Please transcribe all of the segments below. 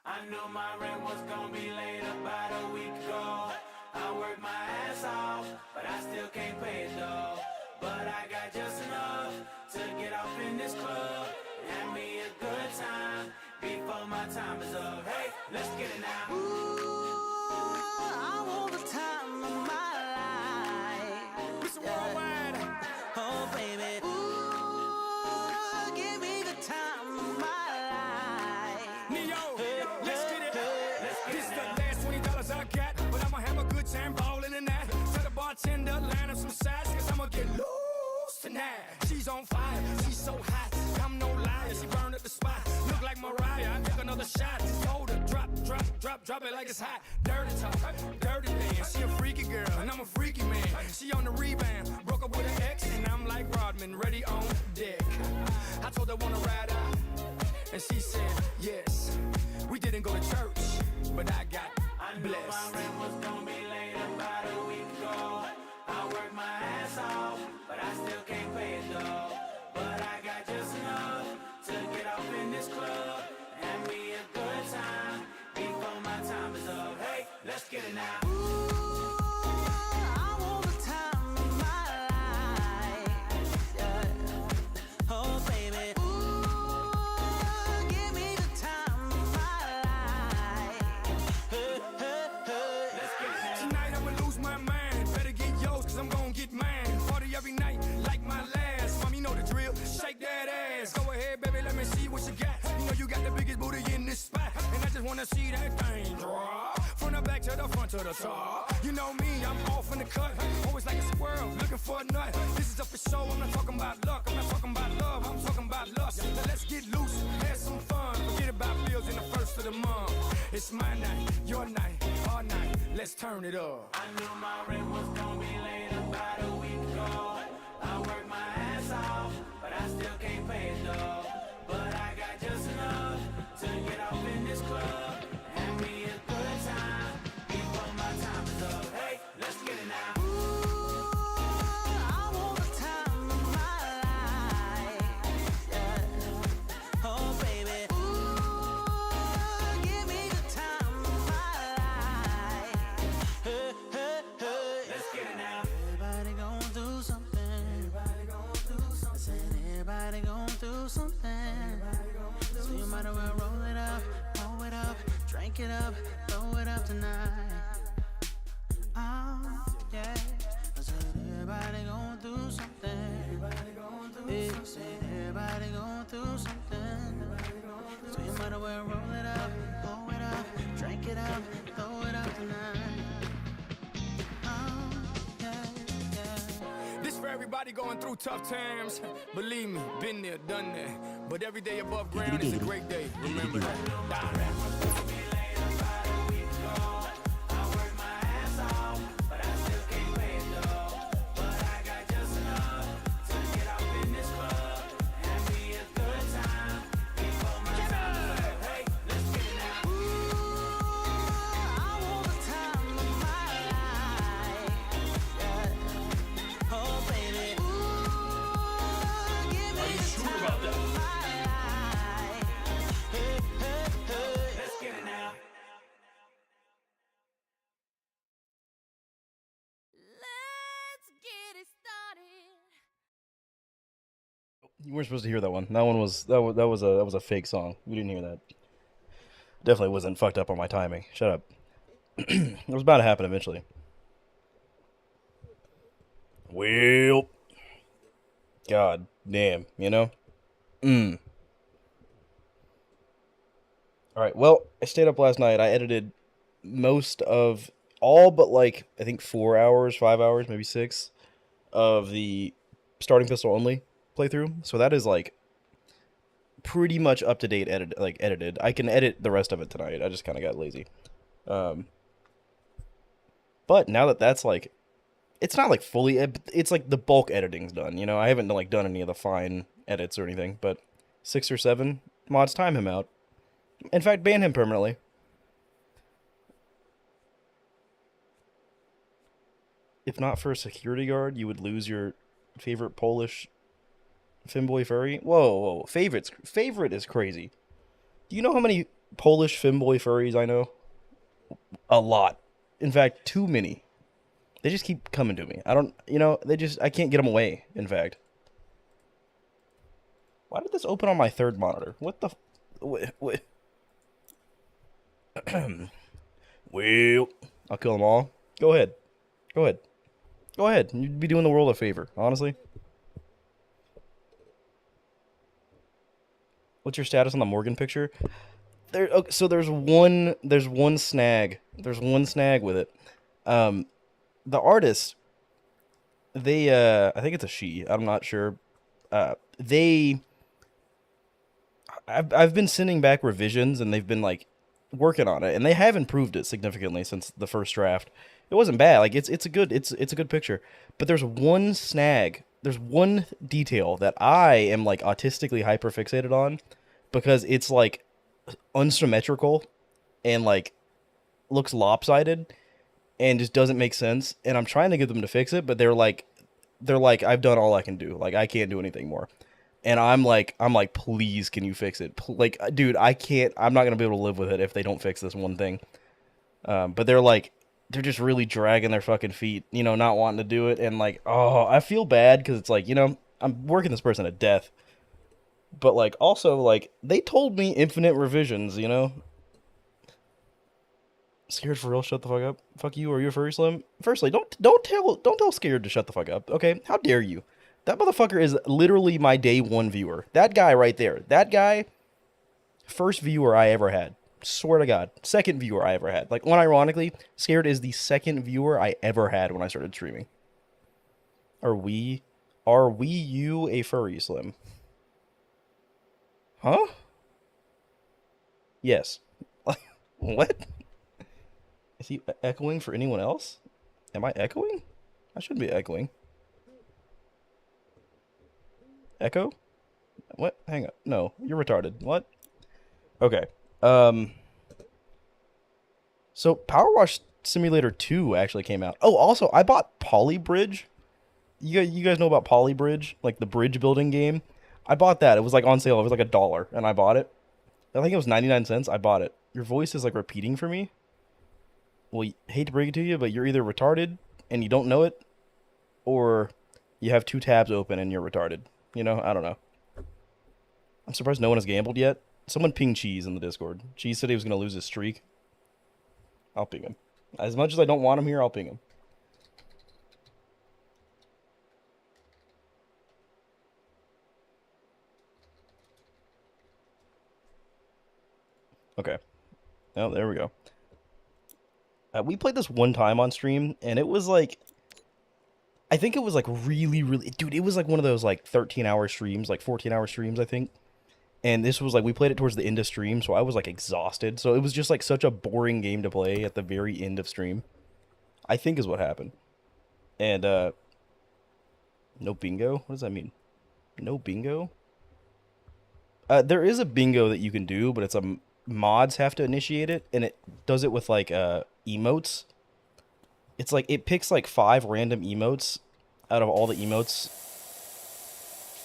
I knew my rent was gonna be late about a week ago. I worked my ass off, but I still can't pay it though. But I got just enough to get off in this club and have me a good time before my time is up. Hey, let's get it now. Ooh, I want the time of my life. Mr. Worldwide. Oh, baby. Ooh, give me the time of my life. Neo, let's get it. This is the last $20 I got, but I'ma have a good time ballin' in that. Tell the bartender, line up some sides, cause I'ma get loose tonight. She's on fire, she's so hot, I'm no liar, she burned up the spot. Look like Mariah, I take another shot. Hold her, drop it like it's hot. Dirty talk, dirty dance, she a freaky girl, and I'm a freaky man. She on the rebound, broke up with an ex, and I'm like Rodman, ready on deck. I told her wanna ride out, and she said yes. We didn't go to church, but I got blessed. I knew my rent was gonna be late about a week ago. I worked my ass off, but I still can't pay it though. But I got just enough to get off in this club and have me a good time before my time is up. Hey, let's get it now. Ooh, I want the time of my life. Yeah. Oh, baby. Ooh, give me the time of my life. Let's get it now. Tonight I'ma lose my mind. Better get yours, cause I'm gonna get mine. Party every night like my last. Mom, you know the drill. Shake that ass. Go ahead, baby, let me see what you got. You know you got the biggest booty in this spot, and I just wanna see that thing drop. From the back to the front to the top. You know me, I'm off in the cut. Always like a squirrel, looking for a nut. This is up for show, I'm not talking about luck. I'm not talking about love, I'm talking about lust. Now let's get loose, have some fun. Forget about bills in the first of the month. It's my night, your night, our night. Let's turn it up. I knew my rent was gonna be late about a week ago. I worked my ass off, but I still can't pay it though. But I got just enough to get off in this club and have me a good time before my time is up. Hey, let's get it now. Ooh, I want the time of my life. Yeah. Oh, baby. Ooh, give me the time of my life. Let's get it now. Everybody gon' do something. Everybody gon' do something. Everybody gon' do something. So you might as well roll it up, drink it up, throw it up tonight. Oh, yeah. I said everybody gon' do something. Everybody gon' do something. Everybody gon' do something. So you might as well roll it up, drink it up, throw it up tonight. Oh, yeah, yeah. This for everybody going through tough times. Believe me, been there, done that. But every day above ground is a great day. Remember that. You weren't supposed to hear that one. That was a fake song. You didn't hear that. Definitely wasn't fucked up on my timing. Shut up. It was bound to happen eventually. Well, god damn, you know? Alright, well, I stayed up last night. I edited most of all but like I think 4 hours, 5 hours, maybe 6 of the starting pistol only playthrough. So that is like pretty much up to date edited. I can edit the rest of it tonight. I just kind of got lazy. But now that that's like, it's not like fully, it's like the bulk editing's done, you know? I haven't like done any of the fine edits or anything, but 6 or 7 mods, time him out. In fact, ban him permanently. If not for a security guard, you would lose your favorite Polish femboy furry. Whoa, favorite is crazy. Do you know how many Polish femboy furries I know. A lot. In fact, too many. They just keep coming to me. I don't, I can't get them away, in fact. Why did this open on my third monitor? What the, what? Well, I'll kill them all. Go ahead. Go ahead. Go ahead. You'd be doing the world a favor, honestly. What's your status on the Morgan picture? Okay, so there's one snag. There's one snag with it. Um, the artist, I think it's a she. I'm not sure. They I've been sending back revisions and they've been like working on it and they have improved it significantly since the first draft. It wasn't bad. Like it's a good picture. But there's one snag. There's one detail that I am like autistically hyperfixated on because it's like unsymmetrical and like looks lopsided and just doesn't make sense and I'm trying to get them to fix it, but they're like I've done all I can do. Like I can't do anything more. And I'm like, please, can you fix it? Like, dude, I can't. I'm not gonna be able to live with it if they don't fix this one thing. But they're just really dragging their fucking feet, not wanting to do it. And like, oh, I feel bad because it's like, I'm working this person to death. But like, also like, they told me infinite revisions. Scared for real? Shut the fuck up. Fuck you. Are you a furry slim? Firstly, don't tell Scared to shut the fuck up. Okay, how dare you? That motherfucker is literally my day one viewer. That guy right there. That guy, first viewer I ever had. Swear to God. Second viewer I ever had. Like, unironically, Scared is the second viewer I ever had when I started streaming. Are we you a furry slim? Huh? Yes. What? Is he echoing for anyone else? Am I echoing? I shouldn't be echoing. Echo? What? Hang on. No, you're retarded. What? Okay. Um. So Powerwash Simulator 2 actually came out. Oh, also I bought Polybridge. You guys know about Polybridge, like the bridge building game. I bought that. It was like on sale. It was like $1, and I bought it. I think it was 99 cents. I bought it. Your voice is like repeating for me. Well, hate to break it to you, but you're either retarded and you don't know it, or you have two tabs open and you're retarded. I don't know. I'm surprised no one has gambled yet. Someone ping Cheese in the Discord. Cheese said he was going to lose his streak. I'll ping him. As much as I don't want him here, I'll ping him. Okay. Oh, there we go. We played this one time on stream, and it was like, I think it was like really, really, dude, it was like one of those like 13-hour streams, like 14-hour streams, I think. And this was like, we played it towards the end of stream, so I was like exhausted. So it was just like such a boring game to play at the very end of stream, I think is what happened. And, no bingo? What does that mean? No bingo? There is a bingo that you can do, but it's mods have to initiate it, and it does it with like, emotes. It's like, it picks like 5 random emotes out of all the emotes.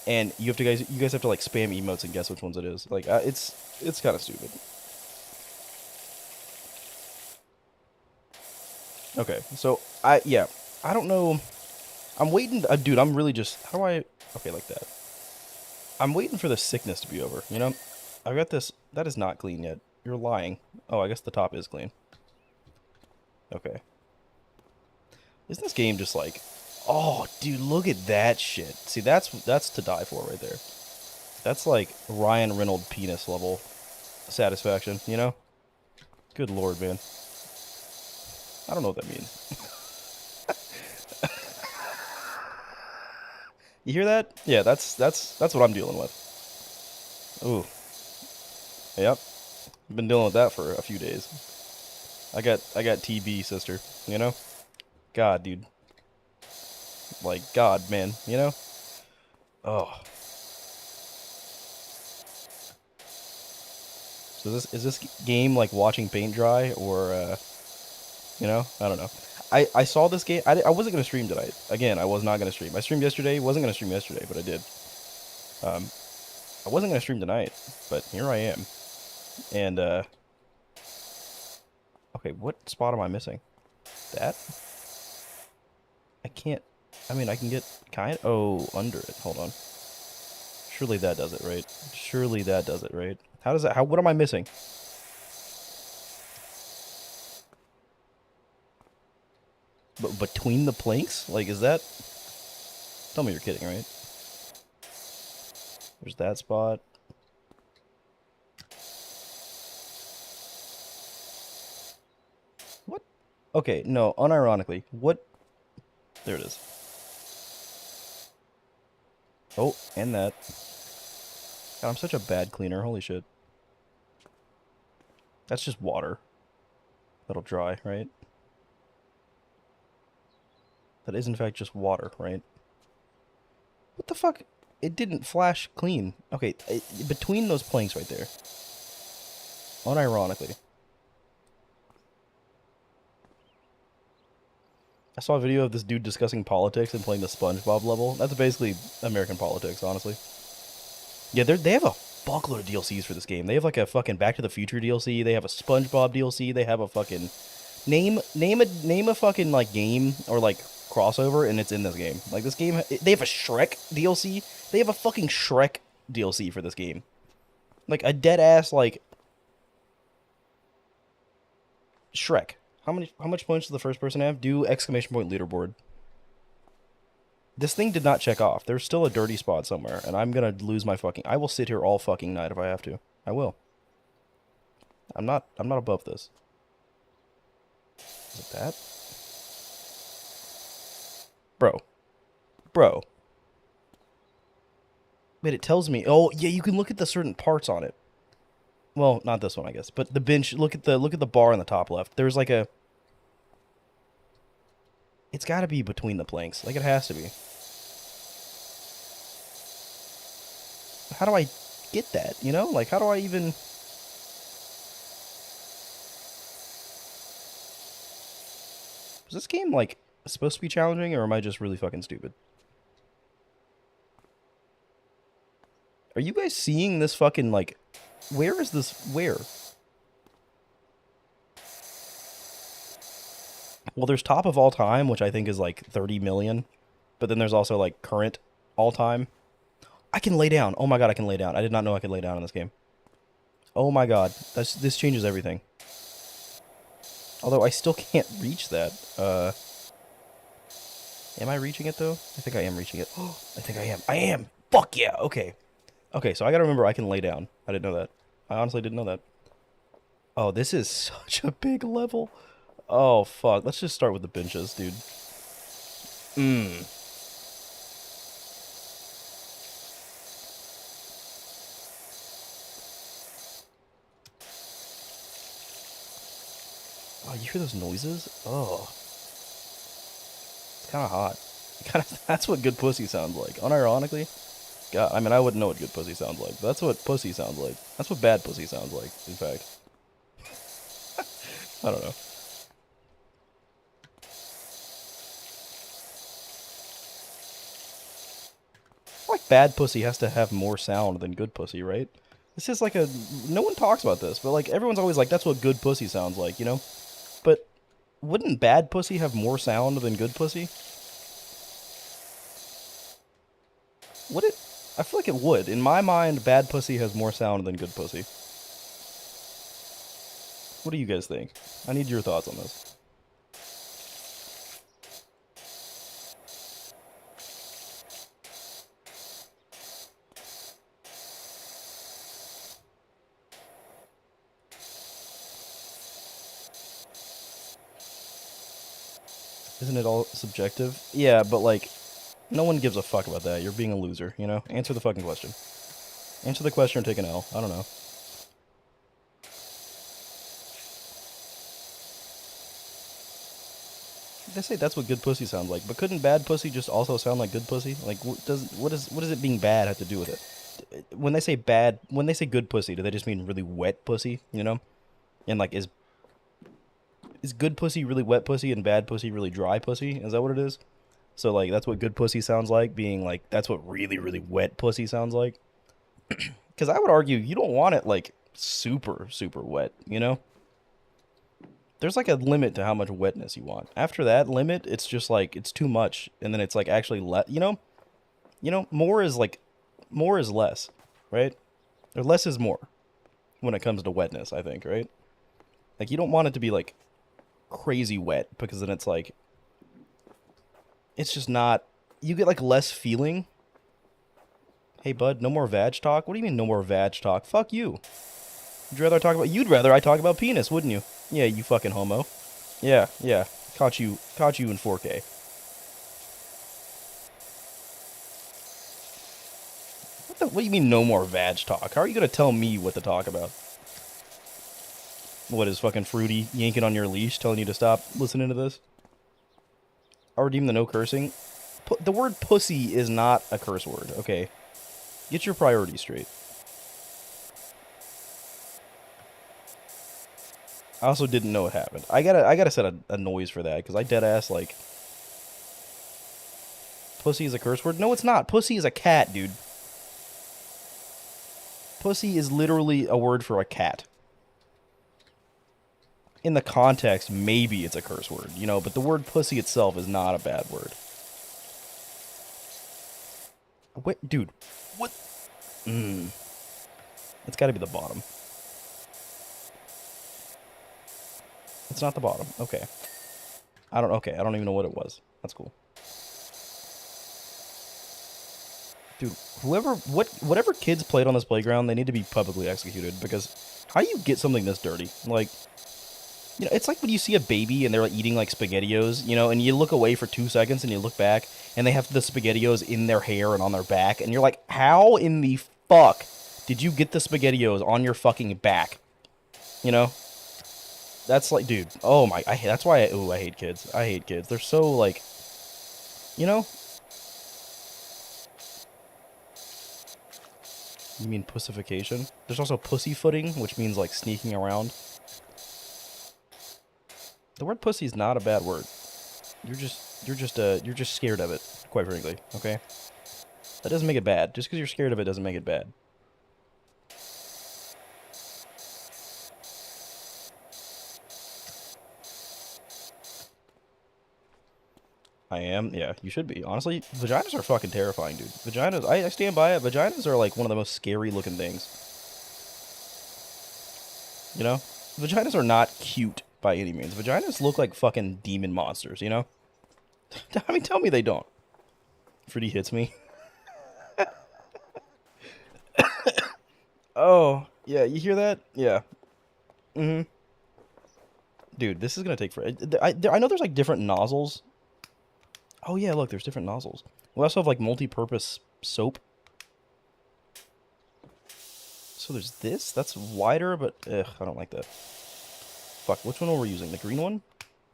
And you guys have to like spam emotes and guess which ones it is. Like, it's kind of stupid. Okay, so I don't know. I'm waiting. Dude, I'm really just. How do I? Okay, like that. I'm waiting for the sickness to be over. I've got this. That is not clean yet. You're lying. Oh, I guess the top is clean. Okay. Isn't this game just like? Oh, dude, look at that shit. See, that's to die for right there. That's like Ryan Reynolds penis level satisfaction, Good lord, man. I don't know what that means. You hear that? Yeah, that's what I'm dealing with. Ooh. Yep. I've been dealing with that for a few days. I got TB, sister, God, dude. Like, God, man, Oh. So is this game like watching paint dry, or, I don't know. I saw this game. I wasn't going to stream tonight. Again, I was not going to stream. I streamed yesterday. Wasn't going to stream yesterday, but I did. I wasn't going to stream tonight, but here I am. And, Okay, what spot am I missing? That? I can't... I mean, I can get kind... Oh, under it. Hold on. Surely that does it, right? Surely that does it, right? How does that... How... What am I missing? But between the planks? Like, is that... Tell me you're kidding, right? There's that spot. What? Okay, no, unironically. What... There it is. Oh, and that. God, I'm such a bad cleaner. Holy shit. That's just water. That'll dry, right? That is, in fact, just water, right? What the fuck? It didn't flash clean. Okay, between those planks right there. Unironically. I saw a video of this dude discussing politics and playing the SpongeBob level. That's basically American politics, honestly. Yeah, they have a fuckload of DLCs for this game. They have like a fucking Back to the Future DLC. They have a SpongeBob DLC. They have a fucking name a fucking like game or like crossover, and it's in this game. Like this game, they have a Shrek DLC. They have a fucking Shrek DLC for this game. Like a dead ass like Shrek. How much points does the first person have? Do exclamation point leaderboard. This thing did not check off. There's still a dirty spot somewhere, and I'm gonna lose my fucking... I will sit here all fucking night if I have to. I will. I'm not above this. Is it that? Bro. Bro. Wait, it tells me... Oh, yeah, you can look at the certain parts on it. Well, not this one, I guess. But the bench, look at the bar on the top left. There's like a... It's gotta be between the planks. Like, it has to be. How do I get that, you know? Like, how do I even... Is this game, like, supposed to be challenging, or am I just really fucking stupid? Are you guys seeing this fucking, like... Where is this... Where? Well, there's top of all time, which I think is, like, 30 million. But then there's also, like, current all time. I can lay down. Oh my god, I can lay down. I did not know I could lay down in this game. Oh my god. This changes everything. Although I still can't reach that. Am I reaching it, though? I think I am reaching it. Oh, I think I am. I am! Fuck yeah! Okay. Okay, so I gotta remember I can lay down. I didn't know that. I honestly didn't know that. Oh, this is such a big level. Oh, fuck. Let's just start with the benches, dude. Oh, you hear those noises? Oh. It's kind of hot. That's what good pussy sounds like. Unironically. God, I mean, I wouldn't know what good pussy sounds like. But that's what pussy sounds like. That's what bad pussy sounds like, in fact. I don't know. Like, bad pussy has to have more sound than good pussy, right? This is like a... No one talks about this, but, like, everyone's always like, that's what good pussy sounds like, you know? But wouldn't bad pussy have more sound than good pussy? Would it? I feel like it would. In my mind, bad pussy has more sound than good pussy. What do you guys think? I need your thoughts on this. Isn't it all subjective? Yeah, but like, no one gives a fuck about that. You're being a loser, you know? Answer the fucking question. Answer the question or take an L. I don't know. They say that's what good pussy sounds like, but couldn't bad pussy just also sound like good pussy? Like, what does it being bad have to do with it? When they say bad, when they say good pussy, do they just mean really wet pussy? You know, and like is good pussy really wet pussy and bad pussy really dry pussy? Is that what it is? So like that's what good pussy sounds like, being like that's what really wet pussy sounds like. Because I would argue you don't want it like super wet, you know. There's like a limit to how much wetness you want. After that limit, it's just like it's too much, and then it's like actually more is like more is less, right? Or less is more when it comes to wetness, I think, right? Like you don't want it to be like crazy wet because then it's like it's just not you get like less feeling. Hey bud, no more vag talk? What do you mean no more vag talk? Fuck you. You'd rather I talk about penis, wouldn't you? Yeah, you fucking homo. Yeah, yeah. Caught you in 4K. What do you mean no more vag talk? How are you gonna tell me what to talk about? What is fucking Fruity yanking on your leash telling you to stop listening to this? I'll redeem the no cursing. The word pussy is not a curse word, okay? Get your priorities straight. I also didn't know it happened. I gotta set a noise for that, because I dead ass like pussy is a curse word? No, it's not. Pussy is a cat, dude. Pussy is literally a word for a cat. In the context, maybe it's a curse word, but the word pussy itself is not a bad word. Wait, dude. What? It's gotta be the bottom. It's not the bottom. Okay. Okay, I don't even know what it was. That's cool. Dude, whatever kids played on this playground, they need to be publicly executed, because how do you get something this dirty? Like, it's like when you see a baby and they're like eating like SpaghettiOs, and you look away for 2 seconds and you look back and they have the SpaghettiOs in their hair and on their back, and you're like, how in the fuck did you get the SpaghettiOs on your fucking back? You know? That's like, dude, oh my, that's why I hate kids. I hate kids. They're so like, you know? You mean pussification? There's also pussyfooting, which means like sneaking around. The word pussy is not a bad word. You're just scared of it, quite frankly, okay? That doesn't make it bad. Just because you're scared of it doesn't make it bad. I am. Yeah, you should be. Honestly, vaginas are fucking terrifying, dude. Vaginas, I stand by it. Vaginas are like one of the most scary looking things. You know? Vaginas are not cute by any means. Vaginas look like fucking demon monsters, you know? I mean, tell me they don't. Fruity hits me. Oh, yeah, you hear that? Yeah. Mm-hmm. Dude, this is gonna take forever. I know there's like different nozzles. Oh yeah, look, there's different nozzles. We also have like multi-purpose soap. So there's this. That's wider, but ugh, I don't like that. Fuck, which one were we using? The green one?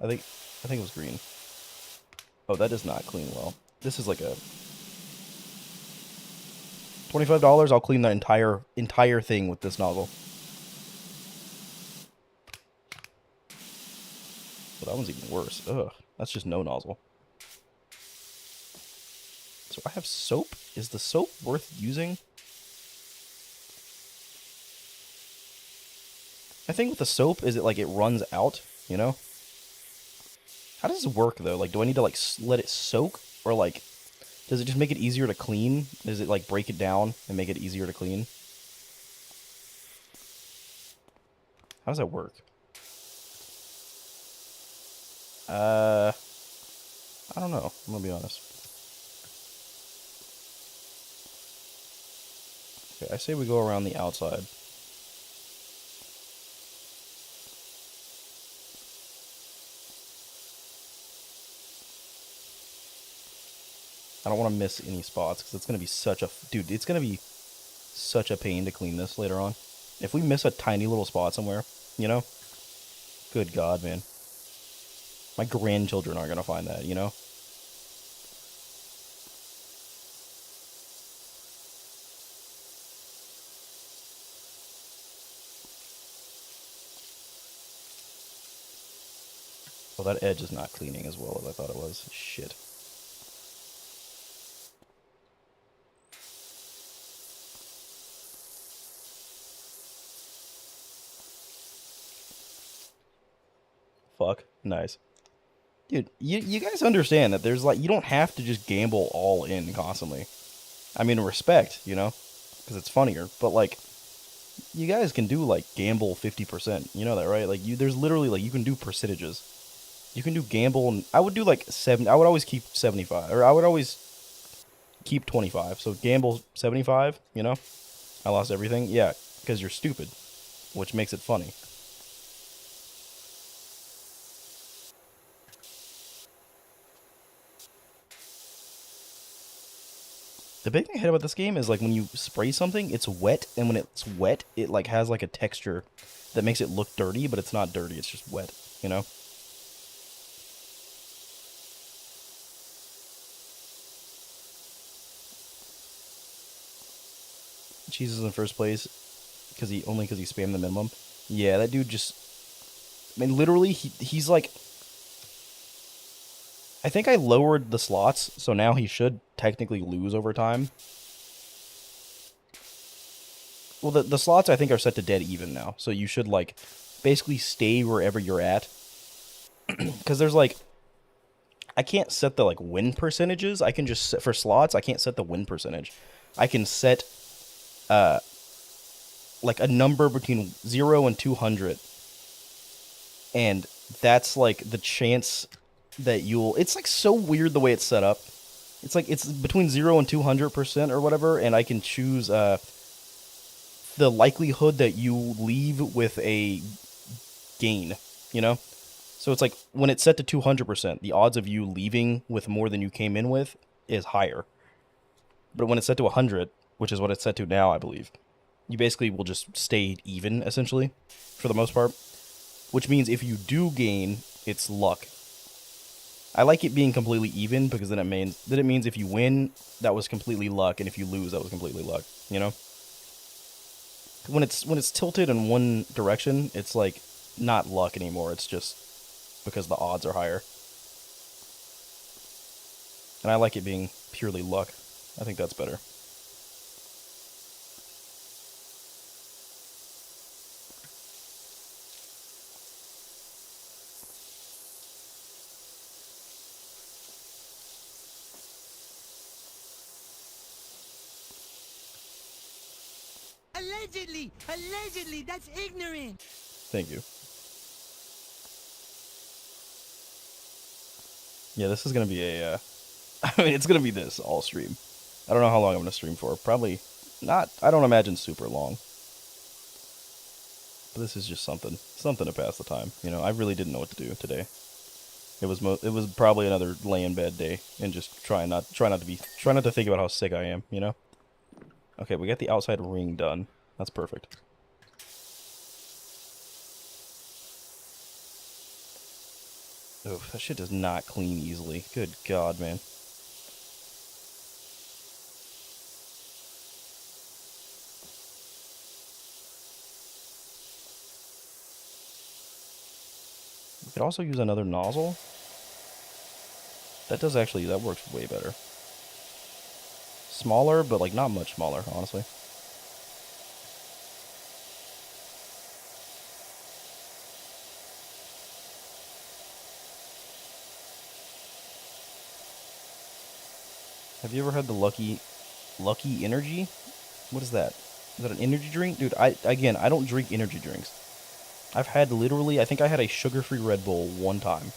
I think it was green. Oh, that does not clean well. This is like a $25. I'll clean the entire thing with this nozzle. But that one's even worse. Ugh, that's just no nozzle. So I have soap. Is the soap worth using? I think with the soap, is it like it runs out, you know? How does this work, though? Like, do I need to, like, let it soak? Or, like, does it just make it easier to clean? Does it, like, break it down and make it easier to clean? How does that work? I don't know. I'm gonna be honest. Okay, I say we go around the outside. I don't want to miss any spots, because it's going to be such a... Dude, it's going to be such a pain to clean this later on. If we miss a tiny little spot somewhere, you know? Good God, man. My grandchildren aren't going to find that, you know? Well, that edge is not cleaning as well as I thought it was. Shit. Fuck. Nice. Dude, you guys understand that there's like, you don't have to just gamble all in constantly. I mean, respect, you know, because it's funnier. But like, you guys can do like gamble 50%. You know that, right? Like, there's literally like, you can do percentages. You can do gamble, and I would do like 7. I would always keep 75, or I would always keep 25. So gamble 75. You know, I lost everything. Yeah, because you're stupid, which makes it funny. The big thing I hate about this game is like when you spray something, it's wet, and when it's wet, it like has like a texture that makes it look dirty, but it's not dirty. It's just wet. You know. Cheese is in first place because he spammed the minimum. Yeah, that dude just. I mean, literally, he's like. I think I lowered the slots, so now he should technically lose over time. Well, the slots I think are set to dead even now, so you should like basically stay wherever you're at. Because there's like, I can't set the like win percentages. I can just set for slots. I can't set the win percentage. I can set uh like a number between 0 and 200, and that's like the chance that you'll. It's like so weird the way it's set up. It's like it's between 0 and 200% or whatever, and I can choose the likelihood that you leave with a gain, you know? So it's like when it's set to 200%, the odds of you leaving with more than you came in with is higher. But when it's set to 100, which is what it's set to now, I believe, you basically will just stay even, essentially, for the most part. Which means if you do gain, it's luck. I like it being completely even because then it means if you win, that was completely luck, and if you lose, that was completely luck, you know? When it's tilted in one direction, it's like not luck anymore. It's just because the odds are higher. And I like it being purely luck. I think that's better. Allegedly, that's ignorant. Thank you. Yeah, this is gonna be a. I mean, it's gonna be this all stream. I don't know how long I'm gonna stream for. Probably not. I don't imagine super long. But this is just something to pass the time. You know, I really didn't know what to do today. It was probably another lay in bed day and just try not to think about how sick I am. You know. Okay, we got the outside ring done. That's perfect. Oh, that shit does not clean easily. Good God, man. We could also use another nozzle. That works way better. Smaller, but like not much smaller, honestly. Have you ever had the Lucky Energy? What is that? Is that an energy drink? Dude, I don't drink energy drinks. I've had literally, I think I had a sugar-free Red Bull one time.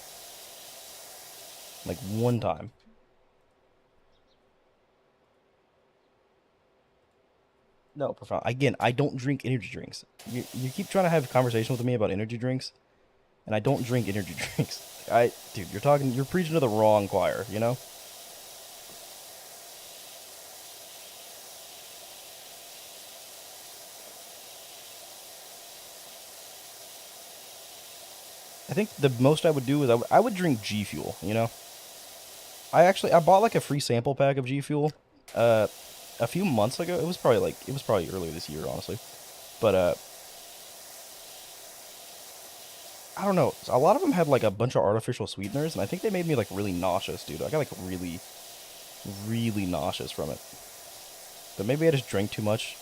Like one time. No, profound. Again, I don't drink energy drinks. You keep trying to have a conversation with me about energy drinks, and I don't drink energy drinks. Dude, you're preaching to the wrong choir, you know? I think the most I would do is I would drink G Fuel, you know? I bought like a free sample pack of G Fuel a few months ago. It was probably earlier this year, honestly. But I don't know. A lot of them had like a bunch of artificial sweeteners, and I think they made me like really nauseous, dude. I got like really, really nauseous from it. But maybe I just drank too much,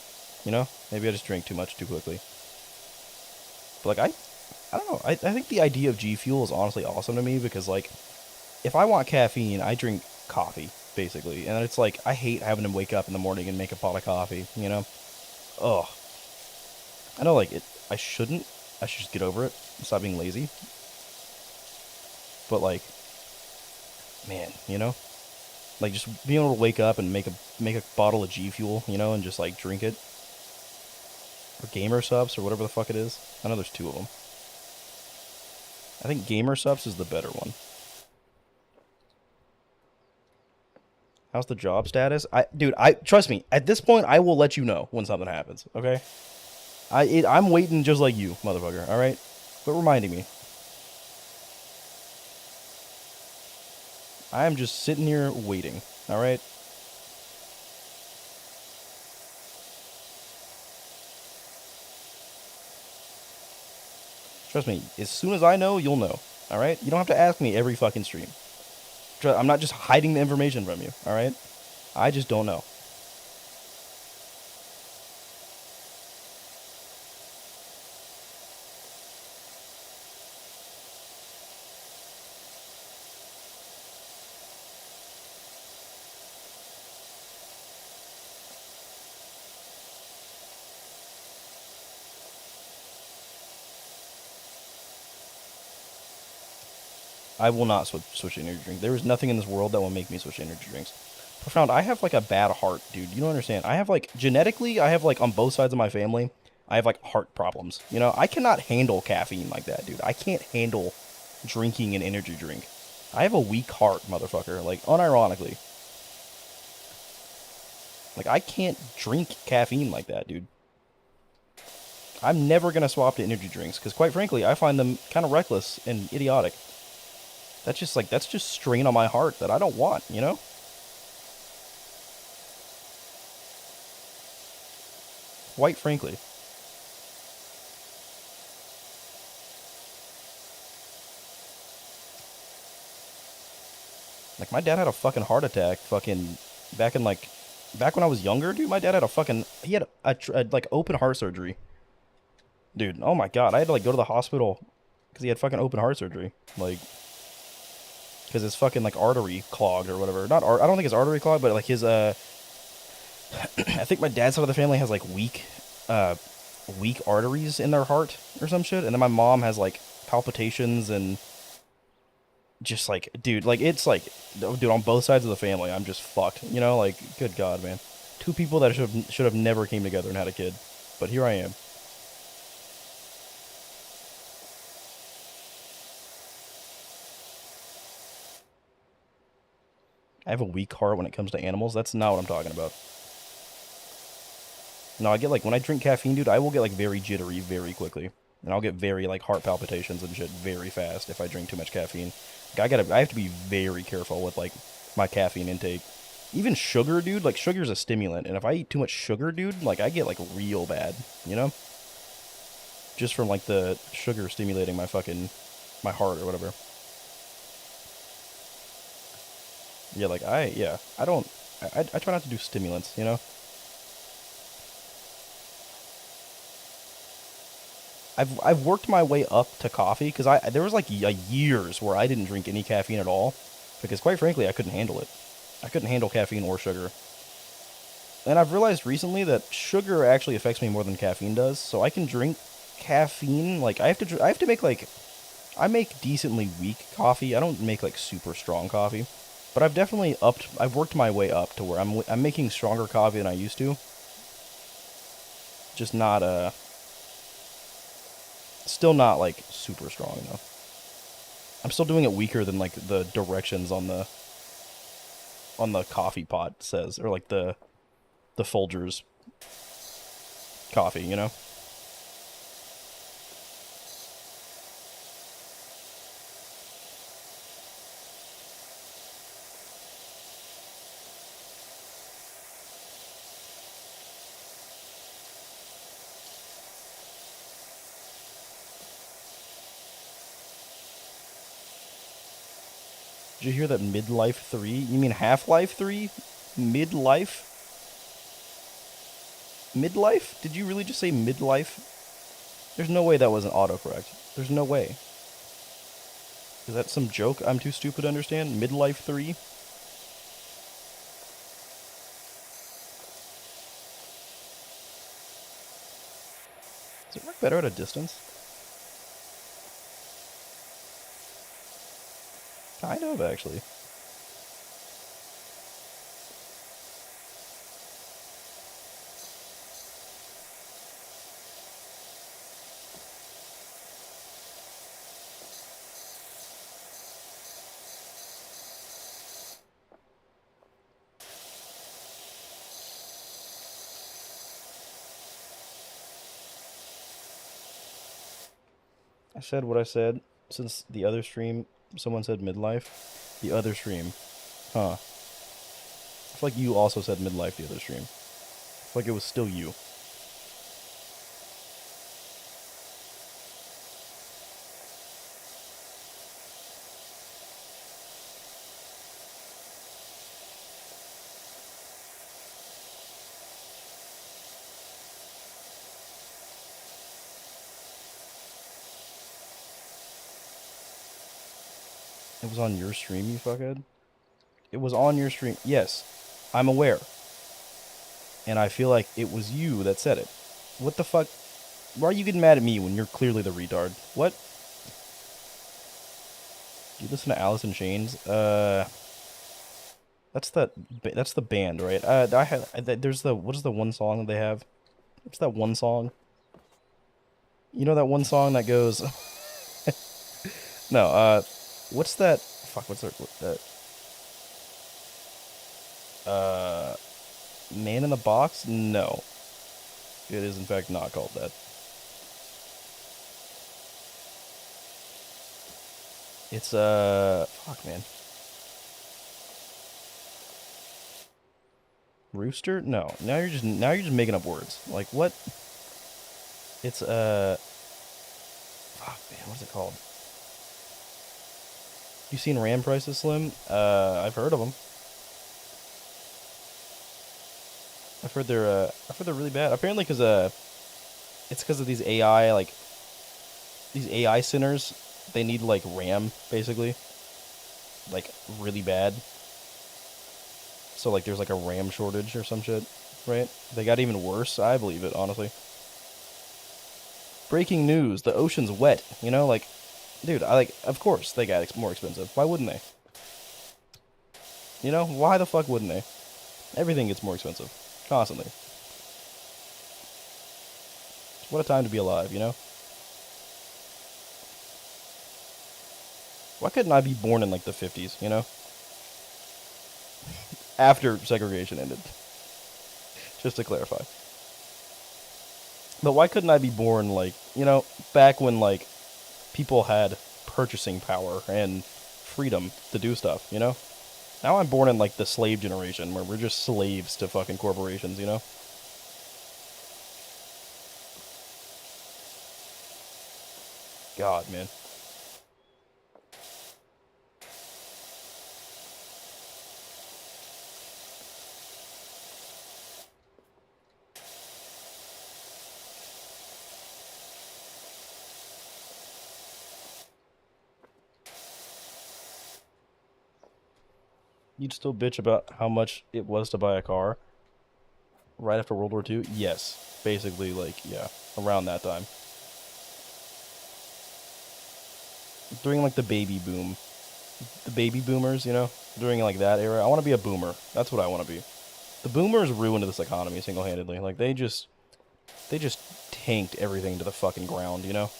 you know? Maybe I just drank too much too quickly. But like I don't know. I think the idea of G Fuel is honestly awesome to me because, like, if I want caffeine, I drink coffee, basically. And it's like, I hate having to wake up in the morning and make a pot of coffee, you know? Ugh. I know, like, I shouldn't. I should just get over it and stop being lazy. But, like, man, you know? Like, just being able to wake up and make a bottle of G Fuel, you know, and just, like, drink it. Or Gamer Subs, or whatever the fuck it is. I know there's two of them. I think Gamer Subs is the better one. How's the job status? Dude, trust me. At this point, I will let you know when something happens. Okay? I'm waiting just like you, motherfucker. All right? Quit reminding me. I am just sitting here waiting. All right? Trust me. As soon as I know, you'll know. All right? You don't have to ask me every fucking stream. I'm not just hiding the information from you. All right? I just don't know. I will not switch to energy drink. There is nothing in this world that will make me switch to energy drinks. Profound, I have like a bad heart, dude. You don't understand. I have like, genetically, I have like on both sides of my family, I have like heart problems. You know, I cannot handle caffeine like that, dude. I can't handle drinking an energy drink. I have a weak heart, motherfucker. Like, unironically. Like, I can't drink caffeine like that, dude. I'm never going to swap to energy drinks, because quite frankly, I find them kind of reckless and idiotic. That's just strain on my heart that I don't want, you know? Quite frankly. Like, my dad had a fucking heart attack back when I was younger, dude. My dad had he had a like open heart surgery. Dude, oh my god, I had to like go to the hospital because he had fucking open heart surgery. Like, because his fucking like artery clogged or whatever. I don't think his artery clogged, but like his I think my dad's side of the family has like weak arteries in their heart or some shit, and then my mom has like palpitations and just like, dude, like it's like, dude, on both sides of the family, I'm just fucked. You know, like, good god, man. Two people that should have never came together and had a kid, but here I am. I have a weak heart when it comes to animals. That's not what I'm talking about. No, I get like, when I drink caffeine, dude, I will get like very jittery very quickly. And I'll get very like heart palpitations and shit very fast if I drink too much caffeine. Like, I have to be very careful with like my caffeine intake. Even sugar, dude, like sugar's a stimulant. And if I eat too much sugar, dude, like I get like real bad, you know? Just from like the sugar stimulating my heart or whatever. Yeah, like I try not to do stimulants, you know? I've worked my way up to coffee because there was like years where I didn't drink any caffeine at all because quite frankly I couldn't handle it. I couldn't handle caffeine or sugar. And I've realized recently that sugar actually affects me more than caffeine does. So I can drink caffeine. Like I have to make like, I make decently weak coffee. I don't make like super strong coffee. But I've worked my way up to where I'm making stronger coffee than I used to. Just not still not like super strong though. I'm still doing it weaker than like the directions on the coffee pot says, or like the Folgers coffee, you know? Did you hear that Midlife 3? You mean Half-Life 3? Midlife? Midlife? Did you really just say midlife? There's no way that wasn't autocorrect. There's no way. Is that some joke I'm too stupid to understand? Midlife 3? Does it work better at a distance? Kind of, actually. I said what I said. Since the other stream, someone said midlife. The other stream. Huh. I feel like you also said midlife the other stream. I feel like it was still you. It was on your stream, you fuckhead? It was on your stream. Yes, I'm aware. And I feel like it was you that said it. What the fuck? Why are you getting mad at me when you're clearly the retard? What? Do you listen to Alice in Chains? That's the band, right? There's what is the one song that they have? What's that one song? You know that one song that goes No, what's that? Fuck, what's that? Man in the Box? No. It is in fact not called that. It's fuck, man. Rooster? No. Now you're just making up words. Like what? It's fuck, man, what's it called? You seen RAM prices, Slim? I've heard of them. I've heard they're really bad. Apparently, it's because of these AI sinners. They need like RAM basically, like really bad. So like there's like a RAM shortage or some shit, right? They got even worse. I believe it, honestly. Breaking news: the ocean's wet. You know, like, dude, of course they got more expensive. Why wouldn't they? You know, why the fuck wouldn't they? Everything gets more expensive, constantly. What a time to be alive, you know? Why couldn't I be born in like the 50s, you know? After segregation ended. Just to clarify. But why couldn't I be born like, you know, back when like people had purchasing power and freedom to do stuff, you know? Now I'm born in like the slave generation where we're just slaves to fucking corporations, you know? God, man. You'd still bitch about how much it was to buy a car right after World War II? Yes. Basically, like, yeah, around that time. During, like, the baby boom. The baby boomers, you know? During, like, that era. I want to be a boomer. That's what I want to be. The boomers ruined this economy single-handedly. Like, they just tanked everything to the fucking ground, you know?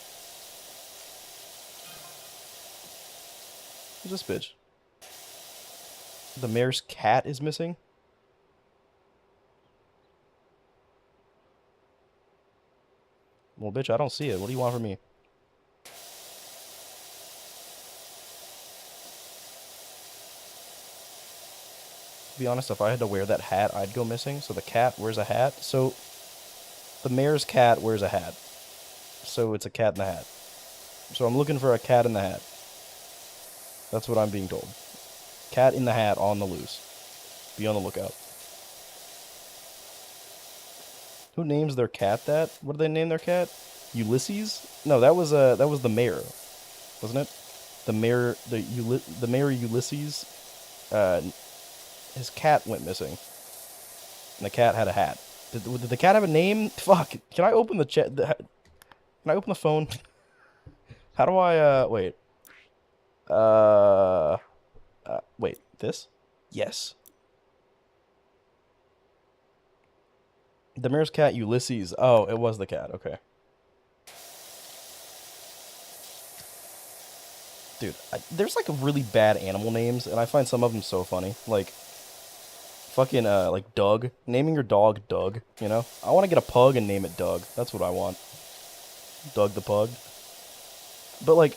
Who's this bitch? The mayor's cat is missing? Well, bitch, I don't see it. What do you want from me? To be honest, if I had to wear that hat, I'd go missing. So the cat wears a hat. So the mayor's cat wears a hat. So it's a cat in the hat. So I'm looking for a cat in the hat. That's what I'm being told. Cat in the hat on the loose. Be on the lookout. Who names their cat that? What do they name their cat? Ulysses? No, that was the mayor, wasn't it? The mayor Ulysses. His cat went missing, and the cat had a hat. Did the cat have a name? Fuck. Can I open the chat? Can I open the phone? How do I? Wait. Wait. This? Yes. The mayor's cat, Ulysses. Oh, it was the cat. Okay. Dude, there's like really bad animal names, and I find some of them so funny. Like, fucking, like Doug. Naming your dog Doug, you know? I want to get a pug and name it Doug. That's what I want. Doug the pug. But, like,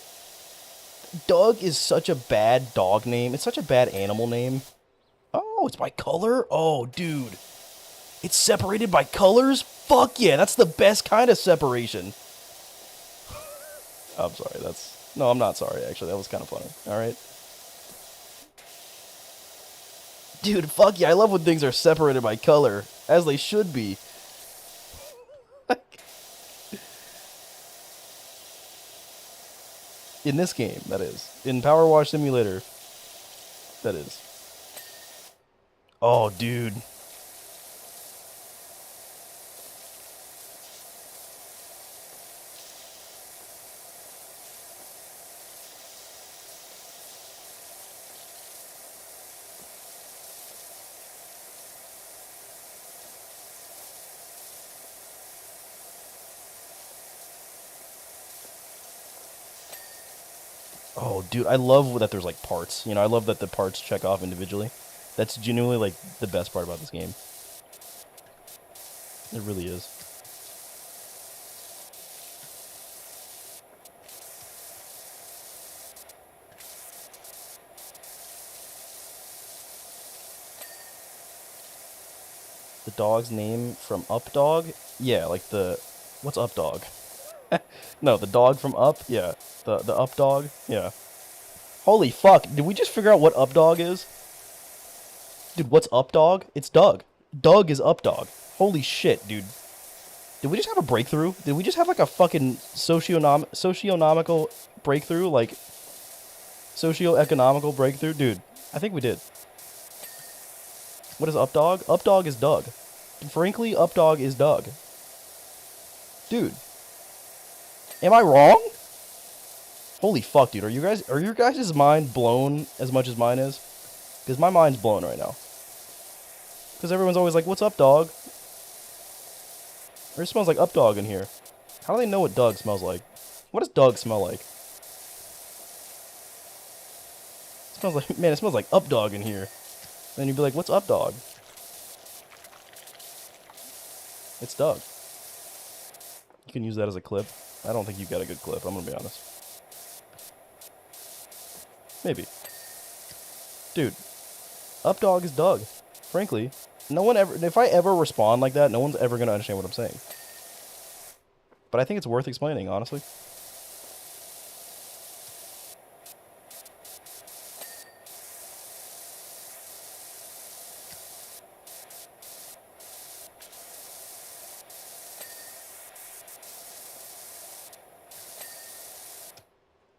Doug is such a bad dog name. It's such a bad animal name. Oh, it's by color? Oh, dude. It's separated by colors? Fuck yeah, that's the best kind of separation. I'm sorry, No, I'm not sorry, actually. That was kind of funny. Alright? Dude, fuck yeah, I love when things are separated by color. As they should be. In this game, that is. In Powerwash Simulator, that is. Oh, dude. Oh, dude, I love that there's, like, parts. You know, I love that the parts check off individually. That's genuinely, like, the best part about this game. It really is. The dog's name from Up Dog? Yeah, like the... What's Up Dog? No, the dog from Up? Yeah. The Up Dog? Yeah. Holy fuck, did we just figure out what Up Dog is? Dude, what's Up Dog? It's Doug. Doug is Up Dog. Holy shit, dude. Did we just have a breakthrough? Did we just have like a fucking socioeconomical breakthrough? Like, socioeconomical breakthrough? Dude, I think we did. What is Up Dog? Up Dog is Doug. Frankly, Up Dog is Doug. Dude. Am I wrong? Holy fuck, dude. Are your guys' mind blown as much as mine is? Because my mind's blown right now. Because everyone's always like, what's up, dog? Or it smells like Up Dog in here. How do they know what Doug smells like? What does Doug smell like? It smells like, man, it smells like Up Dog in here. Then you'd be like, what's Up Dog? It's Doug. You can use that as a clip. I don't think you got a good clip, I'm gonna be honest. Maybe. Dude, Up Dog is Doug. Frankly, no one ever, if I ever respond like that, no one's ever gonna understand what I'm saying. But I think it's worth explaining, honestly.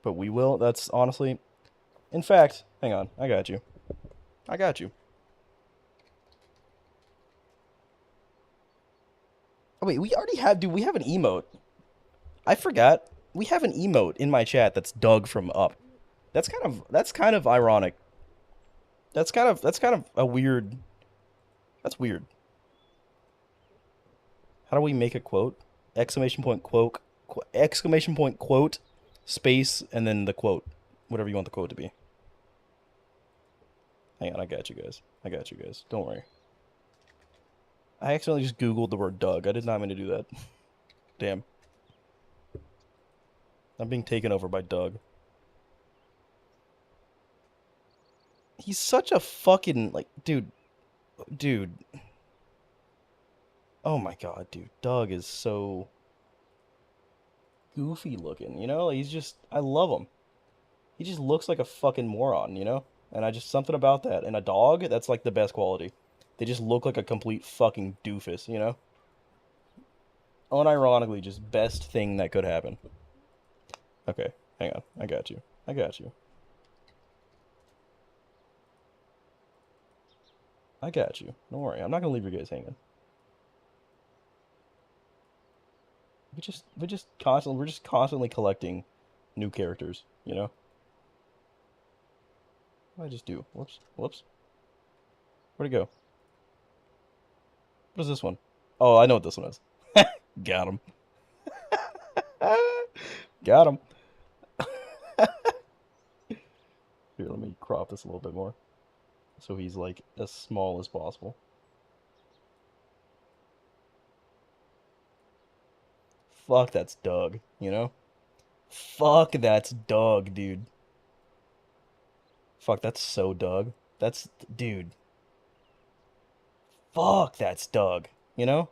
But we will, that's honestly... In fact, hang on, I got you. I got you. Oh wait, we already have, dude, we have an emote. I forgot. We have an emote in my chat that's Doug from Up. That's kind of ironic. That's kind of a weird... That's weird. How do we make a quote? Exclamation point quote, exclamation point quote, space, and then the quote. Whatever you want the quote to be. Hang on, I got you guys. I got you guys. Don't worry. I accidentally just Googled the word Doug. I did not mean to do that. Damn. I'm being taken over by Doug. He's such a fucking, like, dude. Dude. Oh my god, dude. Doug is so goofy looking, you know? He's just, I love him. He just looks like a fucking moron, you know? And I just, something about that. And a dog, that's like the best quality. They just look like a complete fucking doofus, you know? unironically just best thing that could happen. Okay, hang on. I got you. I got you. I got you. Don't worry. I'm not gonna leave you guys hanging. We're just constantly collecting new characters, you know? What did I just do? Whoops. Whoops. Where'd it go? What is this one? Oh, I know what this one is. Got him. Got him. Here, let me crop this a little bit more. So he's like as small as possible. Fuck, that's Doug, you know? Fuck, that's Doug, dude. Fuck, that's so Doug. That's, dude. Fuck, that's Doug, you know?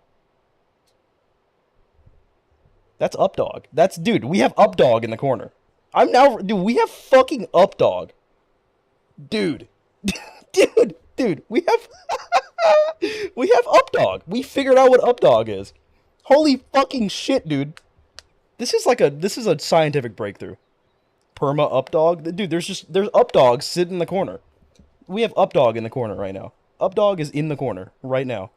That's Updog. That's, dude, we have Updog in the corner. Dude, we have fucking Updog. Dude. dude, we have, we have Updog. We figured out what Updog is. Holy fucking shit, dude. This is a scientific breakthrough. Perma Updog. Dude, there's Updog sitting in the corner. We have Updog in the corner right now. Updog is in the corner right now.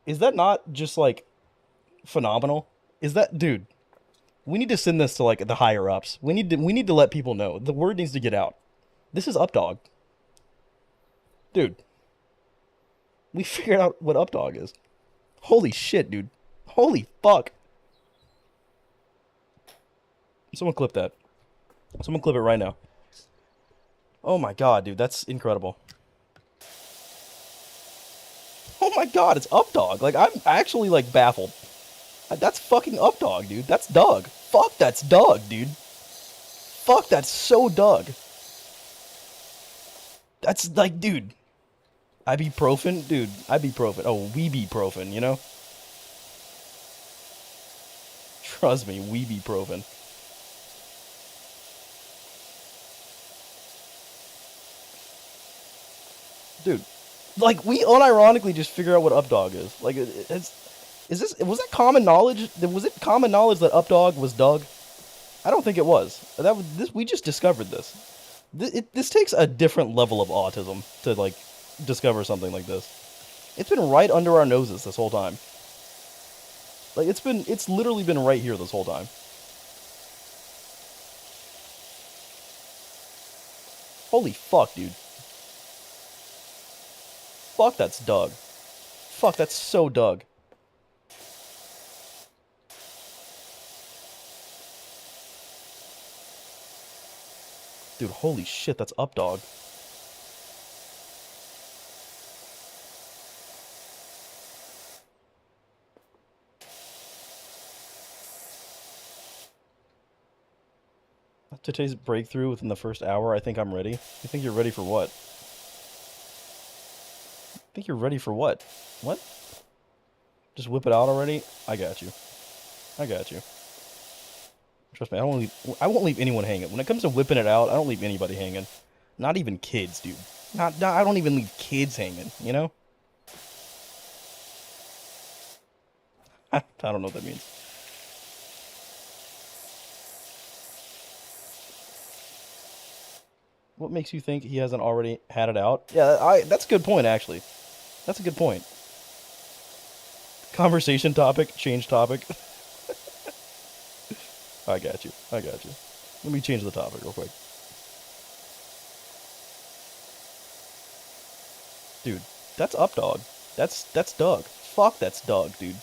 Is that not just like phenomenal? Is that, dude? We need to send this to like the higher ups. We need to let people know. The word needs to get out. This is Updog. Dude. We figured out what Updog is. Holy shit, dude. Holy fuck. Someone clip that. Someone clip it right now. Oh my god, dude. That's incredible. Oh my god, it's Updog. Like, I'm actually, like, baffled. That's fucking Updog, dude. That's Doug. Fuck, that's Doug, dude. Fuck, that's so Doug. That's, like, dude. Ibuprofen? Dude, ibuprofen. Oh, weebuprofen, you know? Trust me, weebuprofen. Dude, like, we unironically just figure out what Updog is. Like, was that common knowledge? Was it common knowledge that Updog was Doug? I don't think it was. We just discovered this. This takes a different level of autism to, like, discover something like this. It's been right under our noses this whole time. Like, it's literally been right here this whole time. Holy fuck, dude. Fuck, that's Doug. Fuck, that's so Doug. Dude, holy shit, that's Updog. Today's breakthrough within the first hour. I think I'm ready. You think you're ready for what? I think you're ready for what? What? Just whip it out already? I got you. I got you. Trust me, I won't leave anyone hanging. When it comes to whipping it out, I don't leave anybody hanging. Not even kids, dude. I don't even leave kids hanging, you know? I don't know what that means. What makes you think he hasn't already had it out? Yeah, that's a good point, actually. That's a good point. Conversation topic, change topic. I got you. I got you. Let me change the topic real quick. Dude, that's Updog. That's Doug. Fuck, that's Doug, dude.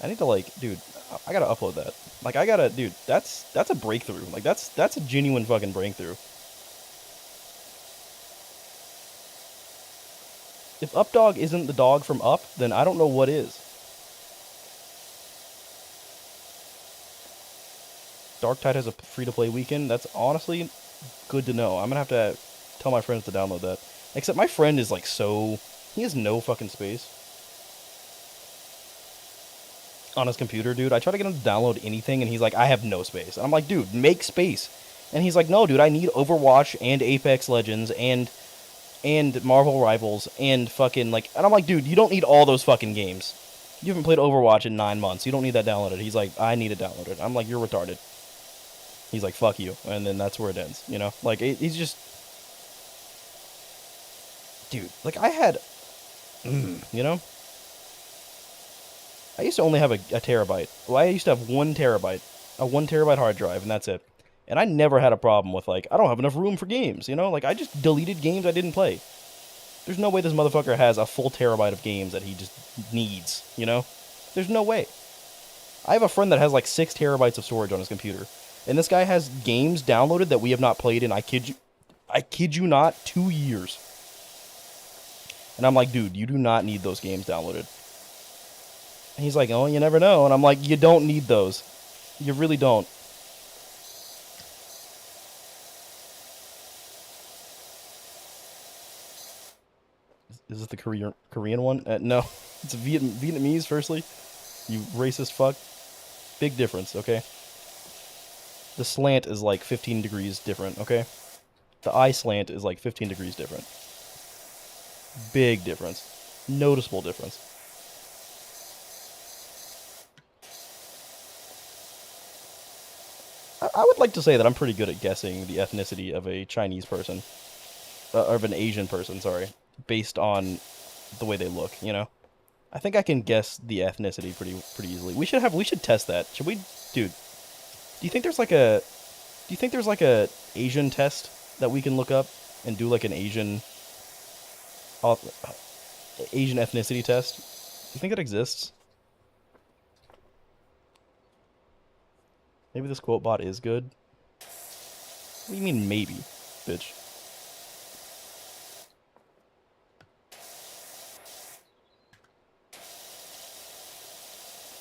I need to, like, dude, I gotta upload that. Like, dude, that's a breakthrough. Like, that's a genuine fucking breakthrough. If Updog isn't the dog from Up, then I don't know what is. Dark Tide has a free-to-play weekend. That's honestly good to know. I'm gonna have to tell my friends to download that. Except my friend is, like, he has no fucking space on his computer, dude. I try to get him to download anything, and he's like, I have no space. And I'm like, dude, make space. And he's like, no, dude, I need Overwatch and Apex Legends and and Marvel Rivals and fucking like, and I'm like, dude, you don't need all those fucking games. You haven't played Overwatch in 9 months. You don't need that downloaded. He's like, I need it downloaded. I'm like, you're retarded. He's like, fuck you. And then that's where it ends, you know? Like, he's just... Dude, like, I had... you know? I used to only have a terabyte. Well, I used to have 1 terabyte. A 1 terabyte hard drive, and that's it. And I never had a problem with, like, I don't have enough room for games, you know? Like, I just deleted games I didn't play. There's no way this motherfucker has a full terabyte of games that he just needs, you know? There's no way. I have a friend that has, like, 6 terabytes of storage on his computer. And this guy has games downloaded that we have not played in, I kid you not, 2 years. And I'm like, dude, you do not need those games downloaded. And he's like, oh, you never know. And I'm like, you don't need those. You really don't. Is it the Korean one? No. It's Vietnamese, firstly. You racist fuck. Big difference, okay? The slant is like 15 degrees different, okay? The eye slant is like 15 degrees different. Big difference. Noticeable difference. I would like to say that I'm pretty good at guessing the ethnicity of a Chinese person. Or of an Asian person, sorry. Based on the way they look, you know? I think I can guess the ethnicity pretty easily. We should test that. Should we, dude? Do you think there's like a Asian test that we can look up and do like an Asian ethnicity test? Do you think it exists? Maybe this quote bot is good. What do you mean maybe, bitch?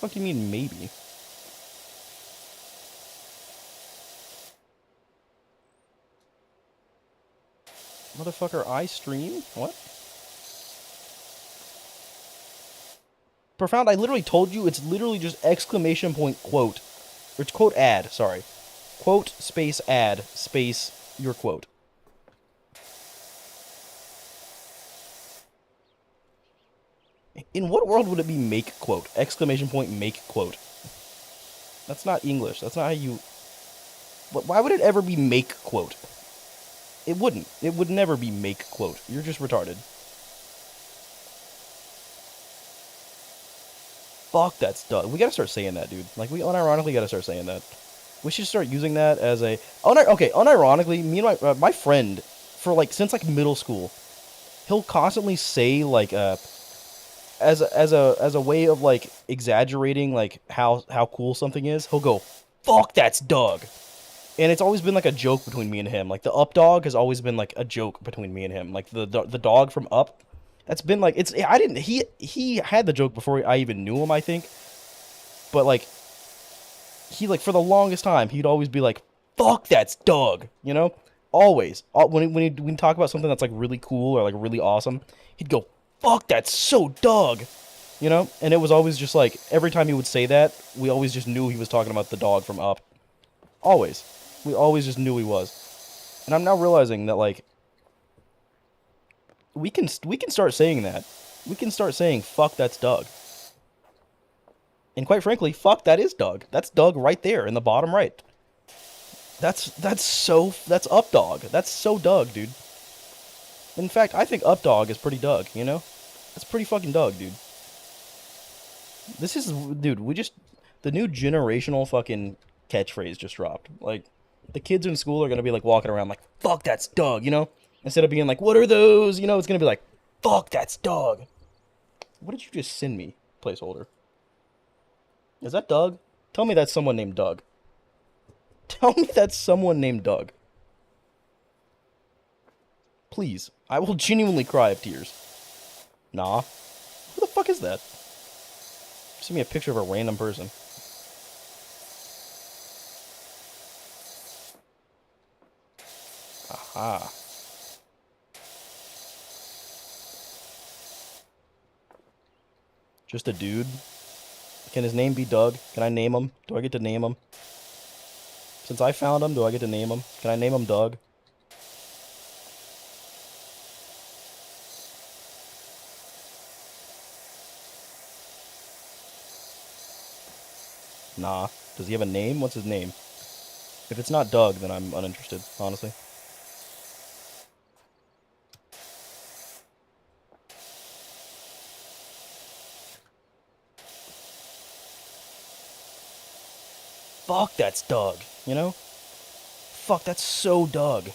What do you mean maybe? Motherfucker, I stream? What? Profound, I literally told you it's literally just exclamation point quote. Or it's quote ad, sorry. Quote space ad space your quote. In what world would it be make quote? Exclamation point make quote. That's not English. That's not how you... Why would it ever be make quote? It wouldn't. It would never be make quote. You're just retarded. Fuck, that's dumb. We gotta start saying that, dude. Like, we unironically gotta start saying that. We should start using that as a... Okay, unironically, me and my friend, for, like, since, like, middle school, he'll constantly say, like, as a way of, like, exaggerating, like, how cool something is, he'll go, fuck, that's Doug. And it's always been, like, a joke between me and him. Like, the Up dog has always been, like, a joke between me and him. Like, the dog from Up, that's been, like, he had the joke before I even knew him, I think. But, like, he, like, for the longest time, he'd always be like, fuck, that's Doug, you know? Always. When we talk about something that's, like, really cool or, like, really awesome, he'd go, fuck, that's so Doug, you know? And it was always just, like, every time he would say that, we always just knew he was talking about the dog from Up. Always. We always just knew he was. And I'm now realizing that, like, we can start saying that. We can start saying, fuck, that's Doug. And quite frankly, fuck, that is Doug. That's Doug right there in the bottom right. That's Up Dog. That's so Doug, dude. In fact, I think Up Dog is pretty Doug, you know? That's pretty fucking Doug, dude. This is, dude, the new generational fucking catchphrase just dropped. Like, the kids in school are gonna be, like, walking around like, fuck, that's Doug, you know? Instead of being like, what are those? You know, it's gonna be like, fuck, that's Doug. What did you just send me, placeholder? Is that Doug? Tell me that's someone named Doug. Tell me that's someone named Doug. Please. I will genuinely cry of tears. Nah. Who the fuck is that? Send me a picture of a random person. Aha. Just a dude? Can his name be Doug? Can I name him? Do I get to name him? Since I found him, do I get to name him? Can I name him Doug? Nah. Does he have a name? What's his name? If it's not Doug, then I'm uninterested, honestly. Fuck, that's Doug, you know? Fuck, that's so Doug.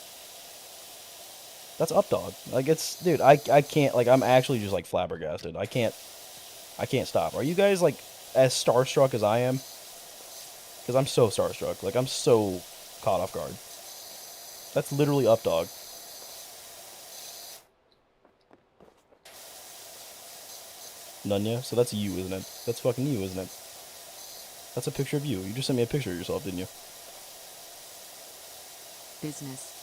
That's up dog. Like, it's, dude, I can't, like, I'm actually just, like, flabbergasted. I can't stop. Are you guys, like, as starstruck as I am? Because I'm so starstruck. Like, I'm so caught off guard. That's literally up dog. Nunya? So that's you, isn't it? That's fucking you, isn't it? That's a picture of you. You just sent me a picture of yourself, didn't you? Business.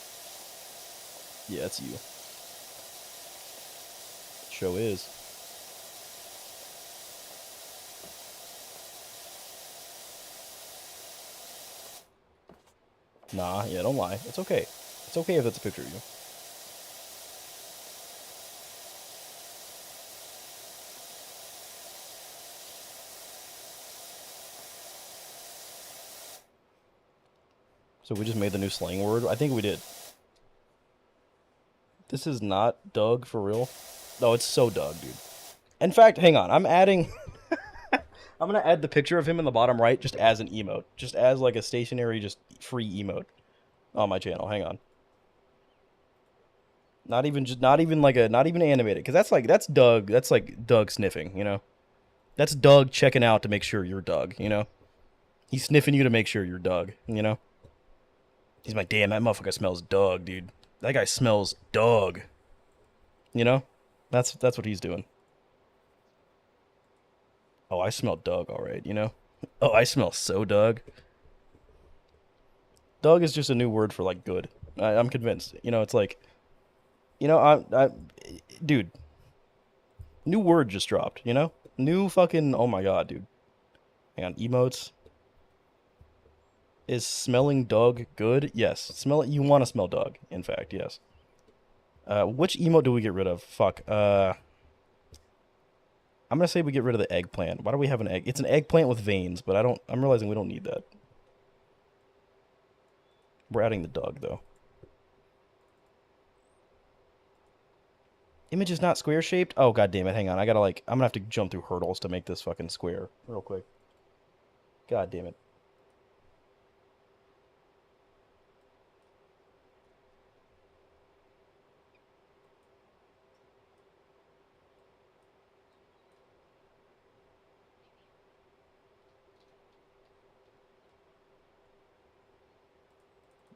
Yeah, it's you. Show is. Nah, yeah, don't lie. It's okay. It's okay if that's a picture of you. So we just made the new slang word? I think we did. This is not Doug for real. No, it's so Doug, dude. In fact, hang on. I'm adding... I'm going to add the picture of him in the bottom right just as an emote. Just as like a stationary, just free emote on my channel. Hang on. Not even animated. Because that's Doug. That's like Doug sniffing, you know? That's Doug checking out to make sure you're Doug, you know? He's sniffing you to make sure you're Doug, you know? He's like, damn, that motherfucker smells Doug, dude. That guy smells Doug. You know? That's what he's doing. Oh, I smell Doug, alright, you know? Oh, I smell so Doug. Doug is just a new word for, like, good. I'm convinced. You know, it's like... You know, dude. New word just dropped, you know? New fucking... Oh my god, dude. Hang on, emotes. Is smelling Doug good? Yes. Smell it. You want to smell Doug, in fact, yes. Which emote do we get rid of? Fuck. I'm gonna say we get rid of the eggplant. Why do we have an egg? It's an eggplant with veins, but I'm realizing we don't need that. We're adding the Doug, though. Image is not square shaped? Oh, god damn it. Hang on. I'm gonna have to jump through hurdles to make this fucking square real quick. God damn it.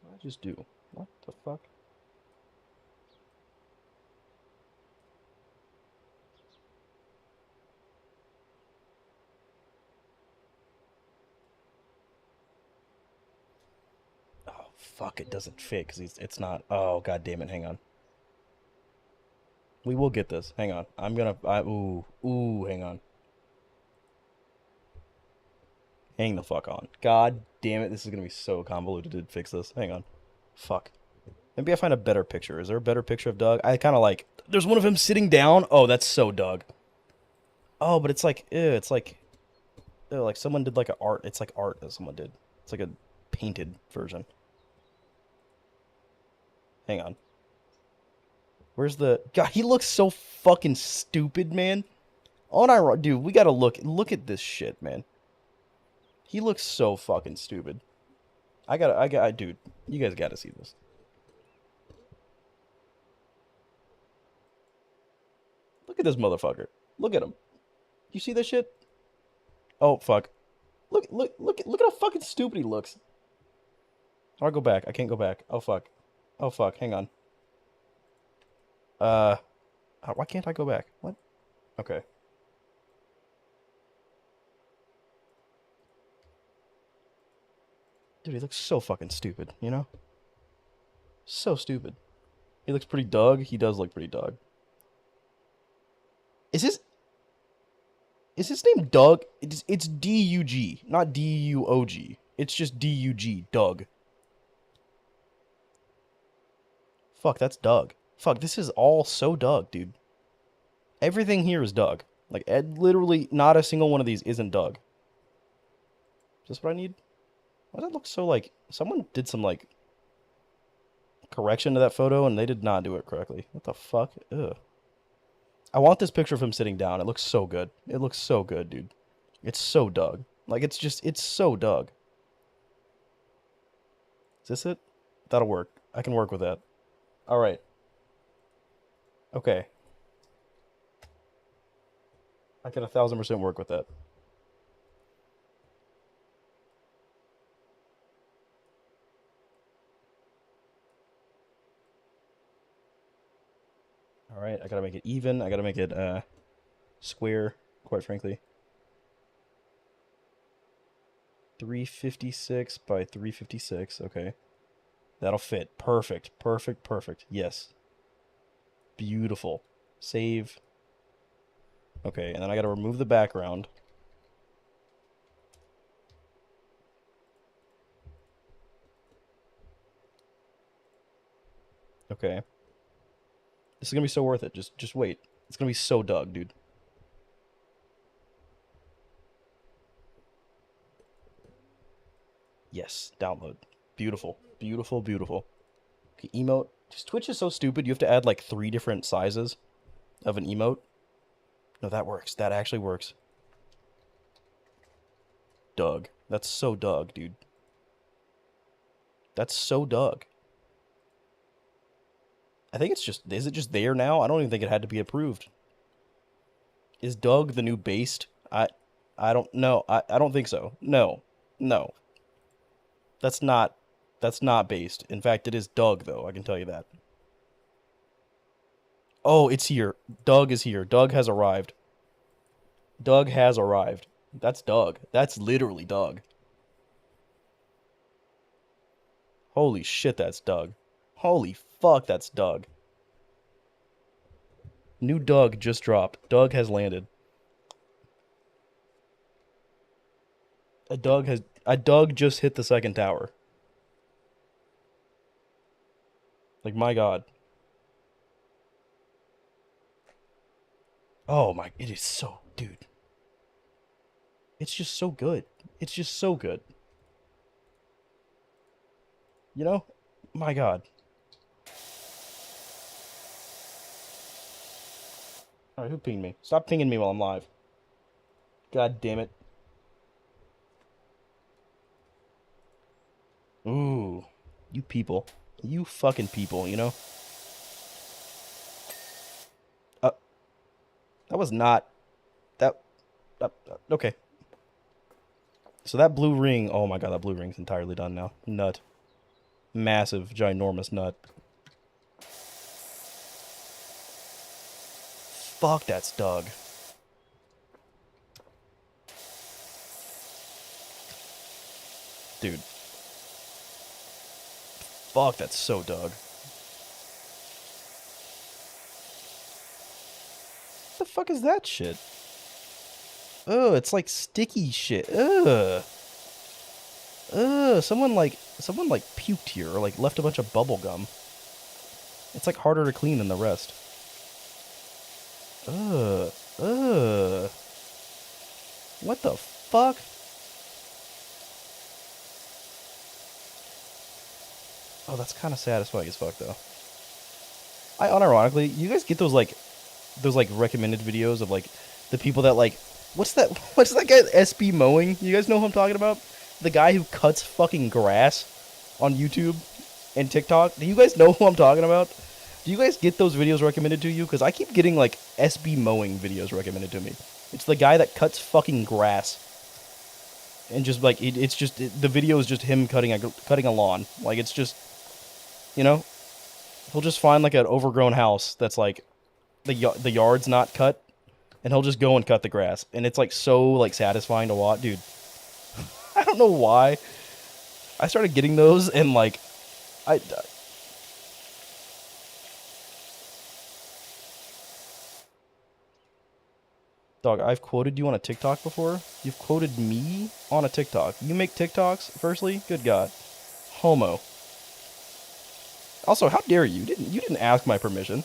What did I just do? What the fuck? Oh, fuck, it doesn't fit because it's not... Oh, god damn it, hang on. We will get this. Hang on. Ooh, hang on. Hang the fuck on. God damn it, this is gonna be so convoluted to fix this. Hang on. Fuck. Maybe I find a better picture. Is there a better picture of Doug? I kind of like... There's one of him sitting down. Oh, that's so Doug. Oh, but it's like... Ew, it's like... Ew, like someone did like a art. It's like art that someone did. It's like a painted version. Hang on. Where's the... God, he looks so fucking stupid, man. Dude, we gotta look at this shit, man. He looks so fucking stupid. Dude, you guys gotta see this. Look at this motherfucker. Look at him. You see this shit? Oh, fuck. Look at how fucking stupid he looks. How do I go back? I can't go back. Oh, fuck. Oh, fuck. Hang on. Why can't I go back? What? Okay. Dude, he looks so fucking stupid, you know? So stupid. He looks pretty Doug. He does look pretty Doug. Is his name Doug? It's D-U-G, not D-U-O-G. It's just D-U-G, Doug. Fuck, that's Doug. Fuck, this is all so Doug, dude. Everything here is Doug. Like, literally, not a single one of these isn't Doug. this what I need? Why does it look so like... Someone did some, like, correction to that photo, and they did not do it correctly. What the fuck? Ugh. I want this picture of him sitting down. It looks so good. It looks so good, dude. It's so Doug. Like, it's so Doug. Is this it? That'll work. I can work with that. Alright. Okay. I can 1000% work with that. Alright, I gotta make it even. I gotta make it, square, quite frankly. 356 by 356. Okay. That'll fit. Perfect. Perfect. Perfect. Yes. Beautiful. Save. Okay, and then I gotta remove the background. Okay. This is gonna be so worth it. Just wait. It's gonna be so Doug, dude. Yes, download. Beautiful. Beautiful, beautiful. Okay, emote. Just Twitch is so stupid. You have to add like 3 different sizes of an emote. No, that works. That actually works. Doug. That's so Doug, dude. That's so Doug. I think it's just... Is it just there now? I don't even think it had to be approved. Is Doug the new based? I don't know. I don't think so. No. No. That's not based. In fact, it is Doug, though. I can tell you that. Oh, it's here. Doug is here. Doug has arrived. Doug has arrived. That's Doug. That's literally Doug. Holy shit, that's Doug. Holy fuck, that's Doug. New Doug just dropped. Doug has landed. A Doug just hit the second tower. Like, my god. Oh my, it is so, dude. It's just so good. It's just so good. You know? My god. Alright, who pinged me? Stop pinging me while I'm live. God damn it. Ooh. You people. You fucking people, you know? That was not... That... okay. So that blue ring... Oh my god, that blue ring's entirely done now. Nut. Massive, ginormous nut. Fuck, that's Doug. Dude. Fuck, that's so Doug. What the fuck is that shit? Oh, it's like sticky shit. Ugh. Ugh, someone like puked here or like left a bunch of bubble gum. It's like harder to clean than the rest. Ugh. Ugh. What the fuck? Oh, that's kind of satisfying as fuck, though. I unironically, you guys get those recommended videos of like the people that like, what's that guy SB mowing? You guys know who I'm talking about? The guy who cuts fucking grass on YouTube and TikTok. Do you guys know who I'm talking about? Do you guys get those videos recommended to you? Because I keep getting like SB mowing videos recommended to me. It's the guy that cuts fucking grass. And just like, the video is just him cutting a lawn. Like, it's just, you know, he'll just find like an overgrown house that's like, the yard's not cut, and he'll just go and cut the grass. And it's like so like satisfying to watch, dude. I don't know why. I started getting those and like, Dog, I've quoted you on a TikTok before. You've quoted me on a TikTok. You make TikToks, firstly? Good God. Homo. Also, how dare you? You didn't ask my permission.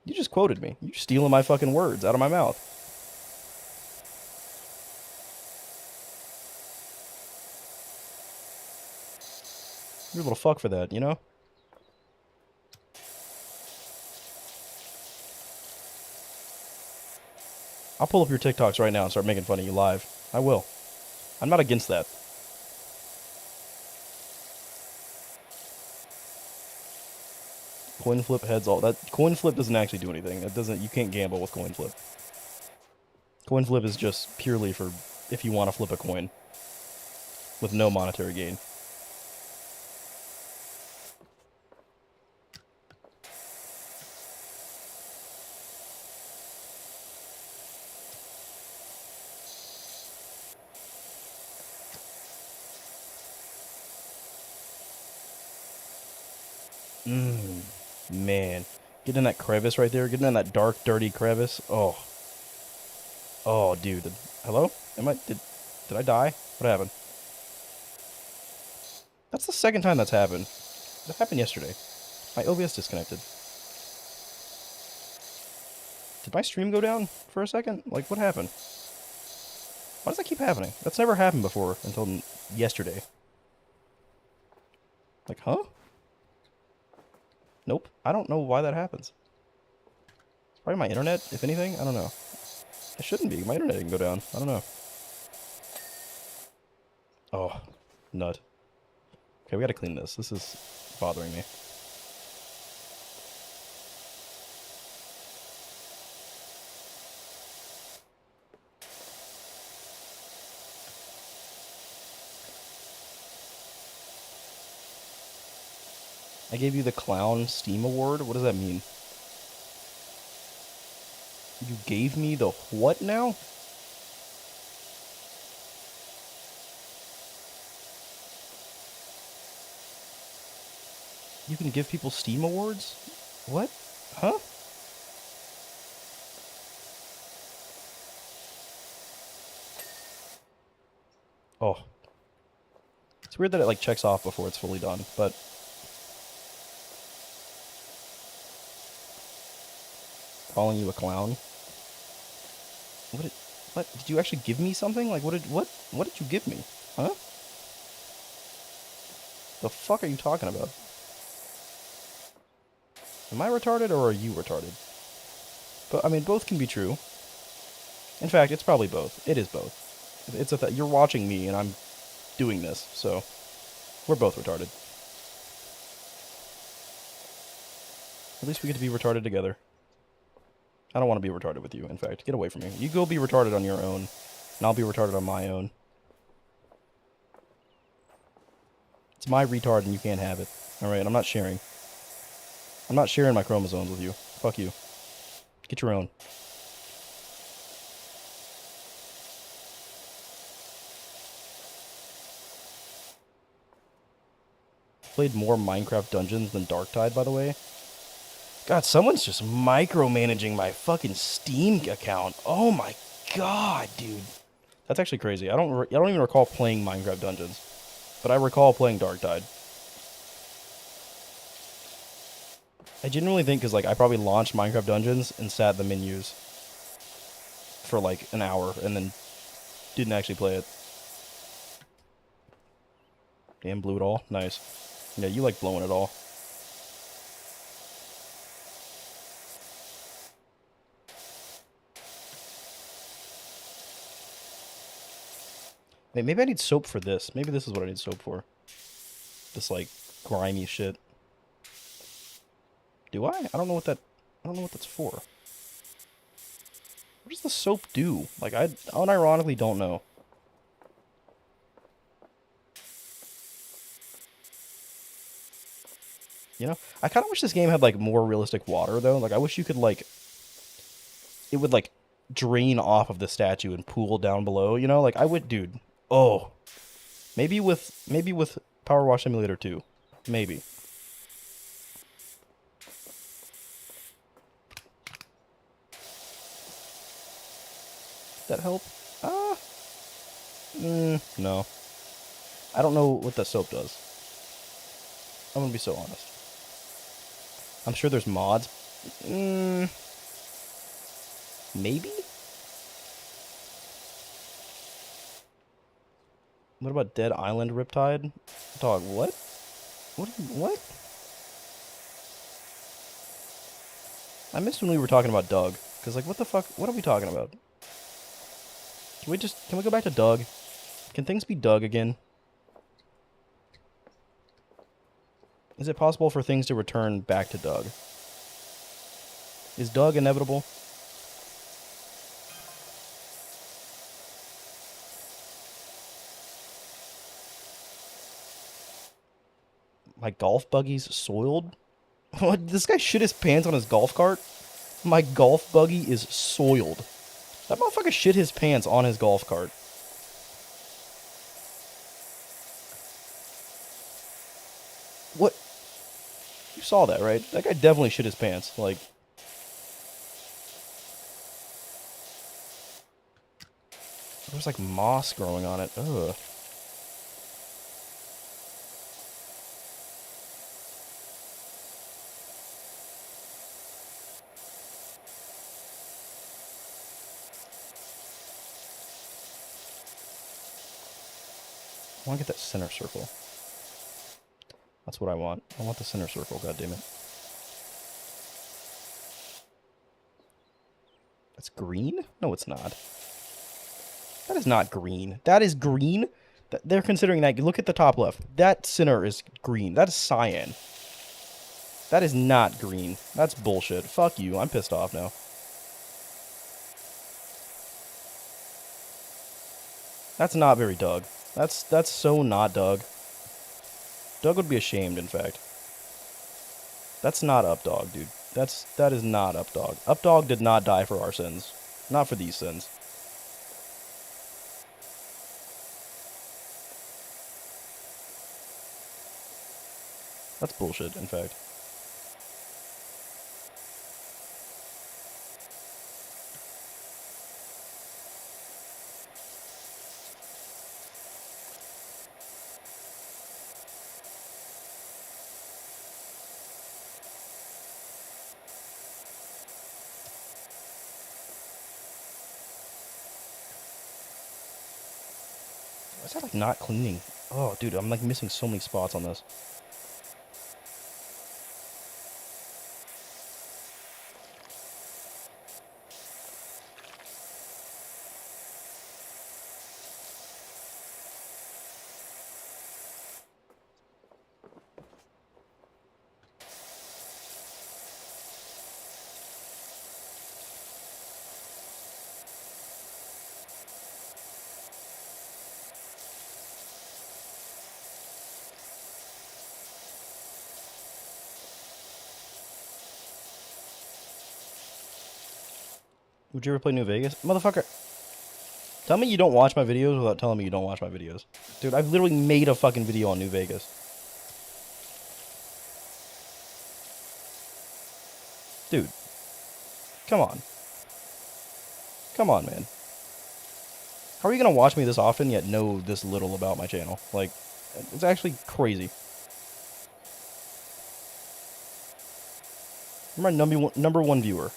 You just quoted me. You're stealing my fucking words out of my mouth. You're a little fuck for that, you know? I'll pull up your TikToks right now and start making fun of you live. I will. I'm not against that. Coin flip heads all that. Coin flip doesn't actually do anything. It doesn't. You can't gamble with coin flip. Coin flip is just purely for if you want to flip a coin with no monetary gain. Man. Get in that crevice right there. Get in that dark, dirty crevice. Oh. Oh, dude. Hello? Did I die? What happened? That's the second time that's happened. That happened yesterday. My OBS disconnected. Did my stream go down for a second? Like, what happened? Why does that keep happening? That's never happened before until yesterday. Like, huh? Nope. I don't know why that happens. It's probably my internet, if anything. I don't know. It shouldn't be. My internet can go down. I don't know. Oh, nut. Okay, we gotta clean this. This is bothering me. I gave you the Clown Steam Award? What does that mean? You gave me the what now? You can give people Steam Awards? What? Huh? Oh. It's weird that it like checks off before it's fully done, but calling you a clown? What did you actually give me something? Like what did you give me? Huh? The fuck are you talking about? Am I retarded or are you retarded? But I mean both can be true. In fact, it's probably both. It is both. It's you're watching me and I'm doing this, so we're both retarded. At least we get to be retarded together. I don't want to be retarded with you, in fact. Get away from me. You go be retarded on your own, and I'll be retarded on my own. It's my retard and you can't have it. Alright, I'm not sharing. I'm not sharing my chromosomes with you. Fuck you. Get your own. Played more Minecraft Dungeons than Darktide, by the way. God, someone's just micromanaging my fucking Steam account. Oh my god, dude. That's actually crazy. I don't even recall playing Minecraft Dungeons, but I recall playing Darktide. I genuinely think because like I probably launched Minecraft Dungeons and sat in the menus for like an hour and then didn't actually play it. Damn, blew it all. Nice. Yeah, you like blowing it all. Maybe I need soap for this. Maybe this is what I need soap for. This, like, grimy shit. Do I? I don't know what that's for. What does the soap do? Like, I unironically don't know. You know? I kind of wish this game had, like, more realistic water, though. Like, I wish you could, like... It would, like, drain off of the statue and pool down below, you know? Like, I would... Dude. Oh. Maybe with Powerwash Simulator 2. Maybe. That help? No. I don't know what that soap does. I'm gonna be so honest. I'm sure there's mods. Maybe? What about Dead Island Riptide? Dog, what? What? I missed when we were talking about Doug. Because, like, what the fuck? What are we talking about? Can we go back to Doug? Can things be Doug again? Is it possible for things to return back to Doug? Is Doug inevitable? My golf buggy's soiled? What? This guy shit his pants on his golf cart? My golf buggy is soiled. That motherfucker shit his pants on his golf cart. What? You saw that, right? That guy definitely shit his pants. Like, there's like moss growing on it. Ugh. I want to get that center circle. That's what I want. I want the center circle, goddammit. That's green? No, it's not. That is not green. That is green? They're considering that. Look at the top left. That center is green. That is cyan. That is not green. That's bullshit. Fuck you. I'm pissed off now. That's not very Doug. That's so not Doug. Doug would be ashamed, in fact. That's not Updog, dude. That is not Updog. Updog did not die for our sins. Not for these sins. That's bullshit, in fact. Why is that, like, not cleaning? Oh, dude, I'm, like, missing so many spots on this. Would you ever play New Vegas? Motherfucker! Tell me you don't watch my videos without telling me you don't watch my videos. Dude, I've literally made a fucking video on New Vegas. Dude. Come on. Come on, man. How are you gonna watch me this often yet know this little about my channel? Like, it's actually crazy. You're my number one viewer.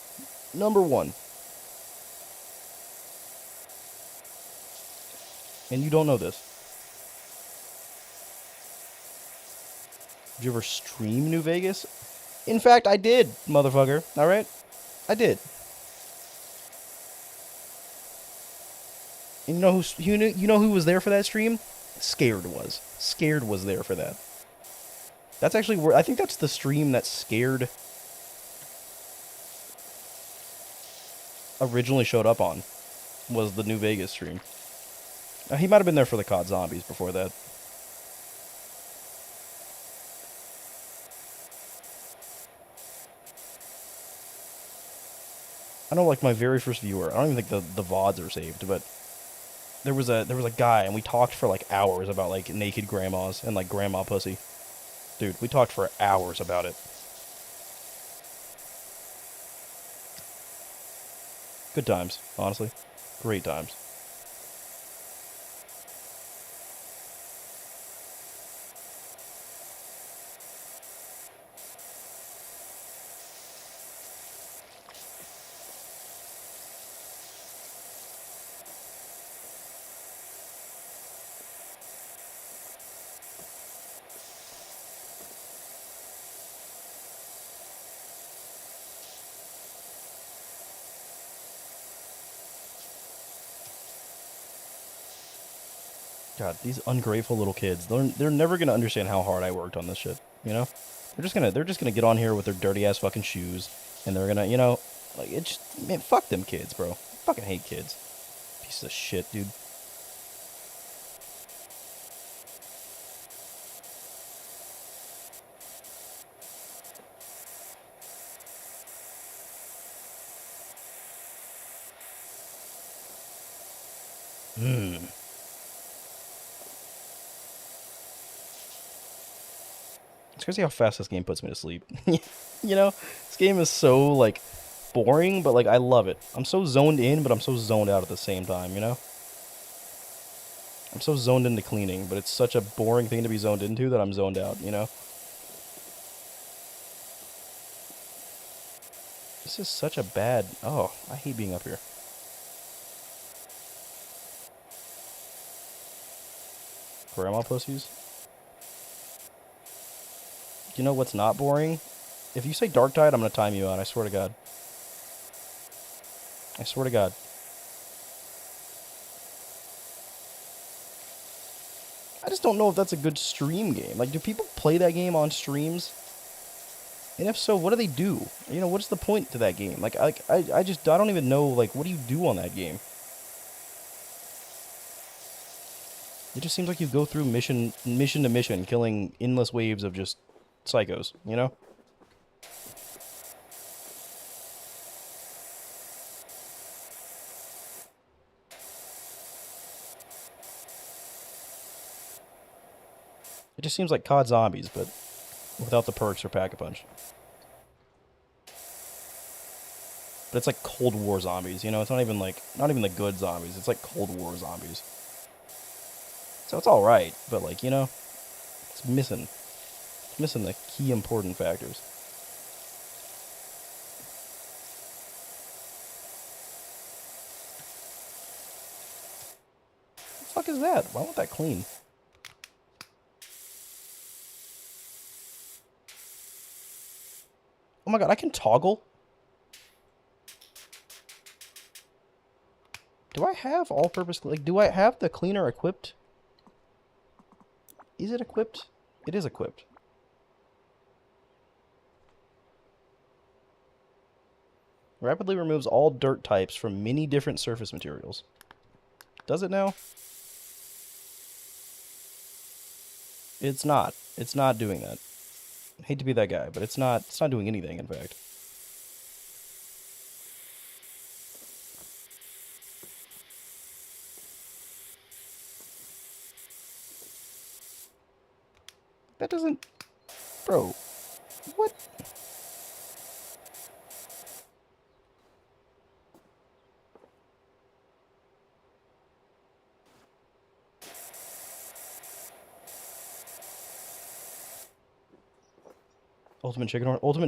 Number one. And you don't know this. Did you ever stream New Vegas? In fact, I did, motherfucker. Alright? I did. And you know who was there for that stream? Scared was. Scared was there for that. That's actually where I think that's the stream that Scared originally showed up on. Was the New Vegas stream. He might have been there for the COD Zombies before that. I know, like, my very first viewer. I don't even think the VODs are saved, but there was a guy, and we talked for like hours about like naked grandmas and like grandma pussy. Dude, we talked for hours about it. Good times, honestly. Great times. God, these ungrateful little kids. They're never gonna understand how hard I worked on this shit. You know, they're just gonna get on here with their dirty ass fucking shoes, and they're gonna, like it just, man, fuck them kids, bro. I fucking hate kids. Pieces of shit, dude. Hmm. It's crazy how fast this game puts me to sleep. This game is so like boring, but like I love it. I'm so zoned in, but I'm so zoned out at the same time. I'm so zoned into cleaning, but it's such a boring thing to be zoned into that I'm zoned out. This is such a bad. Oh, I hate being up here. Grandma pussies. You know what's not boring? If you say Dark Tide, I'm gonna time you out. I swear to God. I swear to God. I just don't know if that's a good stream game. Like, do people play that game on streams? And if so, what do they do? What's the point to that game? I don't even know, like, what do you do on that game? It just seems like you go through mission to mission, killing endless waves of just psychos, It just seems like COD Zombies, but without the perks or Pack-a-Punch. But it's like Cold War zombies, It's not even the good zombies. It's like Cold War zombies. So it's all right, but like, it's missing the key important factors. What the fuck is that? Why won't that clean? Oh my god, I can toggle? Do I have all-purpose, like, do I have the cleaner equipped? Is it equipped? It is equipped. Rapidly removes all dirt types from many different surface materials. Does it now? It's not. It's not doing that. I hate to be that guy, but it's not doing anything, in fact. That doesn't... Bro. What? Ultimate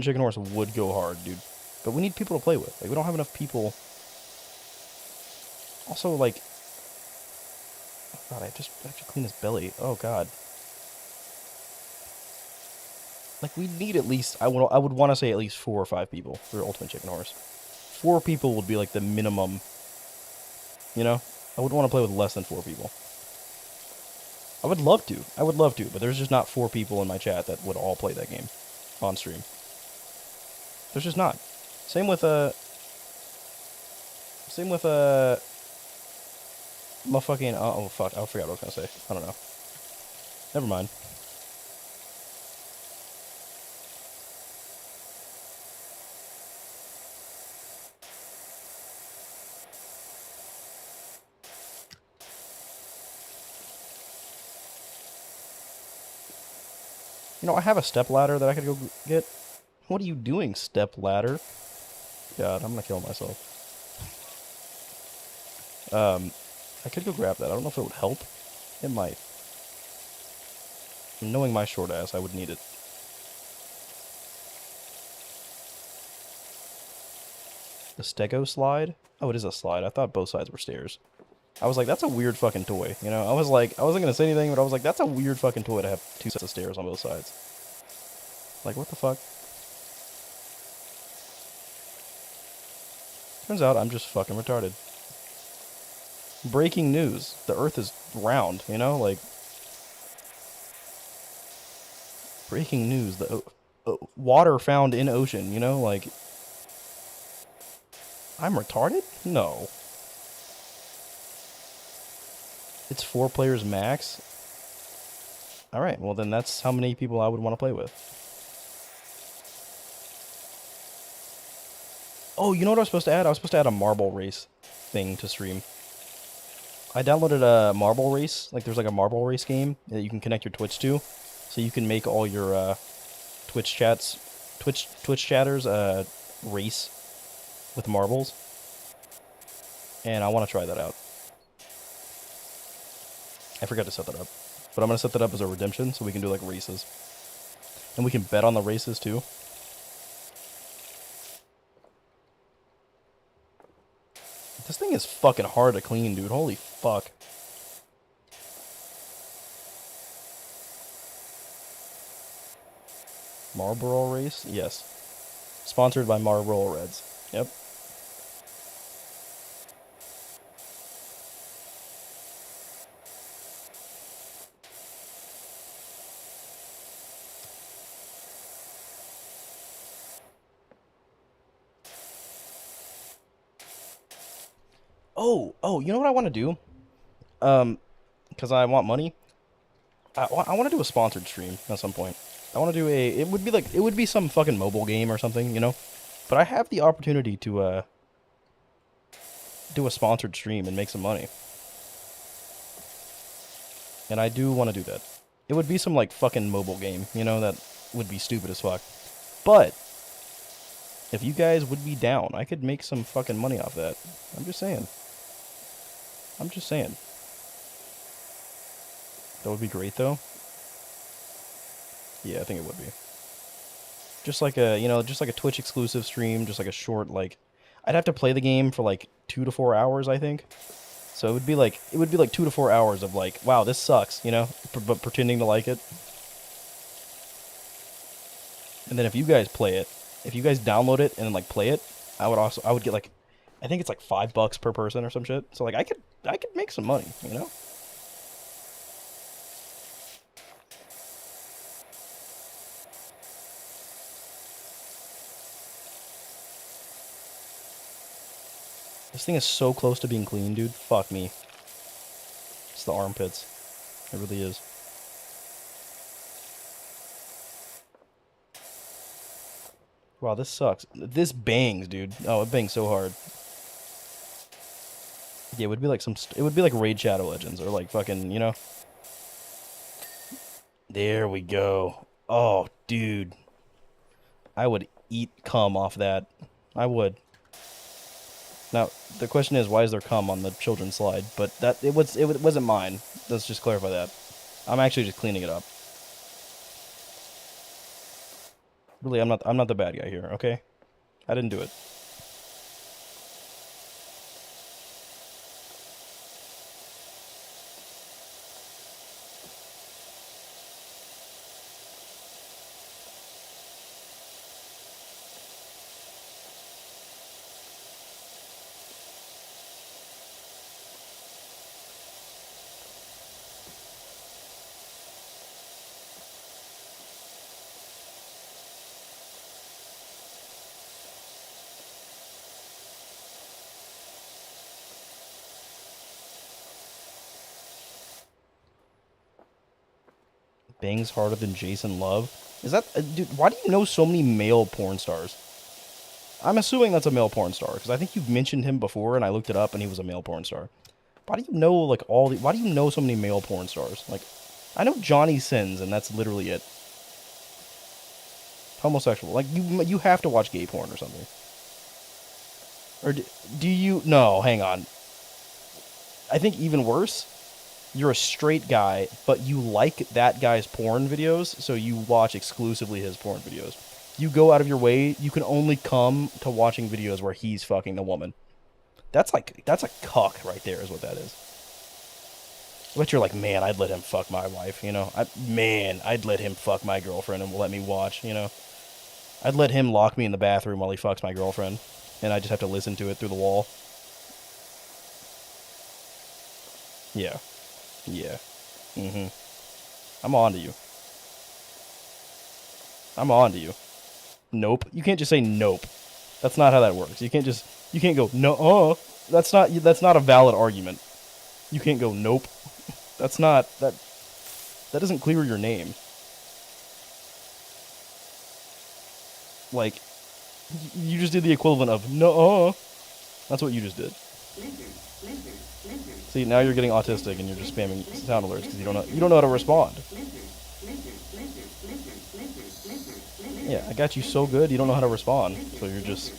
Chicken Horse would go hard, dude. But we need people to play with. Like, we don't have enough people. Also, like... Oh god, I have to clean his belly. Oh god. Like, we need at least... I would want to say at least 4 or 5 people for Ultimate Chicken Horse. 4 people would be, like, the minimum. I wouldn't want to play with less than 4 people. I would love to, but there's just not 4 people in my chat that would all play that game on stream. There's just not. Same with motherfucking, oh fuck, I forgot what I was gonna say. I don't know. Never mind. I have a step ladder that I could go get. What are you doing, step ladder? God, I'm gonna kill myself. I could go grab that. I don't know if it would help. It might. Knowing my short ass, I would need it. The stego slide? Oh, it is a slide. I thought both sides were stairs. I was like, that's a weird fucking toy. I was like, I wasn't gonna say anything, but I was like, that's a weird fucking toy to have 2 sets of stairs on both sides. Like, what the fuck? Turns out I'm just fucking retarded. Breaking news. The earth is round, you know? Like, breaking news. The water found in ocean, you know? Like, I'm retarded? No. It's 4 players max? Alright, well then that's how many people I would want to play with. Oh, you know what I was supposed to add? I was supposed to add a marble race thing to stream. I downloaded a marble race. Like, there's like a marble race game that you can connect your Twitch to. So you can make all your Twitch chatters race with marbles. And I want to try that out. I forgot to set that up. But I'm going to set that up as a redemption so we can do like races. And we can bet on the races too. This thing is fucking hard to clean, dude. Holy fuck. Marlboro race? Yes. Sponsored by Marlboro Reds. Yep. Oh, you know what I want to do? Because I want money. I want to do a sponsored stream at some point. I want to do it would be some fucking mobile game or something, you know? But I have the opportunity to, do a sponsored stream and make some money. And I do want to do that. It would be some, like, fucking mobile game, you know, that would be stupid as fuck. But, if you guys would be down, I could make some fucking money off that. I'm just saying. That would be great, though. Yeah, I think it would be. Just like a Twitch exclusive stream, just like a short, like, I'd have to play the game for like 2 to 4 hours, I think. So it would be like 2 to 4 hours of like, wow, this sucks, you know, but pretending to like it. And then if you guys play it, if you guys download it and then like play it, I would get like, I think it's like $5 per person or some shit. So like I could make some money, you know. This thing is so close to being clean, dude. Fuck me. It's the armpits. It really is. Wow, this sucks. This bangs, dude. Oh, it bangs so hard. Yeah, it would be like it would be like Raid Shadow Legends or like fucking, you know. There we go. Oh, dude. I would eat cum off that. I would. Now, the question is, why is there cum on the children's slide? But it wasn't mine. Let's just clarify that. I'm actually just cleaning it up. Really, I'm not the bad guy here, okay? I didn't do it. Bangs harder than Jason Love? Is that... dude, why do you know so many male porn stars? I'm assuming that's a male porn star, because I think you've mentioned him before, and I looked it up, and he was a male porn star. Why do you know, like, why do you know so many male porn stars? Like, I know Johnny Sins, and that's literally it. Homosexual. Like, you have to watch gay porn or something. Or do you... No, hang on. I think even worse... You're a straight guy, but you like that guy's porn videos, so you watch exclusively his porn videos. You go out of your way, you can only come to watching videos where he's fucking the woman. That's a cuck right there is what that is. But you're like, man, I'd let him fuck my wife, you know? I'd let him fuck my girlfriend and let me watch, you know? I'd let him lock me in the bathroom while he fucks my girlfriend, and I just have to listen to it through the wall. Yeah. Yeah. Mm-hmm. I'm on to you. I'm on to you. Nope. You can't just say nope. That's not how that works. You can't go no. That's not a valid argument. You can't go nope. That doesn't clear your name. Like, you just did the equivalent of no. That's what you just did. See, now you're getting autistic and you're just spamming sound alerts because you don't know how to respond. Yeah, I got you so good you don't know how to respond, so you're just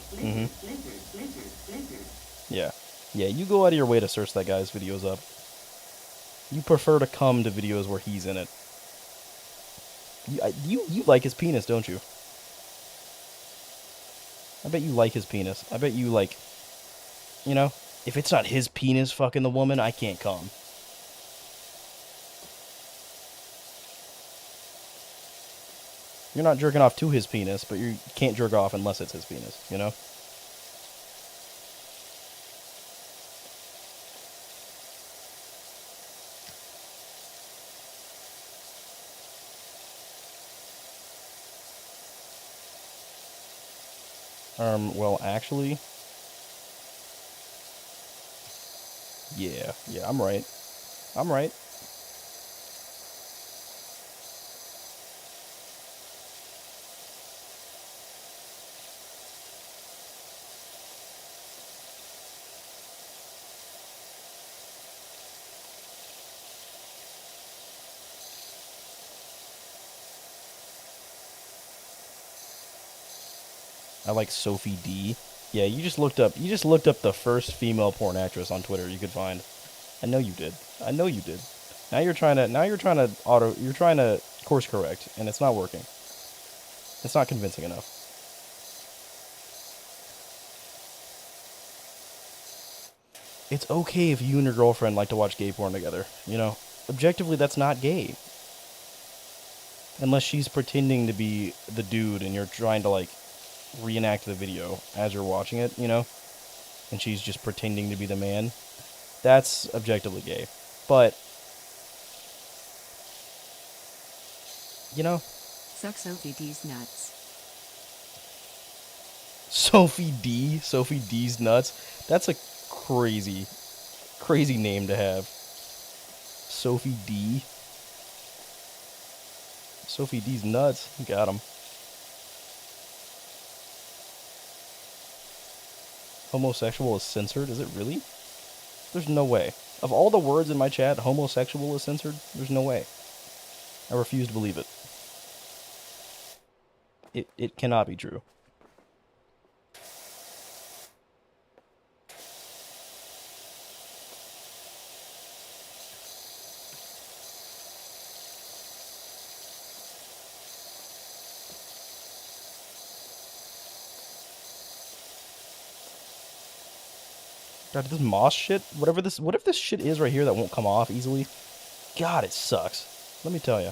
yeah. Yeah, you go out of your way to search that guy's videos up. You prefer to come to videos where he's in it. You like his penis, don't you? I bet you like his penis. I bet you like, you know, if it's not his penis fucking the woman, I can't come. You're not jerking off to his penis, but you can't jerk off unless it's his penis, you know? Well, actually, yeah, I'm right. I'm right. I like Sophie D. Yeah, you just looked up the first female porn actress on Twitter you could find. I know you did. I know you did. You're trying to course correct, and it's not working. It's not convincing enough. It's okay if you and your girlfriend like to watch gay porn together, you know? Objectively, that's not gay. Unless she's pretending to be the dude and you're trying to, like, reenact the video as you're watching it, you know? And she's just pretending to be the man. That's objectively gay. But, you know? Suck Sophie D's nuts. Sophie D? Sophie D's nuts? That's a crazy, crazy name to have. Sophie D? Sophie D's nuts. Got him. Homosexual is censored? Is it really? There's no way. Of all the words in my chat, homosexual is censored? There's no way. I refuse to believe it. It cannot be true. God, this moss shit, what if this shit is right here that won't come off easily? God, it sucks. Let me tell you.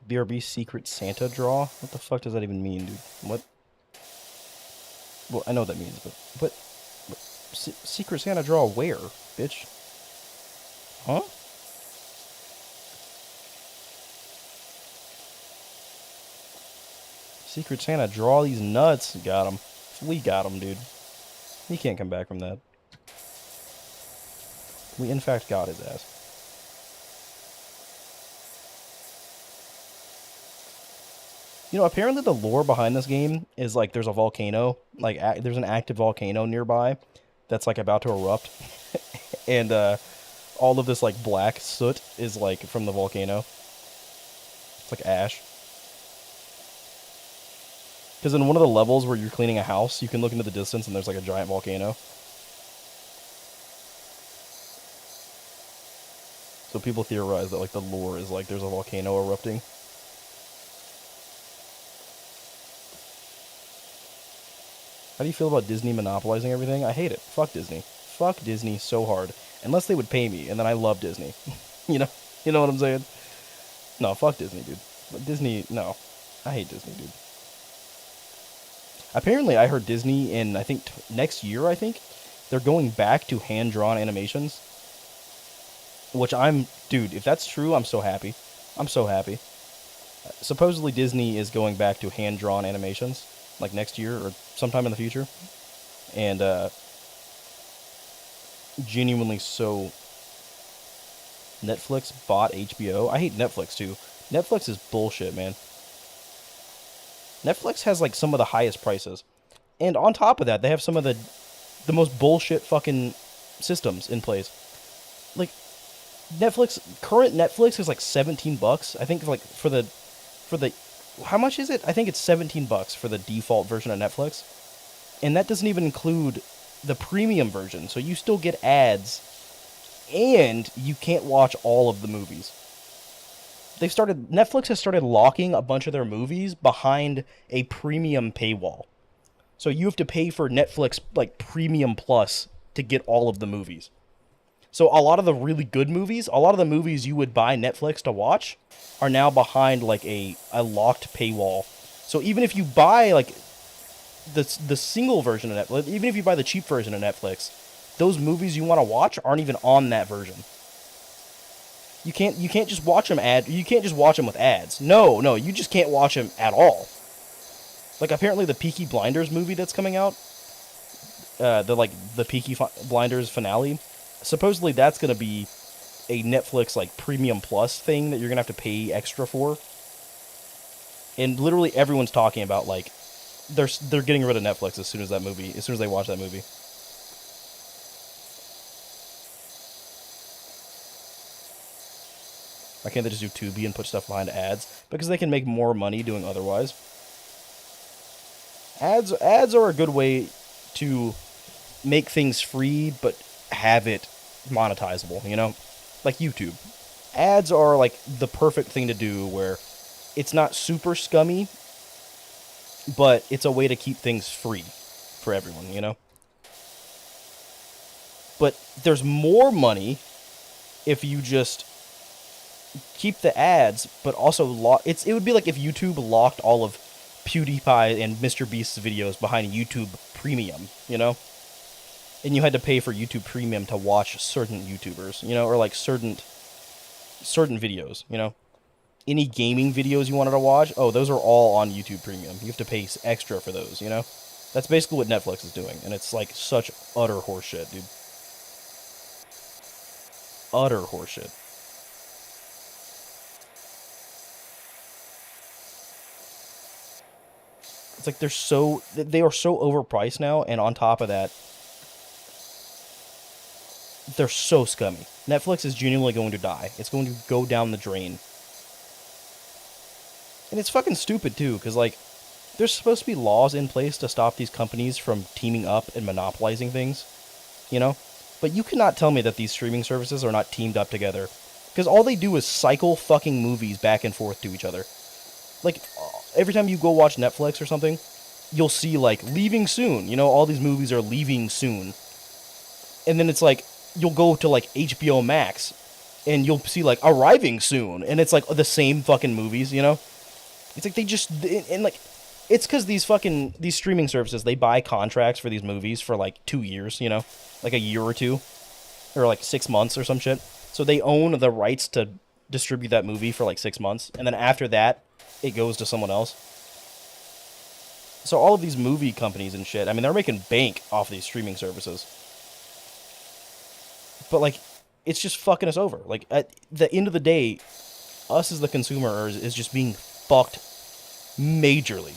BRB Secret Santa draw? What the fuck does that even mean, dude? What? Well, I know what that means, but Secret Santa draw where, bitch? Huh? Secret Santa draw these nuts. Got him. We got him, dude. He can't come back from that. We in fact got his ass. You know, apparently the lore behind this game is like there's a volcano, like there's an active volcano nearby that's like about to erupt, and all of this like black soot is like from the volcano. It's like ash. Because in one of the levels where you're cleaning a house, you can look into the distance and there's like a giant volcano. So people theorize that like the lore is like there's a volcano erupting. How do you feel about Disney monopolizing everything? I hate it. Fuck Disney. Fuck Disney so hard. Unless they would pay me, and then I love Disney. you know? You know what I'm saying? No, fuck Disney, dude. Disney, no. I hate Disney, dude. Apparently, I heard Disney in, I think, next year, I think, they're going back to hand-drawn animations. Which dude, if that's true, I'm so happy. I'm so happy. Supposedly Disney is going back to hand-drawn animations, like next year or sometime in the future. And, genuinely so... Netflix bought HBO. I hate Netflix, too. Netflix is bullshit, man. Netflix has, like, some of the highest prices. And on top of that, they have some of the most bullshit fucking systems in place. Like, current Netflix is like $17. I think like for the how much is it? I think it's $17 for the default version of Netflix. And that doesn't even include the premium version. So you still get ads and you can't watch all of the movies. Netflix has started locking a bunch of their movies behind a premium paywall. So you have to pay for Netflix like Premium Plus to get all of the movies. So a lot of the really good movies, a lot of the movies you would buy Netflix to watch are now behind like a locked paywall. So even if you buy like the single version of Netflix, even if you buy the cheap version of Netflix, those movies you want to watch aren't even on that version. You can't just watch them you can't just watch them with ads. No, you just can't watch them at all. Like apparently the Peaky Blinders movie that's coming out, the Peaky Blinders finale, supposedly that's going to be a Netflix like Premium Plus thing that you're going to have to pay extra for. And literally everyone's talking about like they're getting rid of Netflix as soon as they watch that movie. Why can't they just do Tubi and put stuff behind ads? Because they can make more money doing otherwise. Ads are a good way to make things free, but have it monetizable, you know? Like YouTube. Ads are like the perfect thing to do where it's not super scummy, but it's a way to keep things free for everyone, you know? But there's more money if you just keep the ads, but also it would be like if YouTube locked all of PewDiePie and MrBeast's videos behind YouTube Premium, you know? And you had to pay for YouTube Premium to watch certain YouTubers, you know, or like certain videos, you know? Any gaming videos you wanted to watch, those are all on YouTube Premium. You have to pay extra for those, you know? That's basically what Netflix is doing, and it's like such utter horseshit, dude. Utter horseshit. It's like they are so overpriced now, and on top of that, they're so scummy. Netflix is genuinely going to die. It's going to go down the drain. And it's fucking stupid, too, because, like, there's supposed to be laws in place to stop these companies from teaming up and monopolizing things, you know? But you cannot tell me that these streaming services are not teamed up together. Because all they do is cycle fucking movies back and forth to each other. Like, every time you go watch Netflix or something, you'll see, like, leaving soon. You know, all these movies are leaving soon. And then it's like, you'll go to, like, HBO Max, and you'll see, like, arriving soon. And it's, like, the same fucking movies, you know? It's like they just... And, like, it's because these streaming services, they buy contracts for these movies for, like, 2 years, you know? Like, a year or two. Or, like, 6 months or some shit. So they own the rights to distribute that movie for, like, 6 months. And then after that, it goes to someone else. So all of these movie companies and shit, I mean, they're making bank off these streaming services. But, like, it's just fucking us over. Like, at the end of the day, us as the consumer is just being fucked majorly.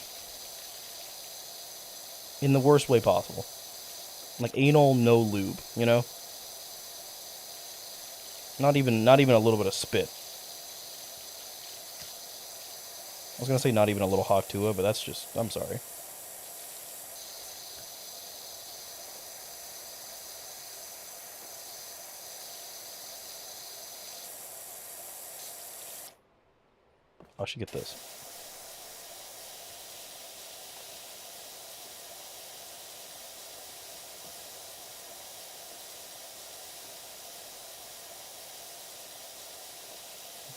In the worst way possible. Like, anal, no lube, you know? Not even a little bit of spit. I was gonna say not even a little Hawktua, but that's just, I'm sorry. I should get this.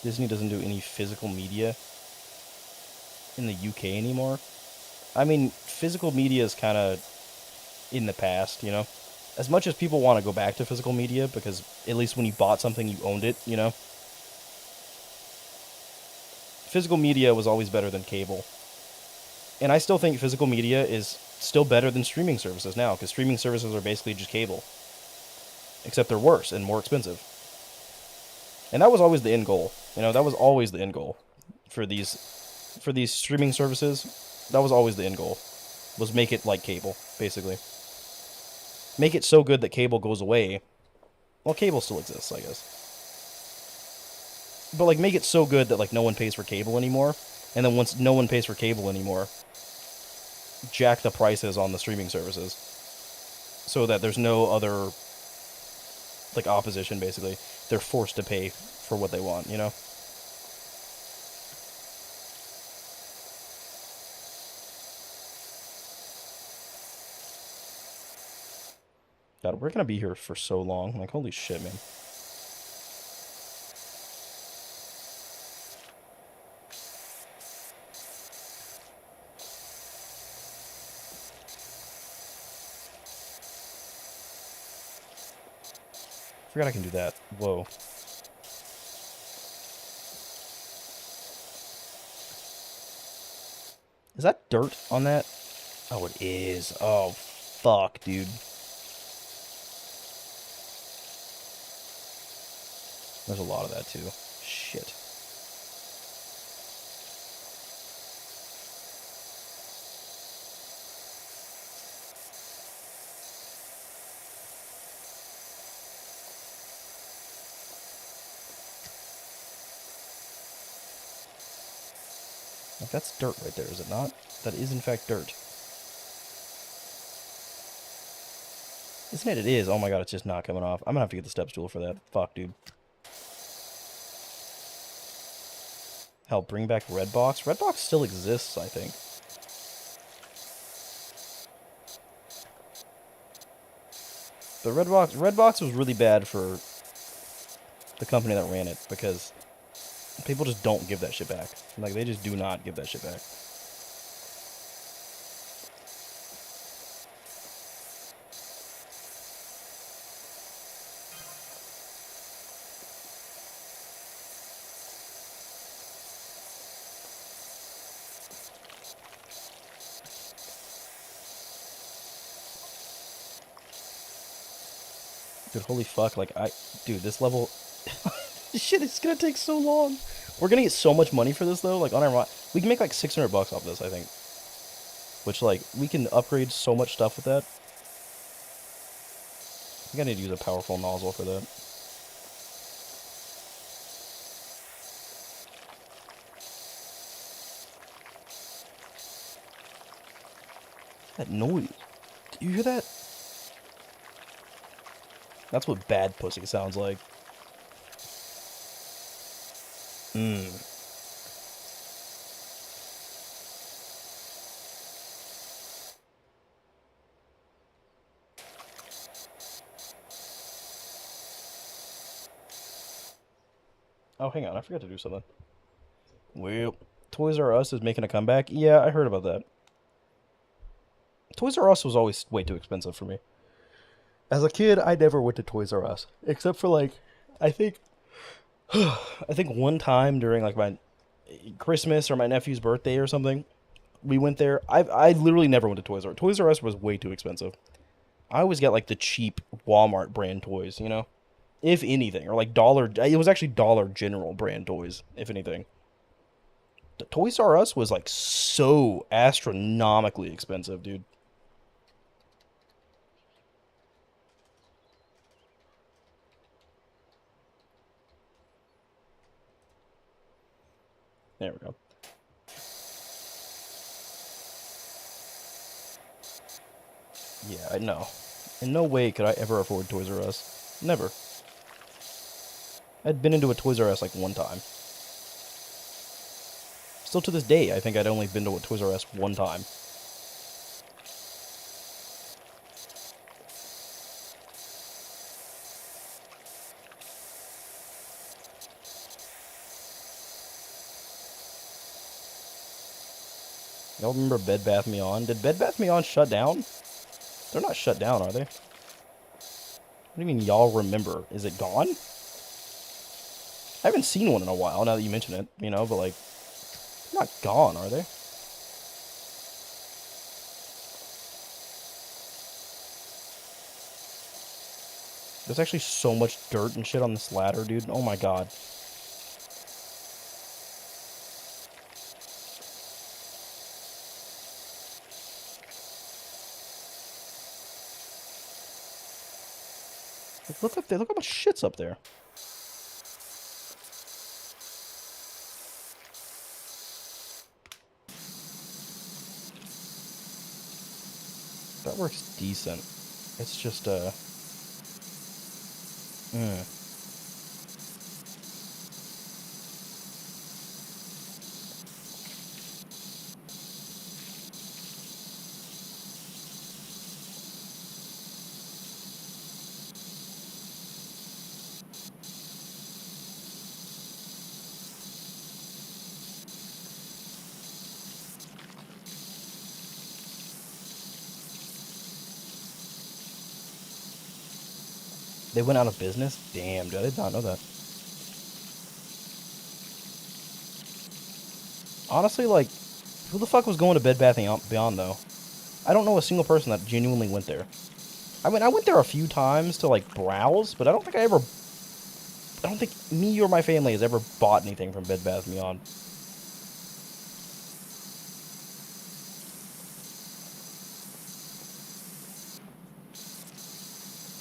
Disney doesn't do any physical media in the UK anymore. I mean, physical media is kind of in the past, you know? As much as people want to go back to physical media, because at least when you bought something, you owned it, you know? Physical media was always better than cable. And I still think physical media is still better than streaming services now, because streaming services are basically just cable. Except they're worse and more expensive. And that was always the end goal. You know, that was always the end goal for these streaming services. That was always the end goal. Was make it like cable, basically. Make it so good that cable goes away. Well, cable still exists, I guess. But like make it so good that like no one pays for cable anymore. And then once no one pays for cable anymore, jack the prices on the streaming services. So that there's no other like opposition, basically. They're forced to pay for what they want, you know? God, we're gonna be here for so long. Like, holy shit, man. Forgot I can do that. Whoa. Is that dirt on that? Oh, it is. Oh, fuck, dude. There's a lot of that, too. Shit. Like, that's dirt right there, is it not? That is, in fact, dirt. Isn't it? It is. Oh my god, it's just not coming off. I'm gonna have to get the step stool for that. Fuck, dude. Hell, bring back Redbox. Redbox still exists, I think. But Redbox was really bad for the company that ran it, because people just don't give that shit back. Like, they just do not give that shit back. Dude, holy fuck, like, dude, this level, shit, it's gonna take so long. We're gonna get so much money for this, though, like, on our, we can make, like, 600 bucks off this, I think. Which, like, we can upgrade so much stuff with that. I think I need to use a powerful nozzle for that. That noise. Do you hear that? That's what bad pussy sounds like. Mmm. Oh, hang on, I forgot to do something. Well, Toys R Us is making a comeback? Yeah, I heard about that. Toys R Us was always way too expensive for me. As a kid, I never went to Toys R Us. Except for, like, I think... I think one time during, like, my Christmas or my nephew's birthday or something, we went there. I literally never went to Toys R Us. Toys R Us was way too expensive. I always get, like, the cheap Walmart brand toys, you know? If anything. Or, like, it was actually Dollar General brand toys, if anything. The Toys R Us was, like, so astronomically expensive, dude. There we go. Yeah, I know. In no way could I ever afford Toys R Us. Never. I'd been into a Toys R Us like one time. Still to this day, I think I'd only been to a Toys R Us one time. Y'all remember Bed Bath & Beyond? Did Bed Bath & Beyond shut down? They're not shut down, are they? What do you mean y'all remember? Is it gone? I haven't seen one in a while, now that you mention it, you know, but like, they're not gone, are they? There's actually so much dirt and shit on this ladder, dude. Oh my god. Like, look up there. Look how much shit's up there. That works decent. It's just, They went out of business? Damn, dude, I did not know that. Honestly, like, who the fuck was going to Bed Bath & Beyond, though? I don't know a single person that genuinely went there. I mean, I went there a few times to, like, browse, but I don't think me or my family has ever bought anything from Bed Bath & Beyond.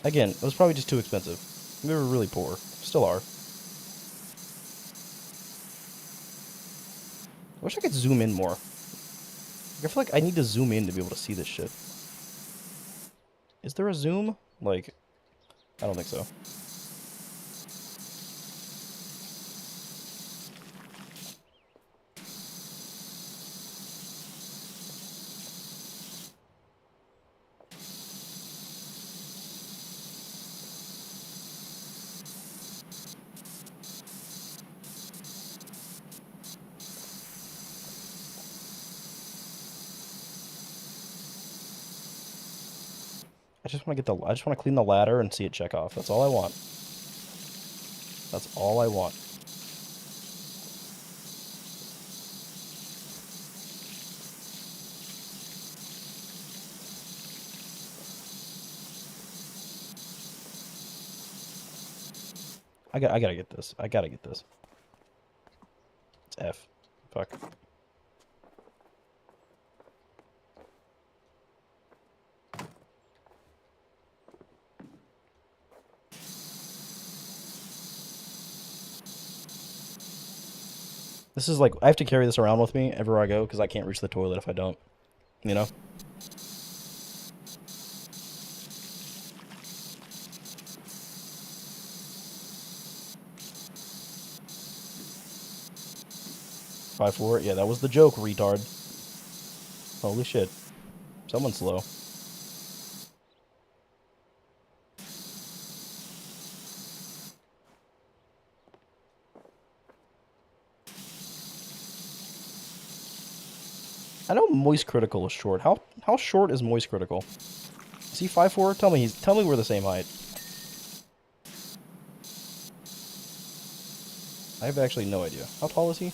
Again, it was probably just too expensive. We were really poor. Still are. I wish I could zoom in more. I feel like I need to zoom in to be able to see this shit. Is there a zoom? Like, I don't think so. I just want to clean the ladder and see it check off. That's all I want. That's all I want. I gotta get this. I gotta get this. It's F. Fuck. This is like, I have to carry this around with me everywhere I go because I can't reach the toilet if I don't. You know? Five four. Yeah, that was the joke, retard. Holy shit. Someone's slow. I know Moist Critical is short. How short is Moist Critical? Is he 5'4"? Tell me we're the same height. I have actually no idea. How tall is he?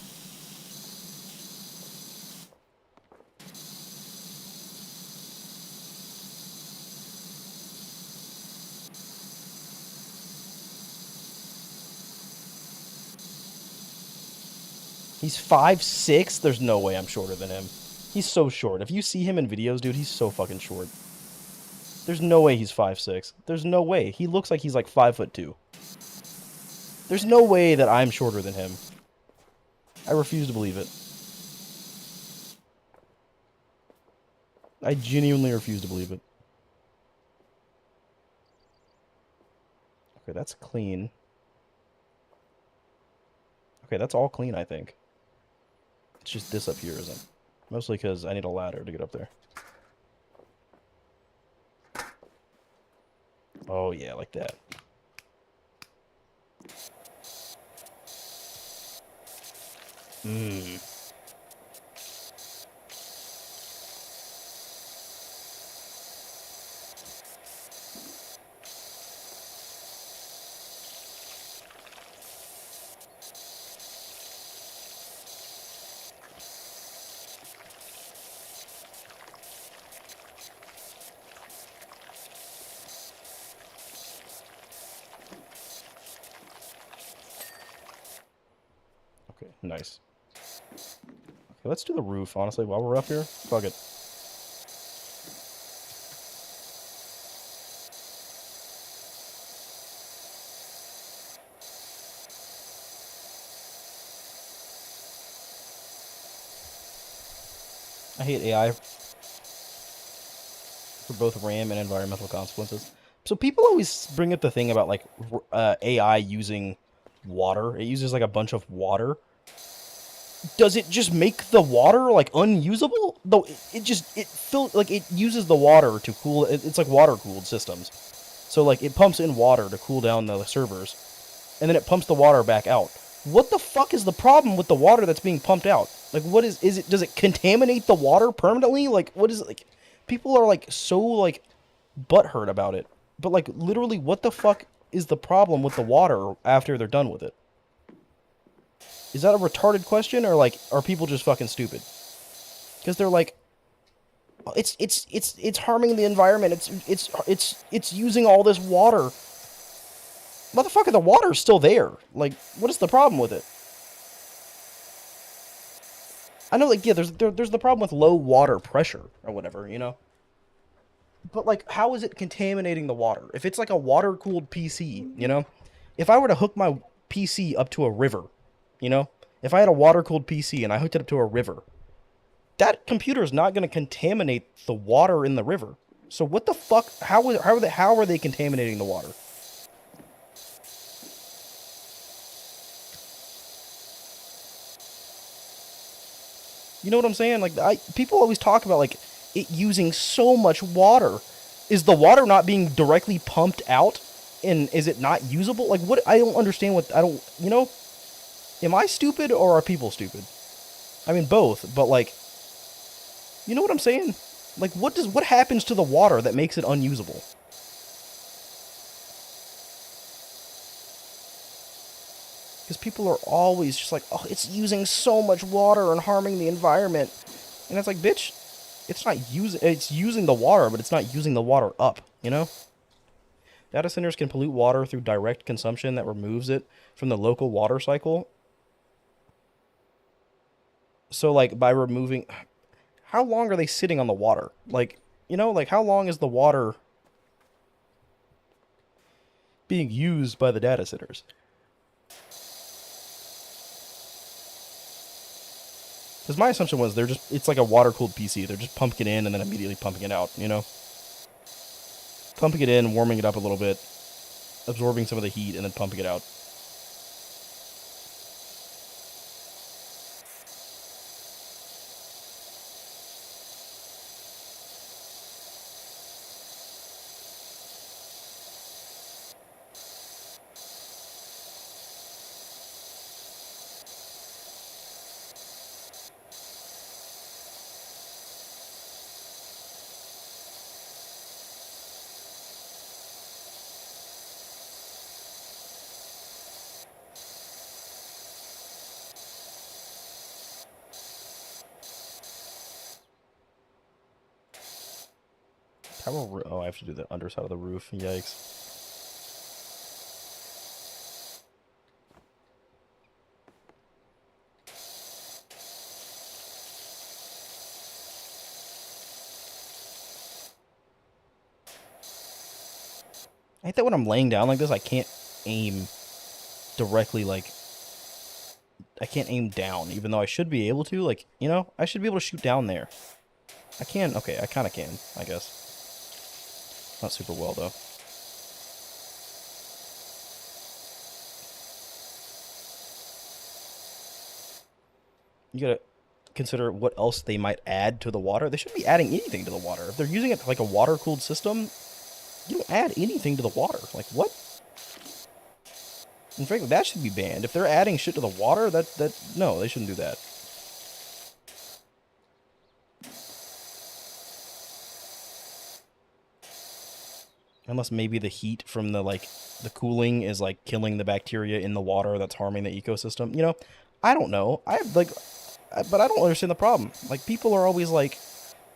He's 5'6"? There's no way I'm shorter than him. He's so short. If you see him in videos, dude, he's so fucking short. There's no way he's 5'6". There's no way. He looks like he's like 5'2". There's no way that I'm shorter than him. I refuse to believe it. I genuinely refuse to believe it. Okay, that's clean. Okay, that's all clean, I think. It's just this up here isn't. Mostly because I need a ladder to get up there. Oh, yeah, like that. Mmm. Okay, nice. Okay, let's do the roof, honestly, while we're up here. Fuck it. I hate AI for both RAM and environmental consequences. So people always bring up the thing about, like, AI using water. It uses, like, a bunch of water. Does it just make the water, like, unusable? Though it uses the water to cool. It's like water-cooled systems. So, like, it pumps in water to cool down the servers, and then it pumps the water back out. What the fuck is the problem with the water that's being pumped out? Like, what is it? Does it contaminate the water permanently? Like, what is it? Like, people are, like, so, like, butthurt about it. But, like, literally, what the fuck is the problem with the water after they're done with it? Is that a retarded question, or, like, are people just fucking stupid? Because they're like, it's harming the environment. It's using all this water. Motherfucker, the water's still there. Like, what is the problem with it? I know, like, yeah, there's the problem with low water pressure or whatever, you know? But, like, how is it contaminating the water? If it's, like, a water-cooled PC, you know? If I were to hook my PC up to a river, you know? If I had a water-cooled PC and I hooked it up to a river, that computer is not going to contaminate the water in the river. So what the fuck? How are they contaminating the water? You know what I'm saying? Like, people always talk about, like, it using so much water. Is the water not being directly pumped out? And is it not usable? Like, what? I don't understand what, you know? Am I stupid or are people stupid? I mean, both, but, like, you know what I'm saying? Like, what happens to the water that makes it unusable? Because people are always just like, oh, it's using so much water and harming the environment. And it's like, bitch, it's using the water, but it's not using the water up, you know? Data centers can pollute water through direct consumption that removes it from the local water cycle. So, like, by removing... How long are they sitting on the water? Like, you know, like, how long is the water being used by the data centers? Because my assumption was it's like a water-cooled PC. They're just pumping it in and then immediately pumping it out, you know? Pumping it in, warming it up a little bit, absorbing some of the heat, and then pumping it out. Oh, I have to do the underside of the roof. Yikes. I hate that when I'm laying down like this, I can't aim directly, like, aim down, even though I should be able to. Like, you know, I should be able to shoot down there. I can. Okay, I kind of can, I guess. Not super well, though. You gotta consider what else they might add to the water. They shouldn't be adding anything to the water. If they're using it like a water-cooled system, you don't add anything to the water. Like, what? In fact, that should be banned. If they're adding shit to the water, no, they shouldn't do that. Unless maybe the heat from the cooling is, like, killing the bacteria in the water that's harming the ecosystem. You know, I don't know. But I don't understand the problem. Like, people are always, like,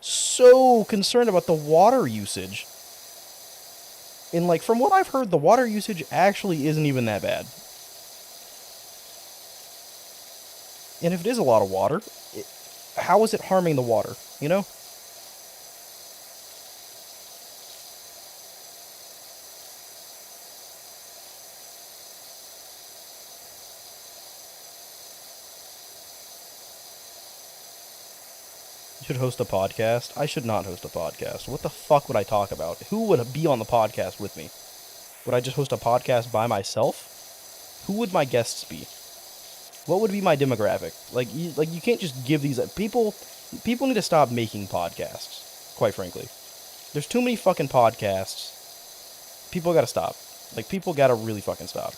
so concerned about the water usage. And, like, from what I've heard, the water usage actually isn't even that bad. And if it is a lot of water, how is it harming the water, you know? You should host a podcast. I should not host a podcast. What the fuck would I talk about? Who would be on the podcast with me? Would I just host a podcast by myself? Who would my guests be? What would be my demographic? Like you can't just give these people. People need to stop making podcasts. Quite frankly, there's too many fucking podcasts. People gotta stop. Like, people gotta really fucking stop.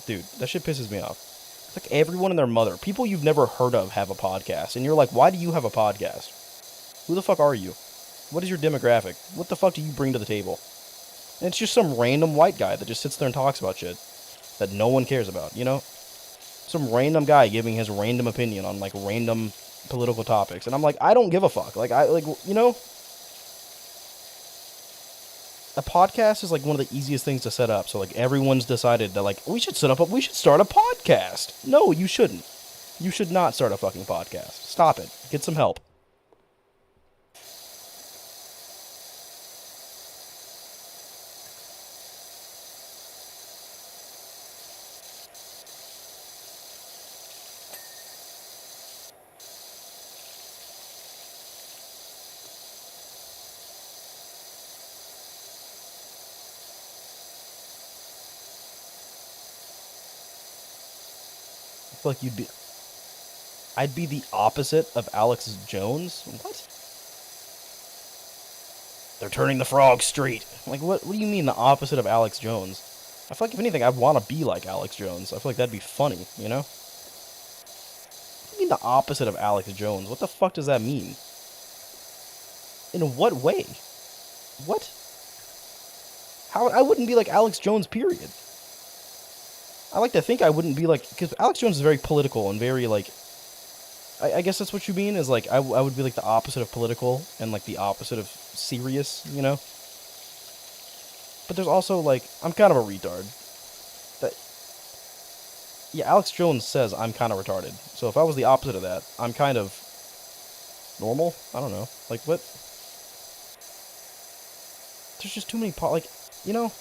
Dude, that shit pisses me off. It's like everyone and their mother, people you've never heard of, have a podcast, and you're like, why do you have a podcast? Who the fuck are you? What is your demographic? What the fuck do you bring to the table? And it's just some random white guy that just sits there and talks about shit that no one cares about, you know? Some random guy giving his random opinion on, like, random political topics. And I'm like, I don't give a fuck. Like, you know? A podcast is, like, one of the easiest things to set up. So, like, everyone's decided that, like, we should start a podcast. No, you shouldn't. You should not start a fucking podcast. Stop it. Get some help. I feel like I'd be the opposite of Alex Jones. What? They're turning the frog straight. Like, what do you mean the opposite of Alex Jones? I feel like, if anything, I'd want to be like Alex Jones. I feel like that'd be funny, you know? What do you mean the opposite of Alex Jones? What the fuck does that mean? In what way? What? How? I wouldn't be like Alex Jones, period. I like to think I wouldn't be like, because Alex Jones is very political and very, like, I guess that's what you mean, is like, I would be like the opposite of political and like the opposite of serious, you know? But there's also, like, I'm kind of a retard. Yeah, Alex Jones says I'm kind of retarded. So if I was the opposite of that, I'm kind of normal? I don't know. Like, what? There's just too many, like, you know?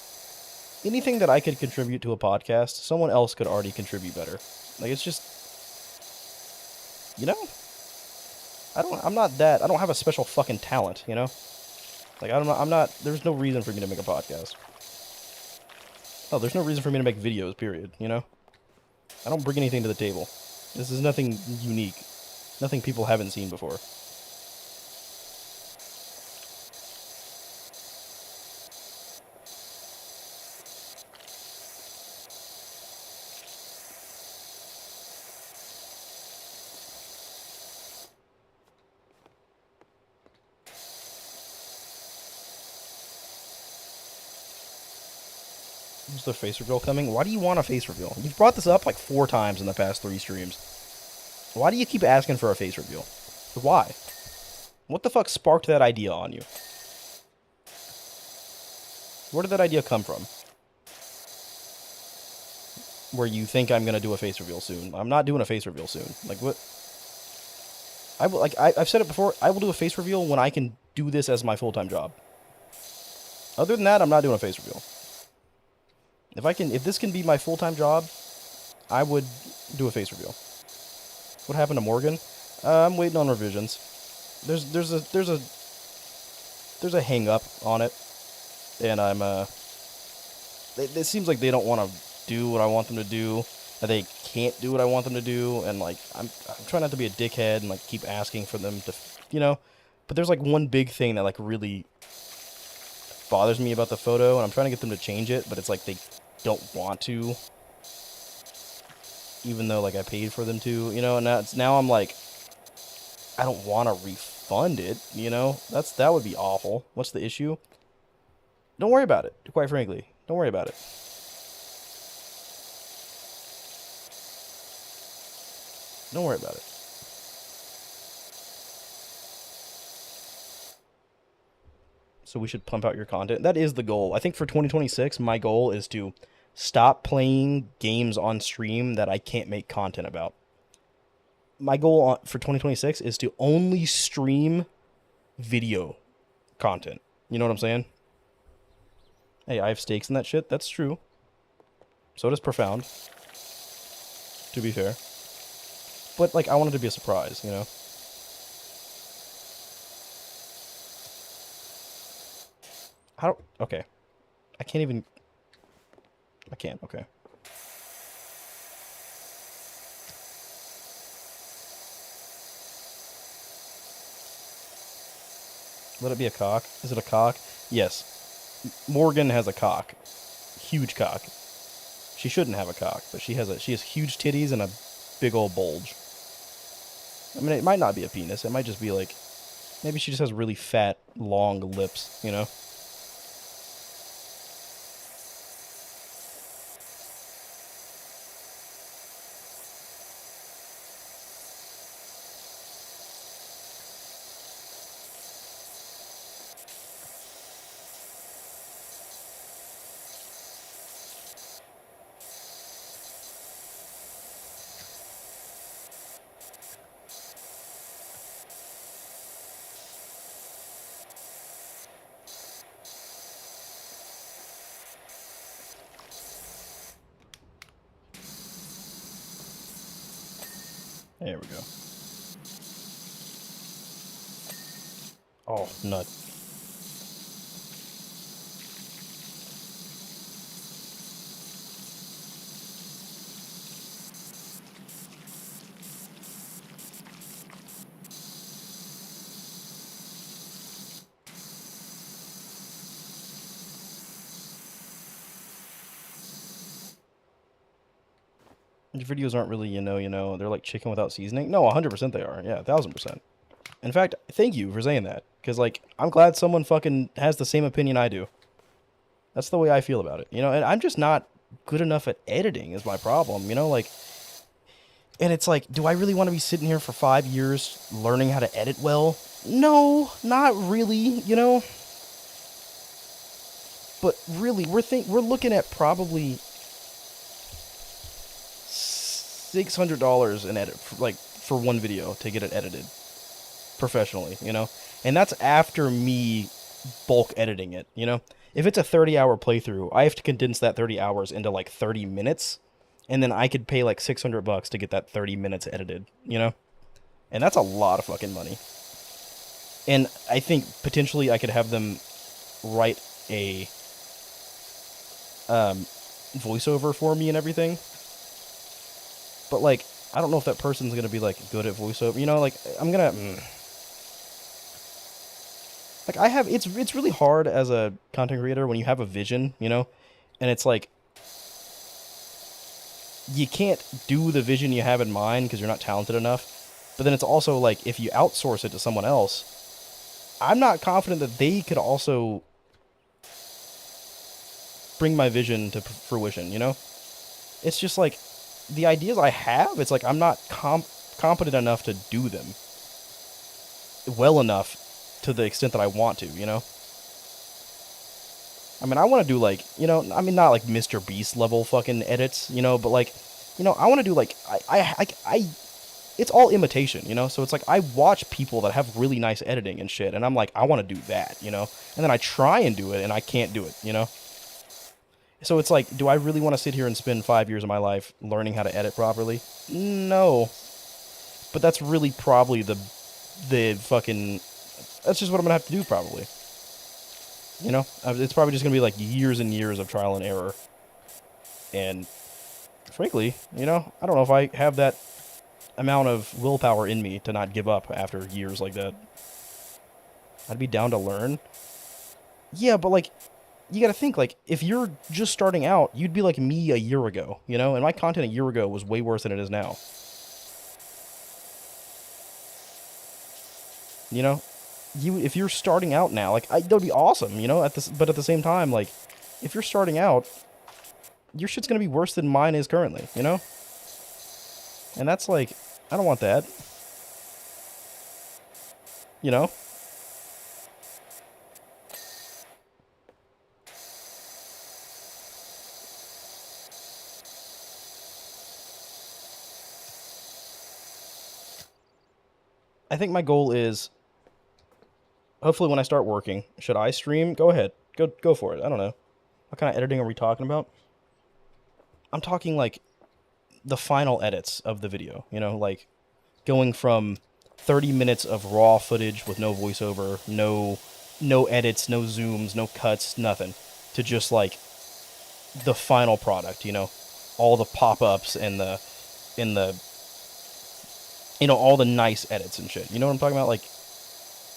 Anything that I could contribute to a podcast, someone else could already contribute better. Like, it's just, you know? I don't have a special fucking talent, you know? Like, there's no reason for me to make a podcast. Oh, there's no reason for me to make videos, period, you know? I don't bring anything to the table. This is nothing unique. Nothing people haven't seen before. Is the face reveal coming? Why do you want a face reveal? You've brought this up like 4 times in the past 3 streams. Why do you keep asking for a face reveal? Why? What the fuck sparked that idea on you? Where did that idea come from? Where you think I'm gonna do a face reveal soon. I'm not doing a face reveal soon. Like, what? I've said it before, I will do a face reveal when I can do this as my full-time job. Other than that, I'm not doing a face reveal. If this can be my full-time job, I would do a face reveal. What happened to Morgan? I'm waiting on revisions. There's a hang up on it, and I'm it seems like they don't want to do what I want them to do, that they can't do what I want them to do, and like I'm trying not to be a dickhead and like keep asking for them to, but there's like one big thing that like really bothers me about the photo, and I'm trying to get them to change it, but it's like they don't want to, even though like I paid for them to, and now I'm like, I don't want to refund it, that would be awful. What's the issue? Don't worry about it, quite frankly. Don't worry about it. Don't worry about it. So we should pump out your content. That is the goal. I think for 2026, my goal is to stop playing games on stream that I can't make content about. My goal for 2026 is to only stream video content. You know what I'm saying? Hey, I have stakes in that shit. That's true. So does Profound, to be fair. But, like, I want it to be a surprise, Okay. I can't even... I can't, okay. Let it be a cock. Is it a cock? Yes. Morgan has a cock. Huge cock. She shouldn't have a cock, but she has huge titties and a big old bulge. I mean, it might not be a penis. It might just be like, maybe she just has really fat, long lips, There we go. Oh, nut. Your videos aren't really, they're like chicken without seasoning. No, 100% they are. Yeah, 1,000%. In fact, thank you for saying that. Because, like, I'm glad someone fucking has the same opinion I do. That's the way I feel about it. And I'm just not good enough at editing is my problem. Like... And it's like, do I really want to be sitting here for 5 years learning how to edit well? No, not really, But really, we're looking at probably $600 in edit, for one video to get it edited professionally, And that's after me bulk editing it, If it's a 30-hour playthrough, I have to condense that 30 hours into like 30 minutes. And then I could pay like $600 to get that 30 minutes edited, And that's a lot of fucking money. And I think potentially I could have them write a voiceover for me and everything. But like, I don't know if that person's gonna be like good at voiceover. Like I'm gonna like it's really hard as a content creator when you have a vision, and it's like, you can't do the vision you have in mind because you're not talented enough. But then it's also like, if you outsource it to someone else, I'm not confident that they could also bring my vision to fruition, It's just like, the ideas I have, it's like I'm not competent enough to do them well enough to the extent that I want to, I mean, I want to do like, not like Mr. Beast level fucking edits, but like, I want to do like, it's all imitation, so it's like, I watch people that have really nice editing and shit, and I'm like, I want to do that, and then I try and do it, and I can't do it, So it's like, do I really want to sit here and spend 5 years of my life learning how to edit properly? No. But that's really probably the fucking, that's just what I'm gonna have to do probably. You know, it's probably just gonna be like years and years of trial and error. And frankly, you know, I don't know if I have that amount of willpower in me to not give up after years like that. I'd be down to learn. Yeah, but like, you gotta think, like, if you're just starting out, you'd be like me a year ago, you know? And my content a year ago was way worse than it is now. You know? If you're starting out now, like, that'd be awesome, you know? But at the same time, like, if you're starting out, your shit's gonna be worse than mine is currently, you know? And that's like, I don't want that. You know? I think my goal is, hopefully when I start working, should I stream? Go ahead. Go for it. I don't know. What kind of editing are we talking about? I'm talking like the final edits of the video, you know, like going from 30 minutes of raw footage with no voiceover, no edits, no zooms, no cuts, nothing, to just like the final product, you know, all the pop-ups and the you know, all the nice edits and shit. You know what I'm talking about? Like,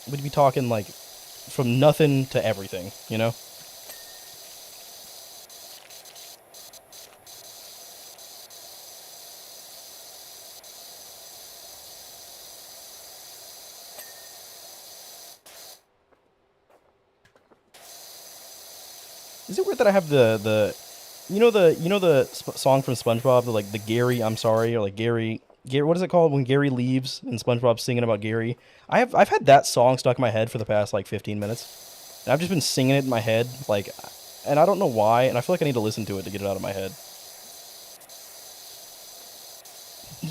we'd be talking like from nothing to everything, you know? Is it weird that I have the song from SpongeBob, the Gary I'm sorry, or like Gary, what is it called when Gary leaves and SpongeBob's singing about Gary? I've had that song stuck in my head for the past like 15 minutes. And I've just been singing it in my head, like, and I don't know why, and I feel like I need to listen to it to get it out of my head.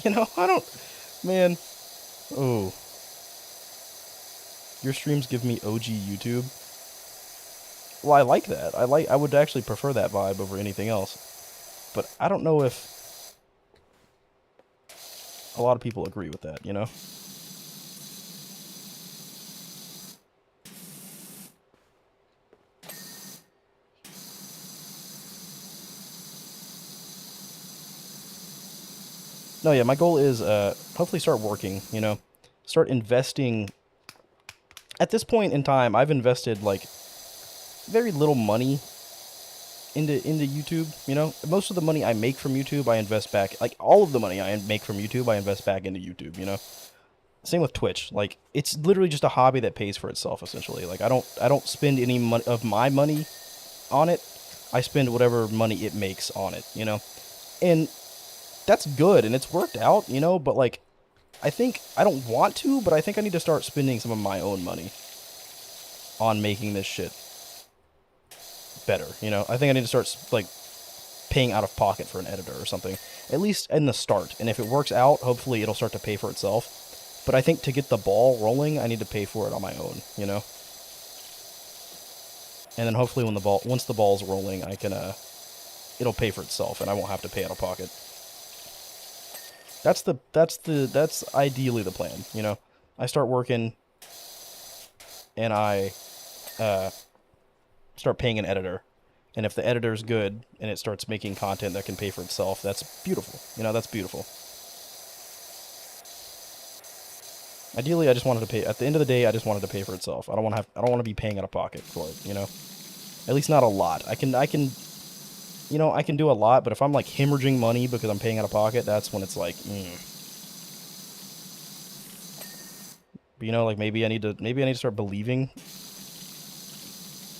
You know, I don't, man. Oh, your streams give me OG YouTube. Well, I like that. I would actually prefer that vibe over anything else. But I don't know if a lot of people agree with that, you know? No, yeah, my goal is hopefully start working, you know? Start investing. At this point in time, I've invested like very little money into YouTube, you know? Most of the money I make from YouTube, I invest back. Like, all of the money I make from YouTube, I invest back into YouTube, you know? Same with Twitch. Like, it's literally just a hobby that pays for itself, essentially. Like, I don't spend any of my money on it. I spend whatever money it makes on it, you know? And that's good, and it's worked out, you know? But, like, I think, I don't want to, but I think I need to start spending some of my own money on making this shit better, you know? I think I need to start, like, paying out of pocket for an editor or something. At least in the start. And if it works out, hopefully it'll start to pay for itself. But I think to get the ball rolling, I need to pay for it on my own, you know? And then hopefully once the ball's rolling, I can, it'll pay for itself and I won't have to pay out of pocket. That's ideally the plan, you know? I start working and I, start paying an editor. And if the editor's good and it starts making content that can pay for itself, that's beautiful. You know, that's beautiful. Ideally, I just wanted to pay. At the end of the day, I just wanted to pay for itself. I don't want to be paying out of pocket for it. You know, at least not a lot. I can, you know, I can do a lot. But if I'm like hemorrhaging money because I'm paying out of pocket, that's when it's like, But, you know, like maybe I need to start believing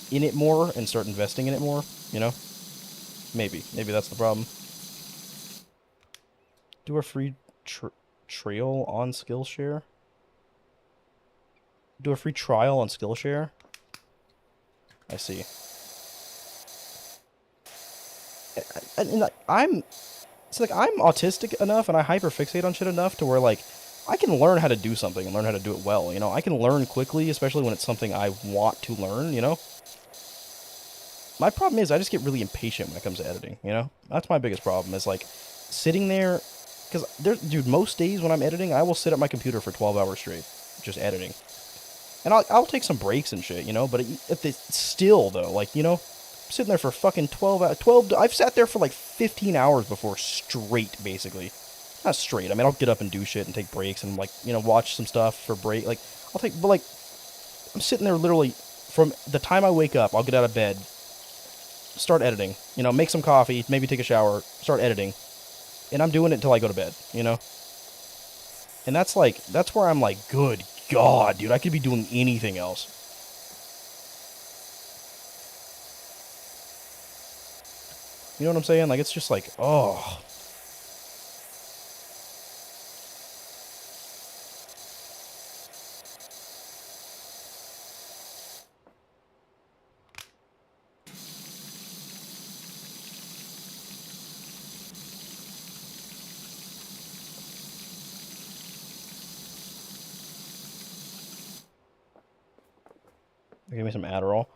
in it more and start investing in it more, you know? Maybe that's the problem. Do a free trial on Skillshare? Do a free trial on Skillshare? I see. And it's like I'm autistic enough and I hyperfixate on shit enough to where like I can learn how to do something and learn how to do it well, you know? I can learn quickly, especially when it's something I want to learn, you know? my problem is I just get really impatient when it comes to editing, you know? That's my biggest problem is like sitting there, because dude, most days when I'm editing, I will sit at my computer for 12 hours straight, just editing. And I'll take some breaks and shit, you know? But if it's still, though, like, you know, I'm sitting there for fucking 12 hours, I've sat there for like 15 hours before straight, basically. Not straight, I mean, I'll get up and do shit and take breaks and, like, you know, watch some stuff for break, like, but like, I'm sitting there literally from the time I wake up, I'll get out of bed, start editing, you know, make some coffee, maybe take a shower, start editing, and I'm doing it until I go to bed, you know? And that's where I'm like, good God, dude, I could be doing anything else. You know what I'm saying? Like, it's just like, oh. Give me some Adderall.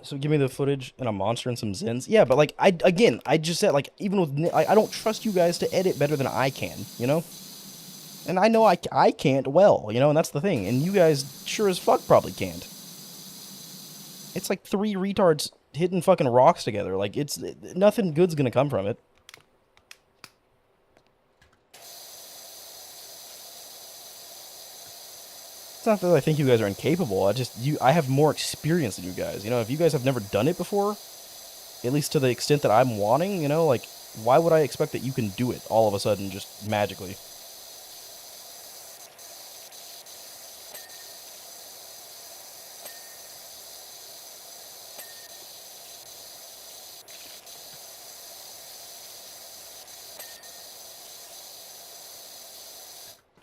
So give me the footage and a monster and some Zins. Yeah, but like I just said, like, even with I don't trust you guys to edit better than I can, you know. And I know I can't well, you know, and that's the thing. And you guys sure as fuck probably can't. It's like three retards hitting fucking rocks together. Like it's nothing good's gonna come from it. It's not that I think you guys are incapable. I have more experience than you guys. You know, if you guys have never done it before, at least to the extent that I'm wanting, you know, like, why would I expect that you can do it all of a sudden just magically?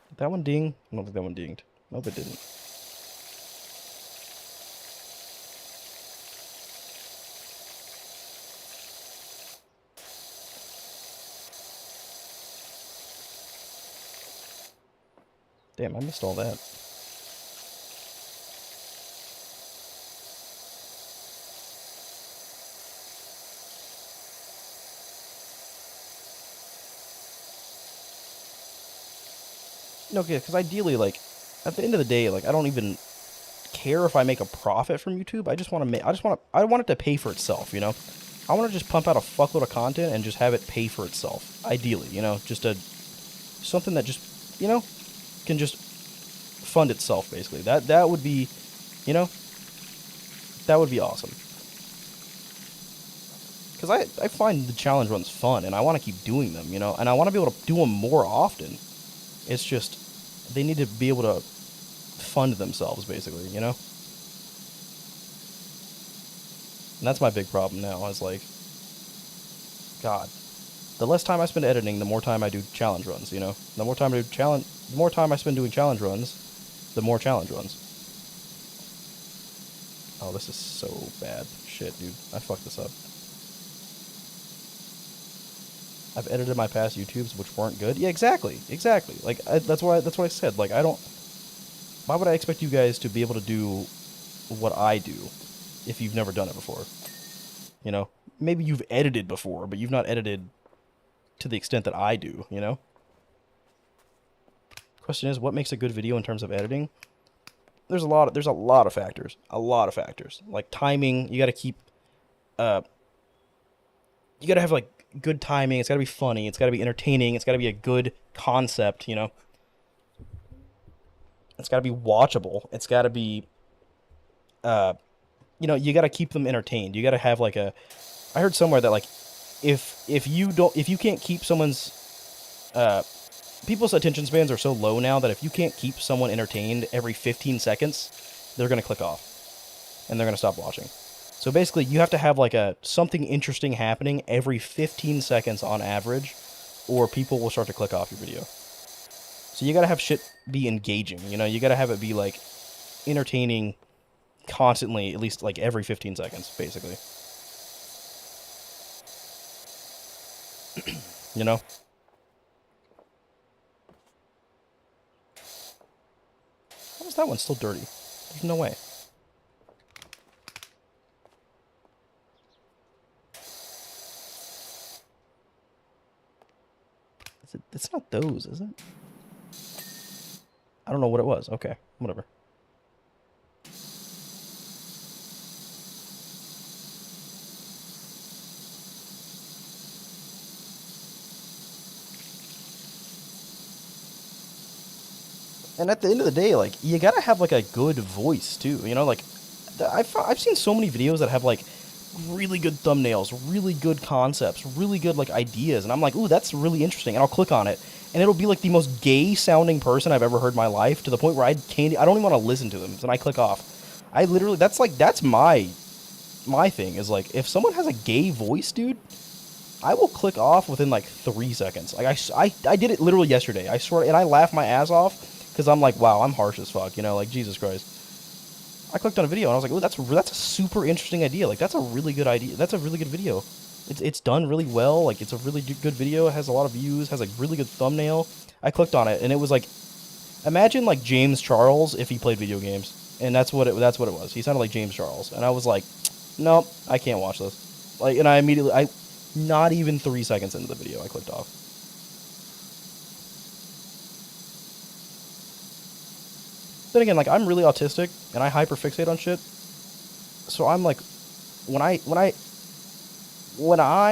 Did that one ding? I don't think that one dinged. Nope, it didn't. Damn, I missed all that. No, okay, because ideally, like, at the end of the day, like, I don't even care if I make a profit from YouTube. I just want to make. I want it to pay for itself. You know, I want to just pump out a fuckload of content and just have it pay for itself. Ideally, you know, just something that just, you know, can just fund itself. Basically, that would be, you know, that would be awesome. Because I find the challenge runs fun, and I want to keep doing them. You know, and I want to be able to do them more often. It's just they need to be able to fund themselves, basically, you know? And that's my big problem now, is like, God, the less time I spend editing, the more time I do challenge runs, you know? The more time I spend doing challenge runs, the more challenge runs. Oh, this is so bad. Shit, dude. I fucked this up. I've edited my past YouTubes which weren't good. Yeah, exactly. Like, that's what I said. Like, why would I expect you guys to be able to do what I do if you've never done it before? You know? Maybe you've edited before, but you've not edited to the extent that I do, you know? Question is, what makes a good video in terms of editing? There's a lot of factors. A lot of factors. Like timing, you gotta keep you gotta have like good timing, it's gotta be funny, it's gotta be entertaining, it's gotta be a good concept, you know? It's gotta be watchable, it's gotta be you know, you gotta keep them entertained. You gotta have like I heard somewhere that like if you can't keep someone's people's attention spans are so low now that if you can't keep someone entertained every 15 seconds, they're gonna click off and they're gonna stop watching. So basically, you have to have like something interesting happening every 15 seconds on average, or people will start to click off your video. So you gotta have shit be engaging, you know? You gotta have it be like entertaining constantly, at least like every 15 seconds, basically. You know? How is that one still dirty? There's no way. It's not those, is it? I don't know what it was. Okay, whatever. And at the end of the day, like, you gotta have, like, a good voice, too, you know? Like, I've seen so many videos that have, like, really good thumbnails, really good concepts, really good, like, ideas, and I'm like, ooh, that's really interesting, and I'll click on it, and it'll be, like, the most gay-sounding person I've ever heard in my life, to the point where I don't even want to listen to them, and I click off. I literally, that's my thing, is, like, if someone has a gay voice, dude, I will click off within, like, 3 seconds. Like, I did it literally yesterday, I swear, and I laughed my ass off, because I'm like, wow, I'm harsh as fuck, you know, like, Jesus Christ. I clicked on a video, and I was like, oh, that's a super interesting idea. Like, that's a really good idea. That's a really good video. It's done really well. Like, it's a really good video. It has a lot of views. Has a really good thumbnail. I clicked on it, and it was like, imagine, like, James Charles if he played video games. And that's what it was. He sounded like James Charles. And I was like, nope, I can't watch this. Like, and I immediately, not even 3 seconds into the video, I clicked off. Then again, like, I'm really autistic, and I hyperfixate on shit. So I'm like, when I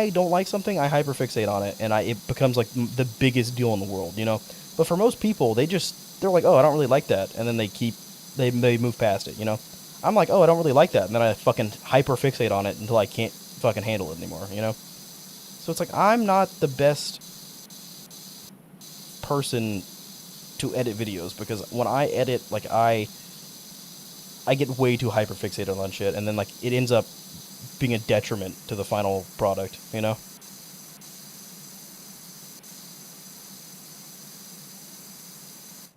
don't like something, I hyperfixate on it, and it becomes, like, the biggest deal in the world, you know? But for most people, they're like, oh, I don't really like that, and then they move past it, you know? I'm like, oh, I don't really like that, and then I fucking hyperfixate on it until I can't fucking handle it anymore, you know? So it's like, I'm not the best person to edit videos, because when I edit, like, I get way too hyperfixated on shit, and then, like, it ends up being a detriment to the final product, you know?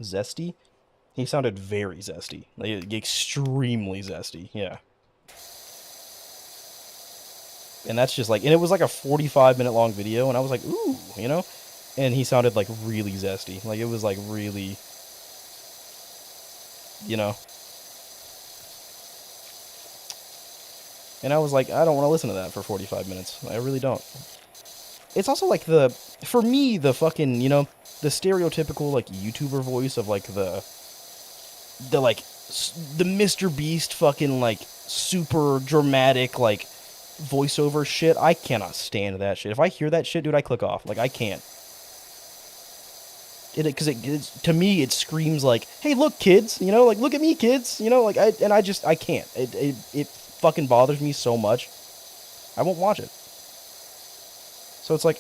Zesty? He sounded very zesty. Like, extremely zesty, yeah. And that's just, like, and it was, like, a 45-minute long video, and I was like, ooh, you know? And he sounded, like, really zesty. Like, it was, like, really, you know? And I was like, I don't want to listen to that for 45 minutes. I really don't. It's also, like, for me, the fucking, you know, the stereotypical, like, YouTuber voice of, like, the Mr. Beast fucking, like, super dramatic, like, voiceover shit. I cannot stand that shit. If I hear that shit, dude, I click off. Like, I can't. Because to me, it screams like, hey, look, kids, you know, like, look at me, kids, you know, like, I can't. It fucking bothers me so much. I won't watch it. So it's like,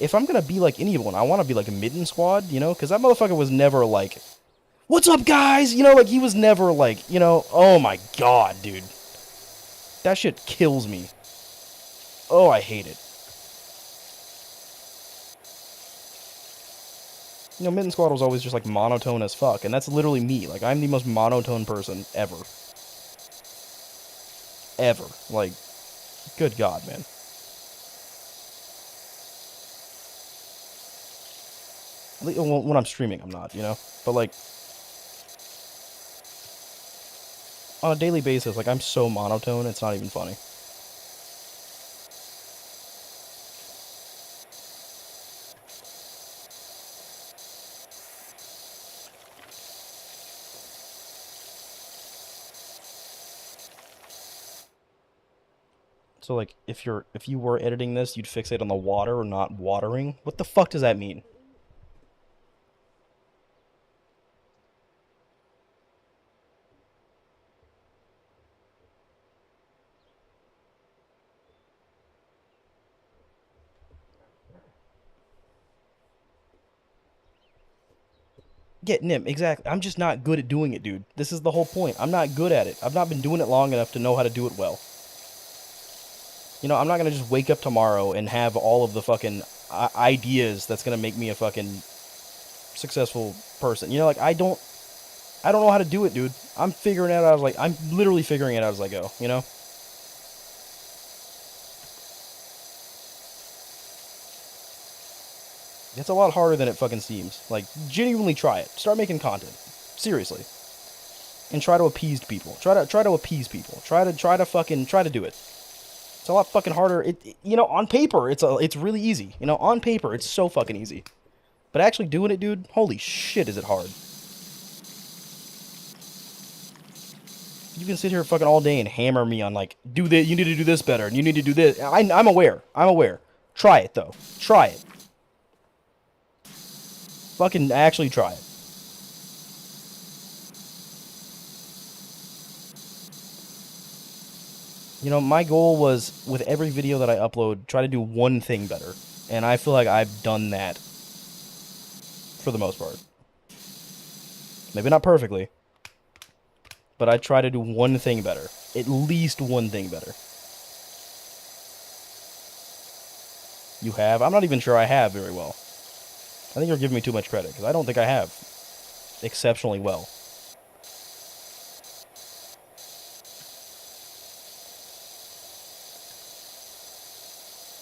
if I'm gonna be like anyone, I want to be like a Mitten Squad, you know, because that motherfucker was never like, what's up, guys, you know, like, he was never like, you know, oh my god, dude. That shit kills me. Oh, I hate it. You know, Mitten Squad was always just, like, monotone as fuck, and that's literally me. Like, I'm the most monotone person ever. Ever. Like, good god, man. Well, when I'm streaming, I'm not, you know? But, like, on a daily basis, like, I'm so monotone, it's not even funny. So, like, if you were editing this, you'd fixate on the water or not watering? What the fuck does that mean? Yeah, Nim, exactly. I'm just not good at doing it, dude. This is the whole point. I'm not good at it. I've not been doing it long enough to know how to do it well. You know, I'm not gonna just wake up tomorrow and have all of the fucking ideas that's gonna make me a fucking successful person. You know, like, I don't know how to do it, dude. I'm figuring it out I'm literally figuring it out as I go, you know? It's a lot harder than it fucking seems. Like, genuinely try it. Start making content. Seriously. And try to appease people. Try to appease people. Try to do it. It's a lot fucking harder. You know, on paper, it's really easy. You know, on paper, it's so fucking easy. But actually doing it, dude, holy shit, is it hard. You can sit here fucking all day and hammer me on, like, do this, you need to do this better, and you need to do this. I'm aware. I'm aware. Try it, though. Try it. Fucking actually try it. You know, my goal was, with every video that I upload, try to do one thing better. And I feel like I've done that for the most part. Maybe not perfectly, but I try to do one thing better. At least one thing better. You have? I'm not even sure I have very well. I think you're giving me too much credit, because I don't think I have exceptionally well.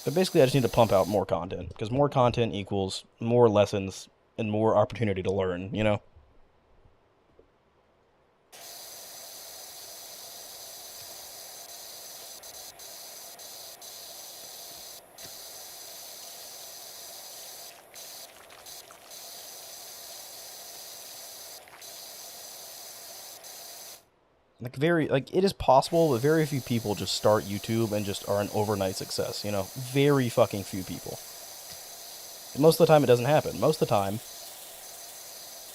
But basically, I just need to pump out more content, because more content equals more lessons and more opportunity to learn, you know? Like, it is possible, but very few people just start YouTube and just are an overnight success, you know? Very fucking few people. And most of the time, it doesn't happen. Most of the time,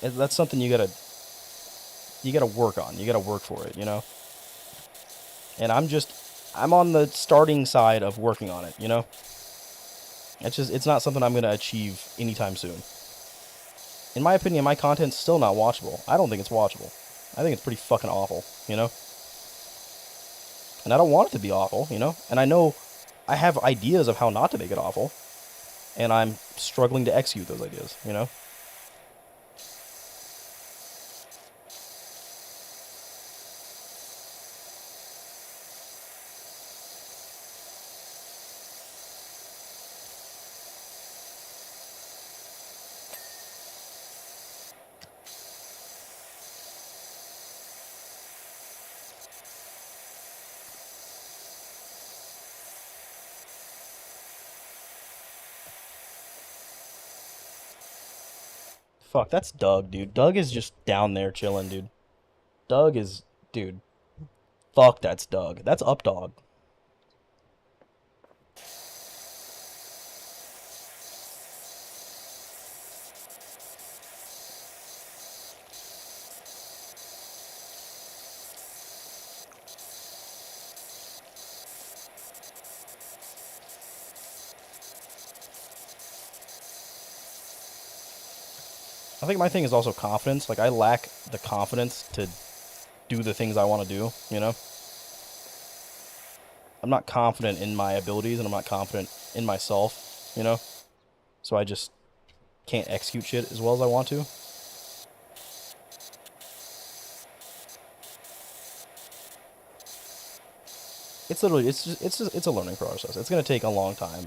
that's something you gotta work on. You gotta work for it, you know? And I'm on the starting side of working on it, you know? It's not something I'm gonna achieve anytime soon. In my opinion, my content's still not watchable. I don't think it's watchable. I think it's pretty fucking awful, you know? And I don't want it to be awful, you know? And I know I have ideas of how not to make it awful. And I'm struggling to execute those ideas, you know? Fuck, that's Doug, dude. Doug is just down there chilling, dude. Doug is... Dude. Fuck, that's Doug. That's Up Dog. I think my thing is also confidence. Like, I lack the confidence to do the things I want to do, you know? I'm not confident in my abilities, and I'm not confident in myself, you know? So I just can't execute shit as well as I want to. It's literally, it's a learning process. It's going to take a long time.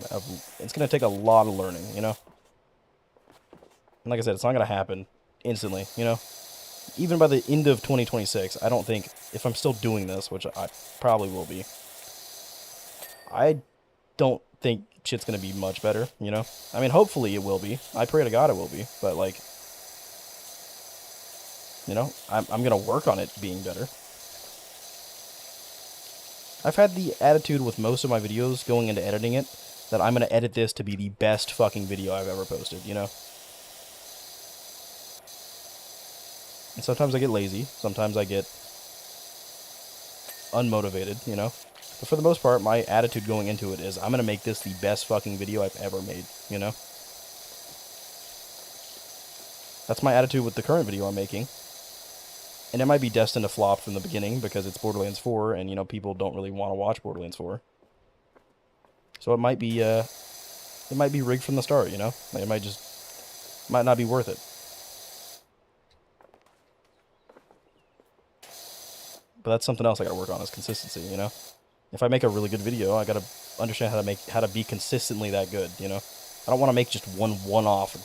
It's going to take a lot of learning, you know? And like I said, it's not going to happen instantly, you know? Even by the end of 2026, I don't think, if I'm still doing this, which I probably will be, I don't think shit's going to be much better, you know? I mean, hopefully it will be. I pray to God it will be. But, like, you know, I'm going to work on it being better. I've had the attitude with most of my videos going into editing it that I'm going to edit this to be the best fucking video I've ever posted, you know? And sometimes I get lazy. Sometimes I get unmotivated, you know? But for the most part, my attitude going into it is, I'm going to make this the best fucking video I've ever made, you know? That's my attitude with the current video I'm making. And it might be destined to flop from the beginning because it's Borderlands 4 and, you know, people don't really want to watch Borderlands 4. So it might be rigged from the start, you know? It might not be worth it. But that's something else I gotta work on, is consistency, you know? If I make a really good video, I gotta understand how to be consistently that good, you know? I don't want to make just one-off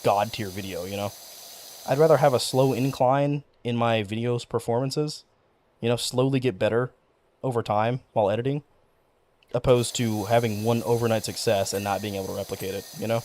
god-tier video, you know? I'd rather have a slow incline in my videos' performances, you know, slowly get better over time while editing, opposed to having one overnight success and not being able to replicate it, you know?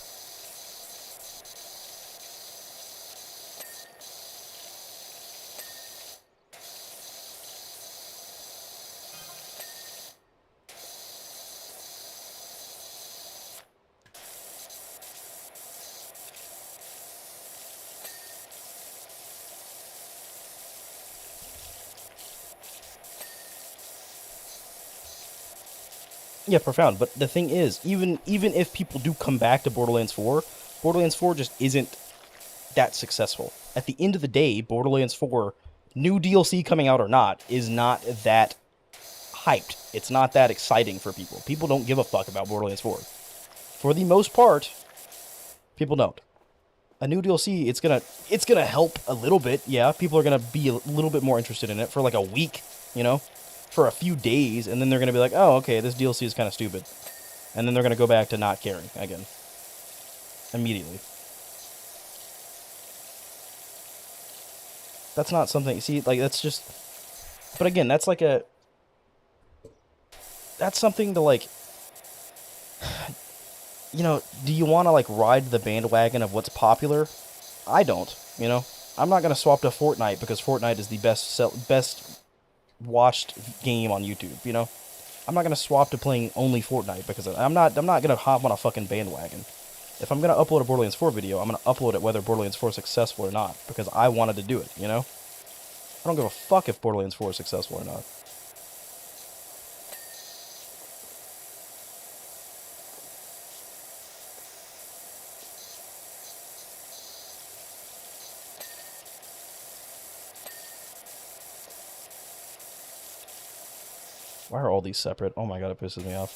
Yeah, profound. But the thing is, even if people do come back to Borderlands 4, Borderlands 4 just isn't that successful. At the end of the day, Borderlands 4, new DLC coming out or not, is not that hyped. It's not that exciting for people. People don't give a fuck about Borderlands 4. For the most part, people don't. A new DLC, it's gonna help a little bit. Yeah, people are gonna be a little bit more interested in it for like a week, you know, for a few days, and then they're gonna be like, oh, okay, this DLC is kind of stupid, and then they're gonna go back to not caring again immediately. That's not something. See, like that's just. But again, that's something to like. You know, do you want to like ride the bandwagon of what's popular? I don't. You know, I'm not gonna swap to Fortnite because Fortnite is the best watched game on YouTube. You know, I'm not gonna swap to playing only Fortnite because I'm not gonna hop on a fucking bandwagon. If I'm gonna upload a Borderlands 4 video, I'm gonna upload it whether Borderlands 4 is successful or not because I wanted to do it. You know, I don't give a fuck if Borderlands 4 is successful or not. Why are all these separate? Oh my god, it pisses me off.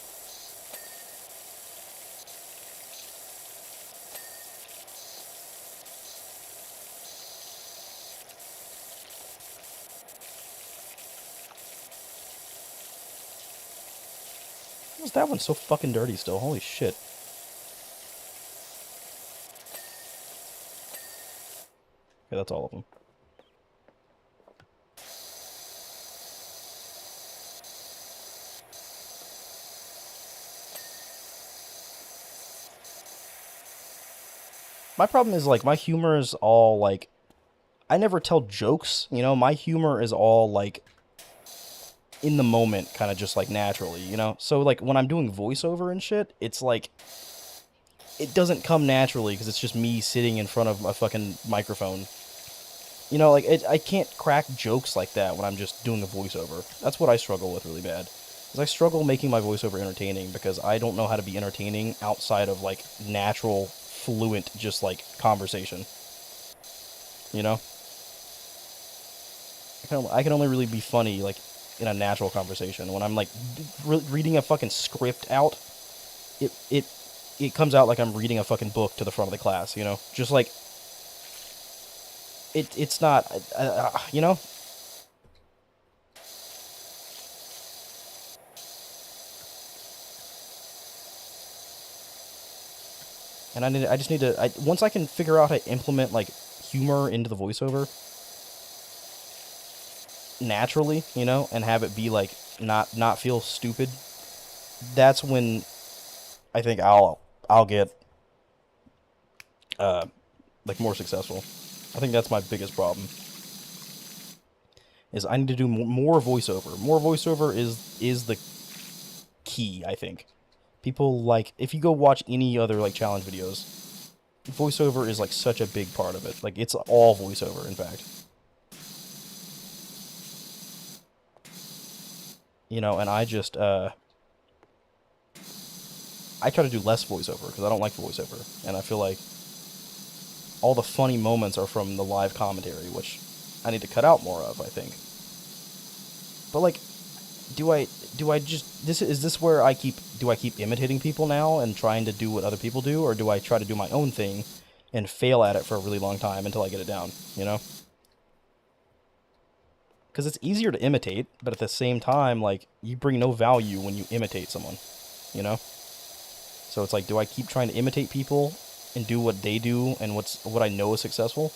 Why is that one so fucking dirty still? Holy shit. Okay, that's all of them. My problem is, like, my humor is all, like... I never tell jokes, you know? My humor is all, like... in the moment, kind of just, like, naturally, you know? So, like, when I'm doing voiceover and shit, it's, like... it doesn't come naturally, because it's just me sitting in front of a fucking microphone. You know, like, I can't crack jokes like that when I'm just doing a voiceover. That's what I struggle with really bad. Is I struggle making my voiceover entertaining because I don't know how to be entertaining outside of, like, natural, fluent, just, like, conversation. You know? I can only really be funny, like, in a natural conversation. When I'm, like, reading a fucking script out, it comes out like I'm reading a fucking book to the front of the class, you know? Just, like, it's not, you know? And I just need to, once I can figure out how to implement, like, humor into the voiceover naturally, you know, and have it be, like, not feel stupid, that's when I think I'll get, like, more successful. I think that's my biggest problem. Is I need to do more voiceover. More voiceover is the key, I think. People, like, if you go watch any other, like, challenge videos, voiceover is, like, such a big part of it. Like, it's all voiceover, in fact. You know, and I just, I try to do less voiceover, because I don't like voiceover. And I feel like all the funny moments are from the live commentary, which I need to cut out more of, I think. But, like, do I just, is this where do I keep imitating people now and trying to do what other people do, or do I try to do my own thing and fail at it for a really long time until I get it down, you know? Because it's easier to imitate, but at the same time, like, you bring no value when you imitate someone, you know? So it's like, do I keep trying to imitate people and do what they do and what I know is successful?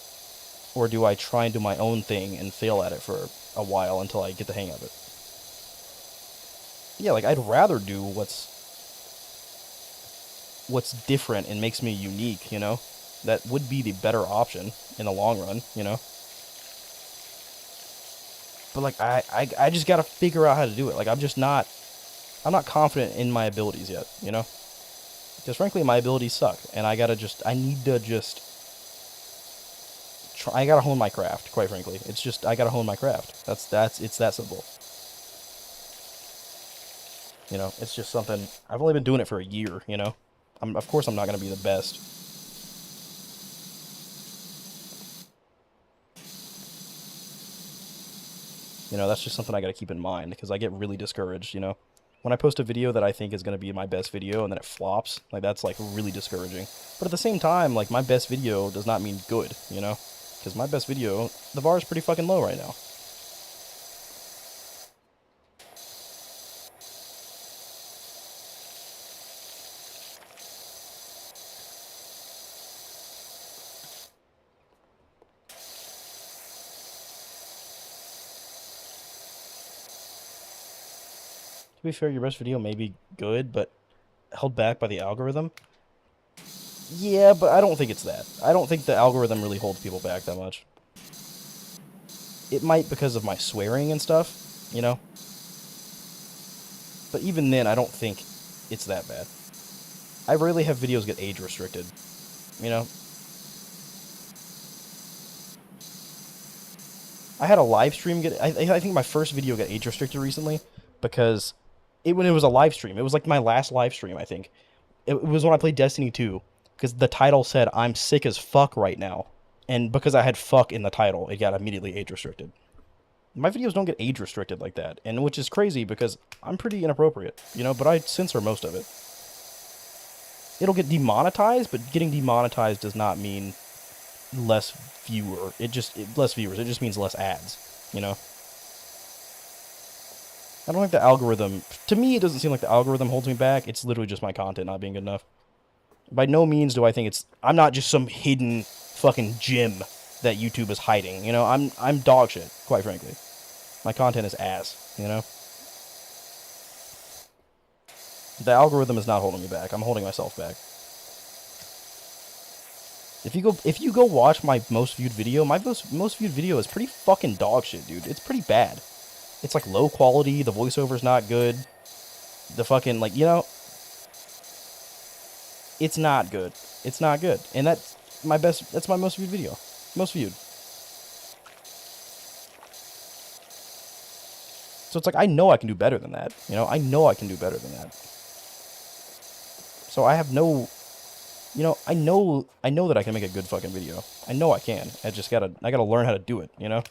Or do I try and do my own thing and fail at it for a while until I get the hang of it? Yeah, like, I'd rather do what's different and makes me unique, you know? That would be the better option in the long run, you know? But, like, I just gotta figure out how to do it. Like, I'm not confident in my abilities yet, you know? Because, frankly, my abilities suck. And I need to just try, I gotta hone my craft, quite frankly. It's just, I gotta hone my craft. It's that simple. You know, it's just something, I've only been doing it for a year, you know? Of course I'm not going to be the best. You know, that's just something I got to keep in mind, because I get really discouraged, you know? When I post a video that I think is going to be my best video and then it flops, like, that's, like, really discouraging. But at the same time, like, my best video does not mean good, you know? Because my best video, the bar is pretty fucking low right now. To be fair, your best video may be good, but held back by the algorithm. Yeah, but I don't think it's that. I don't think the algorithm really holds people back that much. It might because of my swearing and stuff, you know? But even then, I don't think it's that bad. I rarely have videos get age restricted, you know? I had a live stream get... I think my first video got age restricted recently because when it was a live stream. It was like my last live stream, I think. It was when I played Destiny 2, because the title said, I'm sick as fuck right now. And because I had fuck in the title, it got immediately age restricted. My videos don't get age restricted like that, and which is crazy because I'm pretty inappropriate, you know, but I censor most of it. It'll get demonetized, but getting demonetized does not mean less less viewers. It just means less ads, you know? I don't think the algorithm... To me, it doesn't seem like the algorithm holds me back. It's literally just my content not being good enough. By no means do I think it's... I'm not just some hidden fucking gem that YouTube is hiding, you know? I'm dog shit, quite frankly. My content is ass, you know? The algorithm is not holding me back. I'm holding myself back. If you go watch my most viewed video, my most viewed video is pretty fucking dog shit, dude. It's pretty bad. It's like low quality, the voiceover's not good. The fucking, like, you know, it's not good. It's not good. And that's my most viewed video. Most viewed. So it's like, I know I can do better than that. You know, I know I can do better than that. So I have no, you know, I know that I can make a good fucking video. I know I can. I gotta learn how to do it, you know?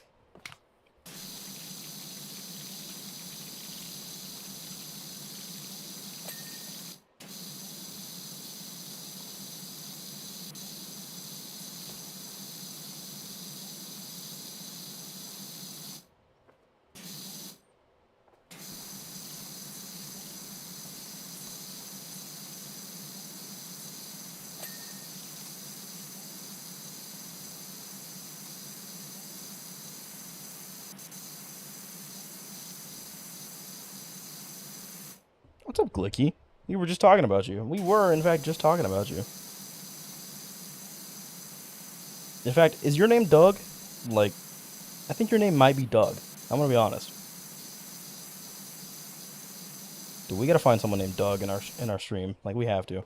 What's up, Glicky? We were just talking about you. We were, in fact, just talking about you. In fact, is your name Doug? Like, I think your name might be Doug. I'm gonna be honest. Dude, we gotta find someone named Doug in our stream. Like, we have to.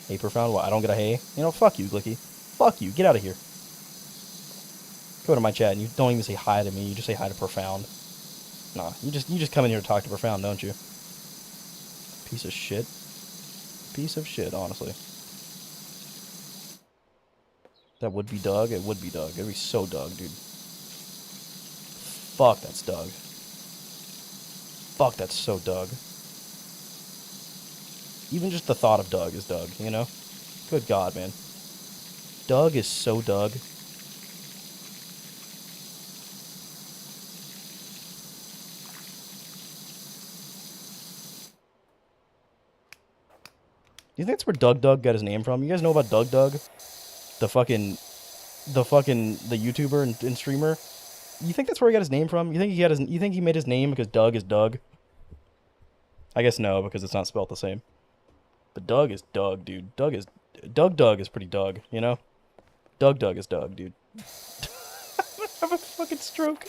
Hey, Profound, what? I don't get a hey? You know, fuck you, Glicky. Fuck you. Get out of here. Go to my chat and you don't even say hi to me. You just say hi to Profound. Nah, you just come in here to talk to Profound, don't you? Piece of shit. Piece of shit, honestly. That would be Doug? It would be Doug. It'd be so Doug, dude. Fuck, that's Doug. Fuck, that's so Doug. Even just the thought of Doug is Doug, you know? Good God, man. Doug is so Doug. Do you think that's where Doug got his name from? You guys know about Doug? The YouTuber and streamer? You think that's where he got his name from? You think he made his name because Doug is Doug? I guess no, because it's not spelled the same. But Doug is Doug, dude. Doug is pretty Doug, you know? Doug is Doug, dude. I have a fucking stroke.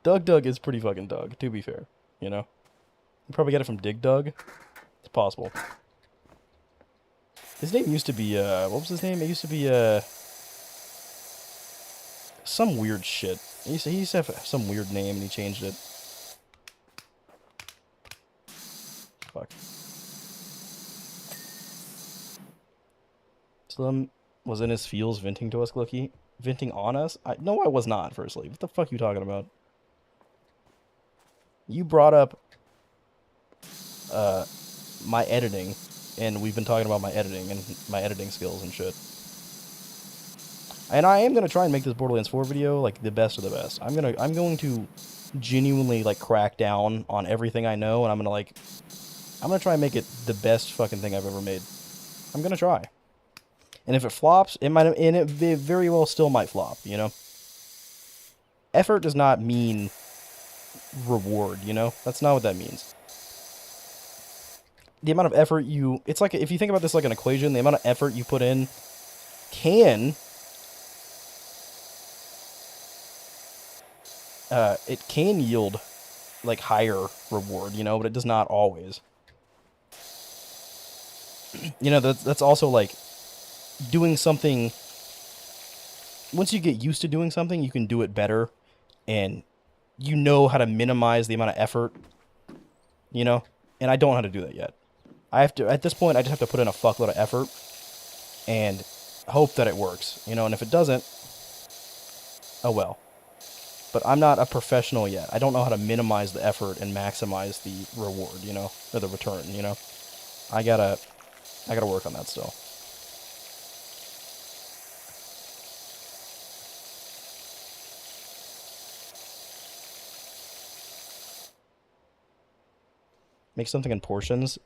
Doug is pretty fucking Doug, to be fair, you know? You probably got it from Dig Dug. It's possible. His name used to be, what was his name? It used to be, some weird shit. He used to have some weird name and he changed it. Fuck. Slim was in his fields venting to us, Glookie. Venting on us? No, I was not, firstly. What the fuck are you talking about? You brought up my editing, and we've been talking about my editing and my editing skills and shit. And I am gonna try and make this Borderlands 4 video like the best of the best. I'm going to genuinely like crack down on everything I know, and I'm gonna try and make it the best fucking thing I've ever made. I'm gonna try. And if it flops, it very well still might flop, you know? Effort does not mean reward, you know? That's not what that means. The amount of effort it's like, if you think about this like an equation, the amount of effort you put in it can yield like higher reward, you know, but it does not always. You know, that's also like doing something. Once you get used to doing something, you can do it better, and you know how to minimize the amount of effort, you know? And I don't know how to do that yet. At this point, I just have to put in a fuckload of effort and hope that it works, you know? And if it doesn't, oh well. But I'm not a professional yet. I don't know how to minimize the effort and maximize the reward, you know? Or the return, you know? I gotta work on that still. Make something in portions,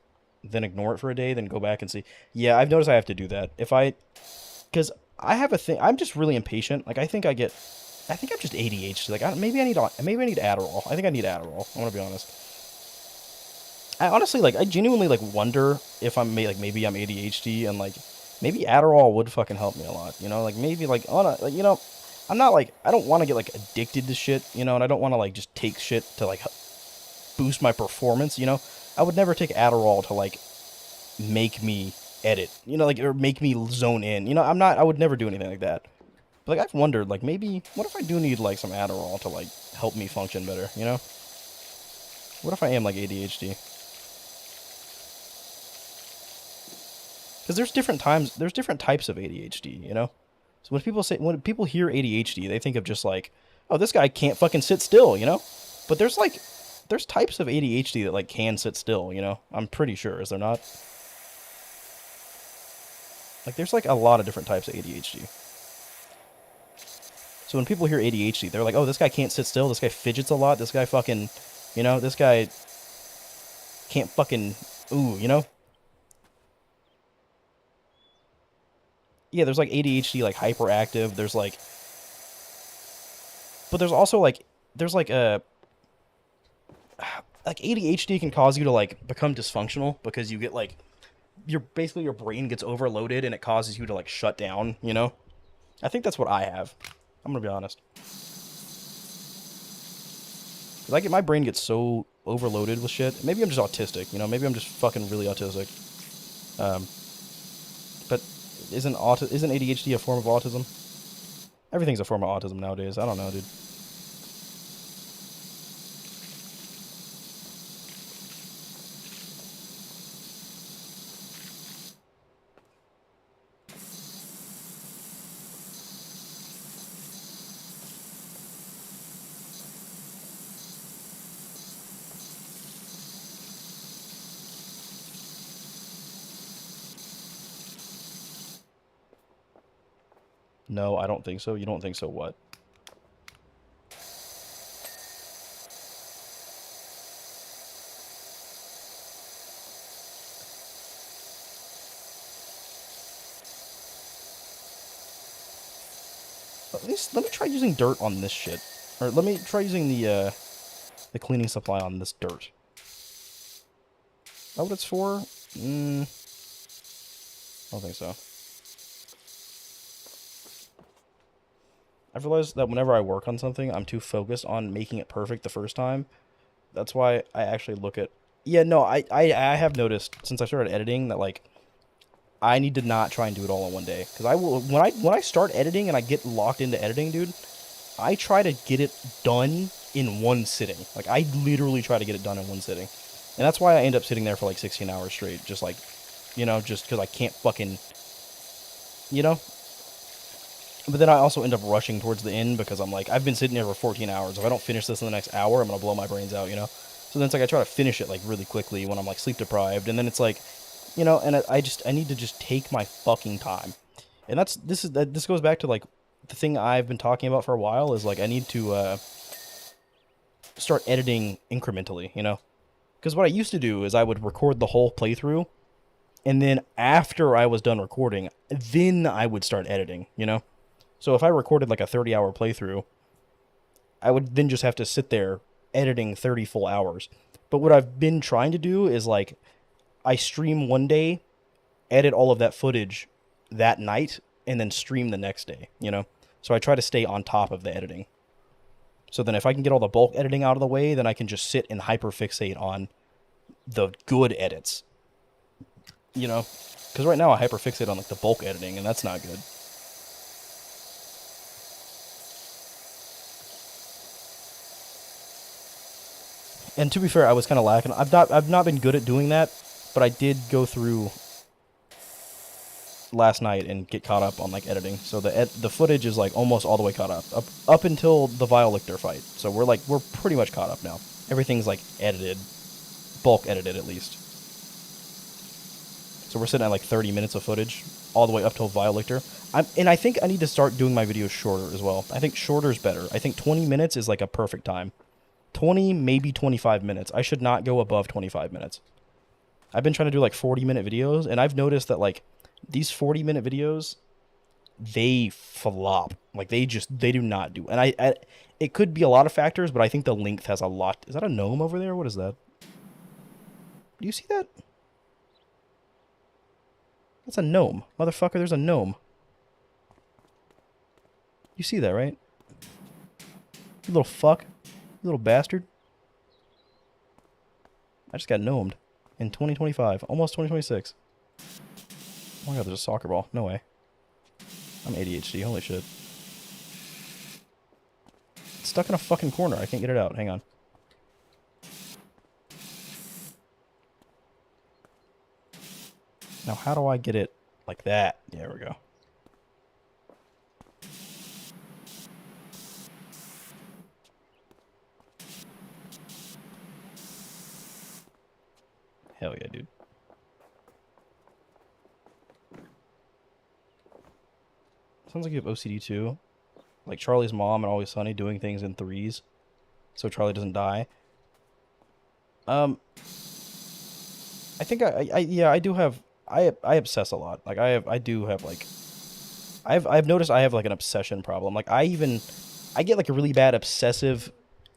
then ignore it for a day, then go back and see. Yeah, I've noticed I have to do that. Because I have a thing. I'm just really impatient. Like I think I'm just ADHD. Like maybe I need Adderall. I think I need Adderall. I want to be honest. I genuinely like wonder if maybe I'm ADHD, and like maybe Adderall would fucking help me a lot. You know, like maybe you know, I'm not like, I don't want to get like addicted to shit. You know, and I don't want to like just take shit to like boost my performance. You know. I would never take Adderall to, like, make me edit, you know, like, or make me zone in. You know, I would never do anything like that. But, like, I've wondered, like, maybe, what if I do need, like, some Adderall to, like, help me function better, you know? What if I am, like, ADHD? Because there's different types of ADHD, you know? So when people hear ADHD, they think of just, like, oh, this guy can't fucking sit still, you know? But there's types of ADHD that, like, can sit still, you know? I'm pretty sure, is there not? Like, there's, like, a lot of different types of ADHD. So when people hear ADHD, they're like, oh, this guy can't sit still, this guy fidgets a lot, this guy fucking, you know, this guy can't fucking, ooh, you know? Yeah, there's, like, ADHD, like, hyperactive, there's, like... But there's also, like, like ADHD can cause you to like become dysfunctional because you get like your brain gets overloaded and it causes you to like shut down, you know? I think that's what I have. I'm gonna be honest. Like my brain gets so overloaded with shit. Maybe I'm just autistic, you know? Maybe I'm just fucking really autistic. But isn't ADHD a form of autism? Everything's a form of autism nowadays. I don't know, dude. No, I don't think so. You don't think so what? At least let me try using dirt on this shit. Or let me try using the cleaning supply on this dirt. Is that what it's for? I don't think so. I've realized that whenever I work on something, I'm too focused on making it perfect the first time. That's why I actually look at... Yeah, no, I have noticed since I started editing that, like, I need to not try and do it all in one day. Because when I start editing and I get locked into editing, dude, I try to get it done in one sitting. Like, I literally try to get it done in one sitting. And that's why I end up sitting there for like 16 hours straight. Just like, just because I can't fucking, you know? But then I also end up rushing towards the end because I'm like, I've been sitting there for 14 hours. If I don't finish this in the next hour, I'm going to blow my brains out, So then it's like I try to finish it like really quickly when I'm like sleep deprived. And then it's like, and I need to just take my fucking time. And this goes back to like the thing I've been talking about for a while is like I need to start editing incrementally, Because what I used to do is I would record the whole playthrough, and then after I was done recording, then I would start editing, So if I recorded like a 30-hour playthrough, I would then just have to sit there editing 30 full hours. But what I've been trying to do is like I stream one day, edit all of that footage that night, and then stream the next day, So I try to stay on top of the editing. So then if I can get all the bulk editing out of the way, then I can just sit and hyperfixate on the good edits. Because right now I hyperfixate on like the bulk editing, and that's not good. And to be fair, I was kind of lacking. I've not been good at doing that, but I did go through last night and get caught up on like editing. So the footage is like almost all the way caught up until the Vial-Lictor fight. So we're pretty much caught up now. Everything's like edited, bulk edited at least. So we're sitting at like 30 minutes of footage all the way up till Vial-Lictor. And I think I need to start doing my videos shorter as well. I think shorter is better. I think 20 minutes is like a perfect time. 20, maybe 25 minutes. I should not go above 25 minutes. I've been trying to do like 40-minute videos, and I've noticed that like these 40-minute videos, they flop. Like they do not do. And I it could be a lot of factors, but I think the length has a lot. Is that a gnome over there? What is that? Do you see that? That's a gnome. Motherfucker, there's a gnome. You see that, right? You little fuck. You little bastard. I just got gnomed in 2025. Almost 2026. Oh my god, there's a soccer ball. No way. I'm ADHD. Holy shit. It's stuck in a fucking corner. I can't get it out. Hang on. Now, how do I get it like that? Yeah, there we go. Hell yeah, dude. Sounds like you have OCD too. Like Charlie's mom and Always Sunny doing things in threes so Charlie doesn't die. I think I do have I obsess a lot. Like I've noticed I have like an obsession problem. Like I get like a really bad obsessive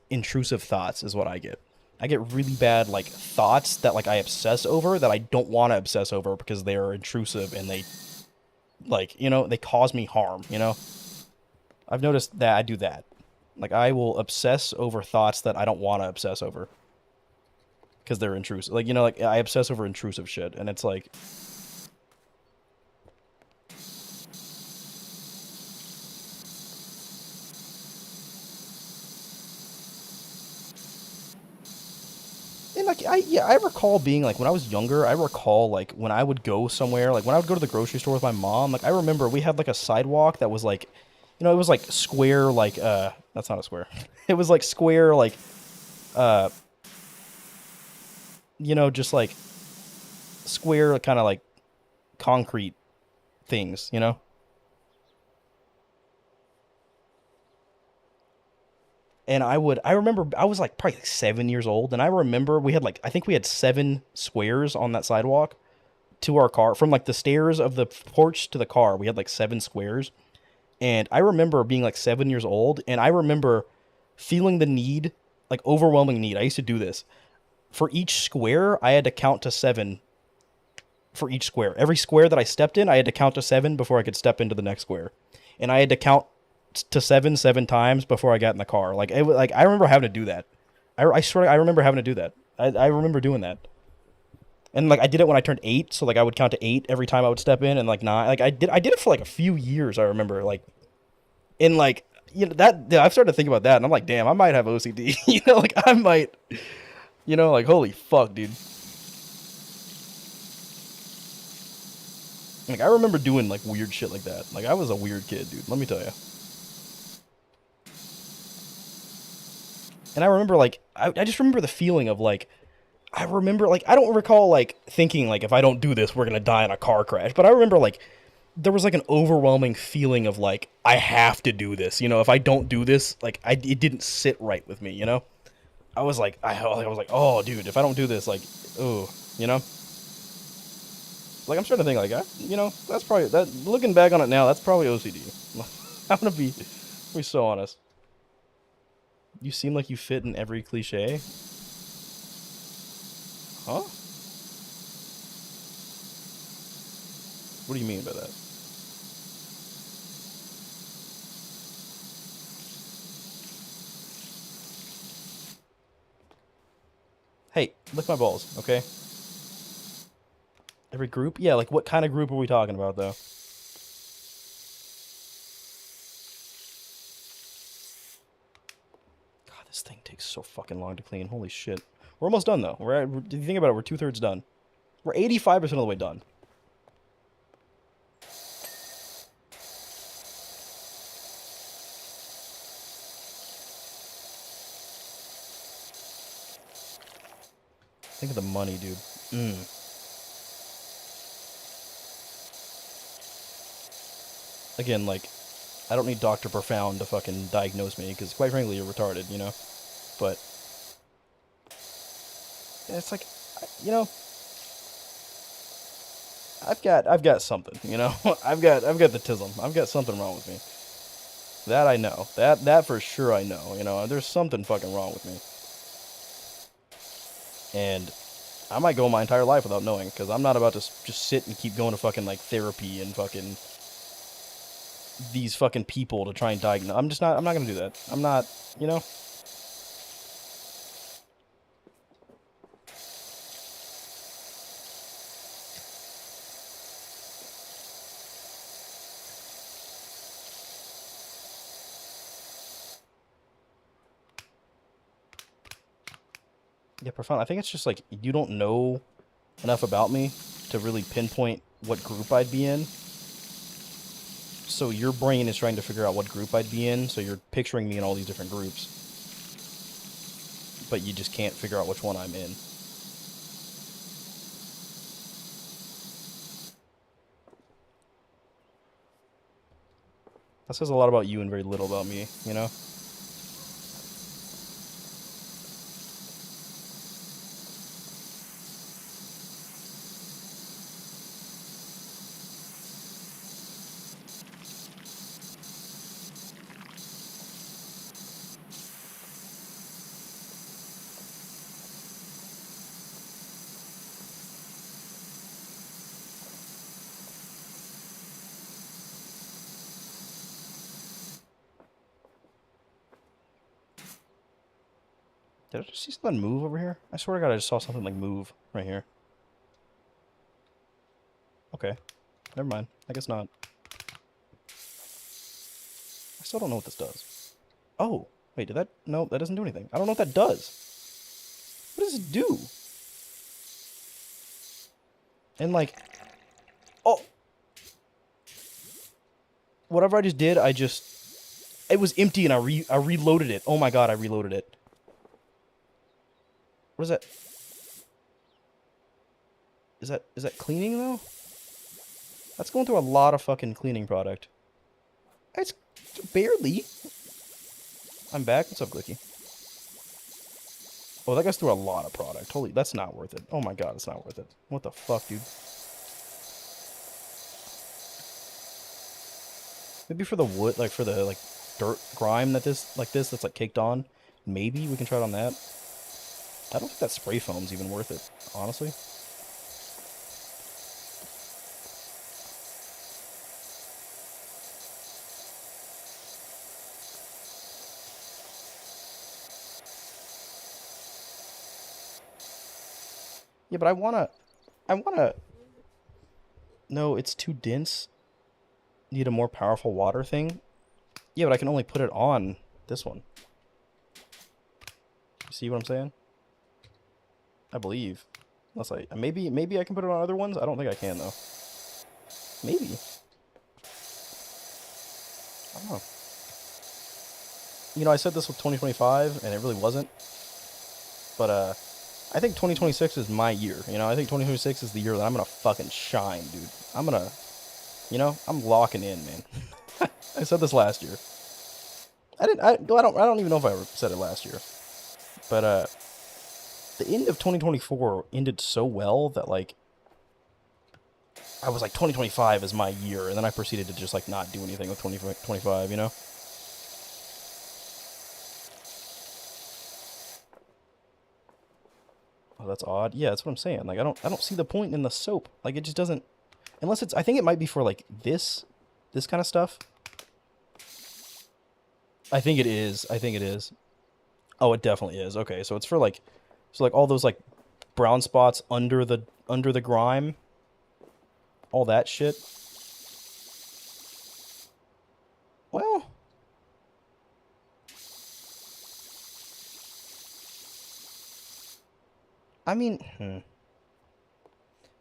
intrusive thoughts is what I get. I get really bad like thoughts that like I obsess over that I don't want to obsess over because they are intrusive and they like, they cause me harm, I've noticed that I do that. Like I will obsess over thoughts that I don't want to obsess over because they're intrusive. Like, like I obsess over intrusive shit, and it's like and like I recall being like when I was younger, I recall like when I would go somewhere, like when I would go to the grocery store with my mom, like I remember we had like a sidewalk that was like, it was like square, like that's not a square. It was like square, like just like square kind of like concrete things, And I remember I was like probably like 7 years old, and I remember we had like, I think we had 7 squares on that sidewalk to our car. From like the stairs of the porch to the car, we had like 7 squares. And I remember being like 7 years old, and I remember feeling the need, like overwhelming need. I used to do this. For each square, I had to count to 7 for each square. Every square that I stepped in, I had to count to 7 before I could step into the next square. And I had to count to 7 times before I got in the car. Like it was like I remember having to do that. I swear I remember having to do that. I remember doing that. And like I did it when I turned 8, so like I would count to 8 every time I would step in, and like 9. Like I did it for like a few years. I remember like, and like you know, that yeah, I've started to think about that, and I'm like, damn, I might have OCD. You know, like I might, you know, like holy fuck, dude. Like I remember doing like weird shit like that. Like I was a weird kid, dude. Let me tell you. And I remember like I just remember the feeling of like I remember like I don't recall like thinking like if I don't do this we're gonna die in a car crash, but I remember like there was like an overwhelming feeling of like I have to do this. You know, if I don't do this, like it didn't sit right with me. You know, I was like I was like oh dude, if I don't do this, like oh you know. Like I'm starting to think like you know that's probably that. Looking back on it now, that's probably OCD. I'm gonna be so honest. You seem like you fit in every cliche. Huh? What do you mean by that? Hey, lick my balls, okay? Every group? Yeah, like what kind of group are we talking about though? God, this thing takes so fucking long to clean. Holy shit. We're almost done though. If you think about it, we're 2/3 done. We're 85% of the way done. Think of the money, dude. Again, like, I don't need Dr. Profound to fucking diagnose me, because quite frankly, you're retarded, you know? But, yeah, it's like, you know, I've got something, you know? I've got the tism. I've got something wrong with me. That I know. That for sure I know, you know? There's something fucking wrong with me. And I might go my entire life without knowing, because I'm not about to just sit and keep going to fucking, like, therapy and fucking these fucking people to try and diagnose. I'm not gonna do that. I'm not, you know? Yeah, profound. I think it's just like you don't know enough about me to really pinpoint what group I'd be in. So your brain is trying to figure out what group I'd be in, so you're picturing me in all these different groups. But you just can't figure out which one I'm in. That says a lot about you and very little about me, you know? Did I just see something move over here? I swear to God, I just saw something like move right here. Okay. Never mind. I guess not. I still don't know what this does. Oh. Wait, did that... No, that doesn't do anything. I don't know what that does. What does it do? And like... Oh! Whatever I just did, I just... It was empty and I reloaded it. Oh my God, I reloaded it. What is that? Is that cleaning though? That's going through a lot of fucking cleaning product. It's barely. I'm back. What's up, Glicky? Oh, that goes through a lot of product. Holy, that's not worth it. Oh my God, it's not worth it. What the fuck, dude? Maybe for the wood, like for the like dirt grime that's like caked on. Maybe we can try it on that. I don't think that spray foam's even worth it, honestly. Yeah, but I wanna... No, it's too dense. Need a more powerful water thing. Yeah, but I can only put it on this one. You see what I'm saying? I believe. Unless maybe I can put it on other ones. I don't think I can though. Maybe. I don't know. You know, I said this with 2025, and it really wasn't. But I think 2026 is my year. You know, I think 2026 is the year that I'm gonna fucking shine, dude. I'm gonna, you know, I'm locking in, man. I said this last year. I don't even know if I ever said it last year. But the end of 2024 ended so well that like I was like 2025 is my year, and then I proceeded to just like not do anything with 2025, you know? Oh, that's odd. Yeah, that's what I'm saying. Like I don't see the point in the soap. Like it just doesn't, unless it's, I think it might be for like this kind of stuff. I think it is. I think it is. Oh, it definitely is. Okay, so it's for like, so like all those like brown spots under the grime, all that shit. Well, I mean,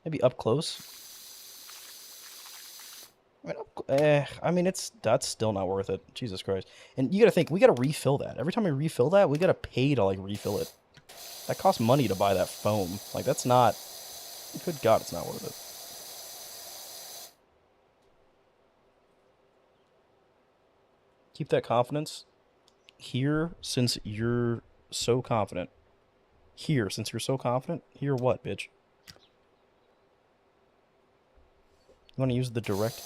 maybe up close. I mean, that's still not worth it. Jesus Christ. And you gotta think, we gotta refill that. Every time we refill that, we gotta pay to, like, refill it. That costs money to buy that foam. Like, that's not... Good God, it's not worth it. Keep that confidence. Here, since you're so confident. Here, since you're so confident. Here what, bitch? You wanna use the direct...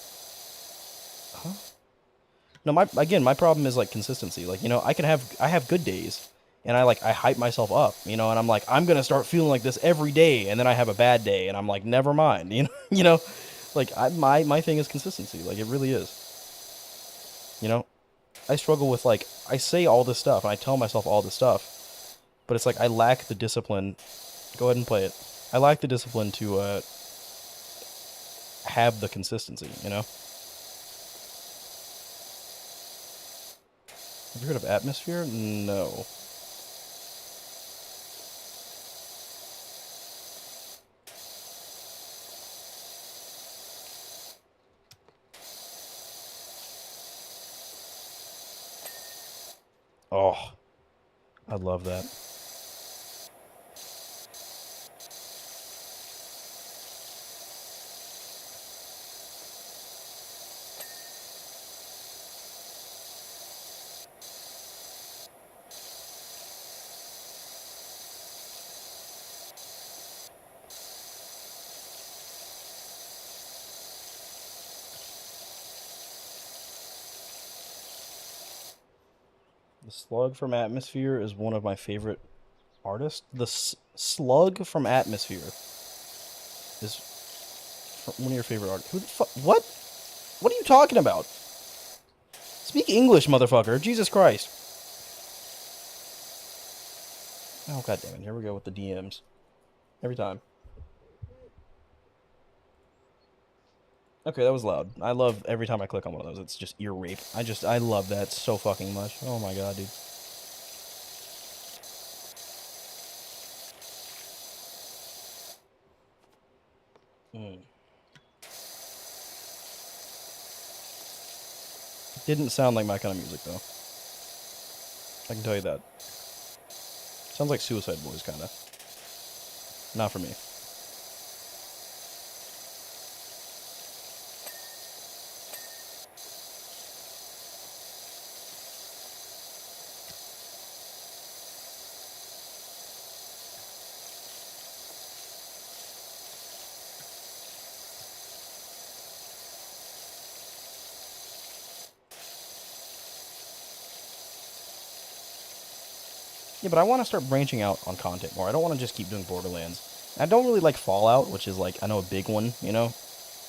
Huh? No, my problem is like consistency. Like, you know, I have good days, and I hype myself up, you know, and I'm like, I'm gonna start feeling like this every day, and then I have a bad day, and I'm like, never mind, you know, like my thing is consistency. Like it really is, you know. I struggle with like I say all this stuff and I tell myself all this stuff, but it's like I lack the discipline. Go ahead and play it. I lack the discipline to have the consistency, you know. Have you heard of Atmosphere? No. Oh, I love that. The Slug from Atmosphere is one of my favorite artists. The Slug from Atmosphere is one of your favorite artists. Who the fuck? What? What are you talking about? Speak English, motherfucker. Jesus Christ. Oh, god damn it. Here we go with the DMs. Every time. Okay, that was loud. I love every time I click on one of those. It's just ear rape. I love that so fucking much. Oh my god, dude. Didn't sound like my kind of music, though. I can tell you that. Sounds like Suicide Boys, kind of. Not for me. Yeah, but I want to start branching out on content more. I don't want to just keep doing Borderlands. I don't really like Fallout, which is like, I know, a big one, you know?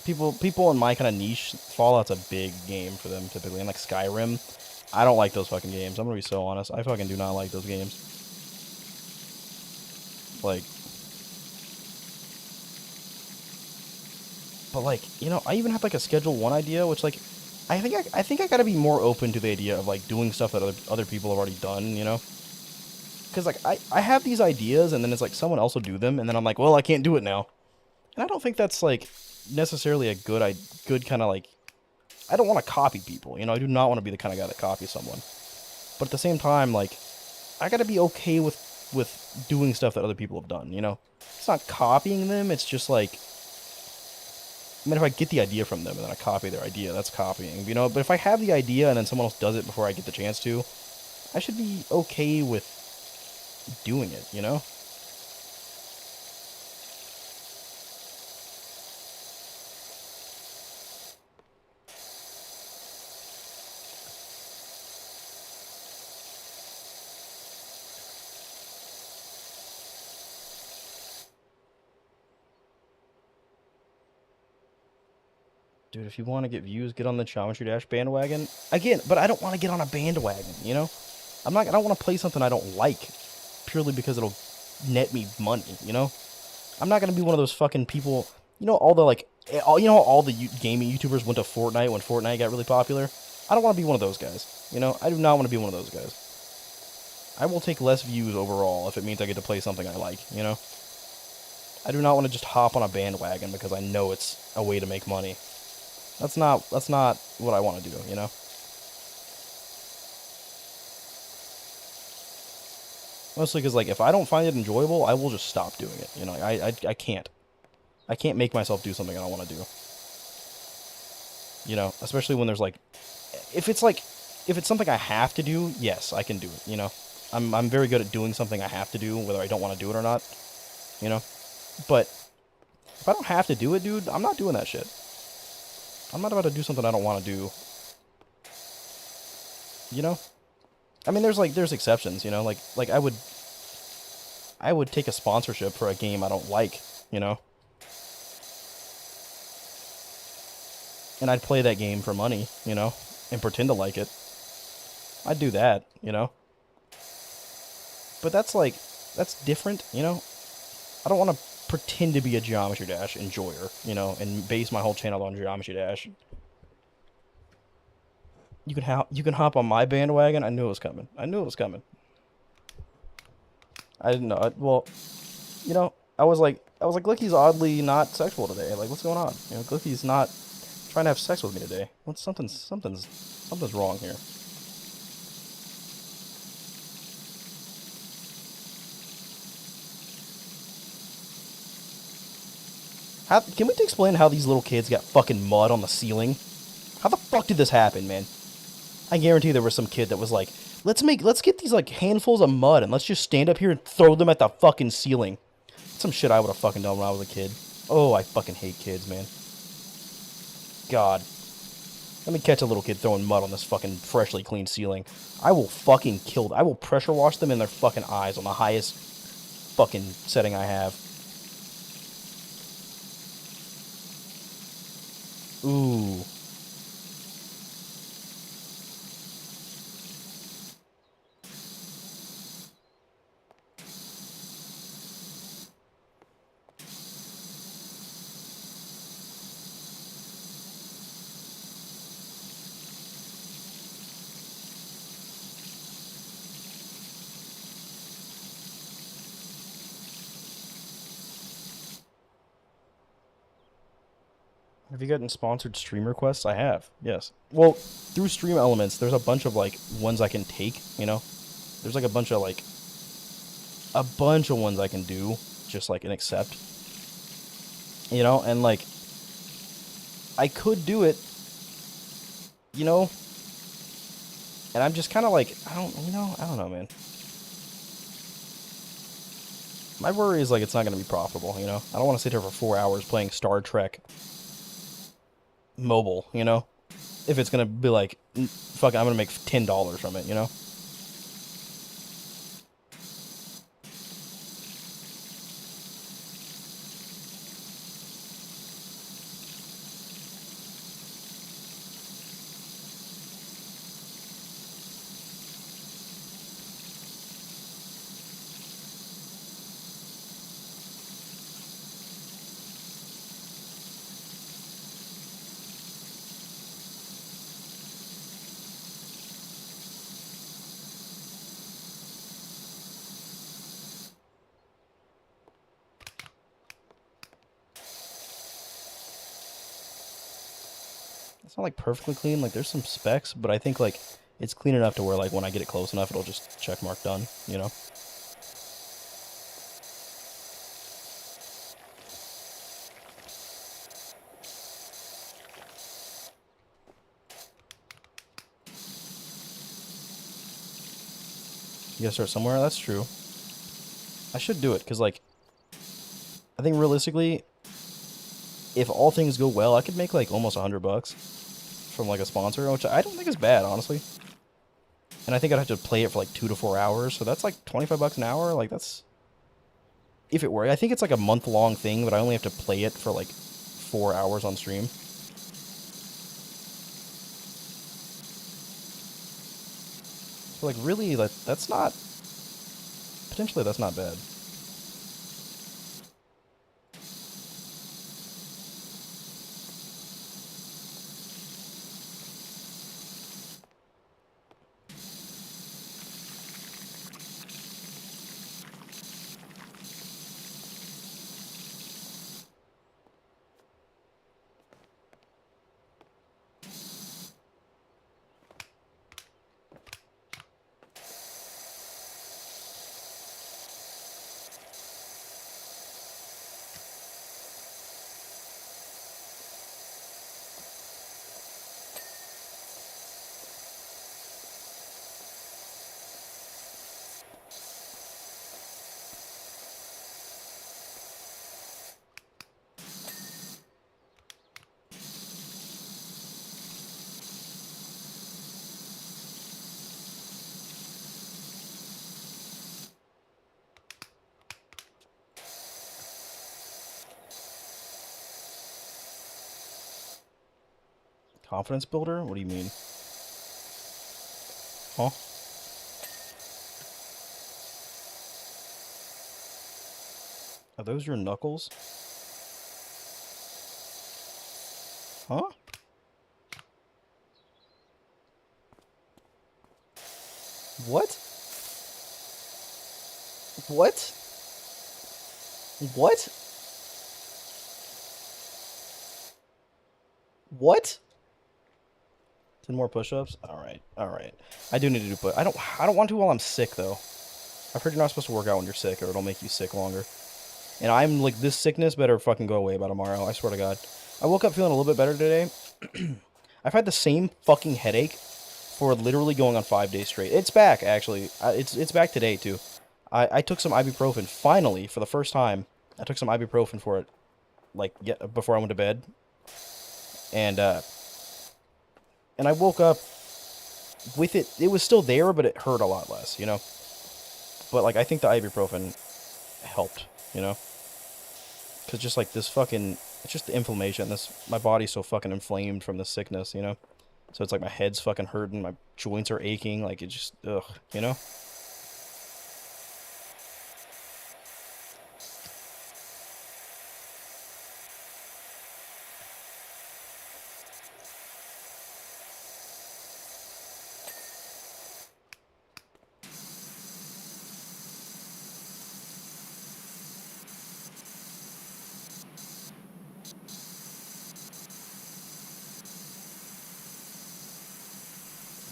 People in my kind of niche, Fallout's a big game for them typically. And like Skyrim, I don't like those fucking games. I'm gonna be so honest. I fucking do not like those games. Like, but like, you know, I even have like a Schedule 1 idea, which like, I gotta be more open to the idea of like doing stuff that other people have already done, you know? Because like I have these ideas, and then it's like someone else will do them, and then I'm like, well, I can't do it now, and I don't think that's like necessarily a good kind of like. I don't want to copy people, you know. I do not want to be the kind of guy that copies someone, but at the same time, like I gotta be okay with doing stuff that other people have done, you know. It's not copying them. It's just like, I mean, if I get the idea from them and then I copy their idea, that's copying, you know? But if I have the idea and then someone else does it before I get the chance to, I should be okay with doing it, you know? Dude, if you want to get views, get on the Geometry Dash bandwagon. Again, but I don't want to get on a bandwagon, you know? I don't want to play something I don't like purely because it'll net me money, you know? I'm not going to be one of those fucking people, you know, all the like you know how all the gaming YouTubers went to Fortnite when Fortnite got really popular? I don't want to be one of those guys, you know? I do not want to be one of those guys. I will take less views overall if it means I get to play something I like, you know? I do not want to just hop on a bandwagon because I know it's a way to make money. That's not what I want to do, you know? Mostly because, like, if I don't find it enjoyable, I will just stop doing it, you know? I can't. I can't make myself do something I don't want to do. You know? Especially when there's, like... If it's something I have to do, yes, I can do it, you know? I'm very good at doing something I have to do, whether I don't want to do it or not, you know? But if I don't have to do it, dude, I'm not doing that shit. I'm not about to do something I don't want to do. You know? I mean, there's exceptions, you know? Like I would take a sponsorship for a game I don't like, you know? And I'd play that game for money, you know? And pretend to like it. I'd do that, you know? But that's different, you know? I don't want to pretend to be a Geometry Dash enjoyer, you know, and base my whole channel on Geometry Dash. You can hop on my bandwagon. I knew it was coming. I knew it was coming. I didn't know. Well, you know, I was like, Glicky's oddly not sexual today. Like, what's going on? You know, Glicky's not trying to have sex with me today. Something's wrong here. Can we explain how these little kids got fucking mud on the ceiling? How the fuck did this happen, man? I guarantee there was some kid that was like, let's get these like handfuls of mud and let's just stand up here and throw them at the fucking ceiling. Some shit I would have fucking done when I was a kid. Oh, I fucking hate kids, man. God. Let me catch a little kid throwing mud on this fucking freshly cleaned ceiling. I will fucking kill them. I will pressure wash them in their fucking eyes on the highest fucking setting I have. Ooh. Have you gotten sponsored stream requests? I have, yes. Well, through Stream Elements, there's a bunch of, like, ones I can take, you know? There's, like, a bunch of ones I can do, just, like, and accept. You know? And, like, I could do it, you know? And I'm just kind of like, I don't know, man. My worry is, like, it's not going to be profitable, you know? I don't want to sit here for 4 hours playing Star Trek mobile, you know? If it's gonna be like, fuck it, I'm gonna make $10 from it, you know? It's not like perfectly clean. Like there's some specks, but I think like it's clean enough to where like when I get it close enough, it'll just check mark done. You know. You gotta start somewhere. That's true. I should do it because like I think realistically, if all things go well, I could make like almost $100 from like a sponsor, which I don't think is bad, honestly. And I think I'd have to play it for like 2 to 4 hours, so that's like $25 an hour. Like that's if it were. I think it's like a month-long thing, but I only have to play it for like 4 hours on stream. So like really, that's not potentially that's not bad. Confidence builder? What do you mean? Huh? Are those your knuckles? Huh? What? What? What? What? 10 more push-ups? Alright, alright. I do need to do I don't want to while I'm sick though. I've heard you're not supposed to work out when you're sick or it'll make you sick longer. And I'm like, this sickness better fucking go away by tomorrow, I swear to God. I woke up feeling a little bit better today. I've had the same fucking headache for literally going on 5 days straight. It's back, actually. It's back today, too. I took some ibuprofen, finally, for the first time. I took some ibuprofen for it, like, before I went to bed. And I woke up with it. It was still there, but it hurt a lot less, you know? But, like, I think the ibuprofen helped, you know? Because just, like, this fucking... It's just the inflammation. My body's so fucking inflamed from the sickness, you know? So it's like my head's fucking hurting, my joints are aching, like, it just... Ugh, you know?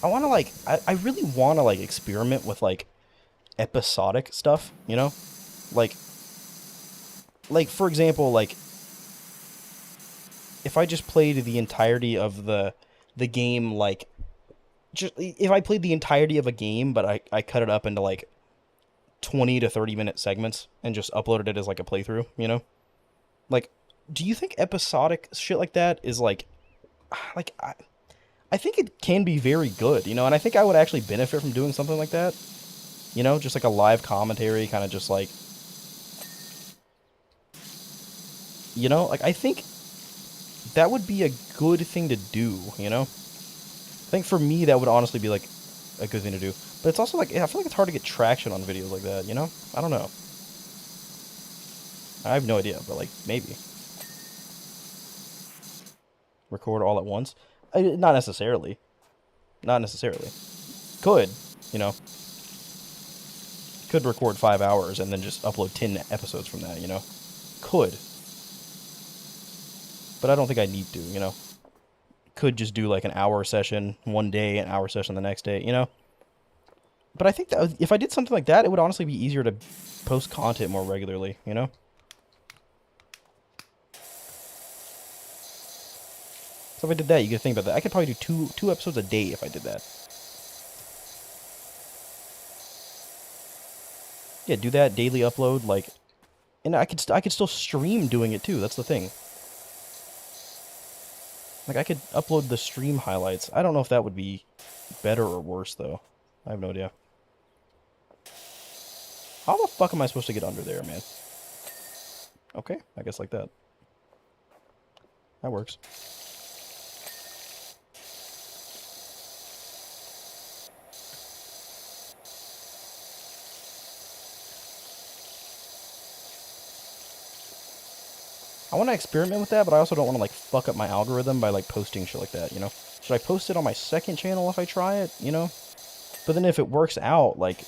I want to, like... I really want to, like, experiment with, like, episodic stuff, you know? Like, for example, like, if I just played the entirety of the game, like, just if I played the entirety of a game, but I cut it up into, like, 20 to 30-minute segments and just uploaded it as, like, a playthrough, you know? Like, do you think episodic shit like that is, like, I think it can be very good, you know? And I think I would actually benefit from doing something like that. You know, just like a live commentary, kind of just like... You know, like, I think that would be a good thing to do, you know? I think for me, that would honestly be, like, a good thing to do. But it's also, like, I feel like it's hard to get traction on videos like that, you know? I don't know. I have no idea, but, like, maybe. Record all at once? Not necessarily. Not necessarily. Could, you know? Could record 5 hours and then just upload 10 episodes from that, you know? Could. But I don't think I need to, you know? could just do like an hour session one day, an hour session the next day, you know? But I think that if I did something like that, it would honestly be easier to post content more regularly, you know? So if I did that, you could think about that. I could probably do two episodes a day if I did that. Yeah, do that, daily upload, like... And I could still stream doing it too, that's the thing. Like, I could upload the stream highlights. I don't know if that would be better or worse, though. I have no idea. How the fuck am I supposed to get under there, man? Okay, I guess like that. That works. I want to experiment with that, but I also don't want to, like, fuck up my algorithm by, like, posting shit like that, you know? Should I post it on my second channel if I try it, you know? But then if it works out, like,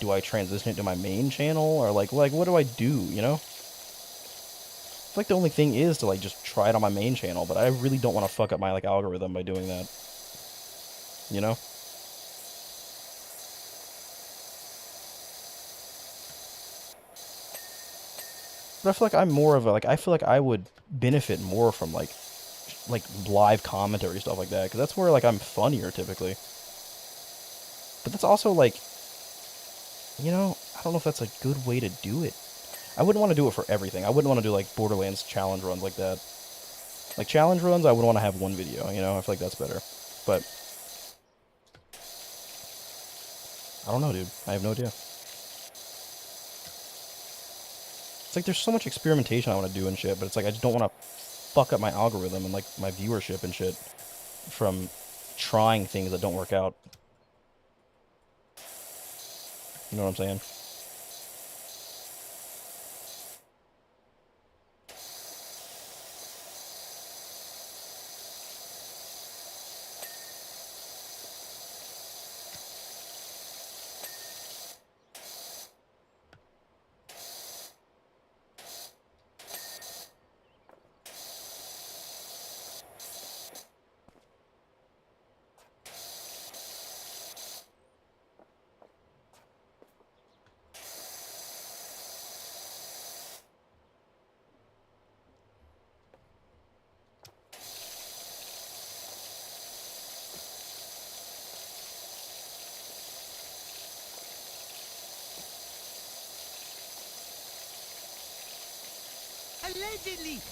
do I transition it to my main channel? Or, like what do I do, you know? It's like the only thing is to, like, just try it on my main channel, but I really don't want to fuck up my, like, algorithm by doing that. You know? But I feel like I'm more of a, like, I feel like I would benefit more from, like live commentary, stuff like that, because that's where, like, I'm funnier, typically. But that's also, like, you know, I don't know if that's a good way to do it. I wouldn't want to do it for everything. I wouldn't want to do, like, Borderlands challenge runs like that. Like, challenge runs, I would want to have one video, you know? I feel like that's better. But I don't know, dude. I have no idea. It's like there's so much experimentation I want to do and shit, but it's like I just don't want to fuck up my algorithm and, like, my viewership and shit from trying things that don't work out. You know what I'm saying?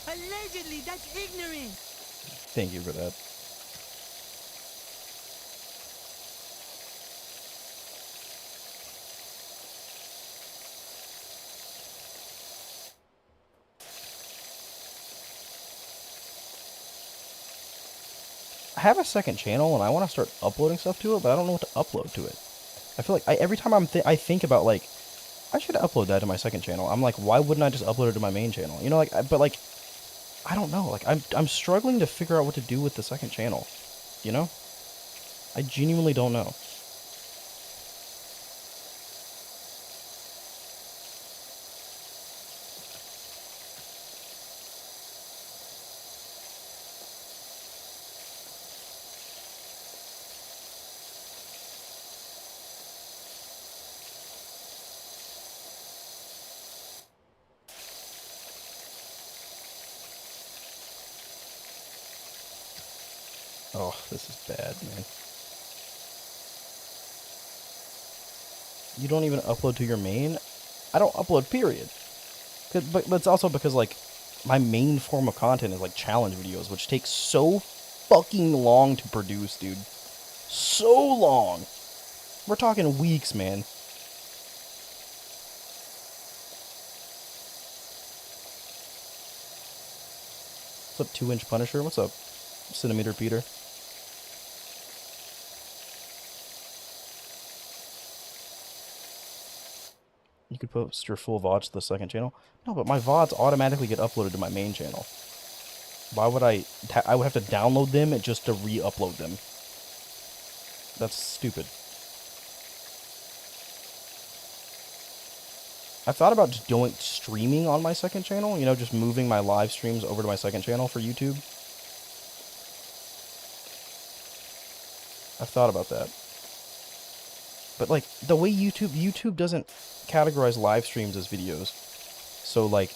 Allegedly, that's ignorant. Thank you for that. I have a second channel and I want to start uploading stuff to it, but I don't know what to upload to it. I feel like every time I think about, like, I should upload that to my second channel, I'm like, why wouldn't I just upload it to my main channel? You know, like, but, like, I don't know. Like, I'm struggling to figure out what to do with the second channel. You know? I genuinely don't know. Oh, this is bad, man. You don't even upload to your main? I don't upload, period. But it's also because, like, my main form of content is, like, challenge videos, which takes so fucking long to produce, dude. So long. We're talking weeks, man. What's up, 2-inch Punisher? What's up, Centimeter Peter? You could post your full VODs to the second channel. No, but my VODs automatically get uploaded to my main channel. Why would I would have to download them just to re-upload them. That's stupid. I thought about just doing streaming on my second channel. You know, just moving my live streams over to my second channel for YouTube. I've thought about that. But like the way YouTube doesn't categorize live streams as videos. So like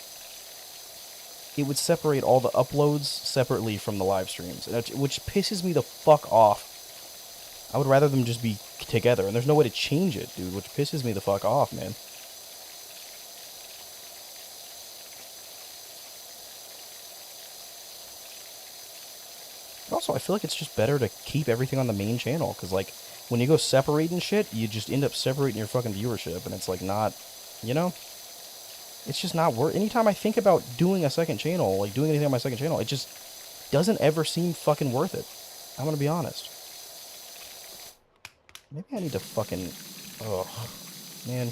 it would separate all the uploads separately from the live streams, which pisses me the fuck off. I would rather them just be together, and there's no way to change it, dude, which pisses me the fuck off, man. Also, I feel like it's just better to keep everything on the main channel, because, like, when you go separating shit, you just end up separating your fucking viewership, and it's, like, not, you know? It's just not worth. Anytime I think about doing a second channel, like, doing anything on my second channel, it just doesn't ever seem fucking worth it. I'm gonna be honest. Maybe I need to fucking... Ugh. Man.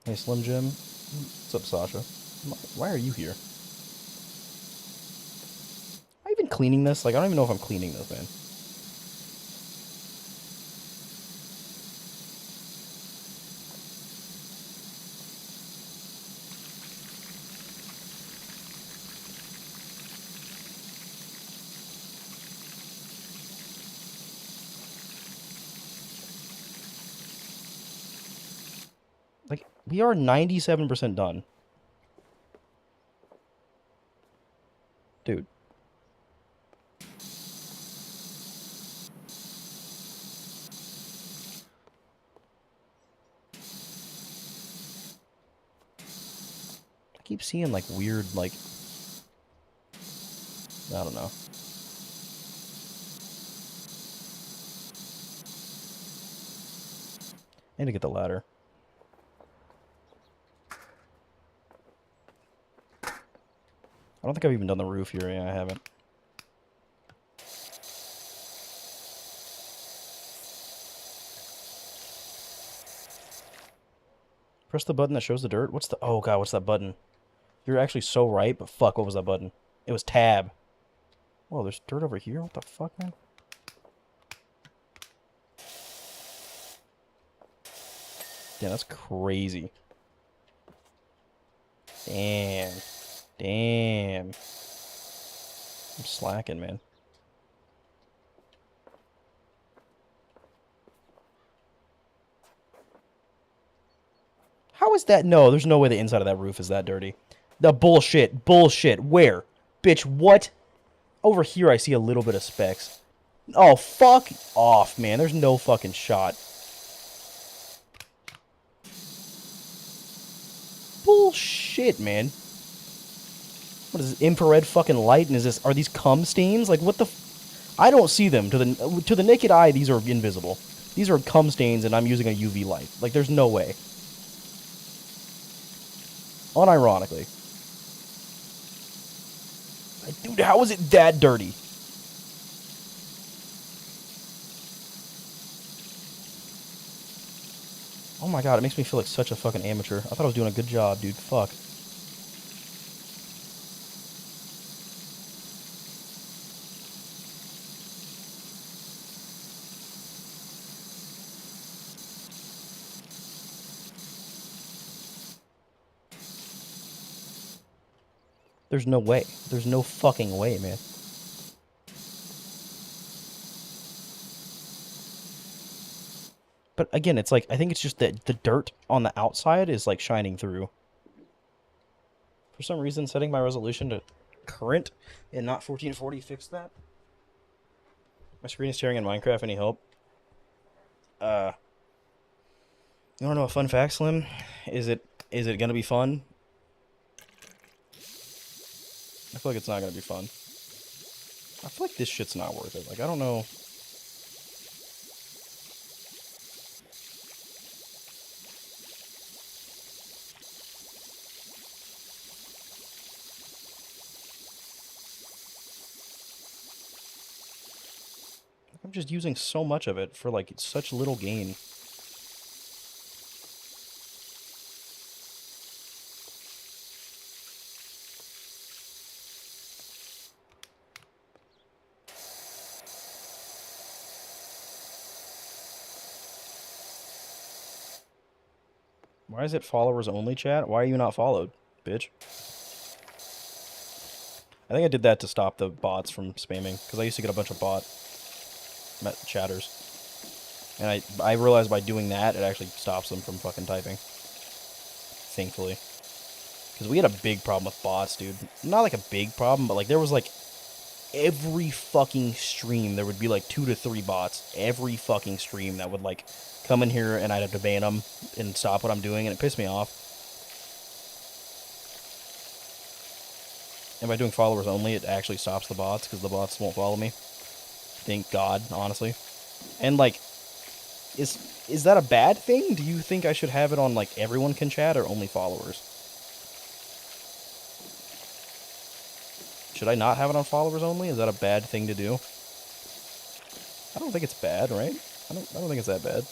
Hey, Slim Jim. What's up, Sasha? Why are you here? Am I even cleaning this? Like, I don't even know if I'm cleaning this, man. Like, we are 97% done. Dude. I keep seeing, like, weird, like... I don't know. I need to get the ladder. I don't think I've even done the roof here. Yeah, I haven't. Press the button that shows the dirt. What's the... Oh, God, what's that button? You're actually so right, but fuck, what was that button? It was tab. Whoa, there's dirt over here? What the fuck, man? Damn, that's crazy. Damn. Damn. I'm slacking, man. How is that? No, there's no way the inside of that roof is that dirty. The bullshit. Bullshit. Where? Bitch, what? Over here I see a little bit of specks. Oh, fuck off, man. There's no fucking shot. Bullshit, man. What is this, infrared fucking light? And is this... Are these cum stains? Like, what the... I don't see them. To the naked eye, these are invisible. These are cum stains, and I'm using a UV light. Like, there's no way. Unironically. Dude, how is it that dirty? Oh my god, it makes me feel like such a fucking amateur. I thought I was doing a good job, dude. Fuck. There's no way. There's no fucking way, man. But again, it's like, I think it's just that the dirt on the outside is like shining through. For some reason, setting my resolution to current and not 1440 fixed that. My screen is tearing in Minecraft. Any help? You wanna know a fun fact, Slim? Is it gonna be fun? I feel like it's not gonna be fun. I feel like this shit's not worth it. Like, I don't know. I'm just using so much of it for like such little gain. Why is it followers only, chat? Why are you not followed, bitch? I think I did that to stop the bots from spamming, because I used to get a bunch of bot chatters. And I realized by doing that, it actually stops them from fucking typing. Thankfully. Because we had a big problem with bots, dude. Not like a big problem, but like there was like every fucking stream, there would be like 2 to 3 bots. Every fucking stream that would like come in here and I'd have to ban them and stop what I'm doing, and it pissed me off. And by doing followers only, it actually stops the bots, because the bots won't follow me. Thank God, honestly. And like, is that a bad thing? Do you think I should have it on like everyone can chat or only followers? Should I not have it on followers only? Is that a bad thing to do? I don't think it's bad, right? I don't think it's that bad.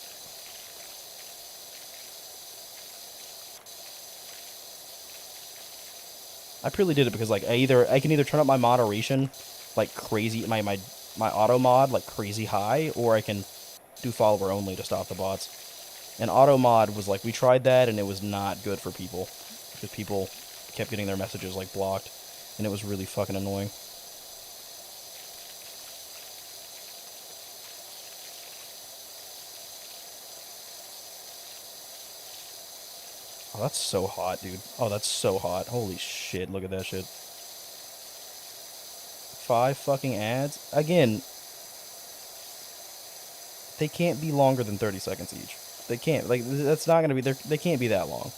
I purely did it because like I can either turn up my moderation like crazy, my auto mod like crazy high, or I can do follower only to stop the bots. And auto mod was like, we tried that and it was not good for people, because people kept getting their messages like blocked, and it was really fucking annoying. Oh, that's so hot, dude. Oh, that's so hot. Holy shit, look at that shit. 5 fucking ads? Again, they can't be longer than 30 seconds each. They can't. Like, that's not gonna be, they can't be that long.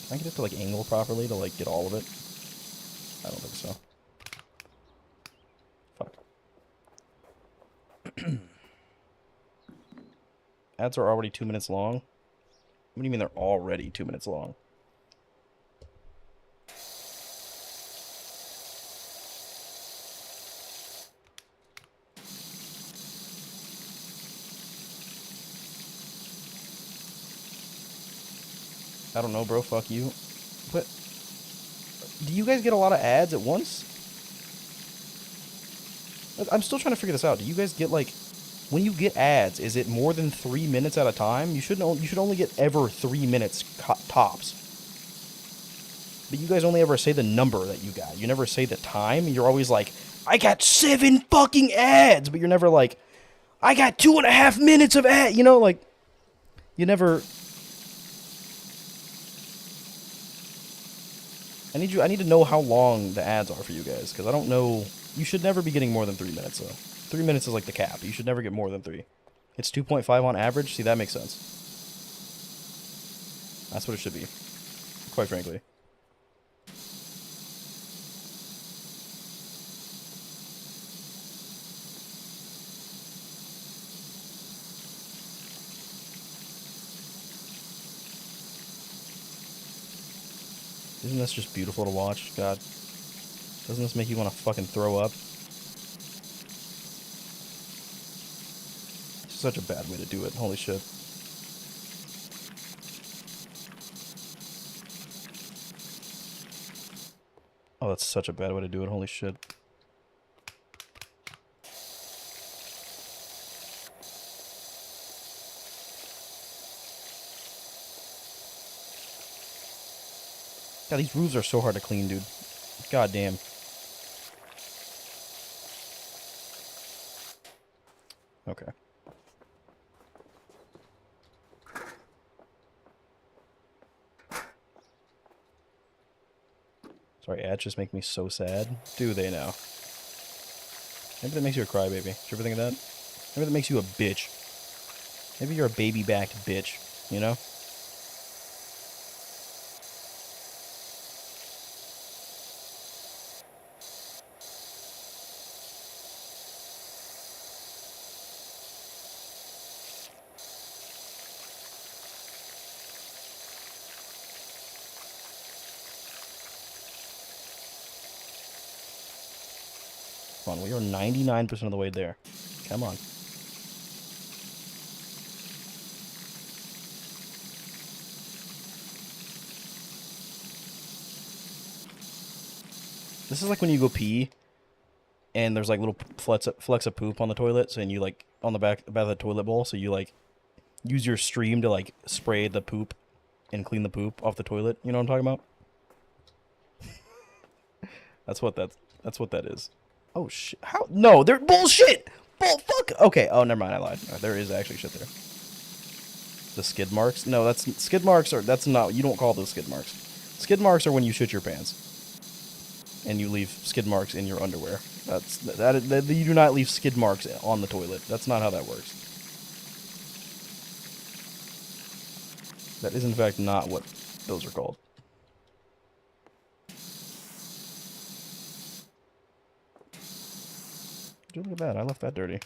Can I get it to, like, angle properly to, like, get all of it? I don't think so. Fuck. Ads are already 2 minutes long? What do you mean they're already 2 minutes long? I don't know, bro. Fuck you. But do you guys get a lot of ads at once? I'm still trying to figure this out. Do you guys get, like, when you get ads, is it more than 3 minutes at a time? You should only get ever 3 minutes tops. But you guys only ever say the number that you got. You never say the time. You're always like, I got 7 fucking ads, but you're never like, I got 2.5 minutes of ad. You know, like, you never. I need to know how long the ads are for you guys, because I don't know. You should never be getting more than 3 minutes, though. 3 minutes is like the cap. You should never get more than 3. It's 2.5 on average. See, that makes sense. That's what it should be, quite frankly. Isn't this just beautiful to watch? God. Doesn't this make you want to fucking throw up? It's such a bad way to do it. Holy shit. Oh, that's such a bad way to do it. Holy shit. God, these roofs are so hard to clean, dude. God damn. Okay. Sorry, ads just make me so sad. Do they now? Maybe that makes you a crybaby. Did you ever think of that? Maybe that makes you a bitch. Maybe you're a baby-backed bitch, you know? Come on, we are 99% of the way there. Come on. This is like when you go pee, and there's like little flecks of poop on the toilet, so and you like on the back of the toilet bowl, so you like use your stream to like spray the poop and clean the poop off the toilet. You know what I'm talking about? That's what that is. Oh shit! How? No, they're bullshit. Fuck. Okay. Oh, never mind. I lied. There is actually shit there. The skid marks? No, that's skid marks are. That's not. You don't call those skid marks. Skid marks are when you shit your pants and you leave skid marks in your underwear. That you do not leave skid marks on the toilet. That's not how that works. That is in fact not what those are called. Dude, look at that. I left that dirty.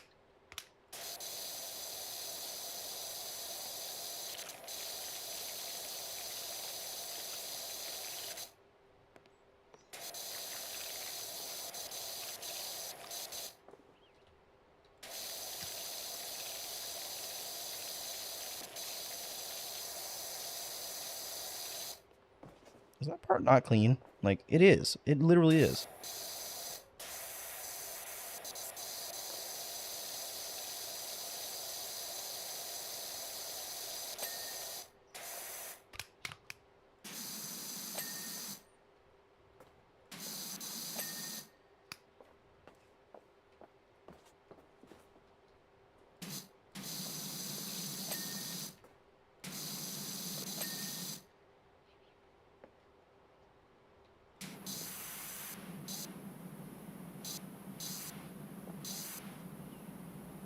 Is that part not clean? Like, it is. It literally is.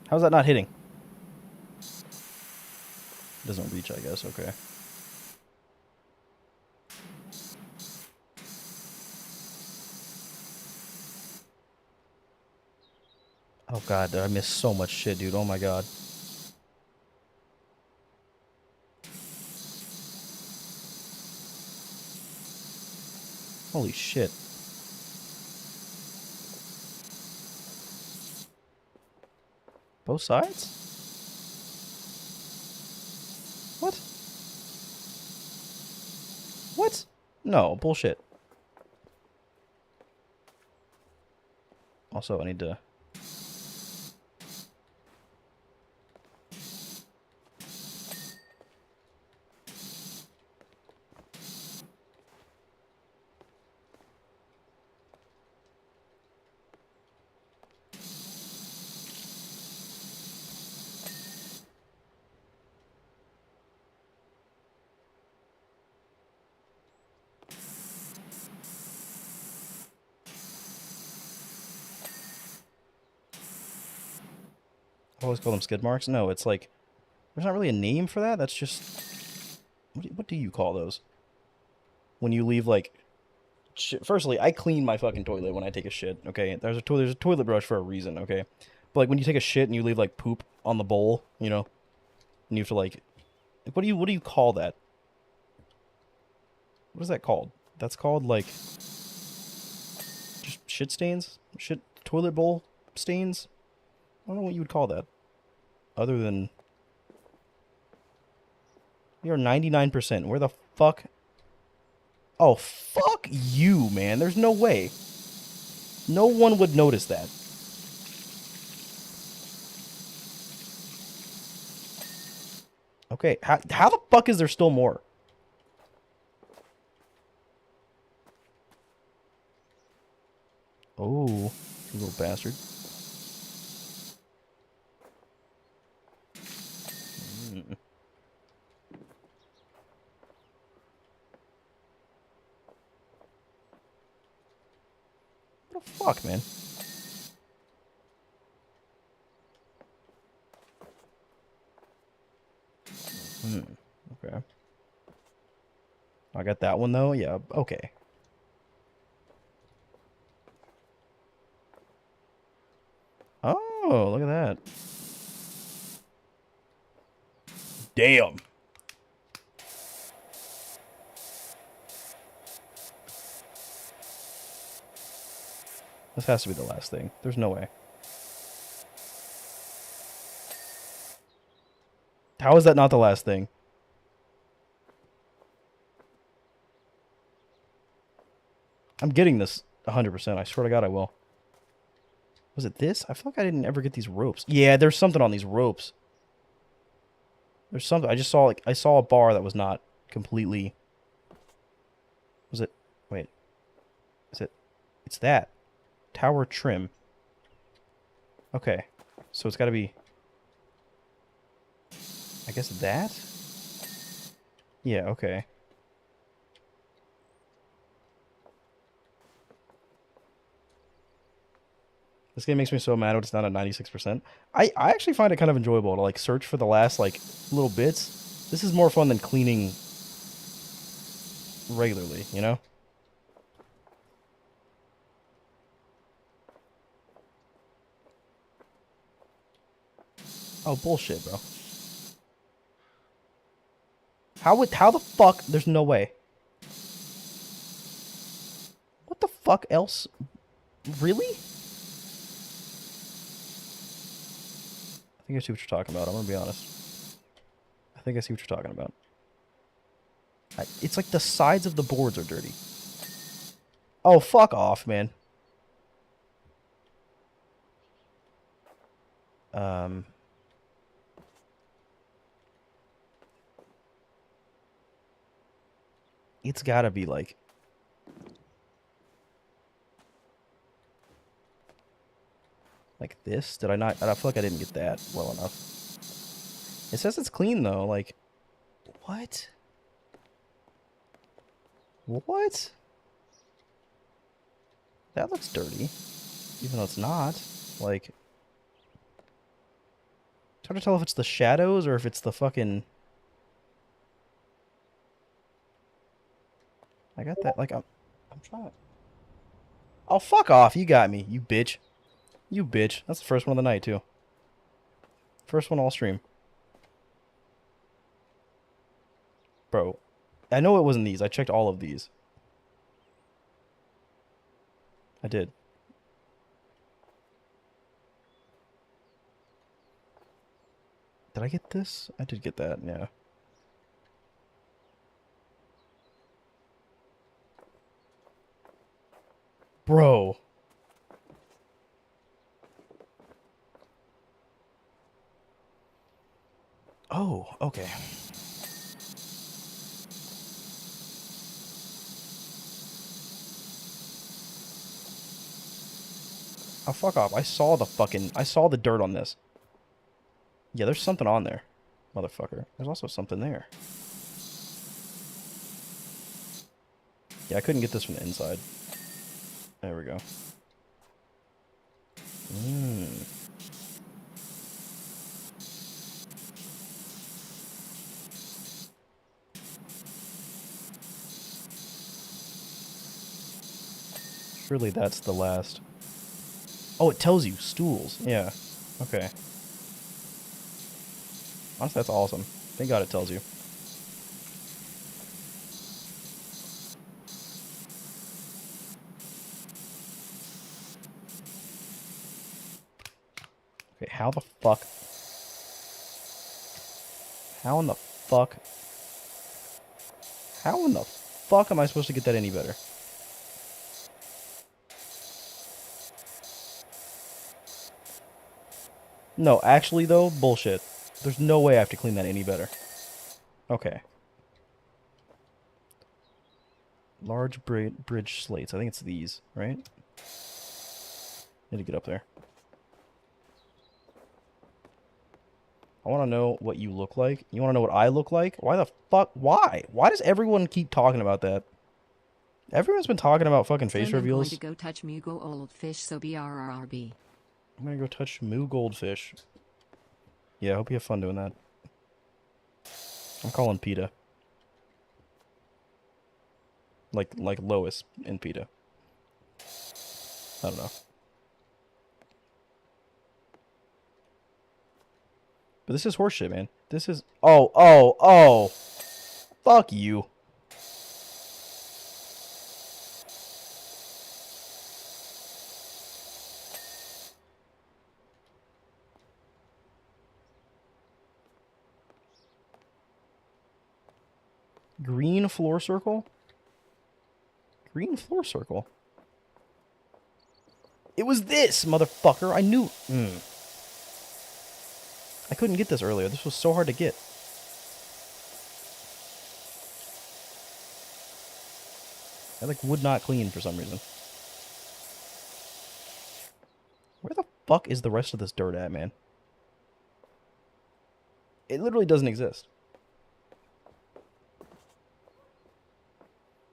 How's that not hitting? Doesn't reach, I guess. Okay. Oh god, I missed so much shit, dude. Oh my god. Holy shit. Both sides? What? What? No, bullshit. Also, I need to... I always call them skid marks. No, it's like... There's not really a name for that. That's just... What do you call those? When you leave, like... Firstly, I clean my fucking toilet when I take a shit, okay? There's a toilet brush for a reason, okay? But, like, when you take a shit and you leave, like, poop on the bowl, you know? And you have to, like... What do you call that? What is that called? That's called, like... Just shit stains? Shit toilet bowl stains? I don't know what you would call that. Other than... You're 99%. Where the fuck... Oh, fuck you, man. There's no way. No one would notice that. Okay, how the fuck is there still more? Oh, you little bastard. What the fuck, man? Okay. I got that one, though? Yeah, okay. Oh, look at that. Damn. This has to be the last thing. There's no way. How is that not the last thing? I'm getting this 100%. I swear to God I will. Was it this? I feel like I didn't ever get these ropes. Yeah, there's something on these ropes. There's something. I just saw, like, I saw a bar that was not completely... Was it... Wait. Is it... It's that. Tower trim. Okay. So it's got to be... I guess that? Yeah, okay. This game makes me so mad when it's not at 96%. I actually find it kind of enjoyable to, like, search for the last, like, little bits. This is more fun than cleaning regularly, you know? Oh, bullshit, bro. How the fuck? There's no way. What the fuck else? Really? I think I see what you're talking about. I'm gonna be honest. I think I see what you're talking about. It's like the sides of the boards are dirty. Oh, fuck off, man. It's gotta be like... Like this? Did I not? I feel like I didn't get that well enough. It says it's clean, though. Like, what? What? That looks dirty. Even though it's not. Like, it's hard to tell if it's the shadows or if it's the fucking... I got that. Like, I'm trying. Oh, fuck off. You got me, you bitch. You bitch. That's the first one of the night, too. First one all stream. Bro. I know it wasn't these. I checked all of these. I did. Did I get this? I did get that, yeah. Bro. Oh, okay. Oh, fuck off. I saw the dirt on this. Yeah, there's something on there. Motherfucker. There's also something there. Yeah, I couldn't get this from the inside. There we go. Surely that's the last. Oh, it tells you. Stools. Yeah. Okay. Honestly, that's awesome. Thank God it tells you. Okay, how the fuck? How in the fuck? How in the fuck am I supposed to get that any better? No, actually though, bullshit. There's no way I have to clean that any better. Okay. Large bridge slates. I think it's these, right? Need to get up there. I want to know what you look like. You want to know what I look like? Why the fuck? Why? Why does everyone keep talking about that? Everyone's been talking about fucking face reveals. I'm going to go touch Mugo old fish, so BRRRB. I'm gonna go touch Moo Goldfish. Yeah, I hope you have fun doing that. I'm calling PETA. Like Lois in PETA. I don't know. But this is horseshit, man. This is... Oh! Fuck you. Green floor circle? Green floor circle? It was this, motherfucker. I knew. I couldn't get this earlier. This was so hard to get. I like would not clean for some reason. Where the fuck is the rest of this dirt at, man? It literally doesn't exist.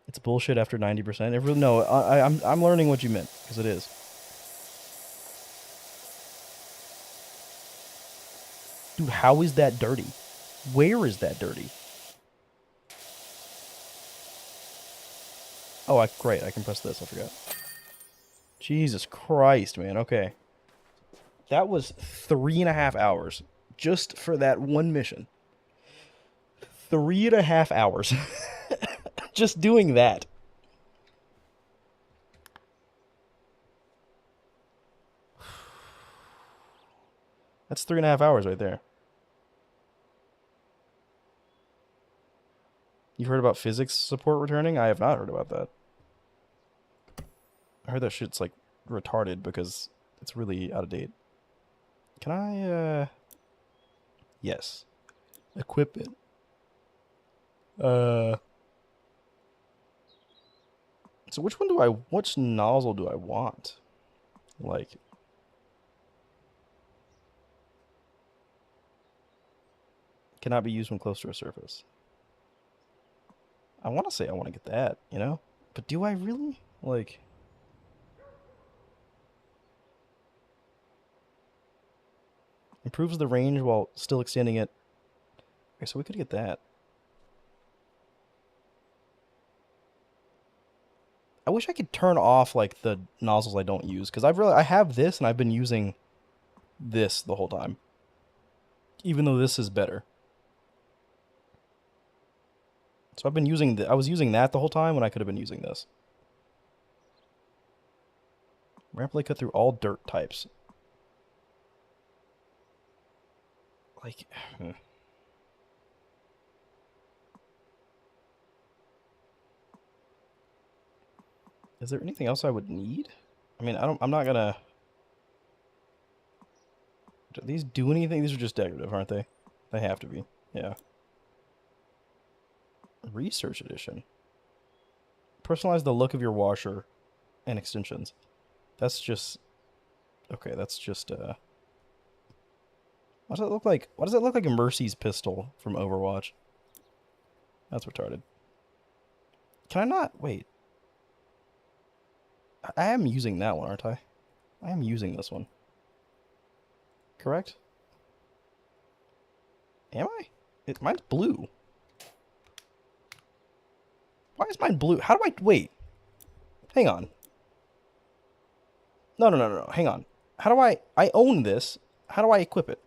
It's bullshit after 90%. No, I'm learning what you meant, because it is. Dude, how is that dirty? Where is that dirty? Oh, great. I can press this. I forgot. Jesus Christ, man. Okay. That was 3.5 hours just for that one mission. 3.5 hours. Just doing that. That's 3.5 hours right there. You've heard about physics support returning? I have not heard about that. I heard that shit's like retarded because it's really out of date. Can I, yes. Equip it. So which nozzle do I want? Like, cannot be used when close to a surface. I want to say I want to get that, you know? But do I really? Like, improves the range while still extending it. Okay, so we could get that. I wish I could turn off like the nozzles I don't use, because I have this and I've been using this the whole time. Even though this is better. So I've been using I was using that the whole time when I could have been using this. Rapidly cut through all dirt types. Like, is there anything else I would need? I mean, I'm not gonna... Do these do anything? These are just decorative, aren't they? They have to be. Yeah. Research edition. Personalize the look of your washer and extensions. That's just... Okay, that's just, what does that look like? Why does that look like a Mercy's pistol from Overwatch? That's retarded. Can I not? Wait. I am using that one, aren't I? I am using this one. Correct? Am I? Mine's blue. Why is mine blue? How do I... Wait. Hang on. No. Hang on. How do I own this. How do I equip it?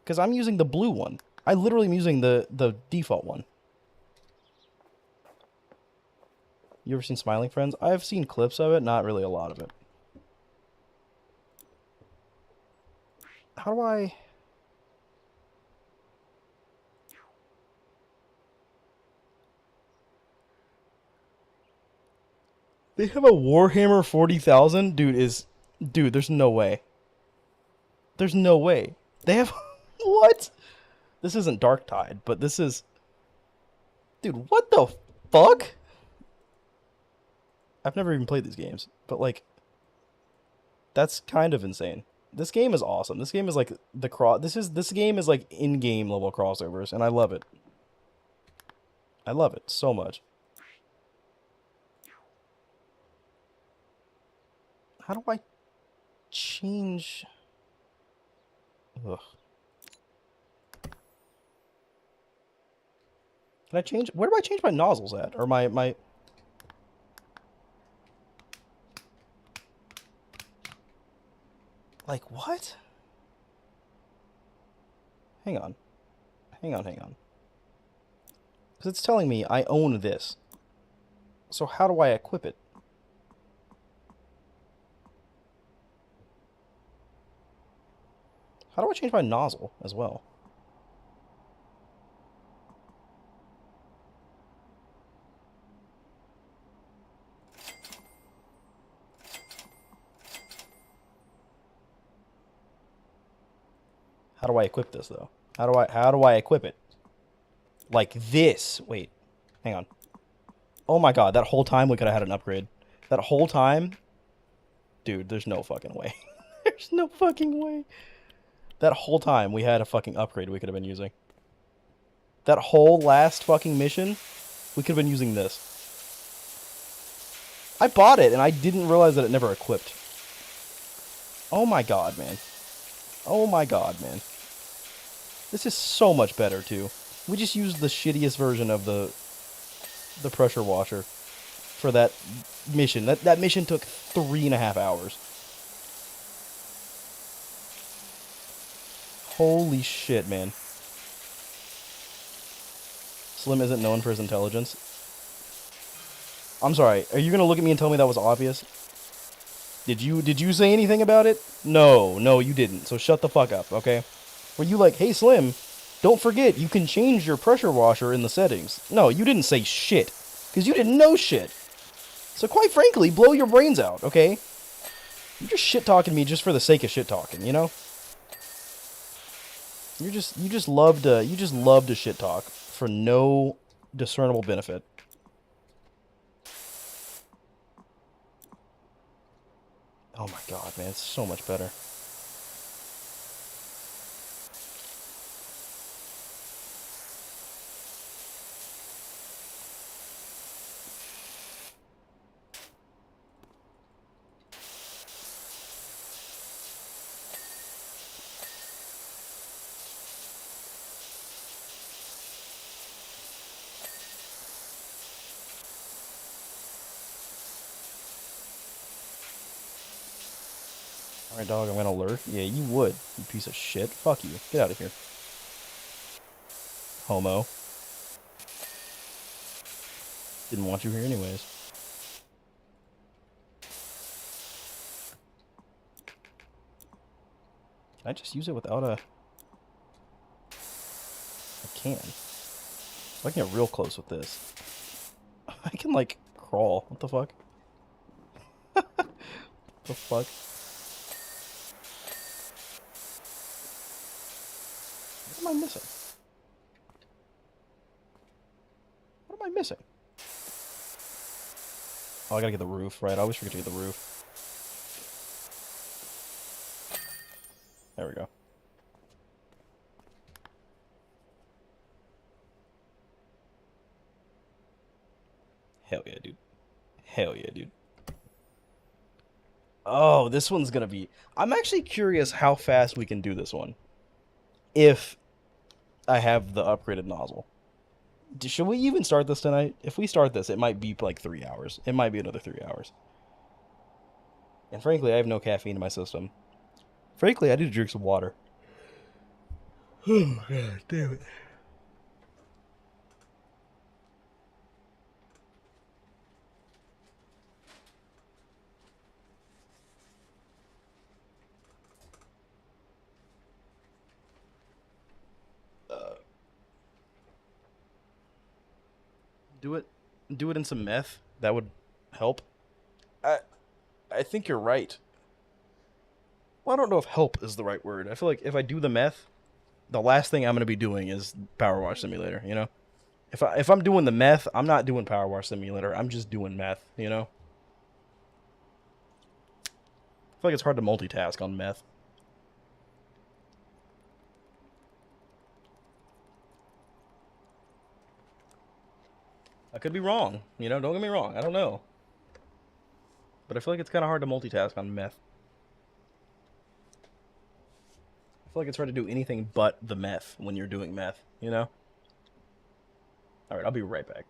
Because I'm using the blue one. I literally am using the default one. You ever seen Smiling Friends? I've seen clips of it, not really a lot of it. How do I... They have a Warhammer 40,000? Dude, there's no way. There's no way. They have... What? This isn't Dark Tide, but this is... Dude, what the fuck? I've never even played these games, but like... That's kind of insane. This game is awesome. This game is like the this game is like in-game level crossovers, and I love it. I love it so much. How do I change? Ugh. Can I change? Where do I change my nozzles at? Or my... Like, what? Hang on. Hang on. Because it's telling me I own this. So how do I equip it? How do I change my nozzle as well? How do I equip this though? How do I equip it? Like this. Wait. Hang on. Oh my god, that whole time we could have had an upgrade. That whole time? Dude, there's no fucking way. There's no fucking way. That whole time we had a fucking upgrade we could have been using. That whole last fucking mission, we could have been using this. I bought it and I didn't realize that it never equipped. Oh my god, man. Oh my god, man. This is so much better, too. We just used the shittiest version of the pressure washer for that mission. That mission took 3.5 hours. Holy shit, man. Slim isn't known for his intelligence. I'm sorry. Are you gonna look at me and tell me that was obvious? Did you say anything about it? No, you didn't. So shut the fuck up, okay? Were you like, hey Slim, don't forget you can change your pressure washer in the settings? No, you didn't say shit. Because you didn't know shit. So quite frankly, blow your brains out, okay? You're just shit-talking me just for the sake of shit-talking, you know? You just love to shit-talk for no discernible benefit. Oh my god, man, it's so much better. Alright, dog, I'm gonna lurk. Yeah, you would, you piece of shit. Fuck you. Get out of here. Homo. Didn't want you here anyways. Can I just use it without a... I can. I can get real close with this. I can, like, crawl. What the fuck? The fuck? What am I missing? What am I missing? Oh, I gotta get the roof, right? I always forget to get the roof. There we go. Hell yeah, dude. Hell yeah, dude. Oh, this one's gonna be... I'm actually curious how fast we can do this one. If I have the upgraded nozzle. Should we even start this tonight? If we start this, it might be like 3 hours. It might be another 3 hours. And frankly, I have no caffeine in my system. Frankly, I need to drink some water. Oh, god damn it. Do it in some meth. That would help. I think you're right. Well, I don't know if help is the right word. I feel like if I do the meth, the last thing I'm going to be doing is Powerwash Simulator, you know? If I'm doing the meth, I'm not doing Powerwash Simulator. I'm just doing meth, you know? I feel like it's hard to multitask on meth. I could be wrong, you know? Don't get me wrong. I don't know. But I feel like it's kind of hard to multitask on meth. I feel like it's hard to do anything but the meth when you're doing meth, you know? Alright, I'll be right back.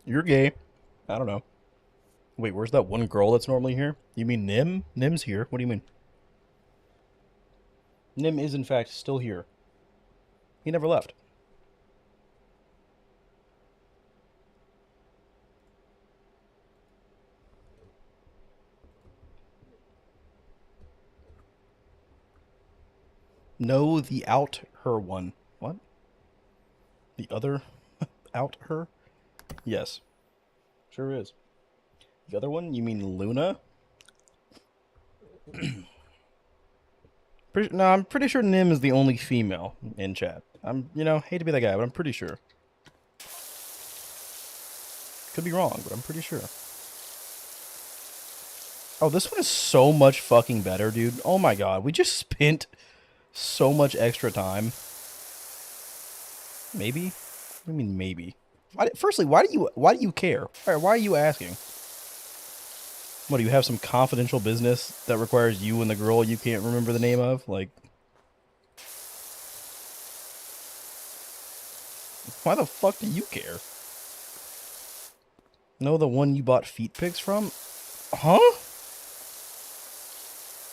You're gay. I don't know. Wait, where's that one girl that's normally here? You mean Nim? Nim's here. What do you mean? Nim is, in fact, still here. He never left. No, the out her one. What? The other out her? Yes. Sure is. The other one? You mean Luna? I'm pretty sure Nim is the only female in chat. Hate to be that guy, but I'm pretty sure. Could be wrong, but I'm pretty sure. Oh, this one is so much fucking better, dude. Oh my god, we just spent so much extra time. Maybe? What do you mean maybe? Firstly, why do you care? Why are you asking? What, do you have some confidential business that requires you and the girl you can't remember the name of? Like, why the fuck do you care? No, the one you bought feet pics from? Huh?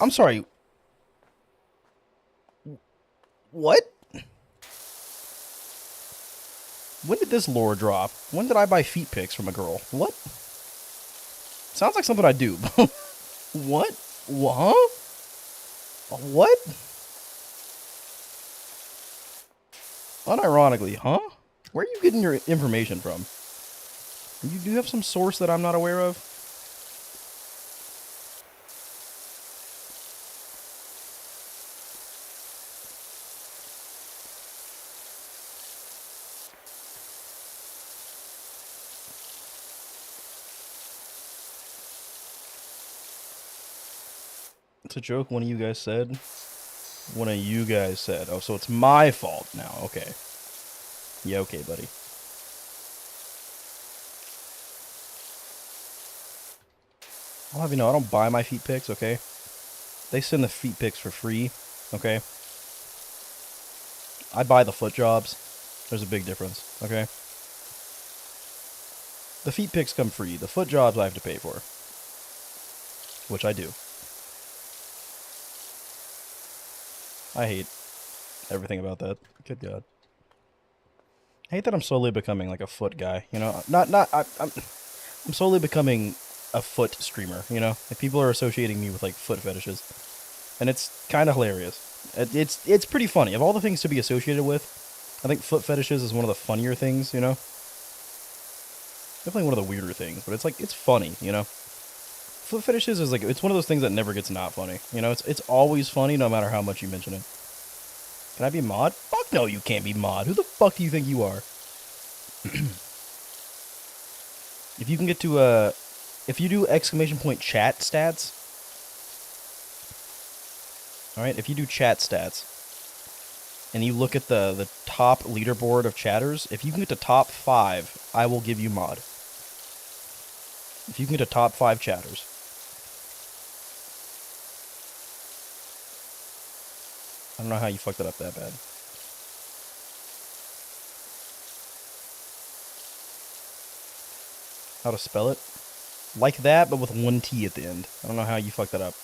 I'm sorry. What? When did this lore drop? When did I buy feet pics from a girl? What? Sounds like something I do. What? Huh? What? Unironically, huh? Where are you getting your information from? You do have some source that I'm not aware of? It's a joke one of you guys said. One of you guys said. Oh, so it's my fault now. Okay. Yeah, okay, buddy. I'll have you know, I don't buy my feet pics, okay? They send the feet pics for free, okay? I buy the foot jobs. There's a big difference, okay? The feet pics come free. The foot jobs I have to pay for. Which I do. I hate everything about that. Good God. I hate that I'm slowly becoming like a foot guy, you know? I'm slowly becoming a foot streamer, you know? Like, people are associating me with like foot fetishes. And it's kind of hilarious. It's pretty funny. Of all the things to be associated with, I think foot fetishes is one of the funnier things, you know? Definitely one of the weirder things, but it's funny, you know? Foot fetishes is like, it's one of those things that never gets not funny. You know, it's always funny no matter how much you mention it. Can I be mod? Fuck no, you can't be mod. Who the fuck do you think you are? If you can get to, if you do exclamation point chat stats, alright, if you do chat stats, and you look at the top leaderboard of chatters, if you can get to top 5, I will give you mod. If you can get to top 5 chatters. I don't know how you fucked it up that bad. How to spell it? Like that, but with one T at the end. I don't know how you fucked that up.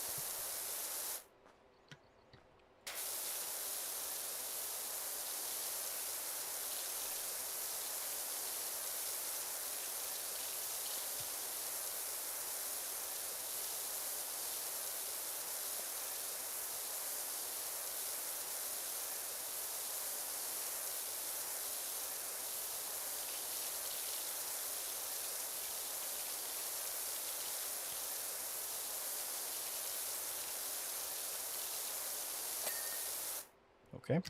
Okay.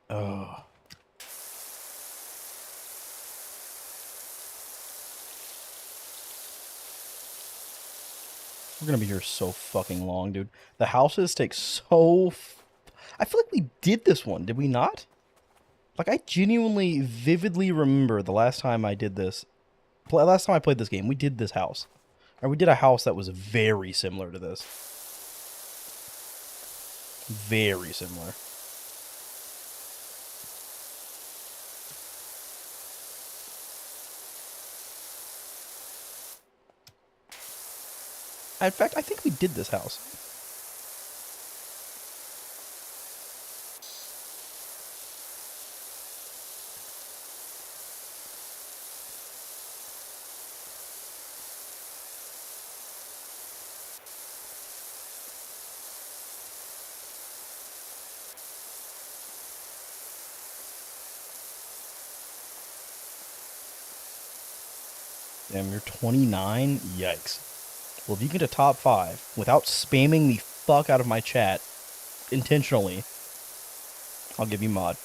Oh. We're gonna be here so fucking long, dude. The houses take so... I feel like we did this one, did we not? Like, I genuinely, vividly remember the last time I did this. Last time I played this game, we did this house. Or we did a house that was very similar to this. Very similar. In fact, I think we did this house. Damn, you're 29? Yikes. Well, if you get to top 5 without spamming the fuck out of my chat intentionally, I'll give you mod.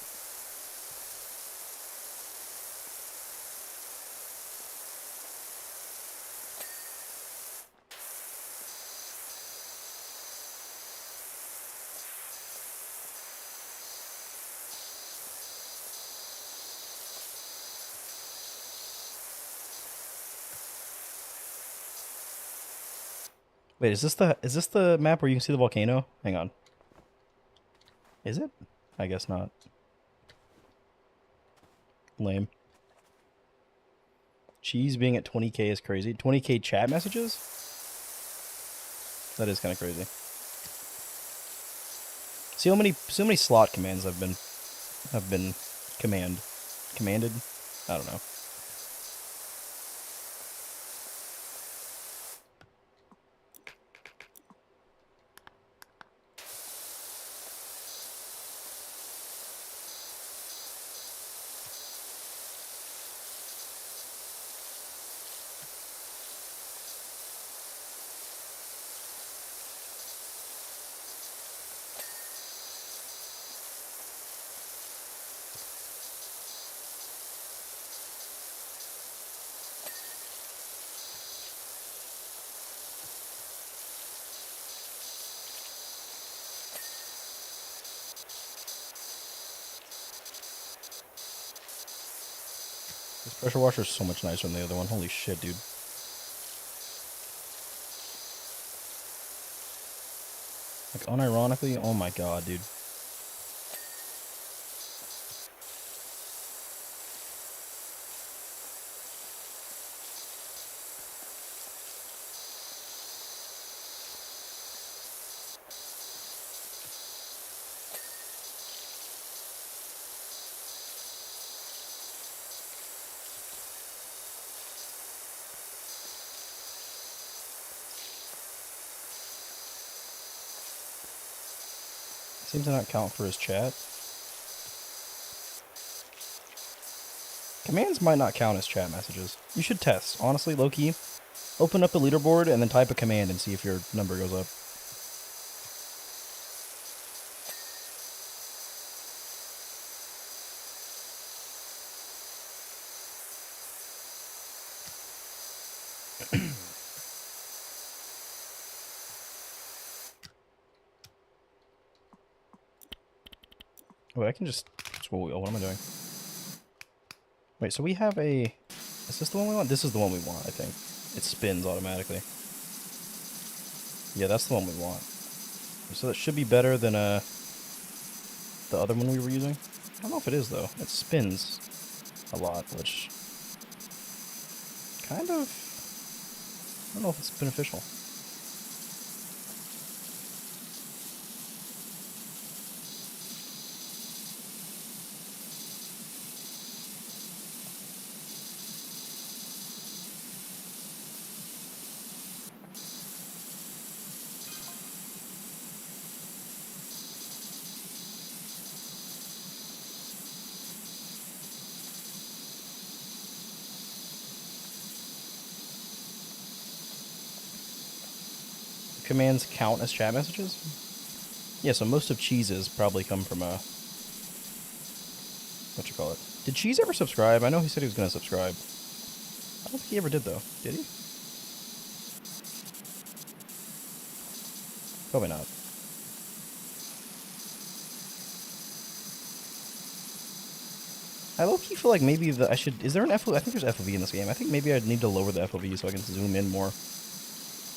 Wait, is this the map where you can see the volcano? Hang on. Is it? I guess not. Lame. Cheese being at 20k is crazy. 20k chat messages? That is kind of crazy. See how many slot commands have been commanded? I don't know. This pressure washer is so much nicer than the other one. Holy shit, dude. Like, unironically, oh my god, dude. Seems to not count for his chat. Commands might not count as chat messages. You should test. Honestly, low-key, open up the leaderboard and then type a command and see if your number goes up. Wait, I can just scroll wheel. What am I doing? Wait, so we have a... Is this the one we want? This is the one we want, I think. It spins automatically. Yeah, that's the one we want. So that should be better than the other one we were using. I don't know if it is, though. It spins a lot, which... kind of... I don't know if it's beneficial. Commands count as chat messages? Yeah, so most of Cheese's probably come from what? Did Cheese ever subscribe? I know he said he was going to subscribe. I don't think he ever did, though. Did he? Probably not. I low-key feel like maybe I should... Is there an FOV? I think there's FOV in this game. I think maybe I'd need to lower the FOV so I can zoom in more.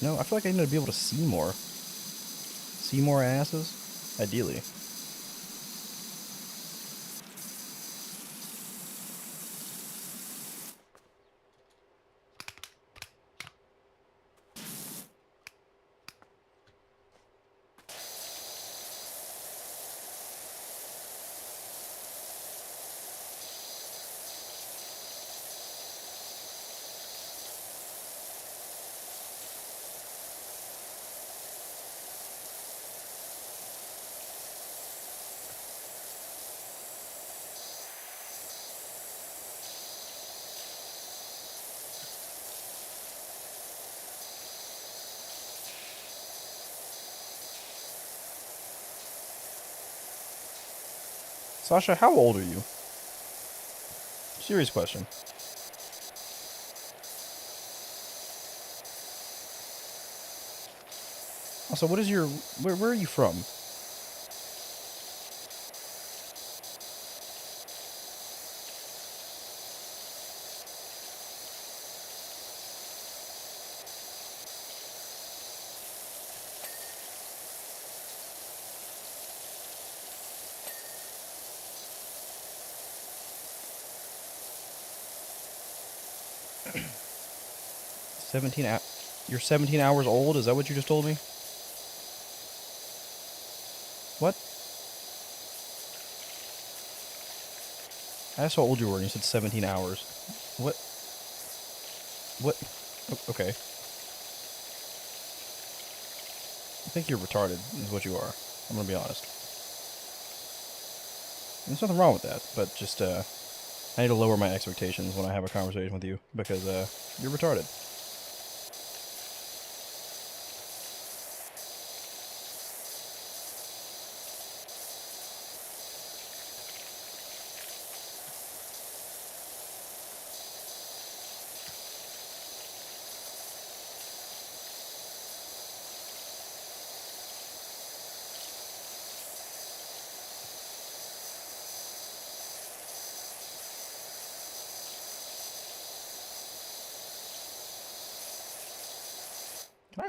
No, I feel like I need to be able to see more. See more asses? Ideally. Sasha, how old are you? Serious question. Also, what is your... Where are you from? You're 17 hours old? Is that what you just told me? What? I asked how old you were and you said 17 hours. What? What? Okay. I think you're retarded, is what you are. I'm gonna be honest. There's nothing wrong with that, but just, I need to lower my expectations when I have a conversation with you, because, you're retarded.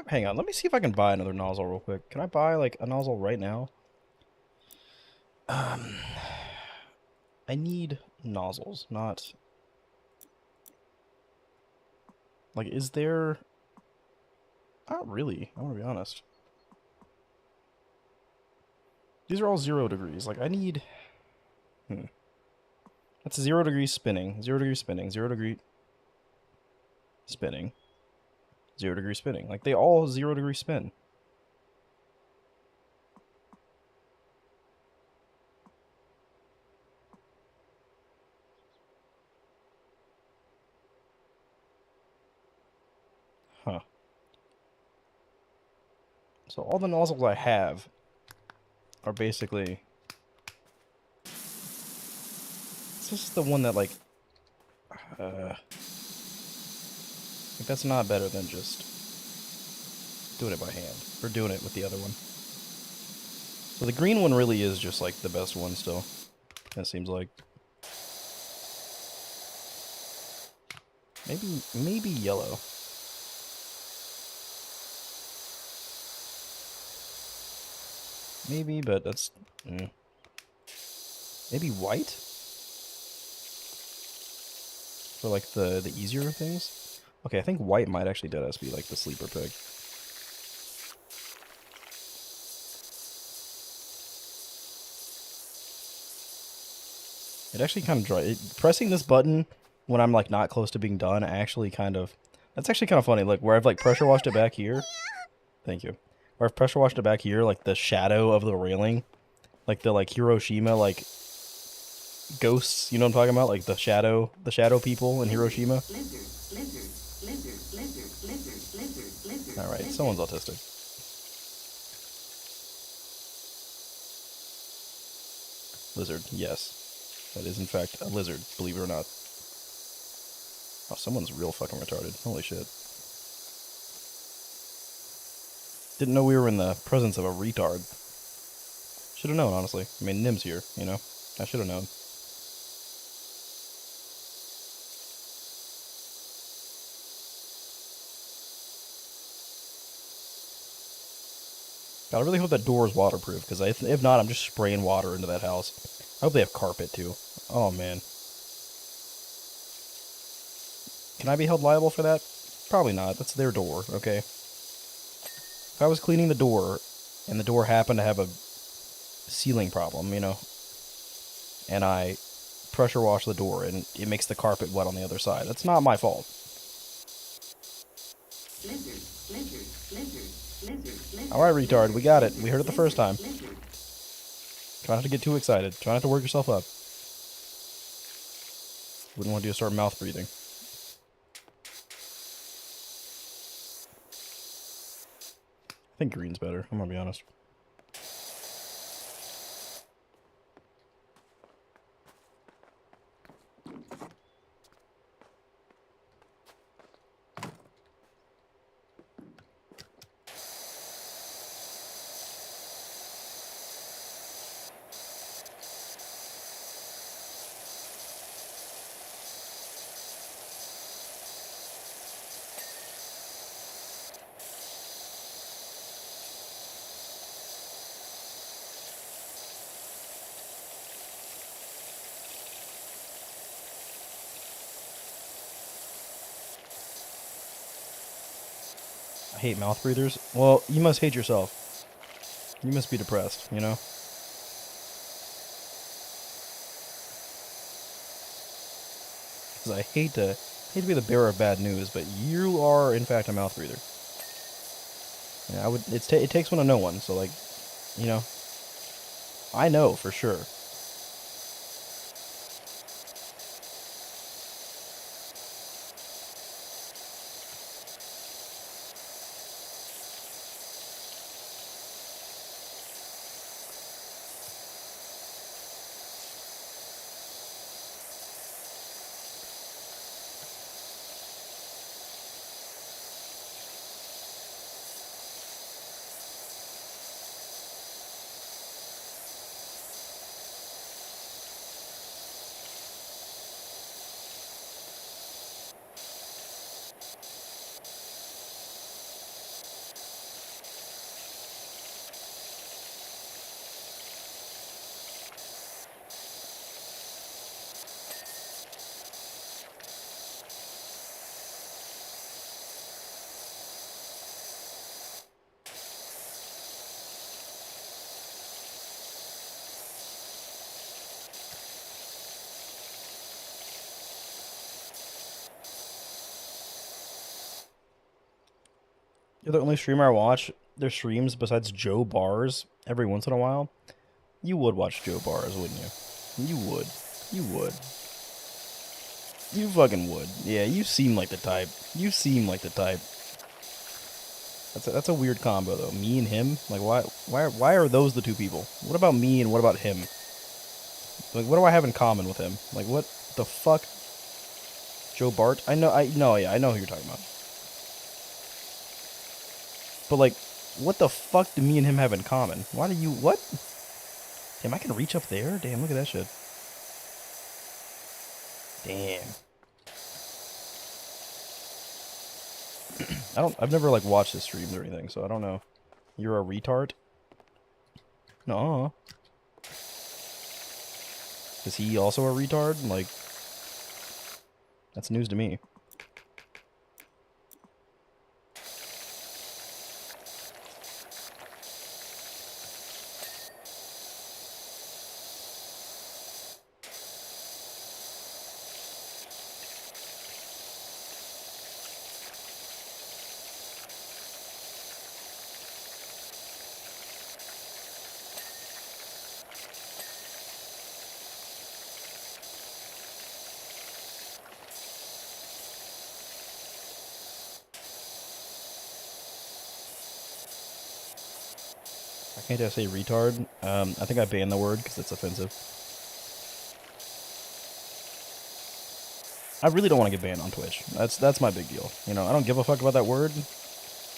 Hang on, let me see if I can buy another nozzle real quick. Can I buy, like, a nozzle right now? I need nozzles, not... Like, is there... Not really, I want to be honest. These are all 0 degrees. Like, I need... That's 0 degrees spinning, 0 degree spinning, 0 degree... spinning. 0 degree spinning. Like, they all 0 degree spin. Huh. So all the nozzles I have are basically... This is the one that, like... Like, that's not better than just doing it by hand. Or doing it with the other one. So the green one really is just, like, the best one still. It seems like. Maybe yellow. Maybe, but that's... Maybe white? For, like, the easier things? Okay, I think white might actually deadass be, like, the sleeper pick. It actually kind of pressing this button when I'm, like, not close to being done actually kind of... That's actually kind of funny. Like, where I've, like, pressure washed it back here. Thank you. Where I've pressure washed it back here, like, the shadow of the railing. Like, the, like, Hiroshima, like... Ghosts, you know what I'm talking about? Like, the shadow people in Hiroshima. Alright, someone's autistic. Lizard, yes. That is, in fact, a lizard, believe it or not. Oh, someone's real fucking retarded. Holy shit. Didn't know we were in the presence of a retard. Should have known, honestly. I mean, Nim's here, you know? I should have known. God, I really hope that door is waterproof, because if not, I'm just spraying water into that house. I hope they have carpet, too. Oh, man. Can I be held liable for that? Probably not. That's their door, okay? If I was cleaning the door, and the door happened to have a ceiling problem, you know, and I pressure wash the door, and it makes the carpet wet on the other side, that's not my fault. Alright, retard, we got it. We heard it the first time. Try not to get too excited. Try not to work yourself up. Wouldn't want you to start mouth breathing. I think green's better, I'm gonna be honest. I hate mouth breathers. Well, you must hate yourself. You must be depressed, you know? Because I hate to be the bearer of bad news, but you are in fact a mouth breather. Yeah, it takes one to know one. So like, you know, I know for sure. You're the only streamer I watch their streams besides Joe Bars every once in a while. You would watch Joe Bars, wouldn't you? You would. You would. You fucking would. Yeah, you seem like the type. You seem like the type. That's a weird combo though. Me and him. Like why are those the two people? What about me and what about him? Like what do I have in common with him? Like what the fuck? Joe Bart? I know, yeah, I know who you're talking about. But like, what the fuck do me and him have in common? Why do you what? Damn, I can reach up there? Damn, look at that shit. Damn. I've never like watched his streams or anything, so I don't know. You're a retard? No. Is he also a retard? Like, that's news to me. I can't just say retard. I think I banned the word because it's offensive. I really don't want to get banned on Twitch. That's my big deal. You know, I don't give a fuck about that word,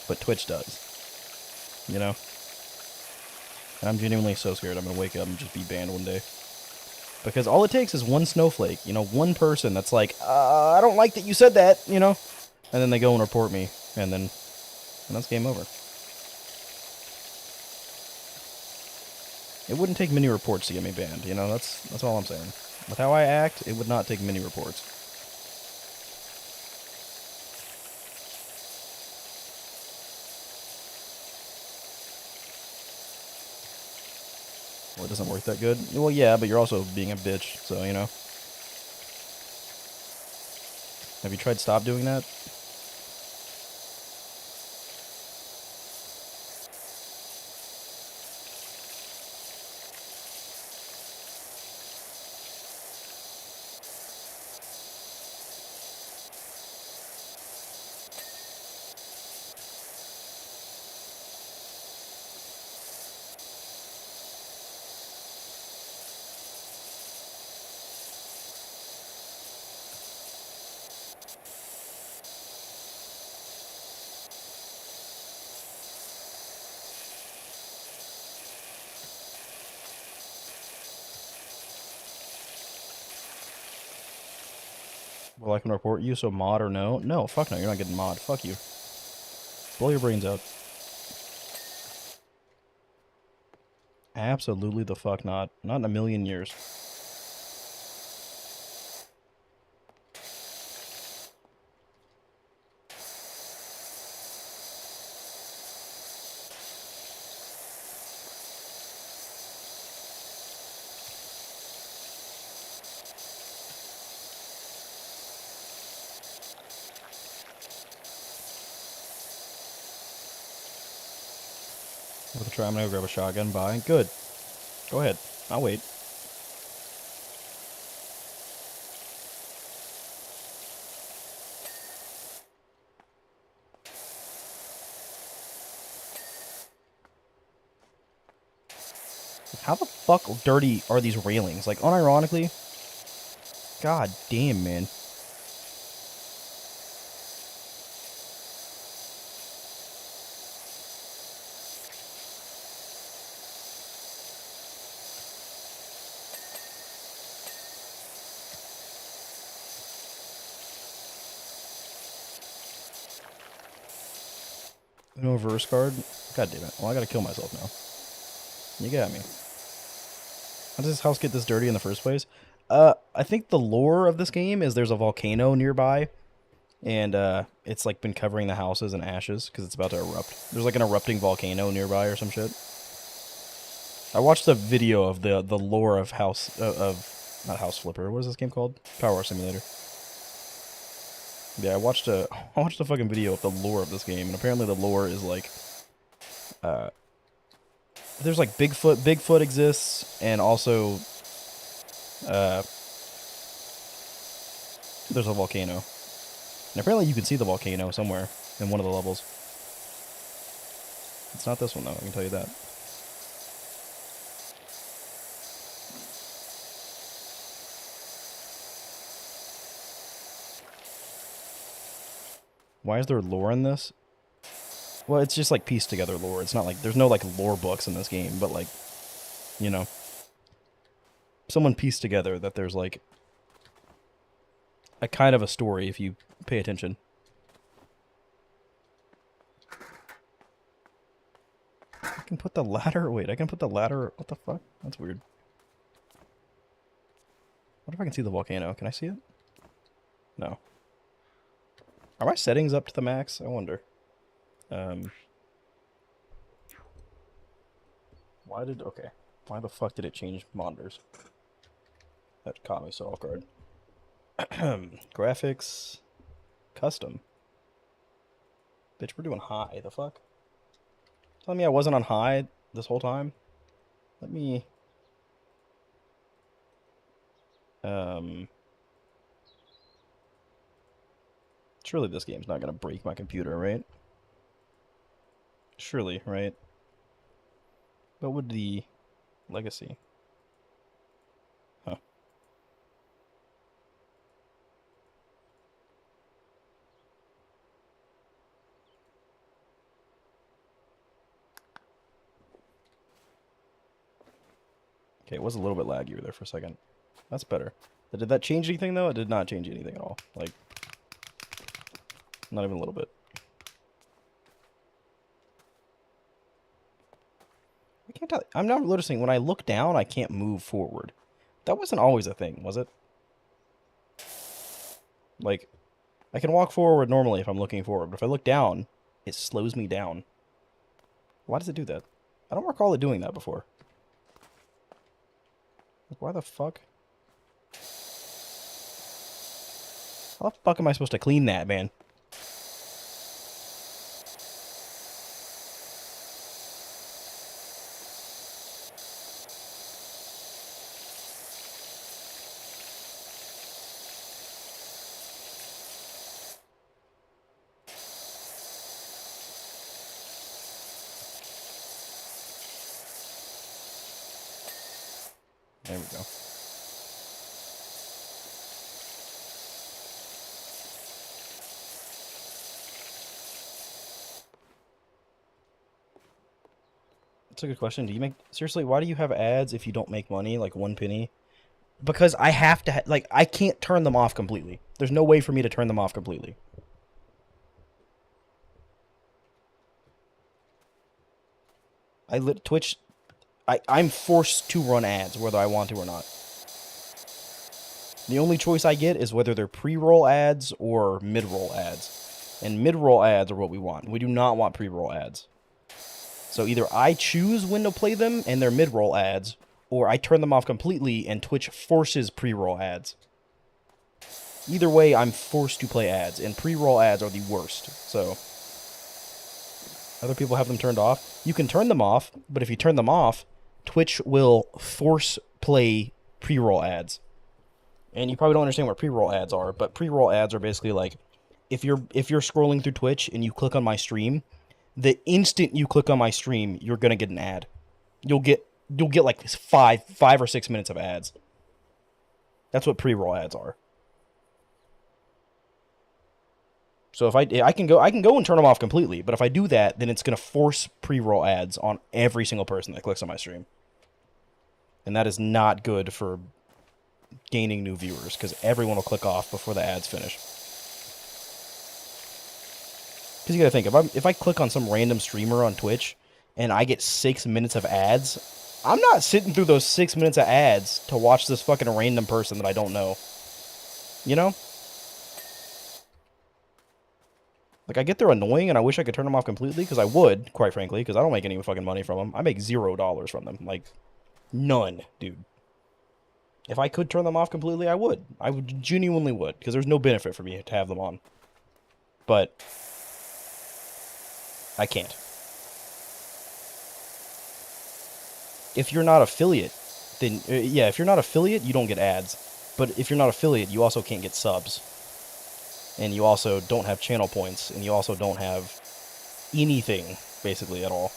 but Twitch does. You know? And I'm genuinely so scared I'm gonna wake up and just be banned one day. Because all it takes is one snowflake, you know, one person that's like, I don't like that you said that, you know? And then they go and report me, and that's game over. It wouldn't take many reports to get me banned, you know, that's all I'm saying. With how I act, it would not take many reports. Well, it doesn't work that good. Well, yeah, but you're also being a bitch, so, you know. Have you tried stop doing that? Well, I can report you, so mod or no? No, fuck no, you're not getting mod. Fuck you. Blow your brains out. Absolutely the fuck not. Not in a million years. Worth a try. I'm gonna go grab a shotgun. Bye. Good. Go ahead. I'll wait. How the fuck dirty are these railings? Like, unironically? God damn, man. No reverse guard? God damn it. Well, I gotta kill myself now. You got me. How does this house get this dirty in the first place? I think the lore of this game is there's a volcano nearby, and it's like been covering the houses in ashes because it's about to erupt. There's like an erupting volcano nearby or some shit. I watched a video of the lore of not House Flipper. What is this game called? Powerwash Simulator. Yeah, I watched a fucking video of the lore of this game, and apparently the lore is like, there's like Bigfoot exists, and also, there's a volcano. And apparently you can see the volcano somewhere in one of the levels. It's not this one though, I can tell you that. Why is there lore in this? Well, it's just like pieced together lore. It's not like, there's no like lore books in this game, but like, you know, someone pieced together that there's like a kind of a story if you pay attention. I can put the ladder, wait, I can put the ladder, what the fuck? That's weird. What if I can see the volcano? Can I see it? No. Are my settings up to the max? I wonder. Okay. Why the fuck did it change monitors? That caught me so off guard. Graphics. Custom. Bitch, we're doing high. The fuck? Telling me I wasn't on high this whole time? Let me... Surely this game's not gonna break my computer, right? Surely, right? What would the legacy? Huh. Okay, it was a little bit laggy there for a second. That's better. Did that change anything though? It did not change anything at all. Like, not even a little bit. I can't tell. I'm now noticing when I look down, I can't move forward. That wasn't always a thing, was it? Like, I can walk forward normally if I'm looking forward, but if I look down, it slows me down. Why does it do that? I don't recall it doing that before. Like, why the fuck? How the fuck am I supposed to clean that, man? There we go. That's a good question. Do you make... Seriously, why do you have ads if you don't make money, like 1 penny? Because I have to... like, I can't turn them off completely. There's no way for me to turn them off completely. Twitch... I'm forced to run ads, whether I want to or not. The only choice I get is whether they're pre-roll ads or mid-roll ads. And mid-roll ads are what we want. We do not want pre-roll ads. So either I choose when to play them and they're mid-roll ads, or I turn them off completely and Twitch forces pre-roll ads. Either way, I'm forced to play ads, and pre-roll ads are the worst. So Other people have them turned off. You can turn them off, but if you turn them off, Twitch will force play pre-roll ads. And you probably don't understand what pre-roll ads are, but pre-roll ads are basically like if you're scrolling through Twitch and you click on my stream, the instant you click on my stream, you're gonna get an ad. You'll get like five or 6 minutes of ads. That's what pre-roll ads are. So if I can go and turn them off completely, but if I do that, then it's gonna force pre-roll ads on every single person that clicks on my stream, and that is not good for gaining new viewers because everyone will click off before the ads finish. Because you gotta think, if I click on some random streamer on Twitch and I get 6 minutes of ads, I'm not sitting through those 6 minutes of ads to watch this fucking random person that I don't know. You know? Like, I get they're annoying and I wish I could turn them off completely, because I would, quite frankly, because I don't make any fucking money from them. I make $0 from them. Like, none, dude. If I could turn them off completely, I would. I would genuinely would, because there's no benefit for me to have them on. But I can't. If you're not affiliate, then yeah, if you're not affiliate, you don't get ads. But if you're not affiliate, you also can't get subs. And you also don't have channel points, and you also don't have anything, basically, at all.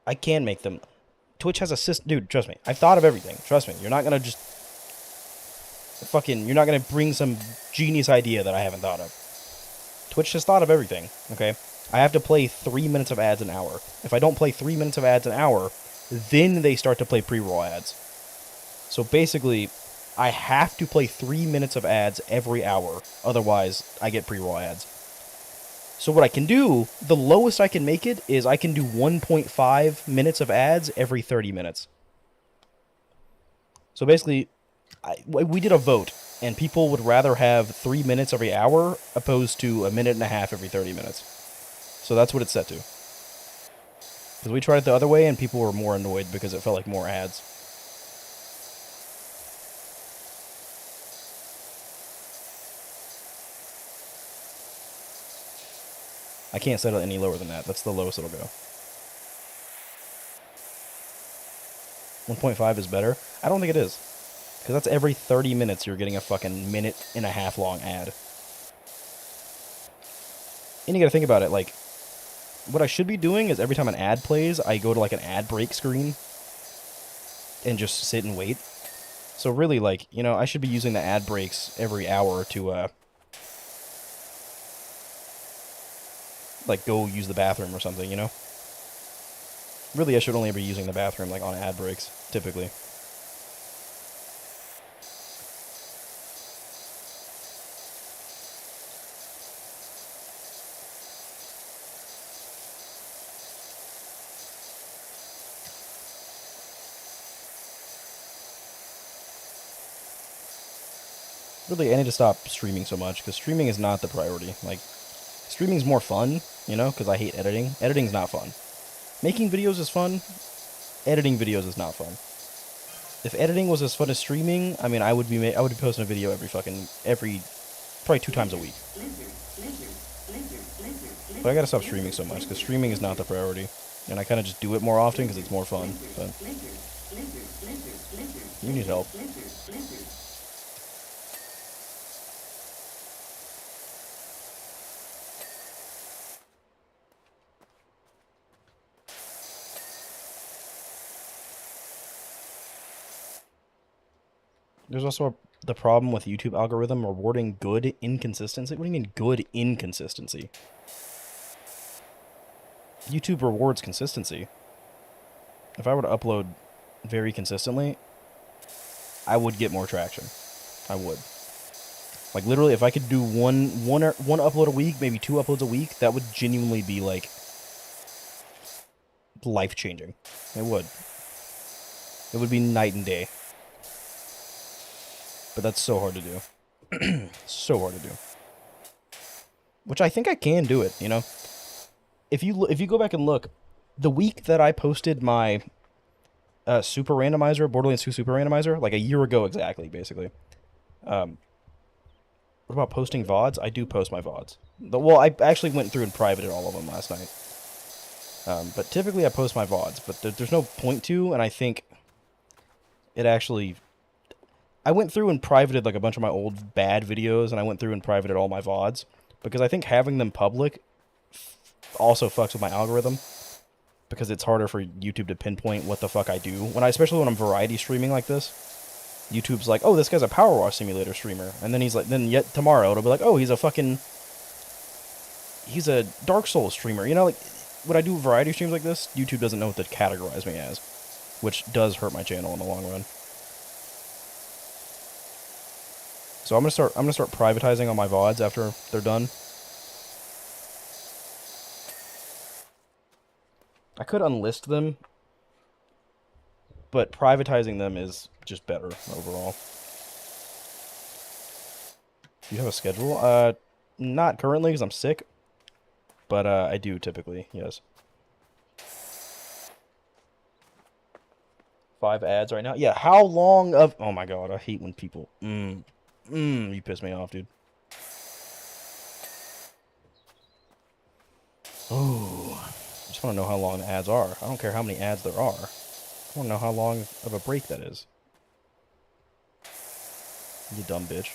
I can make them. Twitch has a system. Dude, trust me. I've thought of everything. Trust me. You're not going to just you're not going to bring some genius idea that I haven't thought of. Twitch has thought of everything, okay? I have to play 3 minutes of ads an hour. If I don't play 3 minutes of ads an hour, then they start to play pre-roll ads. So basically, I have to play 3 minutes of ads every hour. Otherwise, I get pre-roll ads. So what I can do, the lowest I can make it is I can do 1.5 minutes of ads every 30 minutes. So basically, we did a vote, and people would rather have 3 minutes every hour opposed to a minute and a half every 30 minutes. So that's what it's set to. Because we tried it the other way, and people were more annoyed because it felt like more ads. I can't set it any lower than that. That's the lowest it'll go. 1.5 is better? I don't think it is. Because that's every 30 minutes you're getting a fucking minute and a half long ad. And you gotta think about it, like, what I should be doing is every time an ad plays, I go to like an ad break screen and just sit and wait. So really, like, you know, I should be using the ad breaks every hour to, like, go use the bathroom or something, you know? Really, I should only be using the bathroom, like, on ad breaks, typically. Really, I need to stop streaming so much, because streaming is not the priority. Like, streaming's more fun, you know, because I hate editing. Editing's not fun. Making videos is fun. Editing videos is not fun. If editing was as fun as streaming, I mean, I would be posting a video every probably 2 times a week. But I gotta stop streaming so much, because streaming is not the priority. And I kind of just do it more often because it's more fun. But you need help. There's also the problem with YouTube algorithm rewarding good inconsistency. What do you mean good inconsistency? YouTube rewards consistency. If I were to upload very consistently, I would get more traction. I would. Like, literally, if I could do one upload a week, maybe 2 uploads a week, that would genuinely be, like, life-changing. It would. It would be night and day. But that's so hard to do. So hard to do. which I think I can do it. You know, if you go back and look, the week that I posted my super randomizer, Borderlands 2 super randomizer, like a year ago exactly, basically. What about posting VODs? I do post my VODs. Well, I actually went through and privated all of them last night. But typically I post my VODs, but there's no point to, and I think it actually... I went through and privated like a bunch of my old bad videos, and I went through and privated all my VODs, because I think having them public also fucks with my algorithm, because it's harder for YouTube to pinpoint what the fuck I do. Especially when I'm variety streaming like this, YouTube's like, oh, this guy's a Powerwash Simulator streamer. And then yet tomorrow it'll be like, oh, he's a Dark Souls streamer. You know, like, when I do variety streams like this, YouTube doesn't know what to categorize me as, which does hurt my channel in the long run. So I'm gonna start privatizing all my VODs after they're done. I could unlist them, but privatizing them is just better overall. Do you have a schedule? Not currently because I'm sick, but I do typically, yes. 5 ads right now? Yeah, how long of... Oh my god, I hate when people... you piss me off, dude. Oh, I just want to know how long the ads are. I don't care how many ads there are. I want to know how long of a break that is. You dumb bitch.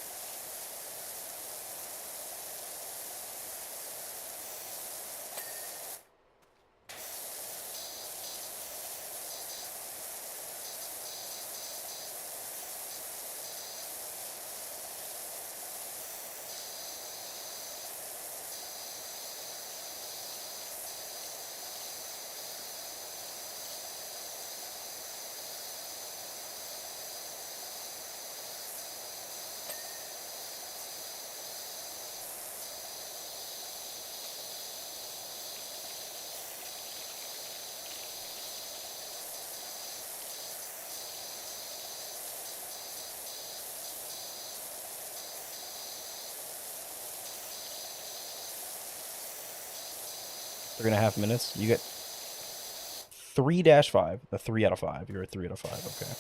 Three and a half minutes. You get 3-5. A 3 out of 5. You're a 3 out of 5. Okay.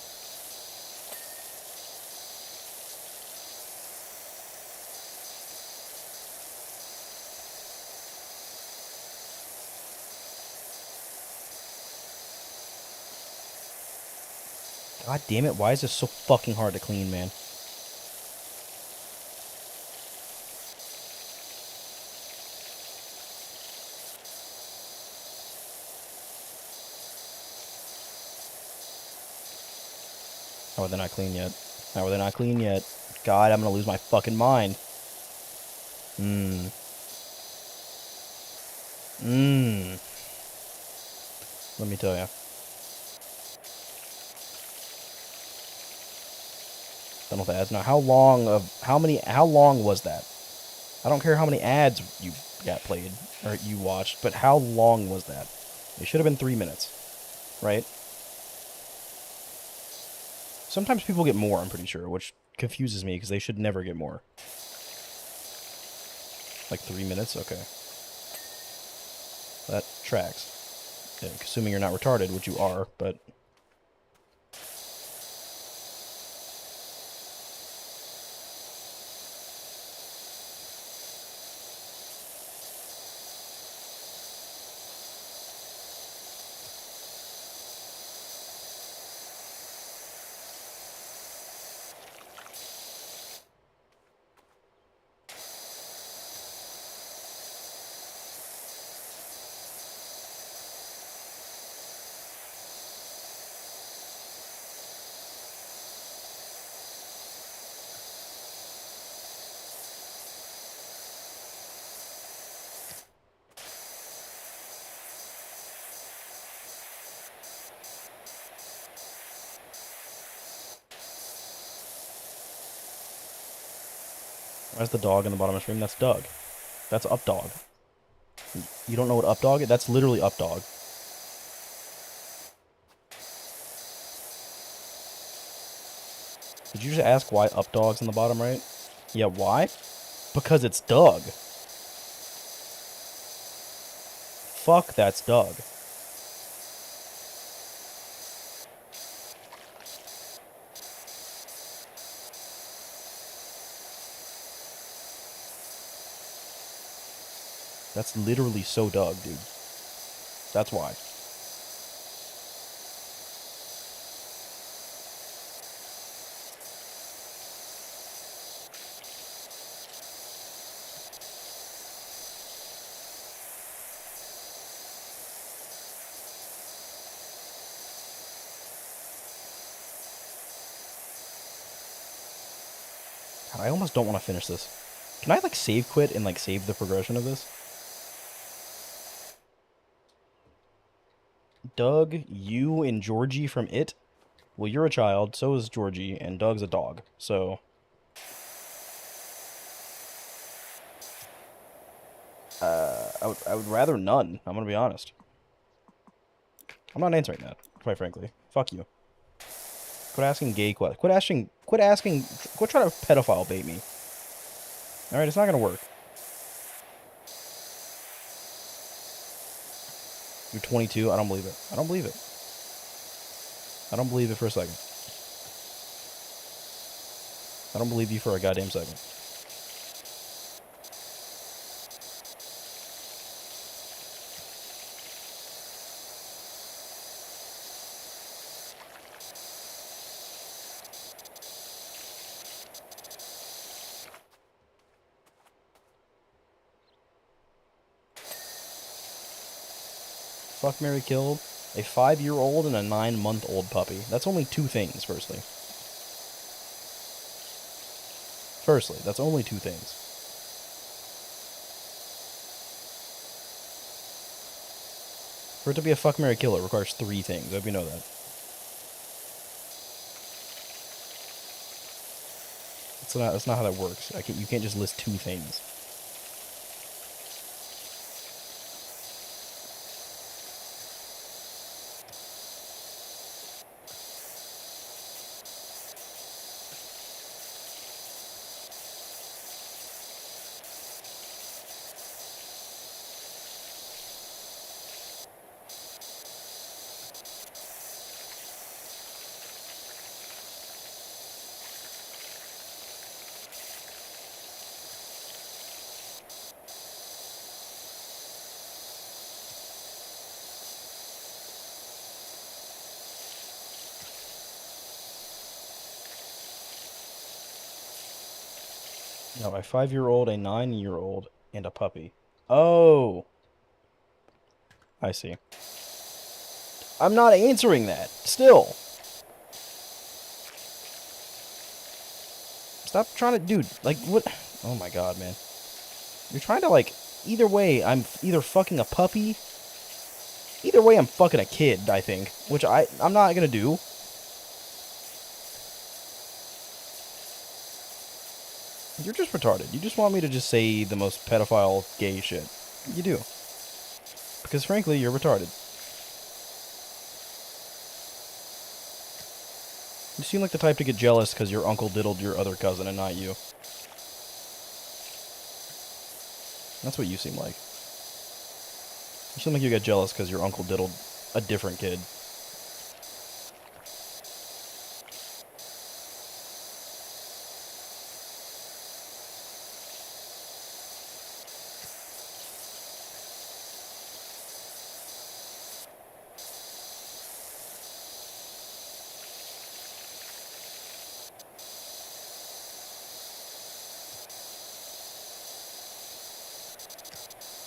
God damn it, why is this so fucking hard to clean, man? How are they not clean yet? How are they not clean yet? God, I'm gonna lose my fucking mind. Let me tell you. Done with ads now. How long was that? I don't care how many ads you got played or you watched, but how long was that? It should have been 3 minutes, right? Sometimes people get more, I'm pretty sure, which confuses me because they should never get more. Like 3 minutes? Okay. That tracks. Yeah, assuming you're not retarded, which you are, but... Where's the dog in the bottom of the stream? That's Doug. That's Updog. You don't know what Updog is? That's literally Updog. Did you just ask why Updog's in the bottom right? Yeah, why? Because it's Doug. fuck that's Doug? That's literally so Doug, dude. That's why. God, I almost don't want to finish this. Can I, like, save quit and, like, save the progression of this? Doug, you, and Georgie from It. Well, you're a child, so is Georgie, and Doug's a dog, so... I would rather none, I'm gonna be honest. I'm not answering that, quite frankly. Fuck you. Quit asking gay questions. Quit trying to pedophile bait me. Alright, it's not gonna work. You're 22? I don't believe it. I don't believe it. I don't believe it for a second. I don't believe you for a goddamn second. Fuck, marry, kill. A 5-year-old and a 9-month-old puppy. That's only two things, firstly. Firstly, that's only two things. For it to be a fuck, marry, kill, it requires three things. I hope you know that. That's not how that works. You can't just list two things. No, a 5-year-old, a 9-year-old, and a puppy. Oh! I see. I'm not answering that. Still. Stop trying to... Dude, like, what... Oh my god, man. You're trying to, like... Either way, I'm either fucking a puppy... Either way, I'm fucking a kid, I think. Which I'm not gonna do. You're just retarded. You just want me to just say the most pedophile gay shit. You do. Because frankly, you're retarded. You seem like the type to get jealous because your uncle diddled your other cousin and not you. That's what you seem like. You seem like you get jealous because your uncle diddled a different kid.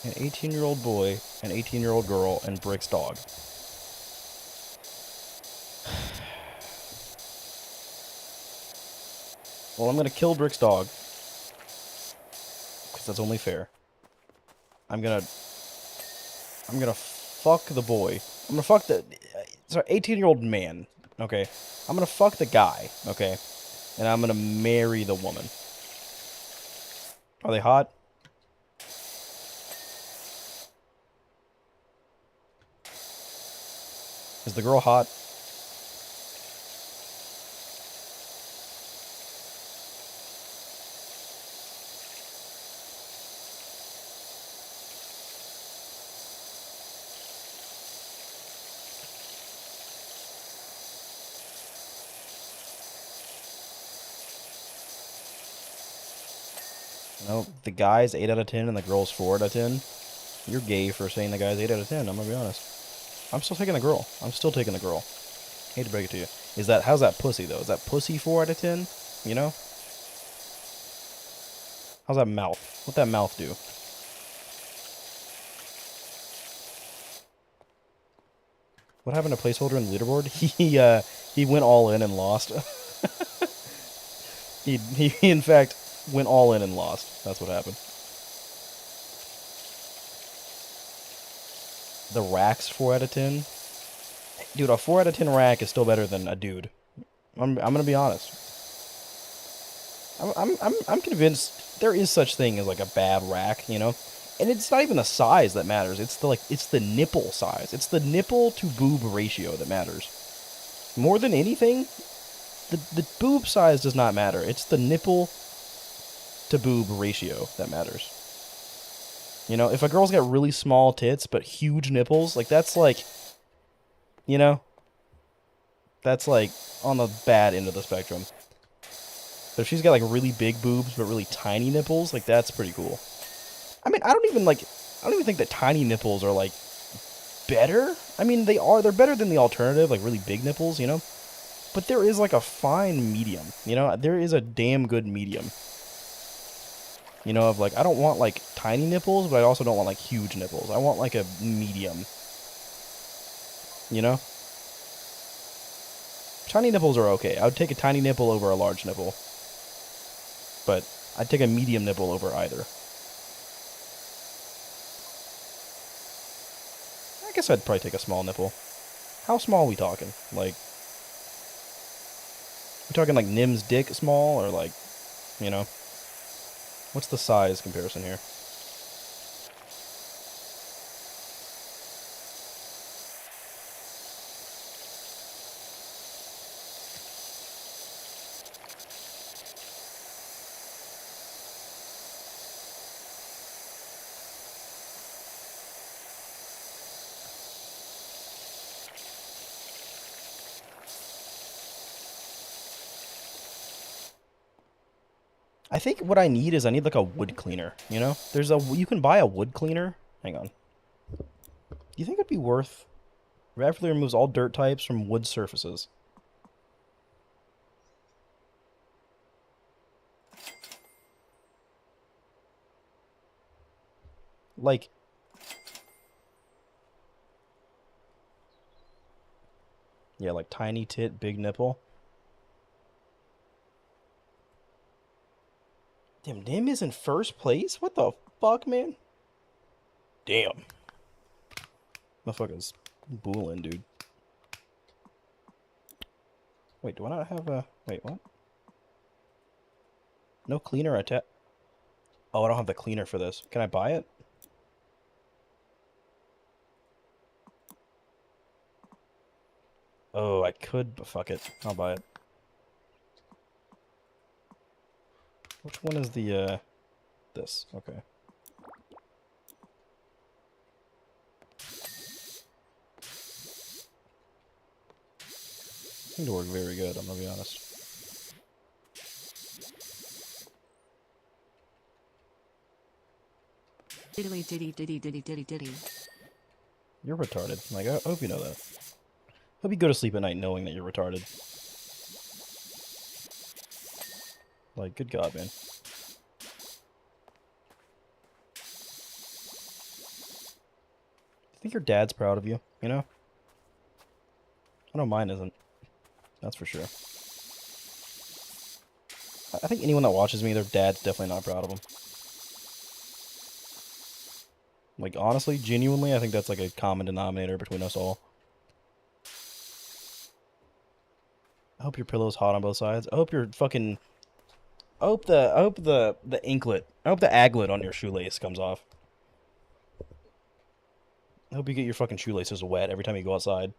An 18-year-old boy, an 18-year-old girl, and Brick's dog. Well, I'm gonna kill Brick's dog. Because that's only fair. I'm gonna fuck the boy. I'm gonna fuck the... Sorry, 18-year-old man. Okay. I'm gonna fuck the guy. Okay. And I'm gonna marry the woman. Are they hot? Is the girl hot? No, the guy's 8 out of 10 and the girl's 4 out of 10. You're gay for saying the guy's 8 out of 10. I'm gonna be honest. I'm still taking the girl. I'm still taking the girl. Hate to break it to you. How's that pussy though? Is that pussy 4 out of 10? You know? How's that mouth? What'd that mouth do? What happened to placeholder in the leaderboard? He went all in and lost. he in fact went all in and lost. That's what happened. The rack's 4 out of 10. Dude, a 4 out of 10 rack is still better than a dude. I'm gonna be honest. I'm convinced there is such thing as like a bad rack, you know? And it's not even the size that matters. It's the nipple size. It's the nipple to boob ratio that matters. More than anything, the boob size does not matter. It's the nipple to boob ratio that matters. You know, if a girl's got really small tits but huge nipples, like that's like, you know, that's like on the bad end of the spectrum. But if she's got like really big boobs but really tiny nipples, like that's pretty cool. I mean, I don't even think that tiny nipples are like better. I mean, they're better than the alternative, like really big nipples, you know? But there is like a fine medium, you know? There is a damn good medium. You know, of like, I don't want like tiny nipples, but I also don't want like huge nipples. I want like a medium. You know? Tiny nipples are okay. I would take a tiny nipple over a large nipple. But I'd take a medium nipple over either. I guess I'd probably take a small nipple. How small are we talking? Like, we talking like Nim's dick small, or like, you know? What's the size comparison here? I think what I need is I need like a wood cleaner, you know? You can buy a wood cleaner. Hang on. Do you think it'd be worth... Rapidly removes all dirt types from wood surfaces. Like... Yeah, like tiny tit, big nipple. Damn, Nim is in first place? What the fuck, man? Damn. Motherfucker's booling, dude. Wait, do I not have a... Wait, what? No cleaner attached. Oh, I don't have the cleaner for this. Can I buy it? Oh, I could, but fuck it. I'll buy it. Which one is the, this? Okay. Seemed to work very good, I'm gonna be honest. Diddly diddy diddy diddy diddy diddy. You're retarded. Like, I hope you know that. Hope you go to sleep at night knowing that you're retarded. Like, good God, man. I think your dad's proud of you, you know? I know mine isn't. That's for sure. I think anyone that watches me, their dad's definitely not proud of them. Like, honestly, genuinely, I think that's like a common denominator between us all. I hope your pillow's hot on both sides. I hope your fucking... I hope the anklet... I hope the aglet on your shoelace comes off. I hope you get your fucking shoelaces wet every time you go outside.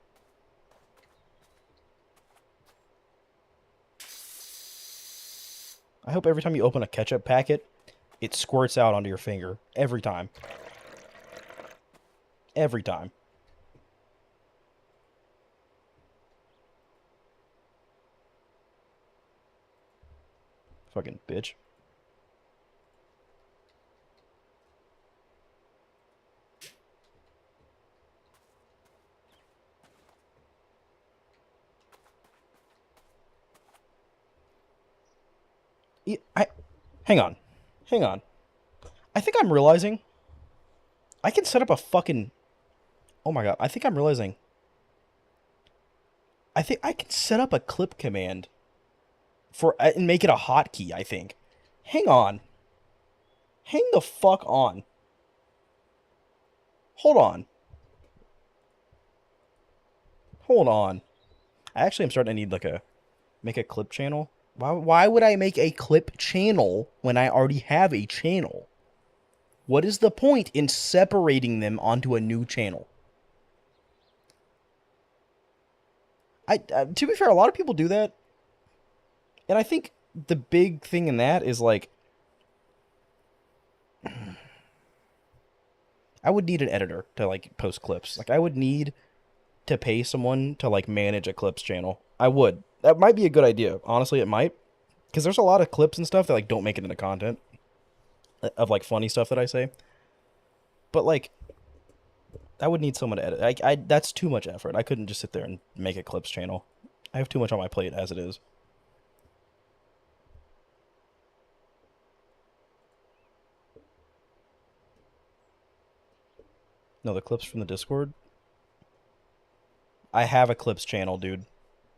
I hope every time you open a ketchup packet, it squirts out onto your finger. Every time. Every time. Fucking bitch. Hang on. Hang on. I think I'm realizing I can set up a fucking... Oh my god. I think I'm realizing I think I can set up a clip command for and make it a hotkey, I think. Hang on. Hang the fuck on. Hold on. Hold on. I actually am starting to need like a make a clip channel. Why would I make a clip channel when I already have a channel? What is the point in separating them onto a new channel? To be fair, a lot of people do that. And I think the big thing in that is like I would need an editor to like post clips. Like I would need to pay someone to like manage a clips channel. I would. That might be a good idea. Honestly, it might. Because there's a lot of clips and stuff that like don't make it into content of like funny stuff that I say. But like I would need someone to edit. That's too much effort. I couldn't just sit there and make a clips channel. I have too much on my plate as it is. No, the clips from the Discord. I have a clips channel, dude,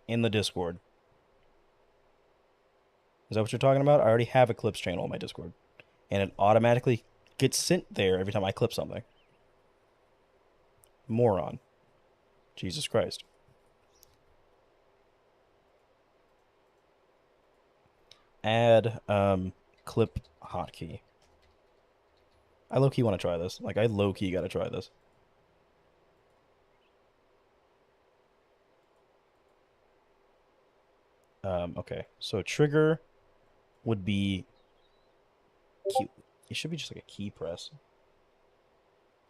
in the Discord. Is that what you're talking about? I already have a clips channel in my Discord. And it automatically gets sent there every time I clip something. Moron. Jesus Christ. Add clip hotkey. I low-key want to try this. Like, I low-key gotta try this. Okay. So trigger would be... It should be just like a key press.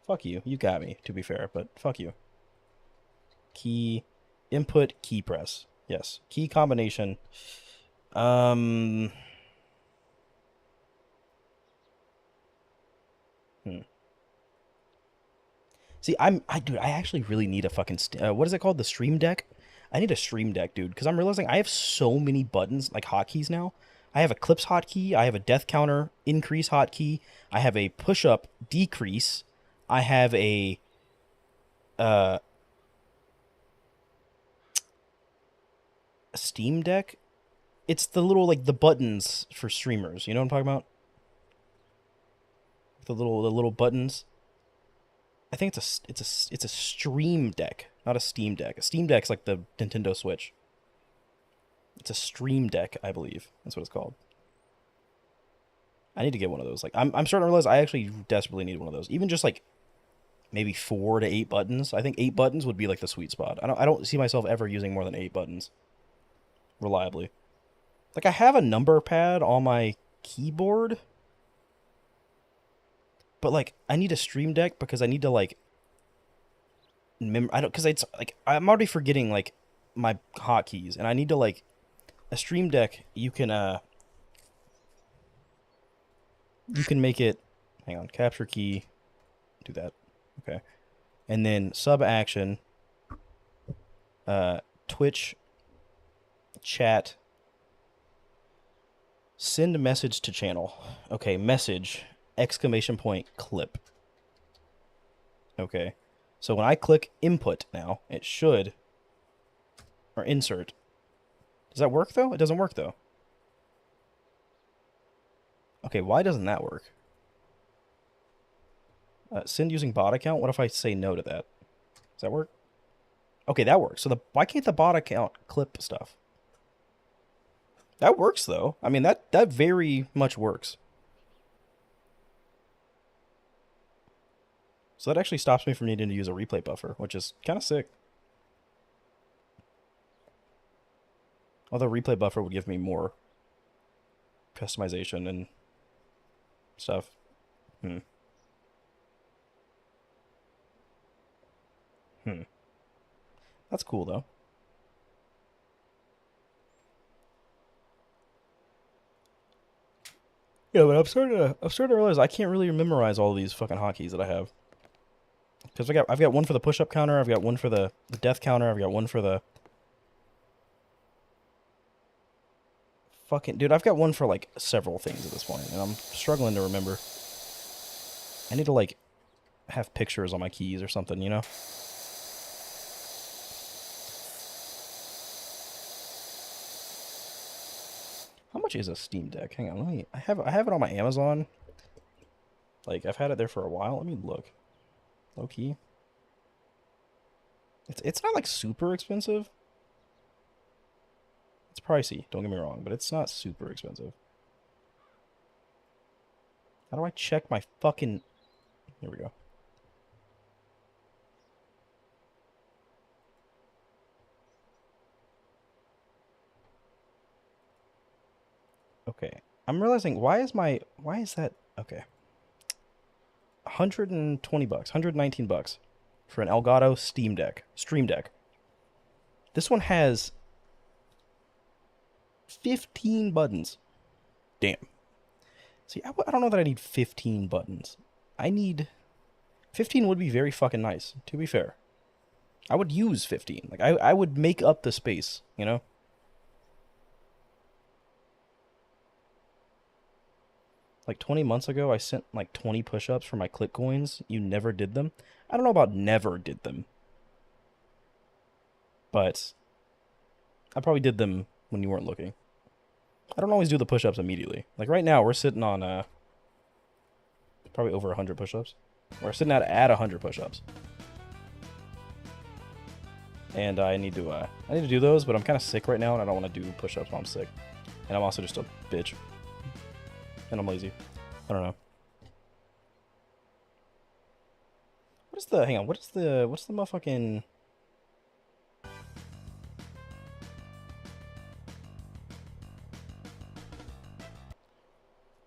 Fuck you. You got me, to be fair, but fuck you. Key... Input key press. Yes. Key combination. See, dude, I actually really need a fucking, what is it called? The Stream Deck? I need a Stream Deck, dude, because I'm realizing I have so many buttons, like hotkeys now. I have a clips hotkey, I have a death counter increase hotkey, I have a push-up decrease, I have a, Steam Deck? It's the little, like, the buttons for streamers, you know what I'm talking about? The little buttons. I think it's a Stream Deck, not a Steam Deck. A Steam Deck's like the Nintendo Switch. It's a Stream Deck, I believe. That's what it's called. I need to get one of those. Like I'm starting to realize I actually desperately need one of those. Even just like maybe 4 to 8 buttons. I think 8 buttons would be like the sweet spot. I don't see myself ever using more than 8 buttons reliably. Like I have a number pad on my keyboard. But like I need a Stream Deck because I need to like because it's like I'm already forgetting like my hotkeys and I need to like a Stream Deck you can make it, hang on, capture key, do that. Okay. And then sub action Twitch chat send a message to channel. Okay, message exclamation point clip. Okay. So when I click input now, it should, or insert. Does that work though? It doesn't work though. Okay, why doesn't that work? Send using bot account? What if I say no to that? Does that work? Okay, that works. So why can't the bot account clip stuff? That works though. I mean, that very much works. So that actually stops me from needing to use a replay buffer, which is kind of sick. Although replay buffer would give me more customization and stuff. That's cool though. Yeah, but I'm starting to realize I can't really memorize all these fucking hotkeys that I have. Because I've got one for the push-up counter, I've got one for the death counter, I've got one for the fucking... Dude, I've got one for, like, several things at this point, and I'm struggling to remember. I need to, like, have pictures on my keys or something, you know? How much is a Steam Deck? Hang on, let me... I have it on my Amazon. Like, I've had it there for a while. Let me look. Low key. It's not, like, super expensive. It's pricey, don't get me wrong, but it's not super expensive. How do I check my fucking... Here we go. Okay. I'm realizing, why is that... Okay. 120 bucks, 119 bucks for an Elgato Stream Deck. This one has 15 buttons. Damn. See, I don't know that I need 15 buttons. I need... 15 would be very fucking nice, to be fair. I would use 15. Like, I would make up the space, you know? Like, 20 months ago, I sent, like, 20 push-ups for my click coins. You never did them. I don't know about never did them. But I probably did them when you weren't looking. I don't always do the push-ups immediately. Like, right now, we're sitting on, probably over 100 push-ups. We're sitting at 100 push-ups. And I need to do those, but I'm kind of sick right now, and I don't want to do push-ups while I'm sick. And I'm also just a bitch. And I'm lazy. I don't know. What is the... Hang on, what's the motherfucking...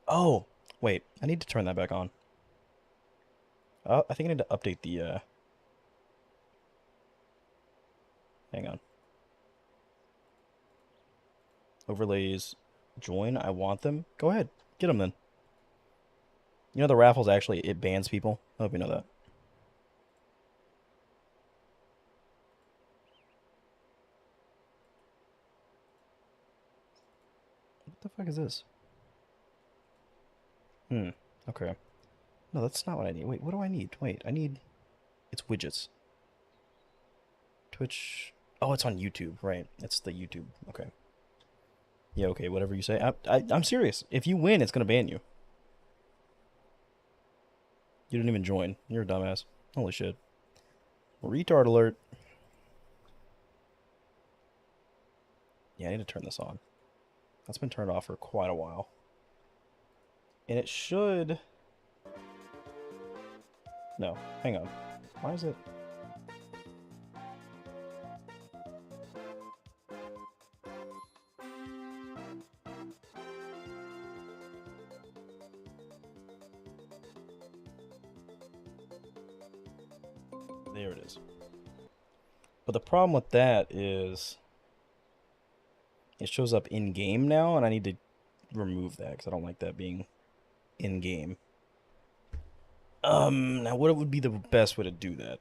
Oh! Wait, I need to turn that back on. I think I need to update the, Hang on. Overlays. Join. I want them. Go ahead. Get them then. You know the raffles actually, it bans people? I hope you know that. What the fuck is this? Okay. No, that's not what I need. Wait, what do I need? Wait, I need... It's widgets. Twitch... Oh, it's on YouTube, right. It's the YouTube. Okay. Yeah, okay, whatever you say. I'm serious. If you win, it's gonna ban you. You didn't even join. You're a dumbass. Holy shit. Retard alert. Yeah, I need to turn this on. That's been turned off for quite a while. And it should... No, hang on. Why is it... There it is. But the problem with that is it shows up in-game now, and I need to remove that because I don't like that being in-game. Now what would be the best way to do that?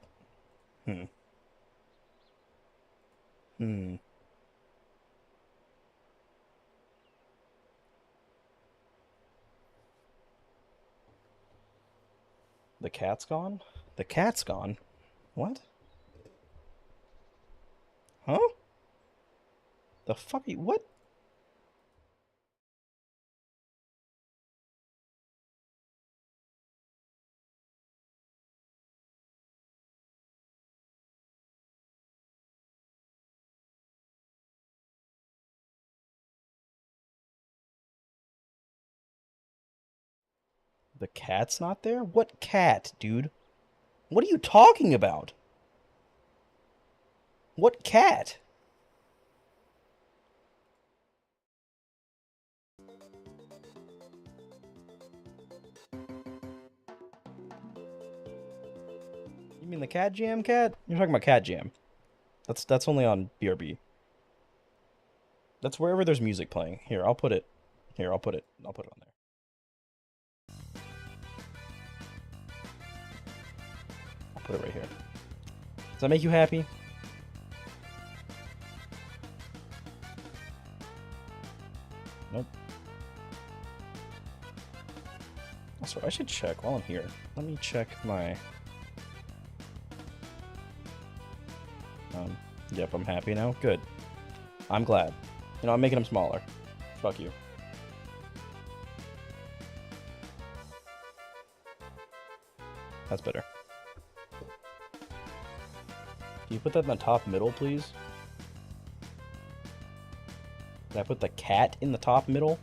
The cat's gone? The cat's gone? What? Huh? The fuck? What? The cat's not there? What cat, dude? What are you talking about? What cat? You mean the Cat Jam cat? You're talking about Cat Jam. That's only on BRB. That's wherever there's music playing. Here, I'll put it. I'll put it on there. I'll put it right here. Does that make you happy? Nope. Also, I should check while I'm here. Let me check my... Yep, I'm happy now. Good. I'm glad. You know, I'm making them smaller. Fuck you. That's better. Can you put that in the top middle, please? Can I put the cat in the top middle?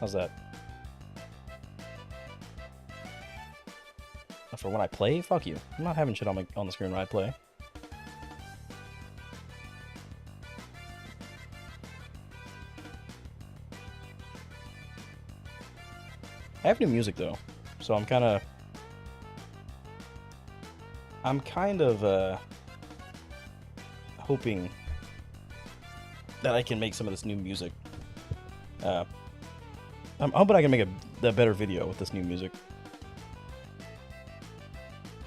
How's that? For when I play? Fuck you. I'm not having shit on the screen when I play. I have new music though, so I'm kind of hoping that I can make some of this new music. I'm hoping I can make a better video with this new music.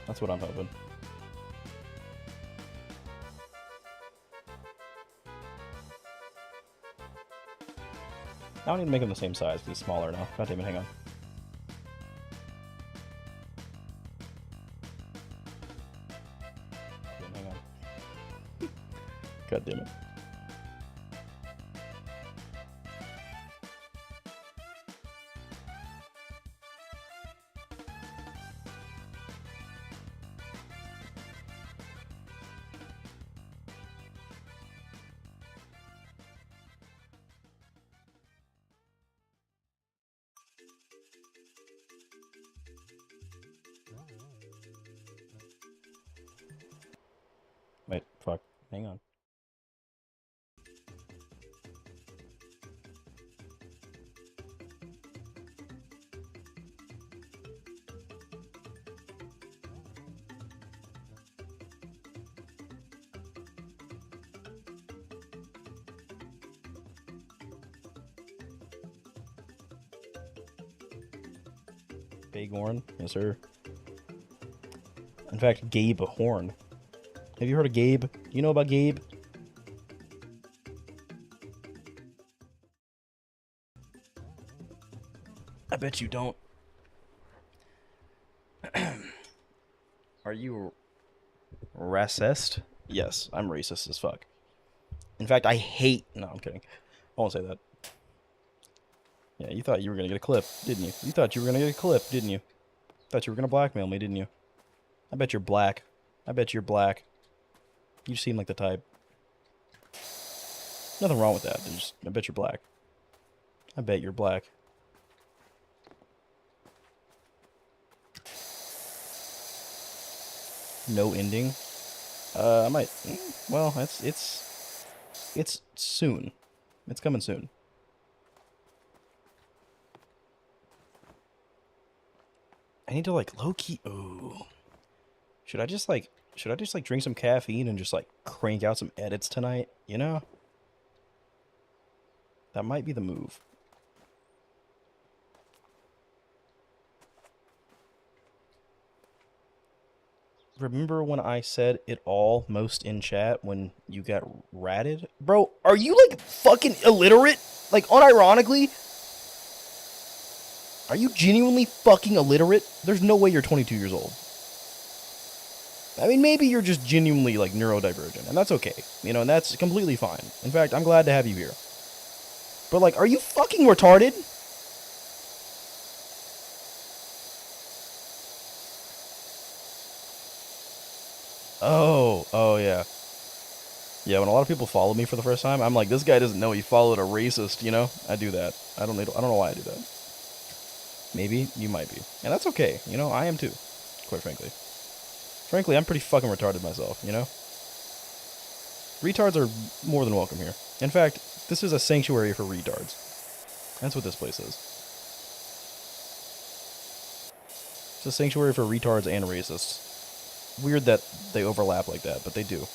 That's what I'm hoping. Now I need to make them the same size because he's smaller now. God damn it, hang on. Hang on. God damn it. Wait, fuck. Hang on. Big Horn? Yes, sir. In fact, Gabe Horn. Have you heard of Gabe? You know about Gabe? I bet you don't. Are you racist? Yes, I'm racist as fuck. In fact, I hate... No, I'm kidding. I won't say that. Yeah, you thought you were gonna get a clip, didn't you? You thought you were gonna get a clip, didn't you? Thought you were gonna blackmail me, didn't you? I bet you're black. I bet you're black. You seem like the type. Nothing wrong with that. I bet you're black. I bet you're black. No ending. I might. Well, it's soon. It's coming soon. I need to like low key. Ooh. Should I just like drink some caffeine and just like crank out some edits tonight? You know? That might be the move. Remember when I said it all most in chat when you got ratted? Bro, are you like fucking illiterate? Like unironically? Are you genuinely fucking illiterate? There's no way you're 22 years old. I mean, maybe you're just genuinely like neurodivergent, and that's okay. You know, and that's completely fine. In fact, I'm glad to have you here. But like, are you fucking retarded? Oh yeah. Yeah, when a lot of people follow me for the first time, I'm like, this guy doesn't know he followed a racist, you know? I do that. I don't know why I do that. Maybe you might be. And that's okay. You know, I am too, quite frankly. Frankly, I'm pretty fucking retarded myself, you know? Retards are more than welcome here. In fact, this is a sanctuary for retards. That's what this place is. It's a sanctuary for retards and racists. Weird that they overlap like that, but they do.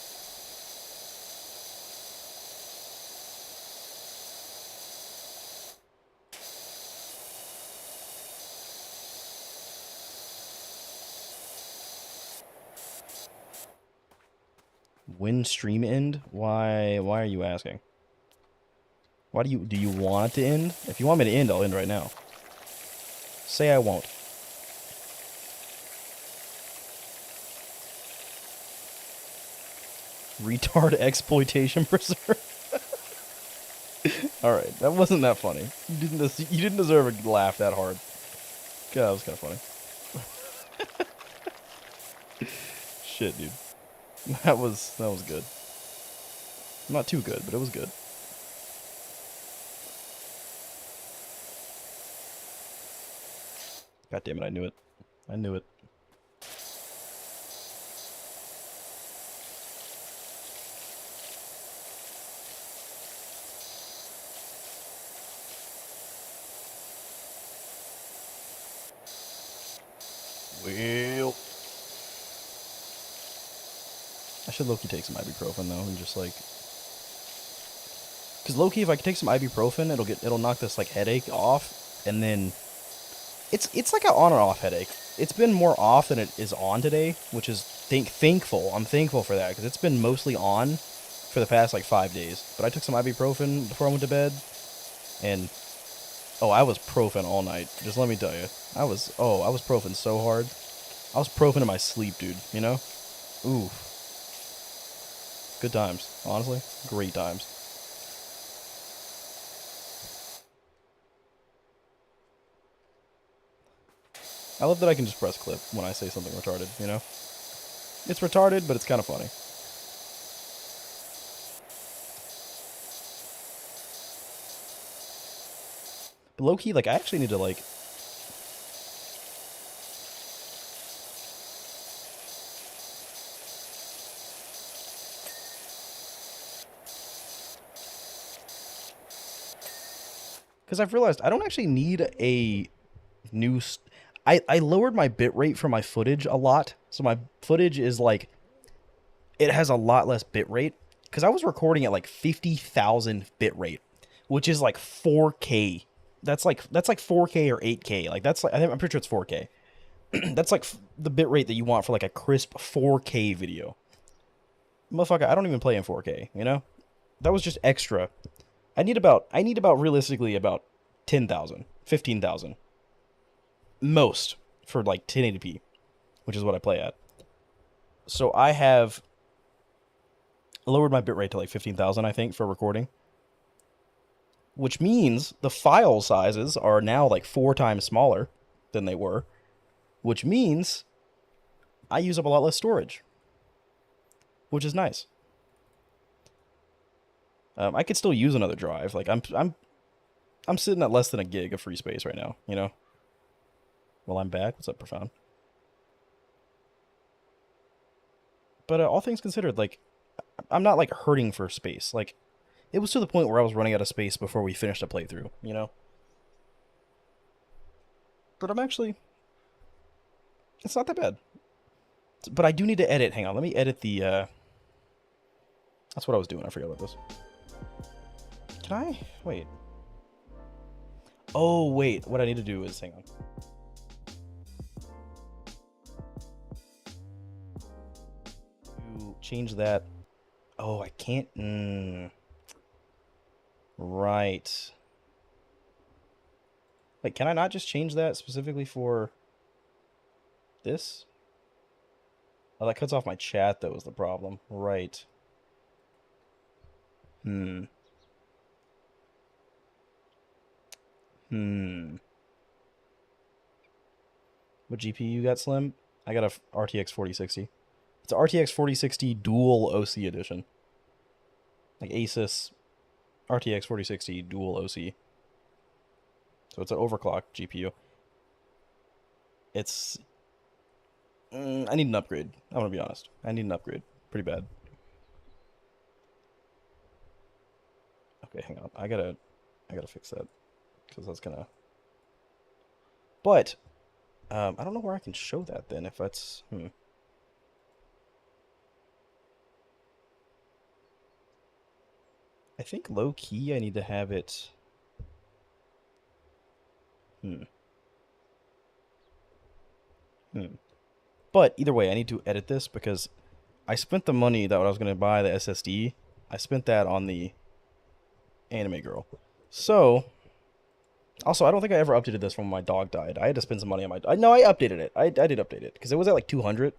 When stream end? Why are you asking? Why do you want it to end? If you want me to end, I'll end right now. Say I won't. Retard exploitation preserve. All right, that wasn't that funny. You didn't deserve a laugh that hard. God, that was kind of funny. Shit, dude. That was good. Not too good, but it was good. God damn it, I knew it. I knew it. Well, I should low-key take some ibuprofen though, and just like, because low-key if I can take some ibuprofen, it'll knock this like headache off, and then it's like an on and off headache. It's been more off than it is on today, which is thankful. I'm thankful for that because it's been mostly on for the past like 5 days. But I took some ibuprofen before I went to bed, and oh, I was profen all night. Just let me tell you, I was profen so hard. I was profen in my sleep, dude. You know, ooh, good times. Honestly, great times. I love that I can just press clip when I say something retarded, you know? It's retarded, but it's kind of funny. But low-key, like, I actually need to, like... Because I've realized I don't actually need a new... I lowered my bitrate for my footage a lot. So my footage is, like... It has a lot less bitrate. Because I was recording at, like, 50,000 bitrate. Which is, like, 4K. That's like 4K or 8K. Like, that's like... I'm pretty sure it's 4K. That's, like, the bitrate that you want for, like, a crisp 4K video. Motherfucker, I don't even play in 4K, you know? That was just extra. I need about realistically about 10,000, 15,000. Most for like 1080p, which is what I play at. So I have lowered my bitrate to like 15,000, I think, for recording. Which means the file sizes are now like 4 times smaller than they were. Which means I use up a lot less storage. Which is nice. I could still use another drive. Like I'm sitting at less than a gig of free space right now, you know? Well, I'm back. What's up, Profound? But all things considered, like, I'm not, like, hurting for space. Like, it was to the point where I was running out of space before we finished a playthrough, you know? But I'm actually... It's not that bad. But I do need to edit. Hang on, let me edit the, That's what I was doing. I forgot about this. Can I? Wait. Oh, wait. What I need to do is... Hang on. Change that. Oh, I can't. Right. Wait, can I not just change that specifically for this? Oh, that cuts off my chat, though, is the problem. Right. What GPU you got, Slim? I got a RTX 4060. It's a RTX 4060 dual OC edition. Like Asus RTX 4060 dual OC. So it's an overclocked GPU. It's... I need an upgrade. I'm gonna be honest. I need an upgrade. Pretty bad. Okay, hang on. I gotta fix that. Because that's gonna... But... I don't know where I can show that then, if that's... I think low-key I need to have it... But either way, I need to edit this because I spent the money that I was gonna buy the SSD. I spent that on the anime girl. So, also, I don't think I ever updated this when my dog died. I had to spend some money on my. No, I updated it. I did update it because it was at like 200,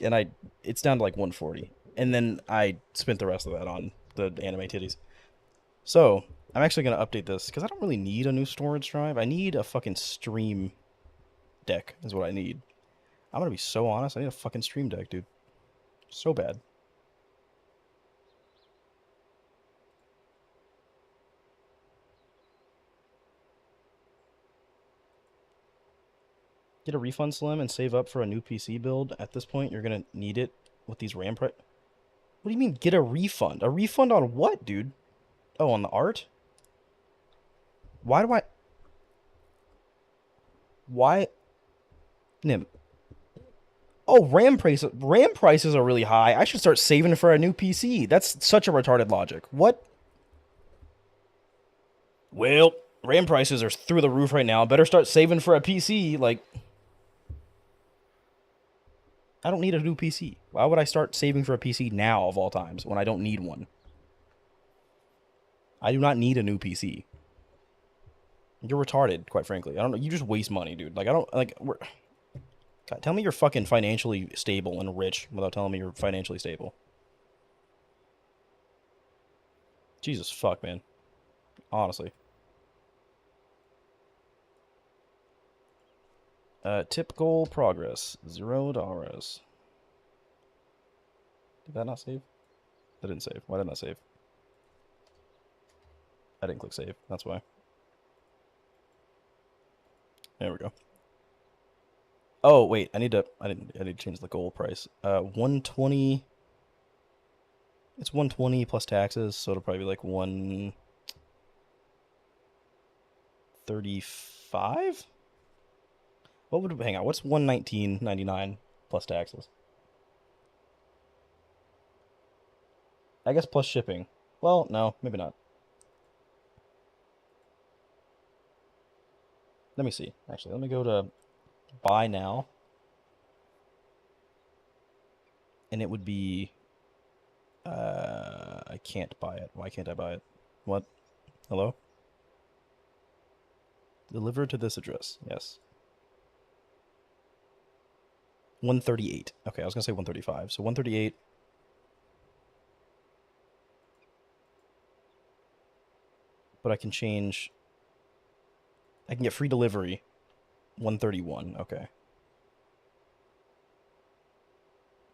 and it's down to like 140, and then I spent the rest of that on the anime titties. So I'm actually gonna update this because I don't really need a new storage drive. I need a fucking stream deck is what I need. I'm gonna be so honest. I need a fucking stream deck, dude. So bad. Get a refund, Slim, and save up for a new PC build. At this point, you're gonna need it with these RAM price. What do you mean, get a refund? A refund on what, dude? Oh, on the art? Why do I... Why... Nim. Oh, RAM prices are really high. I should start saving for a new PC. That's such a retarded logic. What? Well, RAM prices are through the roof right now. Better start saving for a PC. Like... I don't need a new PC. Why would I start saving for a PC now of all times when I don't need one? I do not need a new PC. You're retarded, quite frankly. I don't know. You just waste money, dude. Like, I don't, like, God, tell me you're fucking financially stable and rich without telling me you're financially stable. Jesus fuck, man. Honestly. Tip goal progress. $0. Did that not save? That didn't save. Why didn't that save? I didn't click save. That's why. There we go. Oh, wait. I need to change the goal price. 120. It's 120 plus taxes, so it'll probably be like 135? What would, hang on, what's 119.99 plus taxes? I guess plus shipping. Well, no, maybe not. Let me see. Actually, let me go to buy now. And it would be... I can't buy it. Why can't I buy it? What? Hello? Deliver to this address. Yes. 138. Okay, I was going to say 135. So 138. But I can change... I can get free delivery. 131. Okay.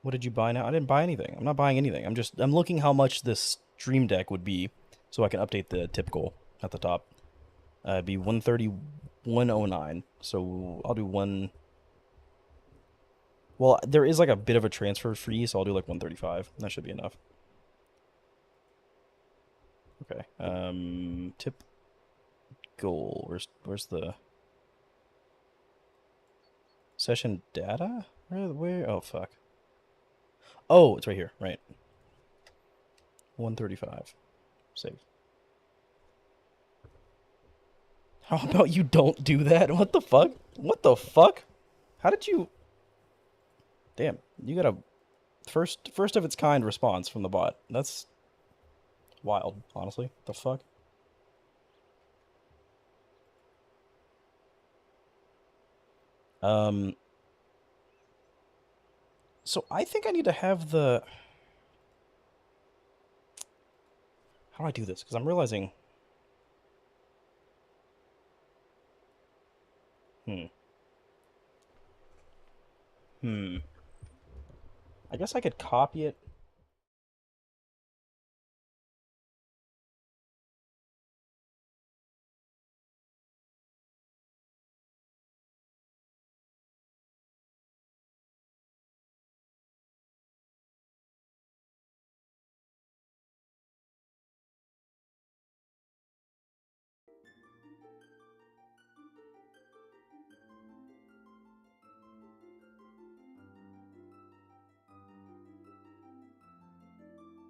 What did you buy now? I didn't buy anything. I'm not buying anything. I'm looking how much this stream deck would be so I can update the tip goal at the top. It'd be 131.09. So I'll do one. Well, there is like a bit of a transfer fee, so I'll do like 135. That should be enough. Okay. Tip goal. Where's the session data? Where? Oh fuck. Oh, it's right here. Right. 135. Save. How about you don't do that? What the fuck? What the fuck? How did you... Damn. You got a first of its kind response from the bot. That's wild, honestly. The fuck? So I think I need to have the... How do I do this? Because I'm realizing... I guess I could copy it.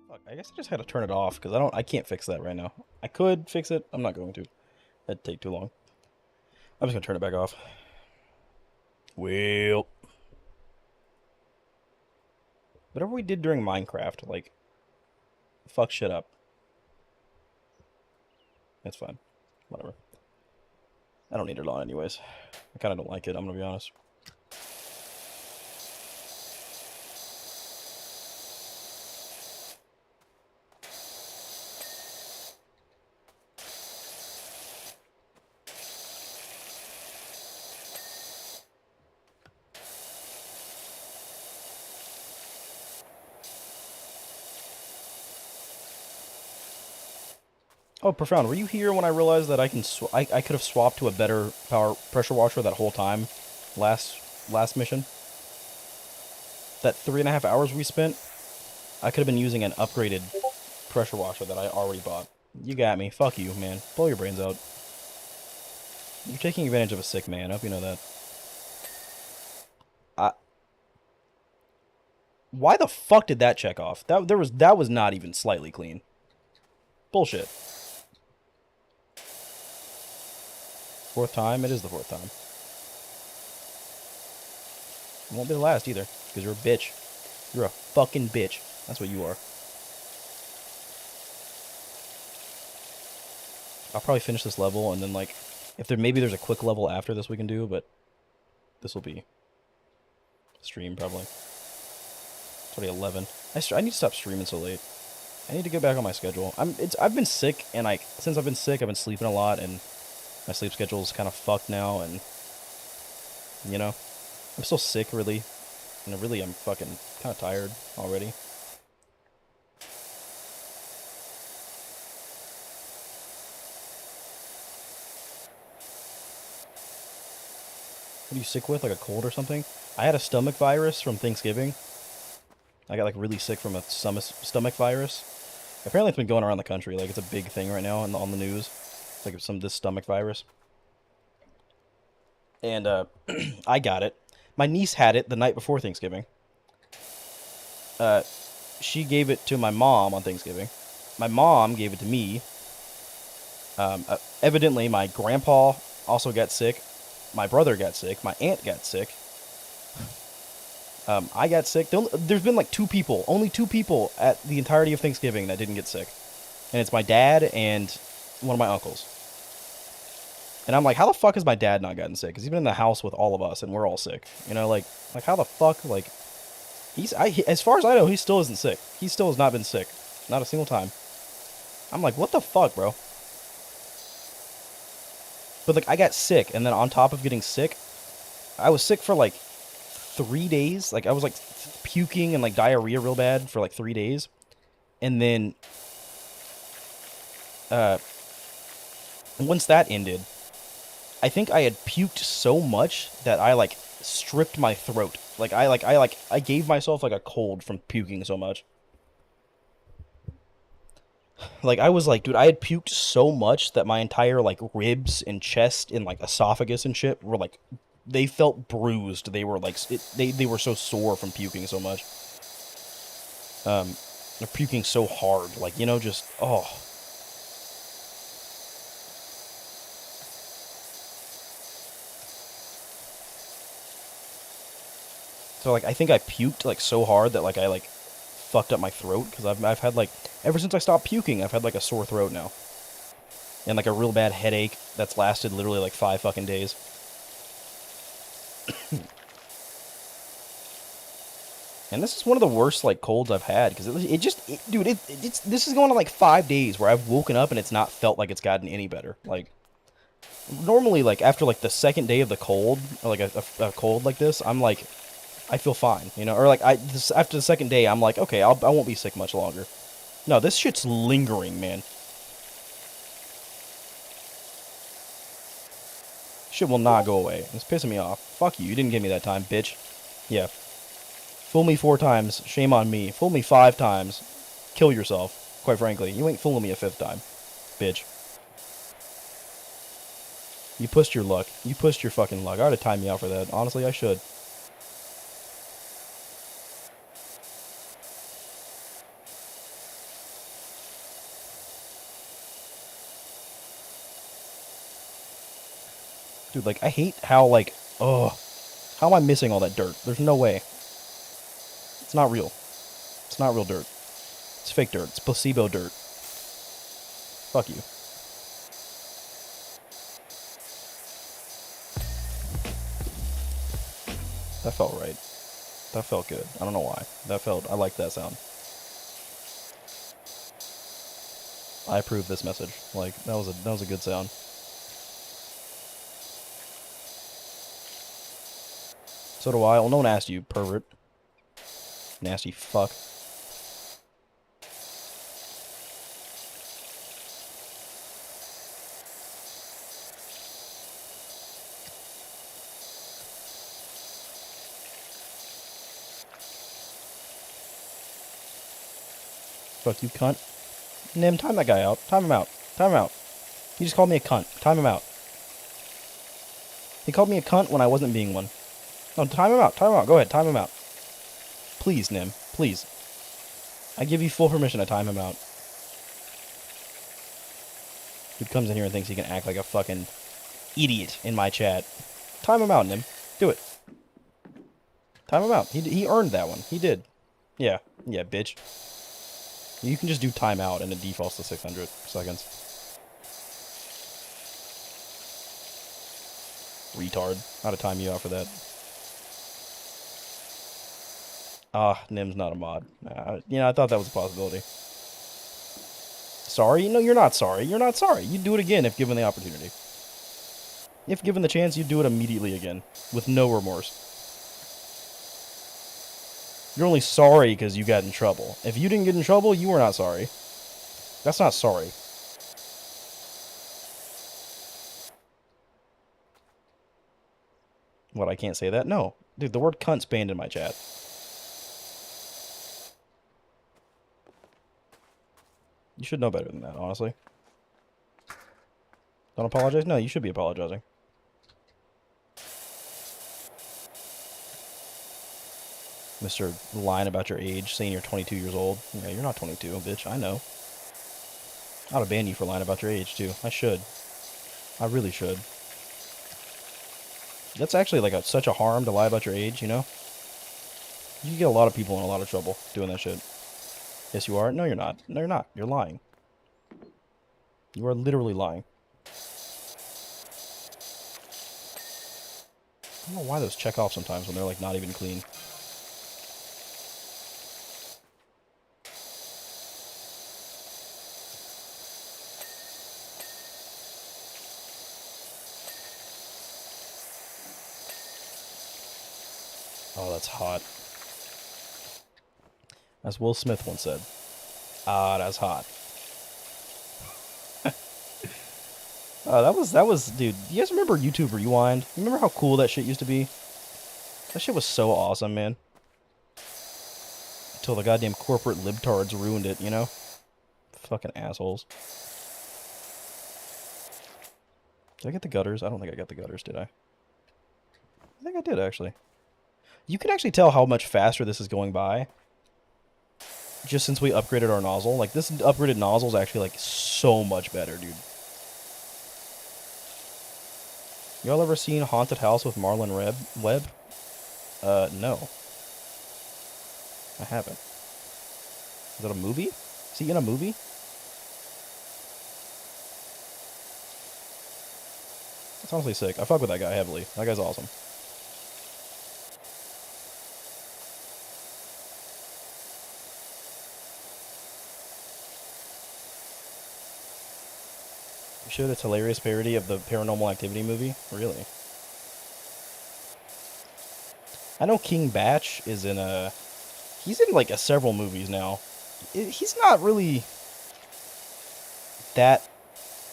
Fuck, I guess I just had to turn it off because I can't fix that right now. I could fix it. I'm not going to. That'd take too long. I'm just gonna turn it back off. Well, Whatever we did during Minecraft, like, fuck shit up. It's fine. Whatever. I don't need it on anyways. I kind of don't like it, I'm gonna be honest. Oh, Profound, were you here when I realized that I could have swapped to a better power pressure washer that whole time? Last mission? That 3.5 hours we spent? I could have been using an upgraded pressure washer that I already bought. You got me. Fuck you, man. Blow your brains out. You're taking advantage of a sick man. I hope you know that. Why the fuck did that check off? That was not even slightly clean. Bullshit. Fourth time? It is the fourth time. It won't be the last either, because you're a bitch. You're a fucking bitch. That's what you are. I'll probably finish this level, and then, like, if maybe there's a quick level after this we can do, but this will be stream, probably. It's already 11. I need to stop streaming so late. I need to get back on my schedule. I've been sick, and, like, since I've been sick, I've been sleeping a lot, and my sleep schedule is kind of fucked now, and, you know, I'm still sick, really, and really I'm fucking kind of tired already. What are you sick with, like a cold or something? I had a stomach virus from Thanksgiving. I got, like, really sick from a stomach virus. Apparently it's been going around the country, like, it's a big thing right now on the news. It's like this stomach virus. And, I got it. My niece had it the night before Thanksgiving. She gave it to my mom on Thanksgiving. My mom gave it to me. Evidently, my grandpa also got sick. My brother got sick. My aunt got sick. I got sick. There's been like only two people at the entirety of Thanksgiving that didn't get sick. And it's my dad and one of my uncles. And I'm like, how the fuck has my dad not gotten sick? Because he's been in the house with all of us and we're all sick. You know, like how the fuck, like, as far as I know, he still isn't sick. He still has not been sick. Not a single time. I'm like, what the fuck, bro? But, like, I got sick, and then on top of getting sick, I was sick for, like, 3 days. Like, I was, like, puking and, like, diarrhea real bad for, like, 3 days. And then, once that ended, I think I had puked so much that I, like, stripped my throat. Like, I gave myself, like, a cold from puking so much. Like, I was like, dude, I had puked so much that my entire, like, ribs and chest and, like, esophagus and shit were, like, they felt bruised. They were, like, they were so sore from puking so much. They're puking so hard. Like, you know, just, oh. So, like, I think I puked, like, so hard that, like, I, like, fucked up my throat. Because I've had, like, ever since I stopped puking, I've had, like, a sore throat now. And, like, a real bad headache that's lasted literally, like, 5 fucking days. And this is one of the worst, like, colds I've had. Because dude, this is going on, like, 5 days where I've woken up and it's not felt like it's gotten any better. Like, normally, like, after, like, the second day of the cold, or, like, a cold like this, I'm, like, I feel fine, you know? Or, like, after the second day, I'm like, okay, I won't be sick much longer. No, this shit's lingering, man. Shit will not go away. It's pissing me off. Fuck you. You didn't give me that time, bitch. Yeah. Fool me 4 times. Shame on me. Fool me 5 times. Kill yourself. Quite frankly. You ain't fooling me a 5th time. Bitch. You pushed your luck. You pushed your fucking luck. I ought to time you out for that. Honestly, I should. Dude, like, I hate how, like, how am I missing all that dirt? There's no way. It's not real. It's not real dirt. It's fake dirt. It's placebo dirt. Fuck you. That felt right. That felt good. I don't know why. I like that sound. I approve this message. Like, that was a good sound. So do I. Well, no one asked you, pervert. Nasty fuck. Fuck you, cunt. Nim, time that guy out. Time him out. Time him out. He just called me a cunt. Time him out. He called me a cunt when I wasn't being one. No, time him out. Time him out. Go ahead. Time him out. Please, Nim. Please. I give you full permission to time him out. Dude comes in here and thinks he can act like a fucking idiot in my chat. Time him out, Nim. Do it. Time him out. He earned that one. He did. Yeah. Yeah, bitch. You can just do timeout and it defaults to 600 seconds. Retard. How to time you out for that. Ah, Nim's not a mod. I thought that was a possibility. Sorry? No, you're not sorry. You're not sorry. You'd do it again if given the opportunity. If given the chance, you'd do it immediately again. With no remorse. You're only sorry because you got in trouble. If you didn't get in trouble, you were not sorry. That's not sorry. What, I can't say that? No. Dude, the word cunt's banned in my chat. You should know better than that, honestly. Don't apologize? No, you should be apologizing. Mr. lying about your age, saying you're 22 years old. Yeah, you're not 22, bitch. I know. I ought to ban you for lying about your age, too. I should. I really should. That's actually like such a harm to lie about your age, you know? You can get a lot of people in a lot of trouble doing that shit. Yes, you are. No, you're not. No, you're not. You're lying. You are literally lying. I don't know why those check off sometimes when they're like not even clean. Oh, that's hot. As Will Smith once said. Ah, that's hot. that was, dude. You guys remember YouTube Rewind? You remember how cool that shit used to be? That shit was so awesome, man. Until the goddamn corporate libtards ruined it, you know? Fucking assholes. Did I get the gutters? I don't think I got the gutters, did I? I think I did, actually. You can actually tell how much faster this is going by. Just since we upgraded our nozzle. Like, this upgraded nozzle is actually, like, so much better, dude. Y'all ever seen Haunted House with Marlon Webb? No. I haven't. Is that a movie? Is he in a movie? That's honestly sick. I fuck with that guy heavily. That guy's awesome. You should. It's a hilarious parody of the Paranormal Activity movie. Really? I know King Batch is in a... He's in, like, several movies now. He's not really that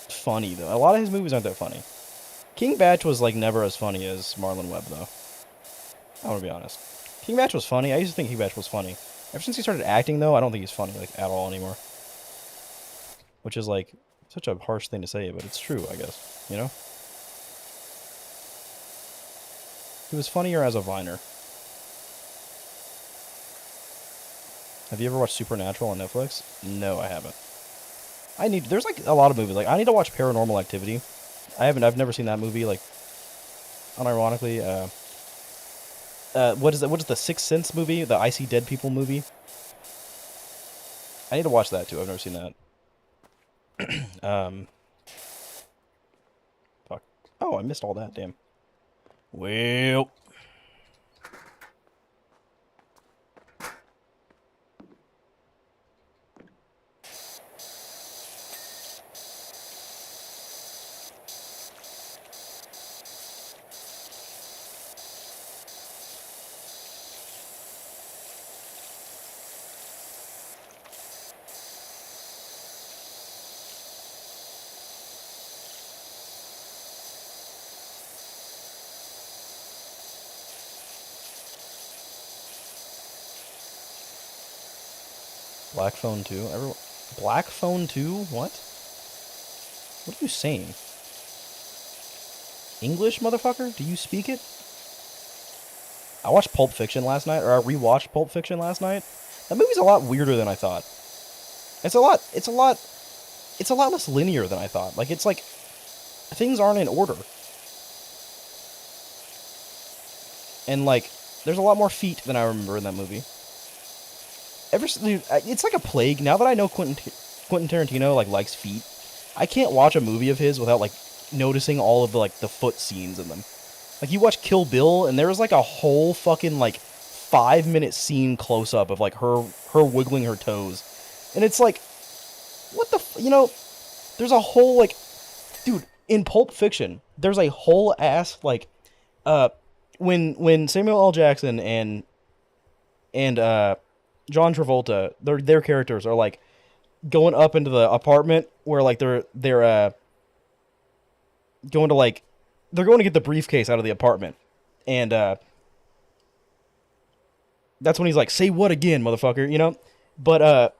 funny, though. A lot of his movies aren't that funny. King Batch was, like, never as funny as Marlon Webb, though. I want to be honest. King Batch was funny. I used to think King Batch was funny. Ever since he started acting, though, I don't think he's funny, like, at all anymore. Which is, like, such a harsh thing to say, but it's true, I guess. You know? He was funnier as a Viner. Have you ever watched Supernatural on Netflix? No, I haven't. There's like a lot of movies. Like, I need to watch Paranormal Activity. I've never seen that movie. Like, unironically, what is the Sixth Sense movie? The I See Dead People movie? I need to watch that too. I've never seen that. um, fuck. Oh, I missed all that. Damn. Well. Black Phone 2? Everyone... Black Phone 2? What? What are you saying? English, motherfucker? Do you speak it? I watched Pulp Fiction last night, or I rewatched Pulp Fiction last night. That movie's a lot weirder than I thought. It's a lot less linear than I thought. Like, it's like, things aren't in order. And, like, there's a lot more feet than I remember in that movie. Dude, it's like a plague. Now that I know Quentin Tarantino, like, likes feet, I can't watch a movie of his without, like, noticing all of the, like, the foot scenes in them. Like, you watch Kill Bill, and there was, like, a whole fucking, like, 5-minute scene close-up of, like, her wiggling her toes. And it's like, what the you know, there's a whole, like, dude, in Pulp Fiction, there's a whole ass, like, when Samuel L. Jackson and John Travolta, their characters are, like, going up into the apartment where, like, they're going to, like, they're going to get the briefcase out of the apartment. And, that's when he's like, say what again, motherfucker, you know? But,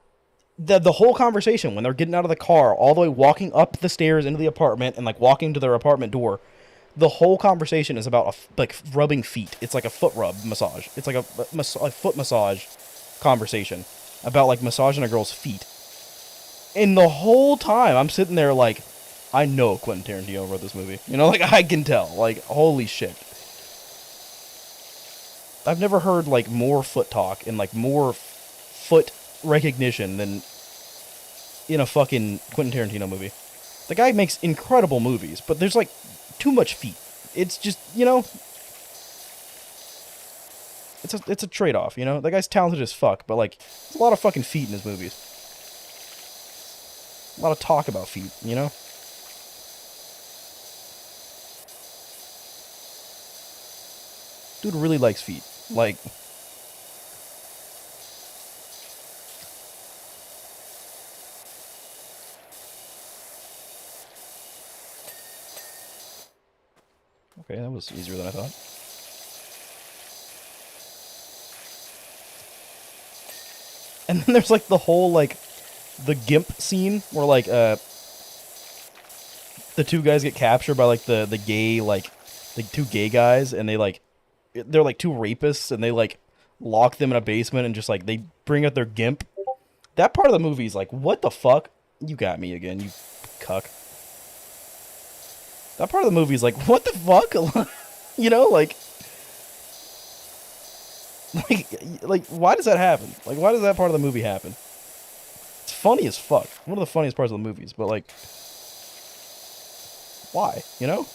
the whole conversation, when they're getting out of the car, all the way walking up the stairs into the apartment and, like, walking to their apartment door, the whole conversation is about, like, rubbing feet. It's like a foot rub massage. It's like a foot massage conversation about, like, massaging a girl's feet. And the whole time, I'm sitting there like, I know Quentin Tarantino wrote this movie. You know, like, I can tell. Like, holy shit. I've never heard, like, more foot talk and, like, more foot recognition than in a fucking Quentin Tarantino movie. The guy makes incredible movies, but there's, like, too much feet. It's just, you know, it's a trade-off, you know? That guy's talented as fuck, but, like, there's a lot of fucking feet in his movies. A lot of talk about feet, you know? Dude really likes feet. Like, okay, that was easier than I thought. And then there's, like, the whole, like, the GIMP scene where, like, the two guys get captured by, like, the gay, like, the two gay guys, and they're, like, two rapists, and they, like, lock them in a basement, and just, like, they bring out their GIMP. That part of the movie's like, what the fuck? You got me again, you cuck. That part of the movie's like, what the fuck? You know, like, why does that happen? Like, why does that part of the movie happen? It's funny as fuck. One of the funniest parts of the movies, but, like, why? You know?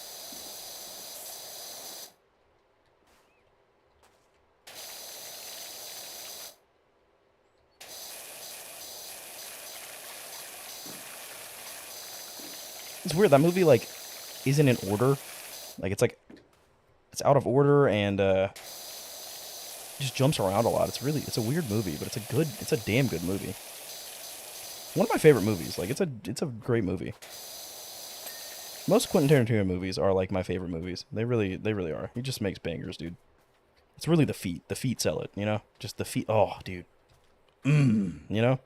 It's weird. That movie, like, isn't in order. Like, it's out of order, and, just jumps around a lot. It's a weird movie, but it's a damn good movie. One of my favorite movies. Like, it's a great movie. Most Quentin Tarantino movies are, like, my favorite movies. They really are. He just makes bangers, dude. It's really the feet. The feet sell it, you know? Just the feet. Oh, dude. You know?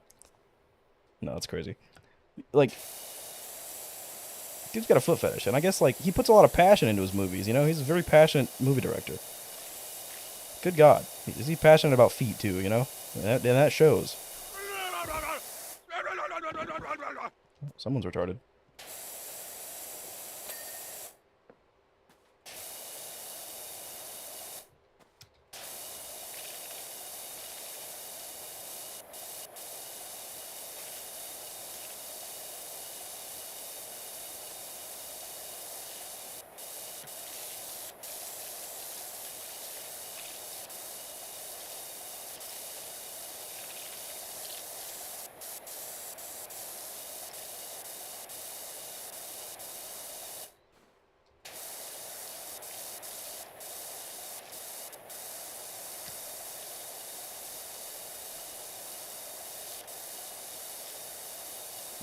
No, that's crazy. Like, dude's got a foot fetish, and I guess, like, he puts a lot of passion into his movies, you know? He's a very passionate movie director. Good God. Is he passionate about feet, too, you know? And that shows. Someone's retarded.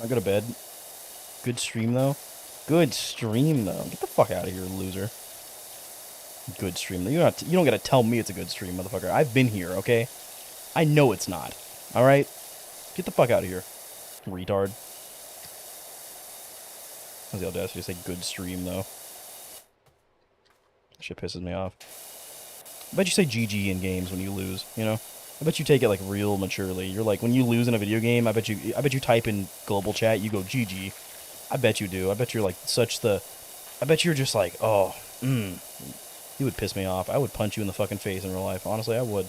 I go to bed. Good stream, though. Good stream, though. Get the fuck out of here, loser. Good stream. You don't gotta tell me it's a good stream, motherfucker. I've been here, okay? I know it's not. Alright? Get the fuck out of here. Retard. Has the audacity to say good stream, though. Shit pisses me off. I bet you say GG in games when you lose, you know? I bet you take it like real maturely. You're like, when you lose in a video game, I bet you type in global chat, you go GG. I bet you do. I bet you're like I bet you're just like, oh, you would piss me off. I would punch you in the fucking face in real life. Honestly, I would.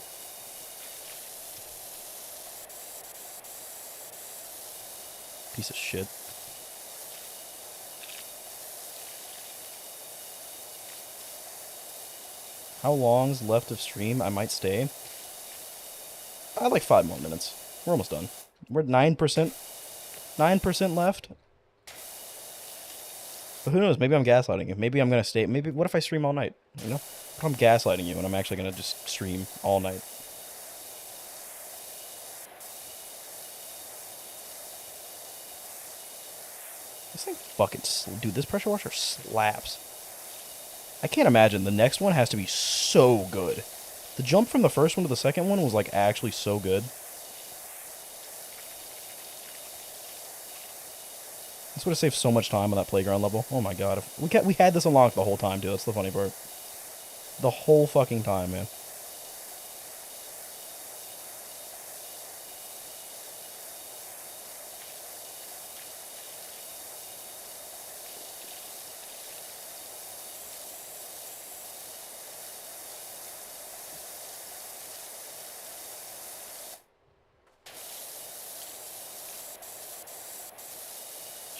Piece of shit. How long's left of stream? I might stay. I like 5 more minutes. We're almost done. We're at 9%. 9% left. But who knows? Maybe I'm gaslighting you. Maybe I'm gonna stay. Maybe what if I stream all night? You know? What if I'm gaslighting you and I'm actually gonna just stream all night? This thing fucking dude. This pressure washer slaps. I can't imagine. The next one has to be so good. The jump from the first one to the second one was like actually so good. This would have saved so much time on that playground level. Oh my god. We had this unlocked the whole time, dude. That's the funny part. The whole fucking time, man.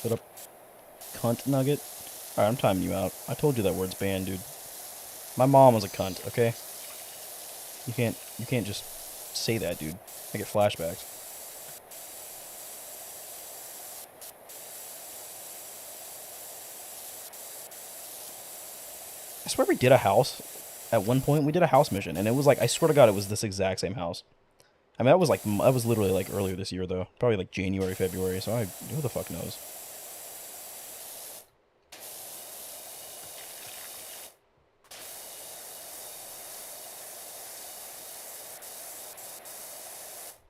Shut up. Cunt nugget. Alright, I'm timing you out. I told you that word's banned, dude. My mom was a cunt, okay? You can't just say that, dude. I get flashbacks. I swear we did a house. At one point, we did a house mission, and it was like, I swear to God, it was this exact same house. I mean, that was literally like earlier this year, though. Probably like January, February, so who the fuck knows?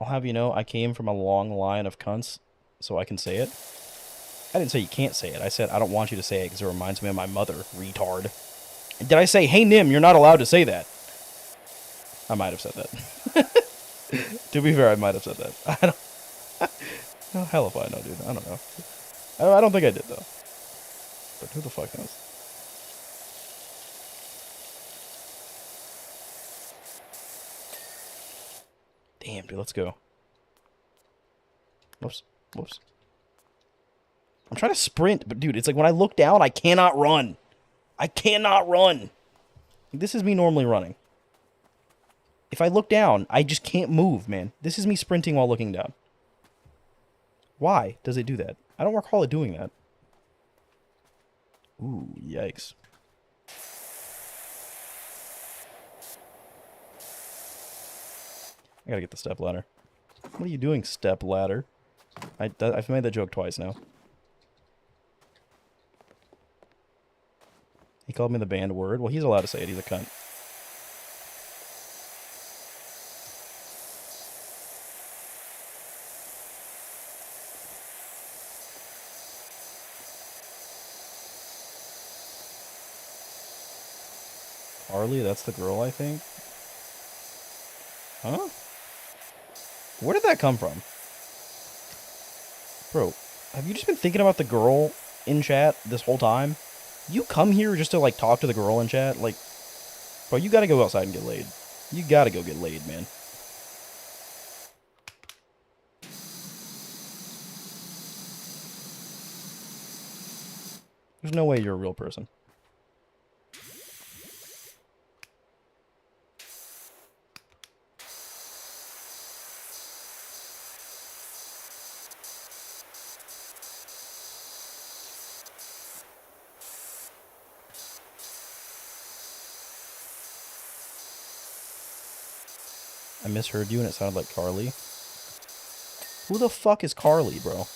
I'll have you know, I came from a long line of cunts, so I can say it. I didn't say you can't say it. I said I don't want you to say it because it reminds me of my mother, retard. Did I say, hey, Nim, you're not allowed to say that? I might have said that. To be fair, I might have said that. I don't... No, hell if I know, dude. I don't know. I don't think I did, though. But who the fuck knows? Damn, dude, let's go. Whoops. Whoops. I'm trying to sprint, but dude, it's like when I look down, I cannot run. I cannot run. This is me normally running. If I look down, I just can't move, man. This is me sprinting while looking down. Why does it do that? I don't recall it doing that. Ooh, yikes. I gotta get the step ladder. What are you doing, step ladder? I've made that joke twice now. He called me the banned word. Well, he's allowed to say it. He's a cunt. Carly, that's the girl, I think. Huh? Where did that come from? Bro, have you just been thinking about the girl in chat this whole time? You come here just to, like, talk to the girl in chat? Like, bro, you gotta go outside and get laid. You gotta go get laid, man. There's no way you're a real person. I misheard you and it sounded like Carly. Who the fuck is Carly, bro?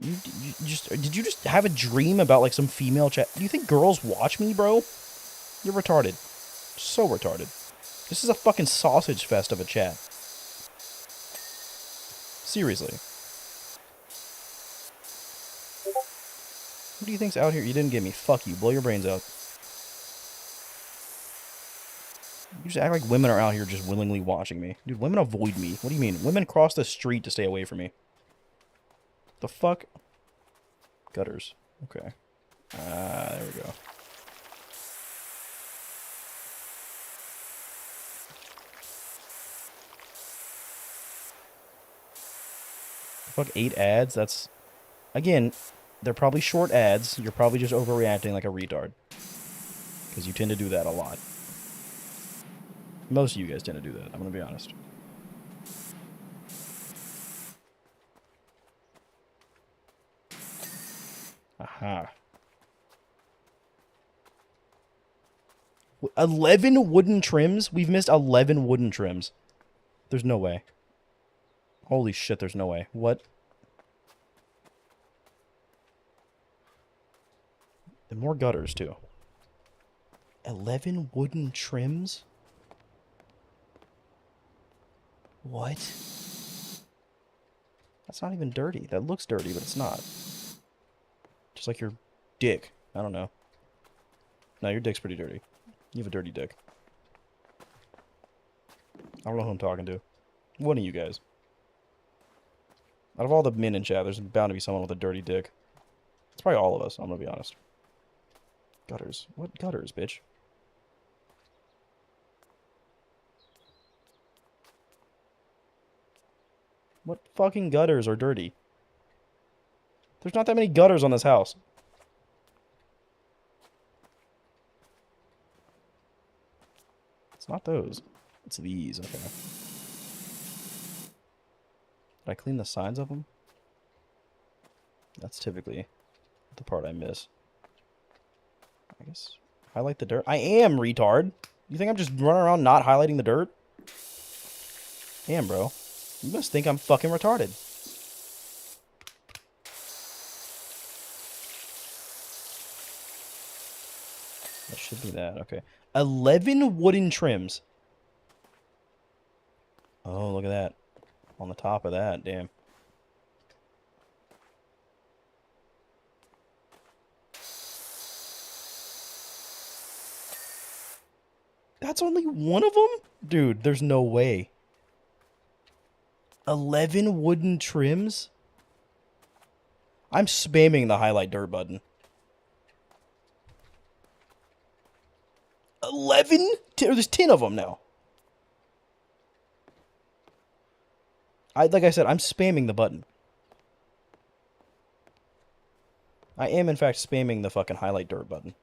Did you just have a dream about like some female chat? Do you think girls watch me, bro? You're retarded. So retarded. This is a fucking sausage fest of a chat. Seriously. Who do you think's out here? You didn't get me. Fuck you. Blow your brains out. You just act like women are out here just willingly watching me. Dude, women avoid me. What do you mean? Women cross the street to stay away from me. The fuck? Gutters. Okay. There we go. Fuck, 8 ads? That's... Again, they're probably short ads. You're probably just overreacting like a retard. Because you tend to do that a lot. Most of you guys tend to do that, I'm gonna be honest. Aha. 11 wooden trims? We've missed 11 wooden trims. There's no way. Holy shit, there's no way. What? And more gutters, too. 11 wooden trims? What? That's not even dirty. That looks dirty, but it's not. Just like your dick. I don't know. No, your dick's pretty dirty. You have a dirty dick. I don't know who I'm talking to. One of you guys. Out of all the men in chat, there's bound to be someone with a dirty dick. It's probably all of us, I'm gonna be honest. Gutters. What gutters, bitch? What fucking gutters are dirty? There's not that many gutters on this house. It's not those. It's these, okay. Did I clean the sides of them? That's typically the part I miss. I guess highlight the dirt. I am, retard. You think I'm just running around not highlighting the dirt? Damn, bro. You must think I'm fucking retarded. That should be that, okay. 11 wooden trims. Oh, look at that. On the top of that, damn. That's only one of them? Dude, there's no way. 11 wooden trims? I'm spamming the highlight dirt button. 11? There's 10 of them now. Like I said, I'm spamming the button. I am, in fact, spamming the fucking highlight dirt button.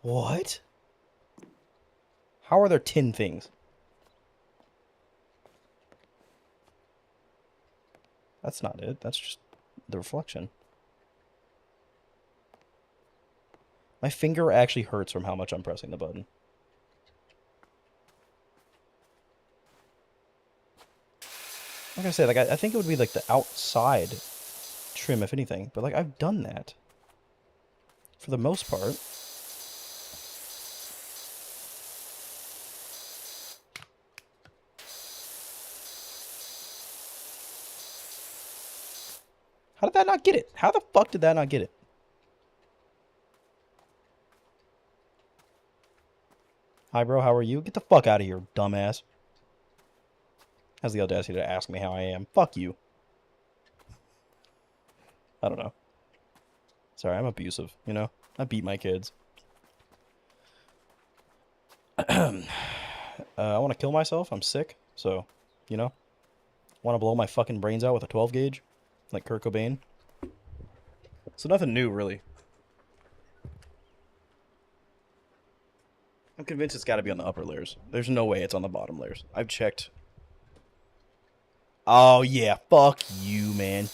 What? How are there 10 things? That's not it. That's just the reflection. My finger actually hurts from how much I'm pressing the button. Like I said, like I think it would be like the outside trim, if anything. But like I've done that for the most part. How did that not get it? How the fuck did that not get it? Hi, bro. How are you? Get the fuck out of here, dumbass. Has the audacity to ask me how I am. Fuck you. I don't know. Sorry, I'm abusive, you know? I beat my kids. I want to kill myself. I'm sick. So, you know? Want to blow my fucking brains out with a 12 gauge? Like Kurt Cobain. So nothing new, really. I'm convinced it's got to be on the upper layers. There's no way it's on the bottom layers. I've checked. Oh, yeah. Fuck you, man.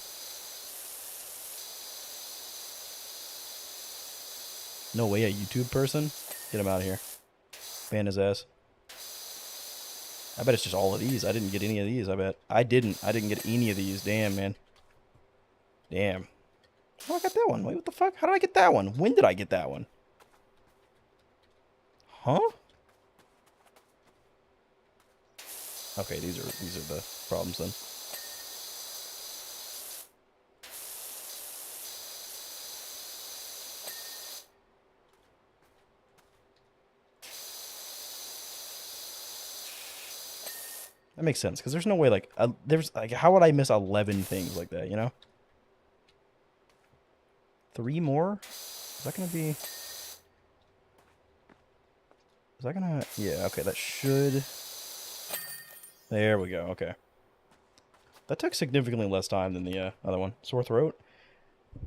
No way, a YouTube person? Get him out of here. Ban his ass. I bet it's just all of these. I didn't get any of these, I bet. I didn't get any of these. Damn, man. Damn. How did I get that one? Wait, what the fuck? How did I get that one? When did I get that one? Huh? Okay, these are the problems then. That makes sense, because there's no way, like, there's, like, how would I miss 11 things like that, you know? 3 more? Is that gonna be... Is that gonna... Yeah, okay, that should... There we go, okay. That took significantly less time than the other one. Sore throat?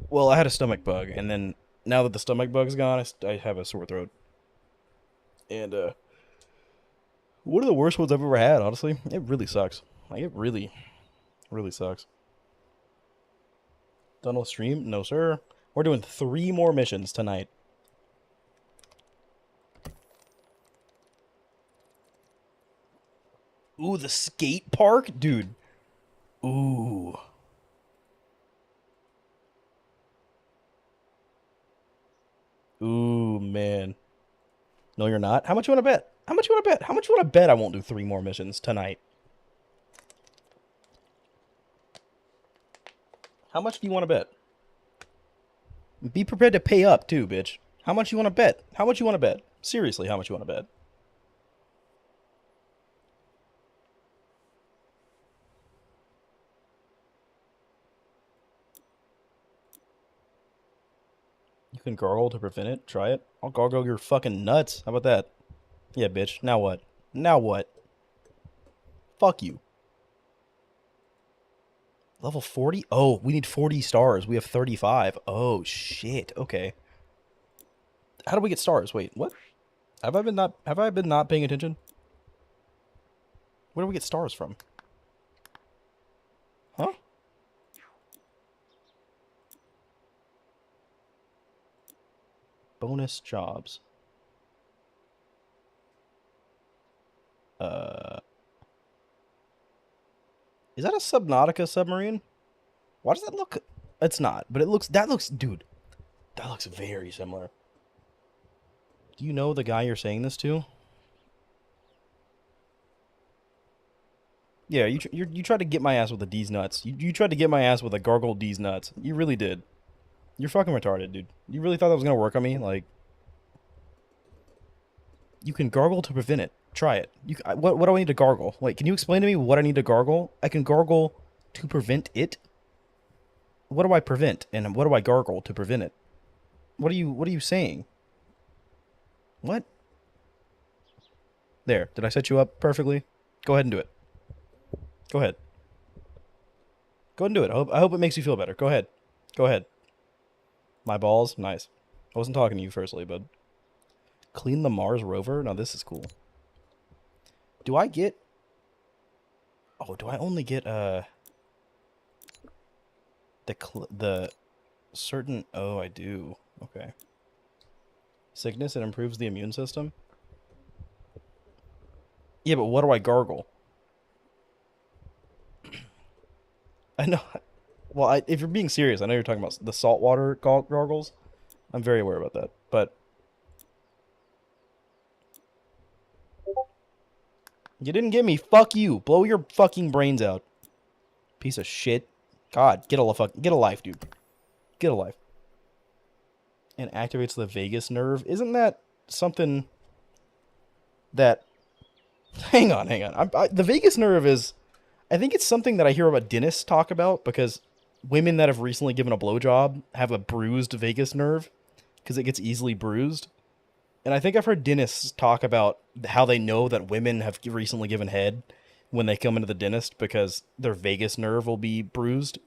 Well, I had a stomach bug, and then, now that the stomach bug's gone, I have a sore throat. And, one of the worst ones I've ever had, honestly. It really sucks. Like, it really, really sucks. Done with stream? No, sir. We're doing 3 more missions tonight. Ooh, the skate park? Dude. Ooh. Ooh, man. No, you're not. How much you want to bet? How much you want to bet? How much you want to bet I won't do 3 more missions tonight? How much do you want to bet? Be prepared to pay up, too, bitch. How much you want to bet? How much you want to bet? Seriously, how much you want to bet? You can gargle to prevent it? Try it. I'll gargle your fucking nuts. How about that? Yeah, bitch. Now what? Now what? Fuck you. Level 40? Oh, we need 40 stars. We have 35. Oh, shit. Okay. How do we get stars? Wait, what? Have I been not paying attention? Where do we get stars from? Huh? Bonus jobs. Is that a Subnautica submarine? Why does that look... It's not, but it looks... That looks... Dude. That looks very similar. Do you know the guy you're saying this to? Yeah, you tried to get my ass with a D's nuts. You tried to get my ass with a gargle D's nuts. You really did. You're fucking retarded, dude. You really thought that was gonna work on me? Like... You can gargle to prevent it. Try it. What do I need to gargle? Wait, can you explain to me what I need to gargle? I can gargle to prevent it? What do I prevent? And what do I gargle to prevent it? What are you saying? What? There. Did I set you up perfectly? Go ahead and do it. Go ahead. Go ahead and do it. I hope it makes you feel better. Go ahead. Go ahead. My balls? Nice. I wasn't talking to you firstly, bud. Clean the Mars rover? Now this is cool. Do I get... Oh, do I only get, the certain... Oh, I do. Okay. Sickness, it improves the immune system? Yeah, but what do I gargle? I know... Well, if you're being serious, I know you're talking about the saltwater gargles. I'm very aware about that, but... You didn't get me. Fuck you. Blow your fucking brains out. Piece of shit. God, get a life, dude. Get a life. And activates the vagus nerve. Isn't that something that... Hang on. The vagus nerve is... I think it's something that I hear about dentists talk about, because women that have recently given a blowjob have a bruised vagus nerve, because it gets easily bruised. And I think I've heard dentists talk about how they know that women have recently given head when they come into the dentist, because their vagus nerve will be bruised.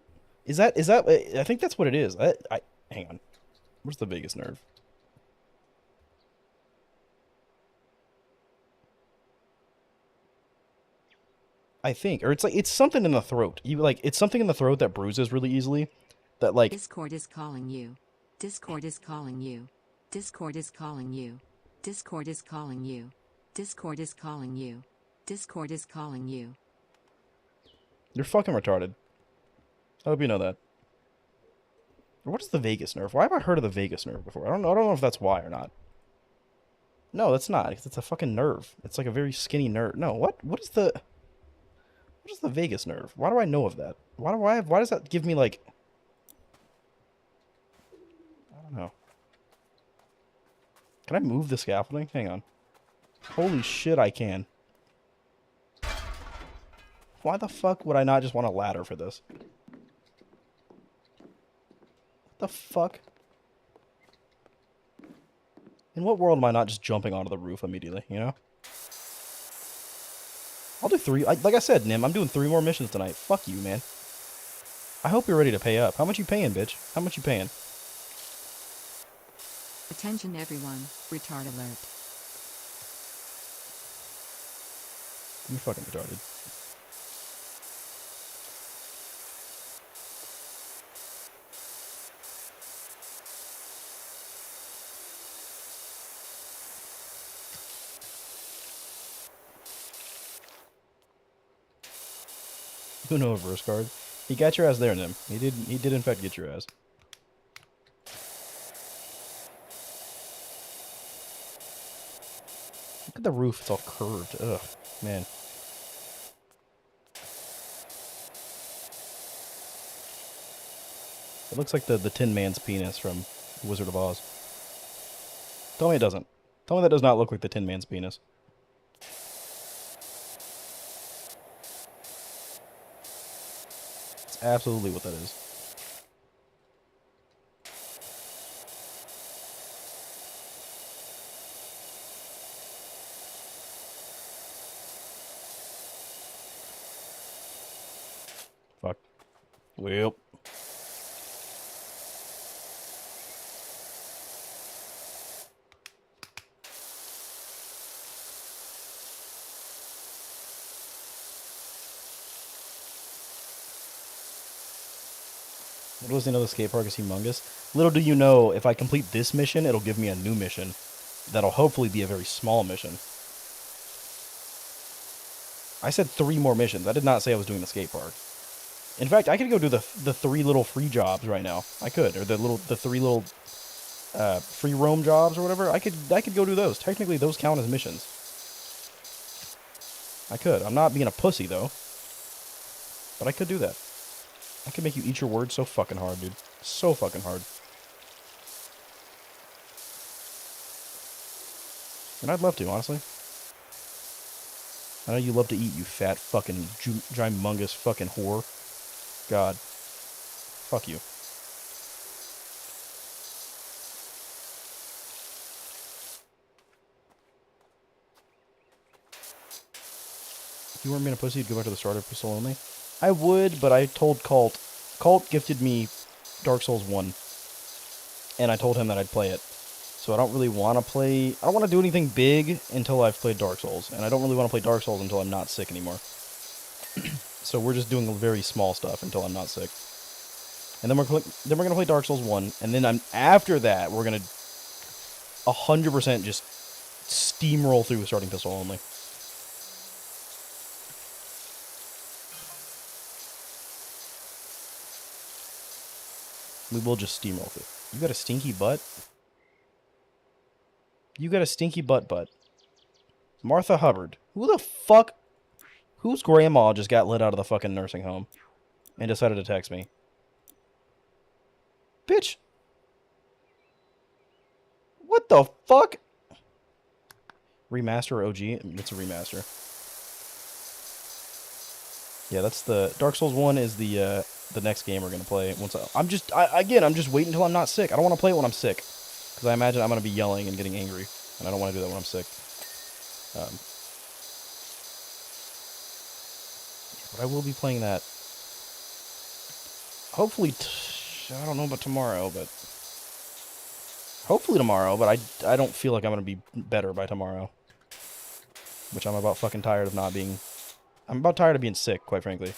Is that? I think that's what it is. Hang on. Where's the vagus nerve? I think, or it's something in the throat. It's something in the throat that bruises really easily. That like. Discord is calling you. Discord is calling you. Discord is calling you. Discord is calling you. Discord is calling you. Discord is calling you. You're fucking retarded. I hope you know that. What is the Vegas nerf? Why have I heard of the Vegas nerf before? I don't know if that's why or not. No, that's not. It's a fucking nerve. It's like a very skinny nerve. No, what? What is the Vegas nerve? Why do I know of that? Why does that give me like? I don't know. Can I move the scaffolding? Hang on. Holy shit, I can. Why the fuck would I not just want a ladder for this? What the fuck? In what world am I not just jumping onto the roof immediately, you know? I'll do 3. Like I said, Nim, I'm doing 3 more missions tonight. Fuck you, man. I hope you're ready to pay up. How much you paying, bitch? How much you paying? Attention everyone, retard alert. You're fucking retarded. Uno reverse card. He got your ass there, Nim. He did in fact get your ass. Look at the roof, it's all curved. Ugh, man. It looks like the Tin Man's penis from Wizard of Oz. Tell me it doesn't. Tell me that does not look like the Tin Man's penis. It's absolutely what that is. Fuck. Well. Little does he know the skate park is humongous. Little do you know, if I complete this mission, it'll give me a new mission. That'll hopefully be a very small mission. I said 3 more missions. I did not say I was doing the skate park. In fact, I could go do the 3 little free jobs right now. I could, or the 3 little free roam jobs or whatever. I could go do those. Technically, those count as missions. I could. I'm not being a pussy though. But I could do that. I could make you eat your words so fucking hard, dude. So fucking hard. And I'd love to, honestly. I know you love to eat, you fat fucking gymongous fucking whore. God. Fuck you. If you weren't being a pussy, you'd go back to the starter pistol only. I would, but I told Colt. Colt gifted me Dark Souls 1. And I told him that I'd play it. So I don't really want to play... I don't want to do anything big until I've played Dark Souls. And I don't really want to play Dark Souls until I'm not sick anymore. So we're just doing very small stuff until I'm not sick. And then we're going to play Dark Souls 1. And then after that, we're going to 100% just steamroll through starting pistol only. We will just steamroll through. You got a stinky butt? You got a stinky butt. Martha Hubbard. Who the fuck? Whose grandma just got let out of the fucking nursing home and decided to text me? Bitch. What the fuck? Remaster or OG? It's a remaster. Yeah, that's the... Dark Souls 1 is the next game we're going to play. I'm just waiting until I'm not sick. I don't want to play it when I'm sick. Because I imagine I'm going to be yelling and getting angry. And I don't want to do that when I'm sick. But I will be playing that. Hopefully... I don't know about tomorrow, but... Hopefully tomorrow, but I don't feel like I'm going to be better by tomorrow. Which I'm about fucking tired of not being... I'm about tired of being sick, quite frankly.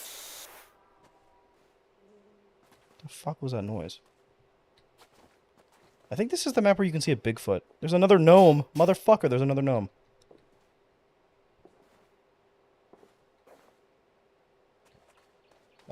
What the fuck was that noise? I think this is the map where you can see a Bigfoot. There's another gnome. Motherfucker, there's another gnome.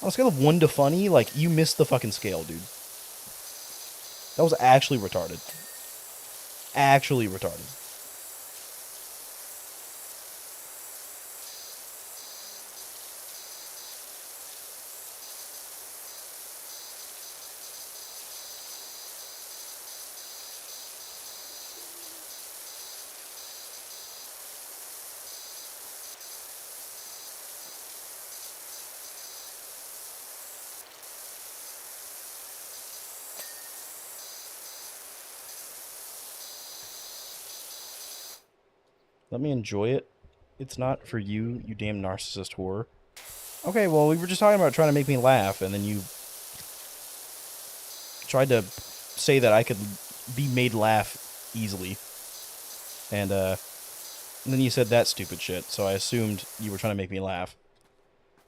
On a scale of 1 to funny, like, you missed the fucking scale, dude. That was actually retarded. Actually retarded. Let me enjoy it. It's not for you, you damn narcissist whore. Okay, well, we were just talking about trying to make me laugh, and then you tried to say that I could be made laugh easily. And then you said that stupid shit, so I assumed you were trying to make me laugh.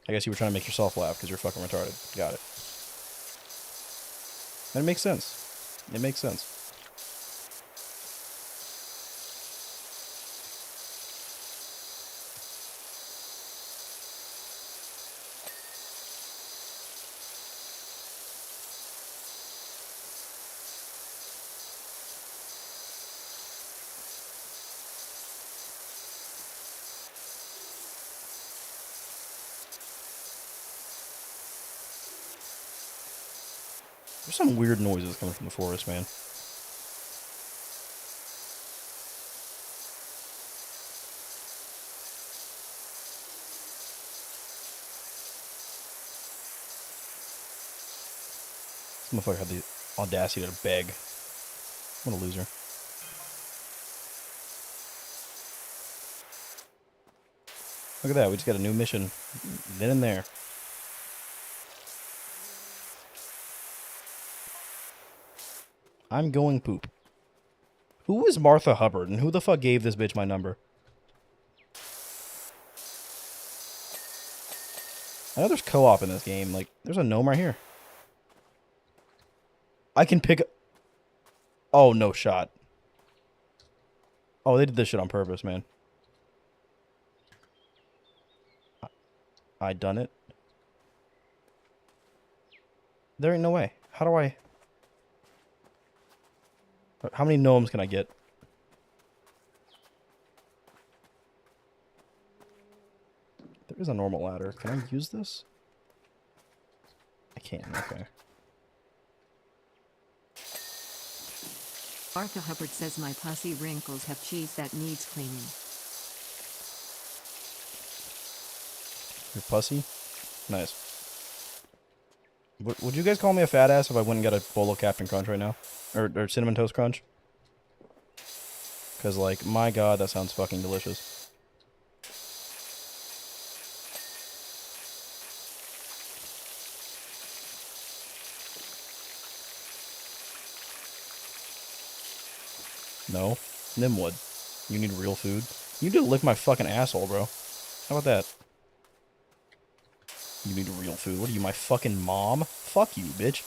I guess you were trying to make yourself laugh because you're fucking retarded. Got it. And it makes sense. It makes sense. There's some weird noises coming from the forest, man. This motherfucker had the audacity to beg. What a loser. Look at that, we just got a new mission. Then and there. I'm going poop. Who is Martha Hubbard, and who the fuck gave this bitch my number? I know there's co-op in this game. Like, there's a gnome right here. I can pick... Oh, no shot. Oh, they did this shit on purpose, man. I done it. There ain't no way. How do I... How many gnomes can I get? There is a normal ladder. Can I use this? I can, okay. Martha Hubbard says my pussy wrinkles have cheese that needs cleaning. Your pussy? Nice. Would you guys call me a fat ass if I went and got a bowl of Captain Crunch right now? Or Cinnamon Toast Crunch? Because, like, my god, that sounds fucking delicious. No. Nimwood. You need real food? You need to lick my fucking asshole, bro. How about that? You need real food. What are you, my fucking mom? Fuck you, bitch.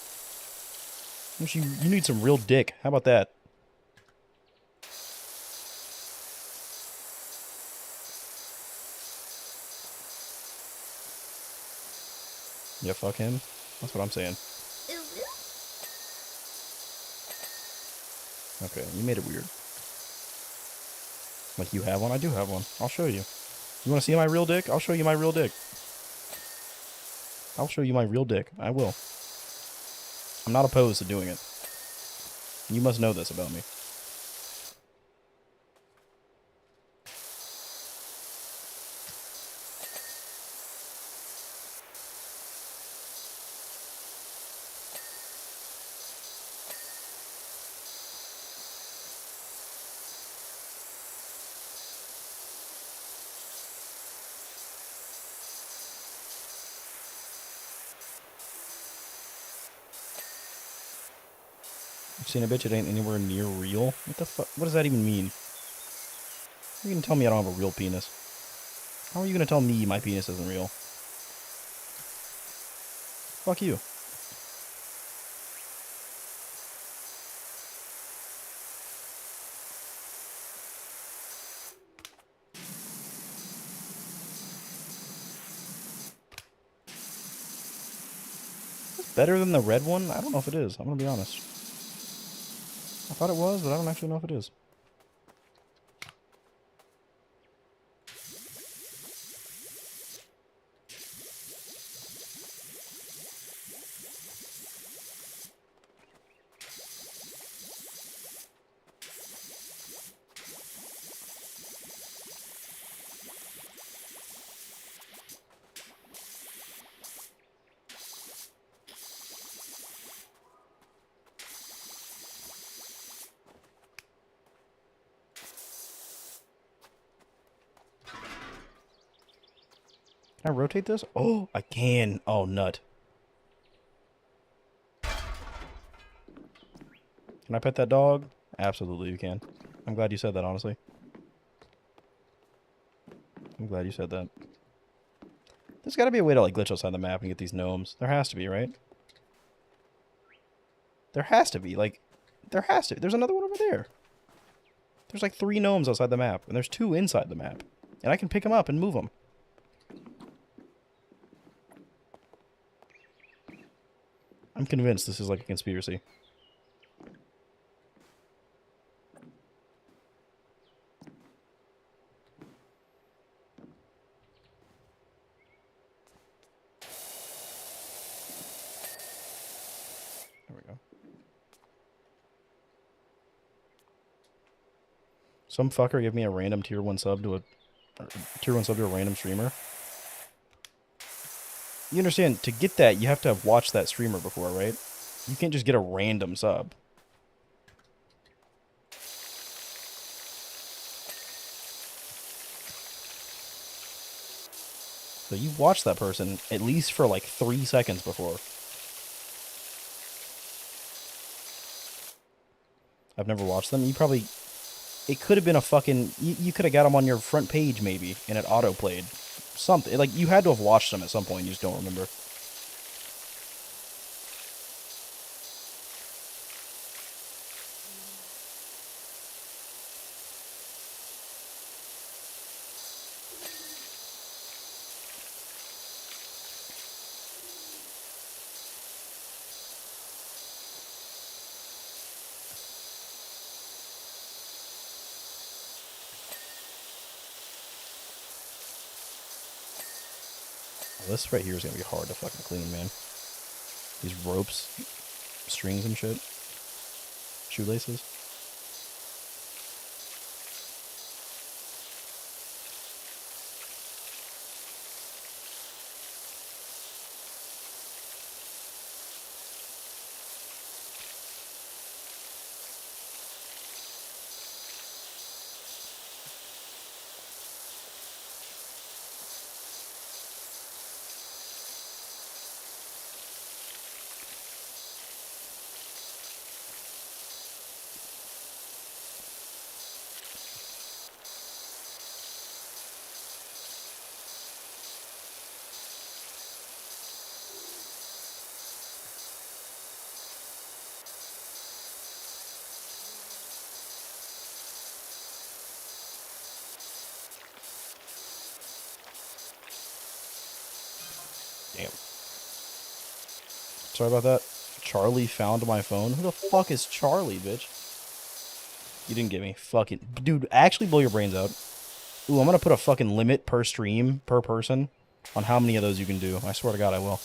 You need some real dick. How about that? Yeah, fuck him. That's what I'm saying. Okay, you made it weird. Like, you have one? I do have one. I'll show you. You want to see my real dick? I'll show you my real dick. I'll show you my real dick. I will. I'm not opposed to doing it. You must know this about me. You've seen a bitch, it ain't anywhere near real? What the fuck? What does that even mean? How are you gonna tell me I don't have a real penis? How are you gonna tell me my penis isn't real? Fuck you. better than the red one? I don't know if it is. I'm gonna be honest. I thought it was, but I don't actually know if it is. Can I rotate this? Oh, I can. Oh, nut. Can I pet that dog? Absolutely you can. I'm glad you said that, honestly. I'm glad you said that. There's got to be a way to like glitch outside the map and get these gnomes. There has to be, right? There has to be. Like, there has to. There's another one over there. There's like 3 gnomes outside the map, and there's 2 inside the map. And I can pick them up and move them. I'm convinced this is like a conspiracy. There we go. Some fucker gave me a random tier 1 sub to a random streamer. You understand, to get that, you have to have watched that streamer before, right? You can't just get a random sub. So you watched that person at least for like 3 seconds before. I've never watched them. You probably... It could have been a fucking... You could have got them on your front page, maybe, and it auto-played. Something. Like, you had to have watched them at some point, you just don't remember. This right here is going to be hard to fucking clean, man. These ropes, strings and shit. Shoelaces. Damn. Sorry about that. Charlie found my phone. Who the fuck is Charlie, bitch? You didn't get me. Fucking... Dude, actually blow your brains out. Ooh, I'm gonna put a fucking limit per stream, per person, on how many of those you can do. I swear to God, I will.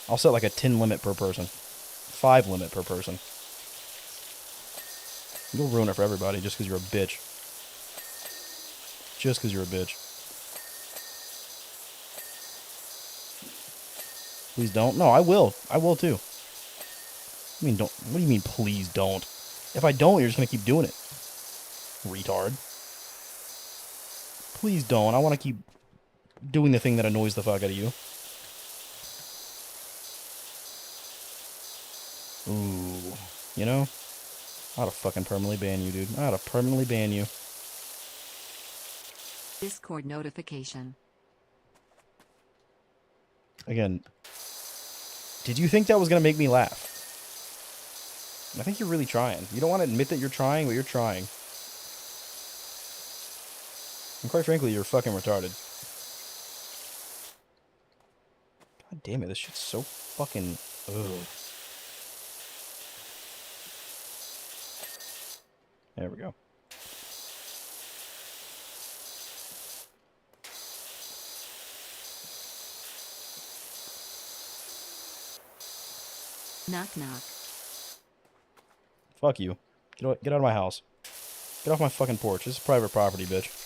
I'll set like a 10 limit per person. 5 limit per person. You'll ruin it for everybody just because you're a bitch. Just because you're a bitch. Please don't. No, I will. I will too. I mean, don't. What do you mean, please don't? If I don't, you're just gonna keep doing it. Retard. Please don't. I want to keep doing the thing that annoys the fuck out of you. Ooh. You know? I ought to fucking permanently ban you, dude. I ought to permanently ban you. Discord notification. Again, did you think that was going to make me laugh? I think you're really trying. You don't want to admit that you're trying, but you're trying. And quite frankly, you're fucking retarded. God damn it, this shit's so fucking... Ugh. There we go. Knock knock. Fuck you. Get out of my house. Get off my fucking porch. This is private property, bitch.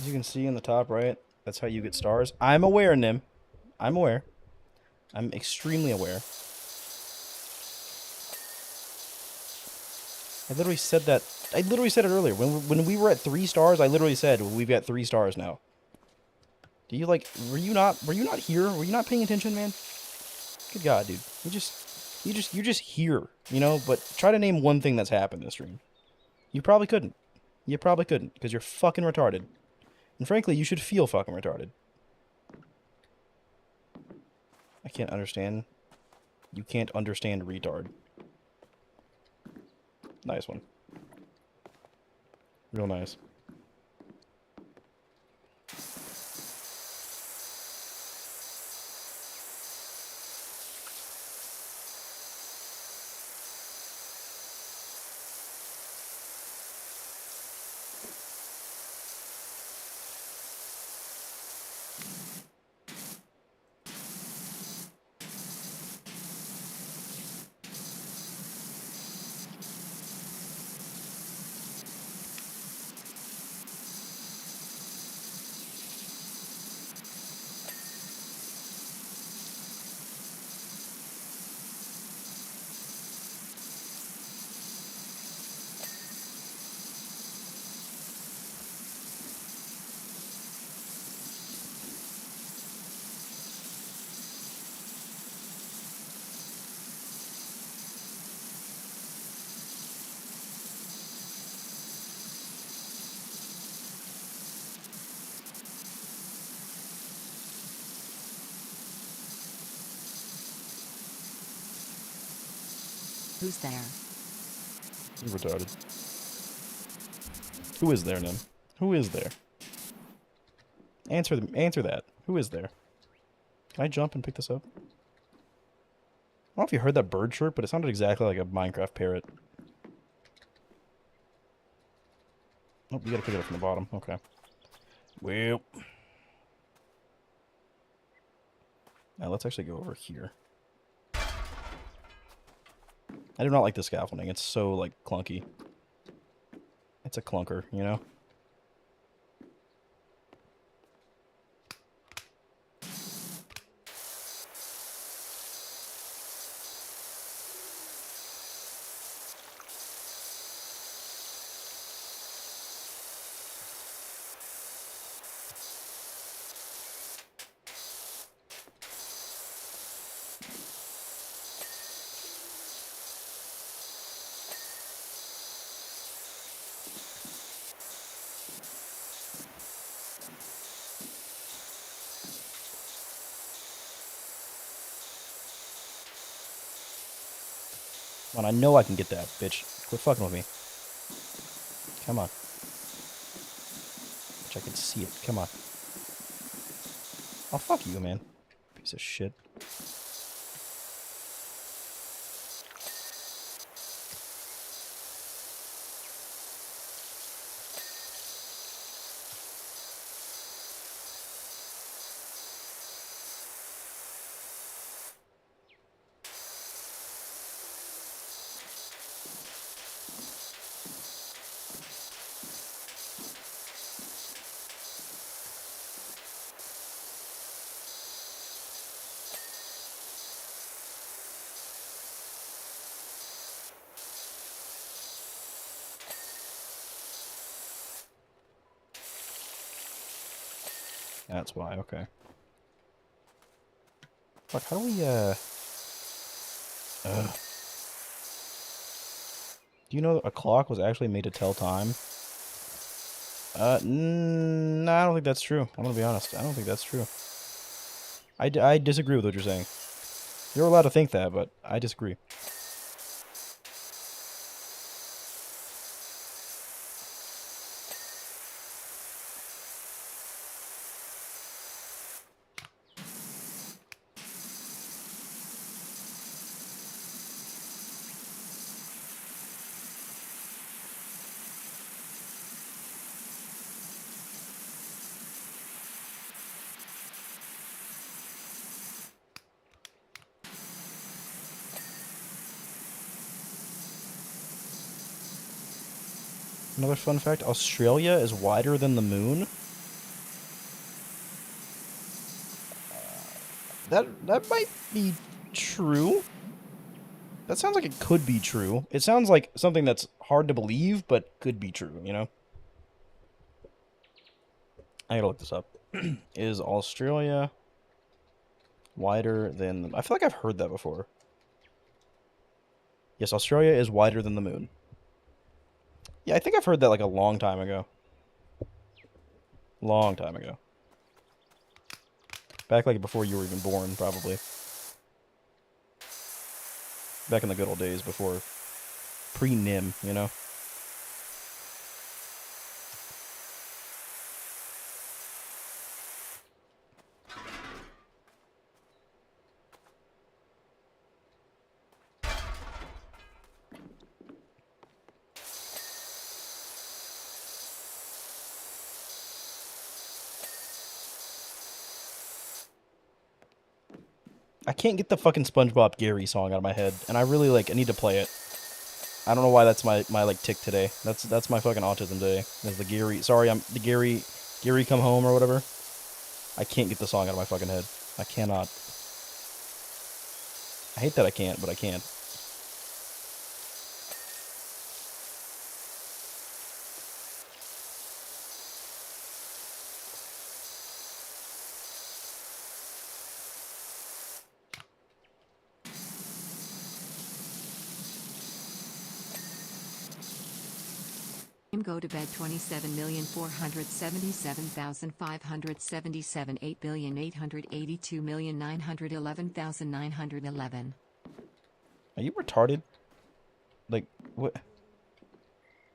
As you can see in the top right, that's how you get stars. I'm aware, Nim. I'm aware. I'm extremely aware. I literally said that. I literally said it earlier. When we were at 3 stars, I literally said, well, we've got 3 stars now. Do you like, were you not here? Were you not paying attention, man? Good God, dude. You're just here, you know? But try to name one thing that's happened this stream. You probably couldn't. You probably couldn't, because you're fucking retarded. And frankly, you should feel fucking retarded. I can't understand. You can't understand retard. Nice one. Real nice. Who's there? You're retarded. Who is there, Nim? Who is there? Answer that. Who is there? Can I jump and pick this up? I don't know if you heard that bird chirp, but it sounded exactly like a Minecraft parrot. Oh, you gotta pick it up from the bottom. Okay. Well. Now let's actually go over here. I do not like the scaffolding. It's so, like, clunky. It's a clunker, you know? Come on, I know I can get that, bitch. Quit fucking with me. Come on. Which I can see it. Come on. Oh, fuck you, man. Piece of shit. That's why, okay. Fuck, how do we, Do you know a clock was actually made to tell time? No, I don't think that's true. I'm gonna be honest. I don't think that's true. I disagree with what you're saying. You're allowed to think that, but I disagree. Another fun fact, Australia is wider than the moon. That might be true. That sounds like it could be true. It sounds like something that's hard to believe, but could be true, you know? I gotta look this up. Is Australia wider than the... I feel like I've heard that before. Yes, Australia is wider than the moon. Yeah, I think I've heard that like a long time ago. Long time ago. Back like before you were even born, probably. Back in the good old days before pre-NIM, you know? I can't get the fucking SpongeBob Gary song out of my head, and I really I need to play it. I don't know why that's my like tick today. That's my fucking autism today. Is the Gary? Sorry, I'm the Gary come home or whatever. I can't get the song out of my fucking head. I cannot. I hate that I can't, but I can't. Go to bed 27,477,577 8,882,911,911. Are you retarded? Like, what?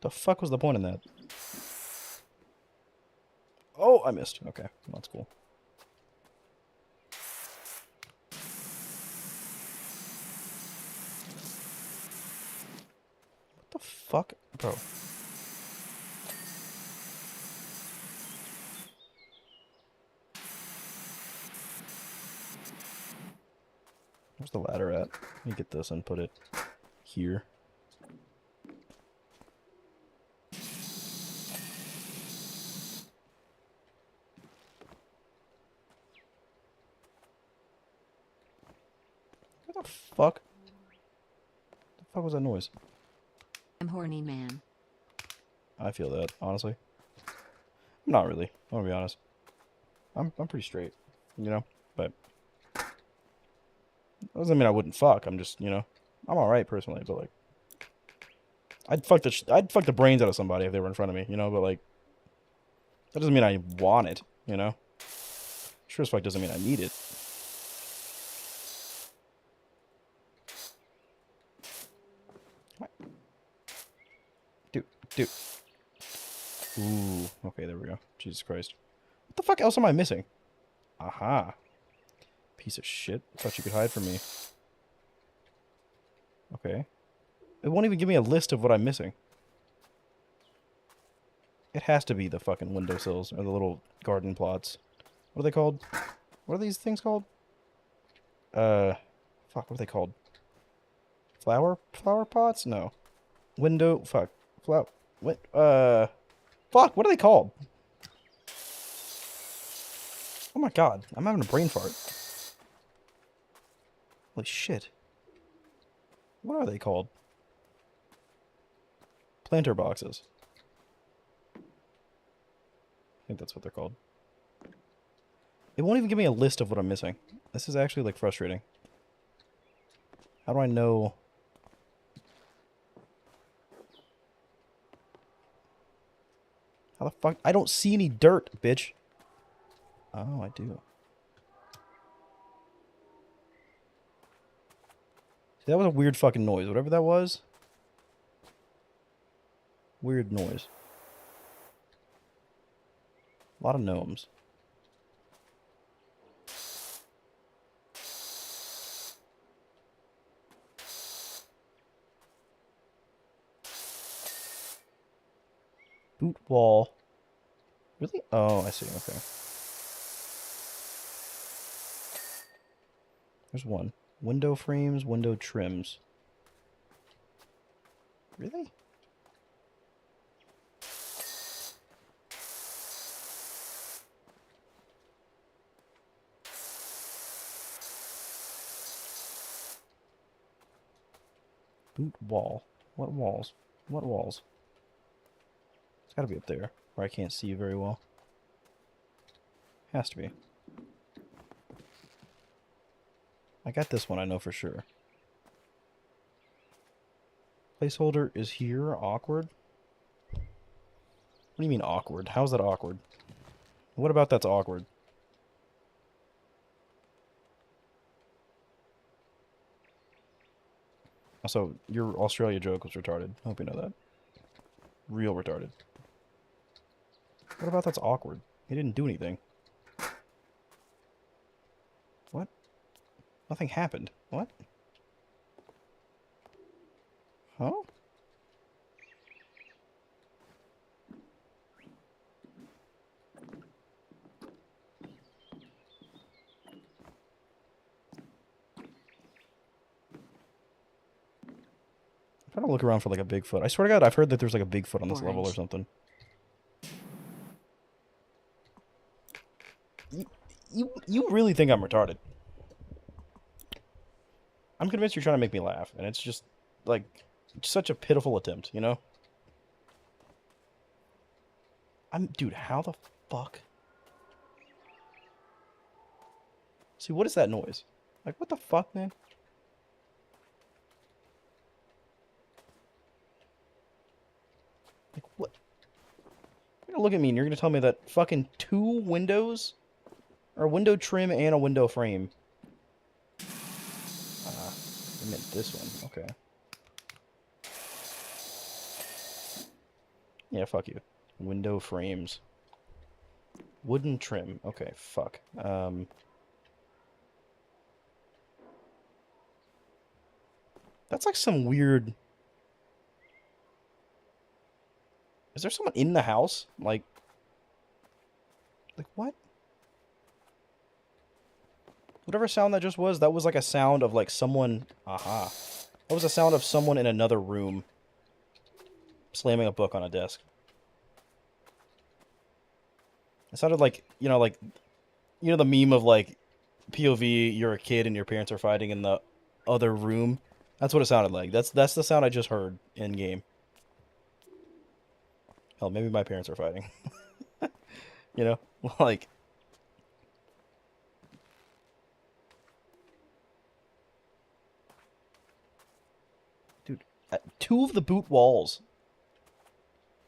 The fuck was the point in that? Oh, I missed. Okay, that's cool. What the fuck? Bro. Where's the ladder at? Let me get this and put it here. What the fuck? The fuck was that noise? I'm horny man. I feel that, honestly. I'm not really. I'm gonna be honest. I'm pretty straight, you know? But that doesn't mean I wouldn't fuck. I'm just, you know, I'm alright personally, but like I'd fuck the brains out of somebody if they were in front of me, you know, but like that doesn't mean I want it, you know? Sure as fuck doesn't mean I need it. What? Dude. Ooh, okay, there we go. Jesus Christ. What the fuck else am I missing? Aha. Piece of shit. I thought you could hide from me. Okay. It won't even give me a list of what I'm missing. It has to be the fucking windowsills or the little garden plots. What are they called? What are these things called? Fuck, what are they called? Flower pots? No. Fuck. Fuck, what are they called? Oh my god, I'm having a brain fart. Holy shit. What are they called? Planter boxes. I think that's what they're called. It won't even give me a list of what I'm missing. This is actually, like, frustrating. How do I know... How the fuck... I don't see any dirt, bitch. Oh, I do. See, that was a weird fucking noise. Whatever that was. Weird noise. A lot of gnomes. Boot wall. Really? Oh, I see. Okay. There's one. Window frames, window trims. Really? Boot wall. What walls? What walls? It's gotta be up there, where I can't see very well. Has to be. I got this one, I know for sure. Placeholder is here. Awkward? What do you mean awkward? How's that awkward? What about that's awkward? Also, your Australia joke was retarded. I hope you know that. Real retarded. What about that's awkward? He didn't do anything. What? Nothing happened. What? Huh? I'm trying to look around for like a Bigfoot. I swear to God, I've heard that there's like a Bigfoot on this level or Orange. something. You really think I'm retarded? I'm convinced you're trying to make me laugh, and it's just like such a pitiful attempt, you know? Dude, how the fuck? See, what is that noise? Like, what the fuck, man? Like, what? You're gonna look at me and you're gonna tell me that fucking 2 windows? Or a window trim and a window frame. I meant this one. Okay. Yeah, fuck you. Window frames. Wooden trim. Okay, fuck. That's like some weird... Is there someone in the house? Like, what? Whatever sound that just was, that was like a sound of like someone... Aha. That was a sound of someone in another room slamming a book on a desk. It sounded like, you know, the meme of like POV, you're a kid and your parents are fighting in the other room. That's what it sounded like. That's the sound I just heard in game. Hell, maybe my parents are fighting. You know, like. Dude, 2 of the boot walls.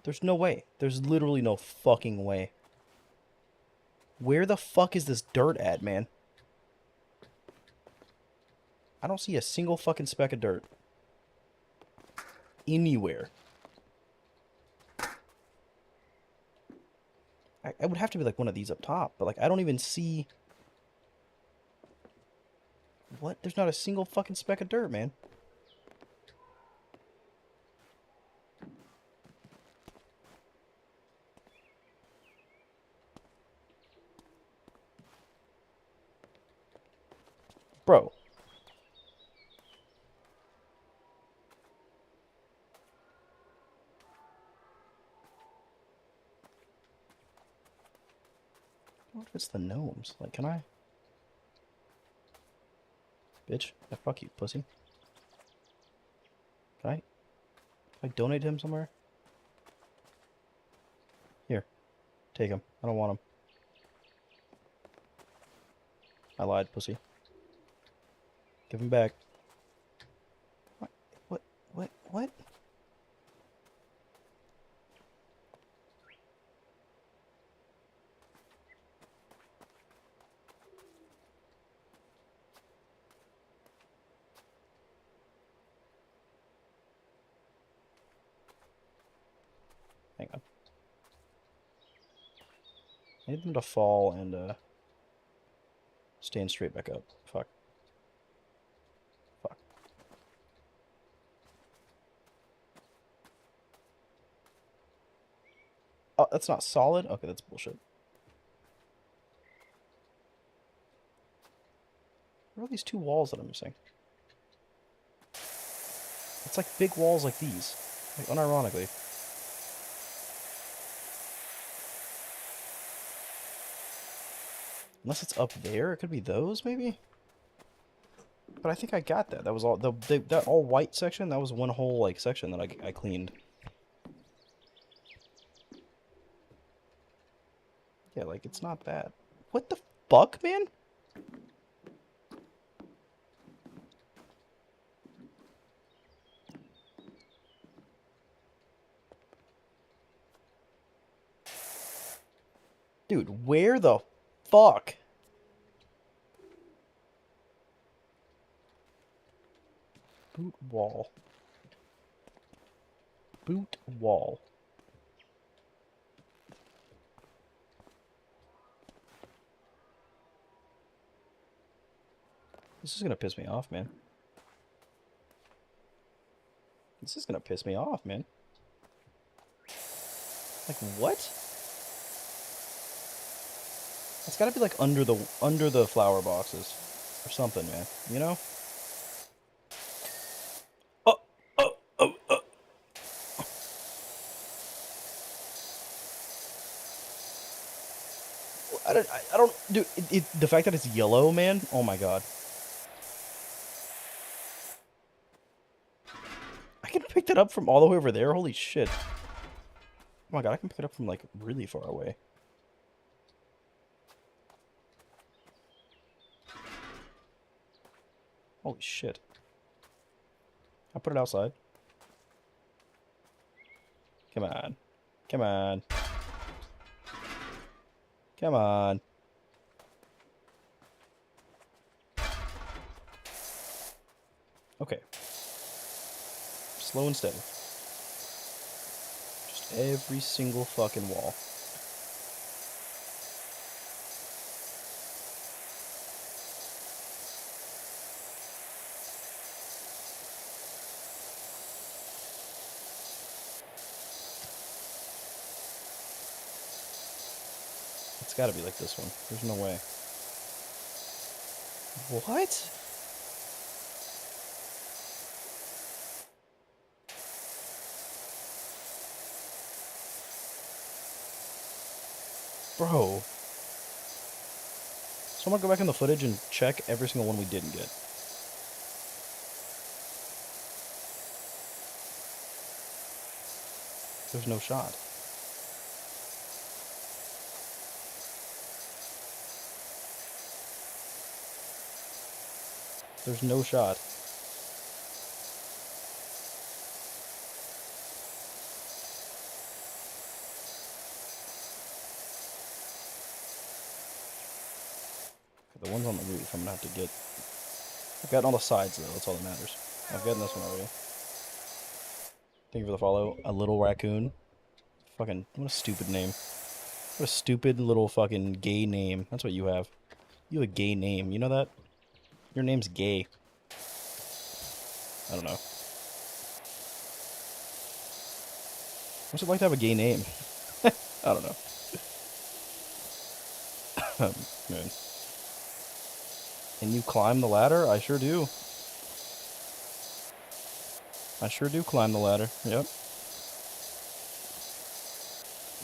There's no way. There's literally no fucking way. Where the fuck is this dirt at, man? I don't see a single fucking speck of dirt. Anywhere. I would have to be like one of these up top, but like I don't even see... What? There's not a single fucking speck of dirt, man. Bro. What if it's the gnomes? Like, can I? Bitch. Yeah, fuck you, pussy. Can I donate him somewhere? Here. Take him. I don't want him. I lied, pussy. Give him back. What? What? What? What? Hang on. I need them to fall and stand straight back up. Fuck. Fuck. Oh, that's not solid? Okay, that's bullshit. What are these two walls that I'm missing? It's like big walls like these. Like, unironically. Unless it's up there, it could be those, maybe? But I think I got that. That was all, that all white section, that was one whole, like, section that I cleaned. Yeah, like, it's not that. What the fuck, man? Dude, where the fuck? Boot wall. Boot wall. This is gonna piss me off, man. This is gonna piss me off, man. Like, what? It's gotta be like under the flower boxes. Or something, man. You know? Oh, oh, oh, oh. I don't, dude, the fact that it's yellow, man, oh my god. I can pick that up from all the way over there, holy shit. Oh my god, I can pick it up from, like, really far away. Holy shit. I'll put it outside. Come on. Come on. Come on. Okay. Slow and steady. Just every single fucking wall. It's gotta be like this one. There's no way. What? Bro. So I'm gonna go back in the footage and check every single one we didn't get. There's no shot. There's no shot. The ones on the roof I'm gonna have to get. I've gotten all the sides though, that's all that matters. I've gotten this one already. Thank you for the follow. A little raccoon. Fucking, what a stupid name. What a stupid little fucking gay name. That's what you have. You have a gay name, you know that? Your name's gay. I don't know. What's it like to have a gay name? I don't know. Man. Can you climb the ladder? I sure do. I sure do climb the ladder. Yep.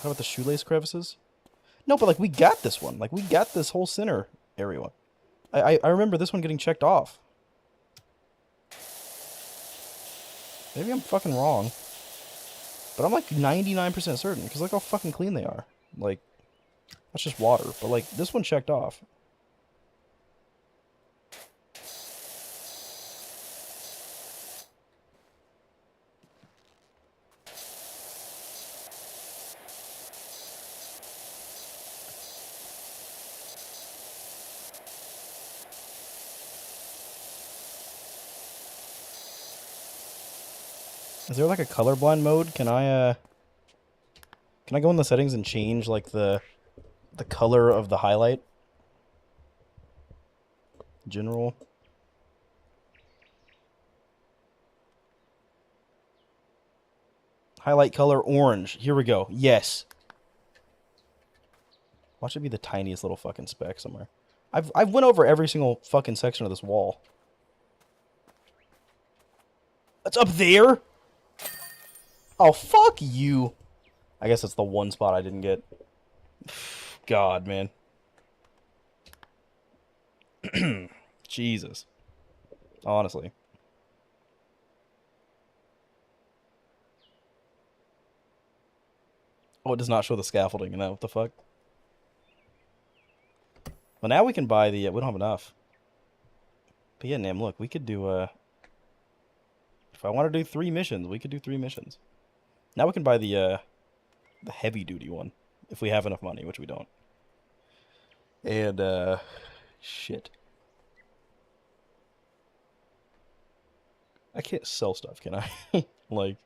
How about the shoelace crevices? No, but like we got this one. Like we got this whole center area one. I remember this one getting checked off. Maybe I'm fucking wrong. But I'm like 99% certain, because look how fucking clean they are. Like, that's just water. But like, this one checked off. Is there like a colorblind mode? Can I go in the settings and change like the color of the highlight? General. Highlight color orange. Here we go. Yes. Watch it be the tiniest little fucking speck somewhere. I've went over every single fucking section of this wall. It's up there? Oh, fuck you. I guess it's the one spot I didn't get. God, man. Jesus. Honestly. Oh, it does not show the scaffolding in that. What the fuck? Well, now we can buy the... we don't have enough. But yeah, Nam, look. We could do... if I want to do 3 missions, we could do 3 missions. Now we can buy the heavy-duty one. If we have enough money, which we don't. And, shit. I can't sell stuff, can I? Like...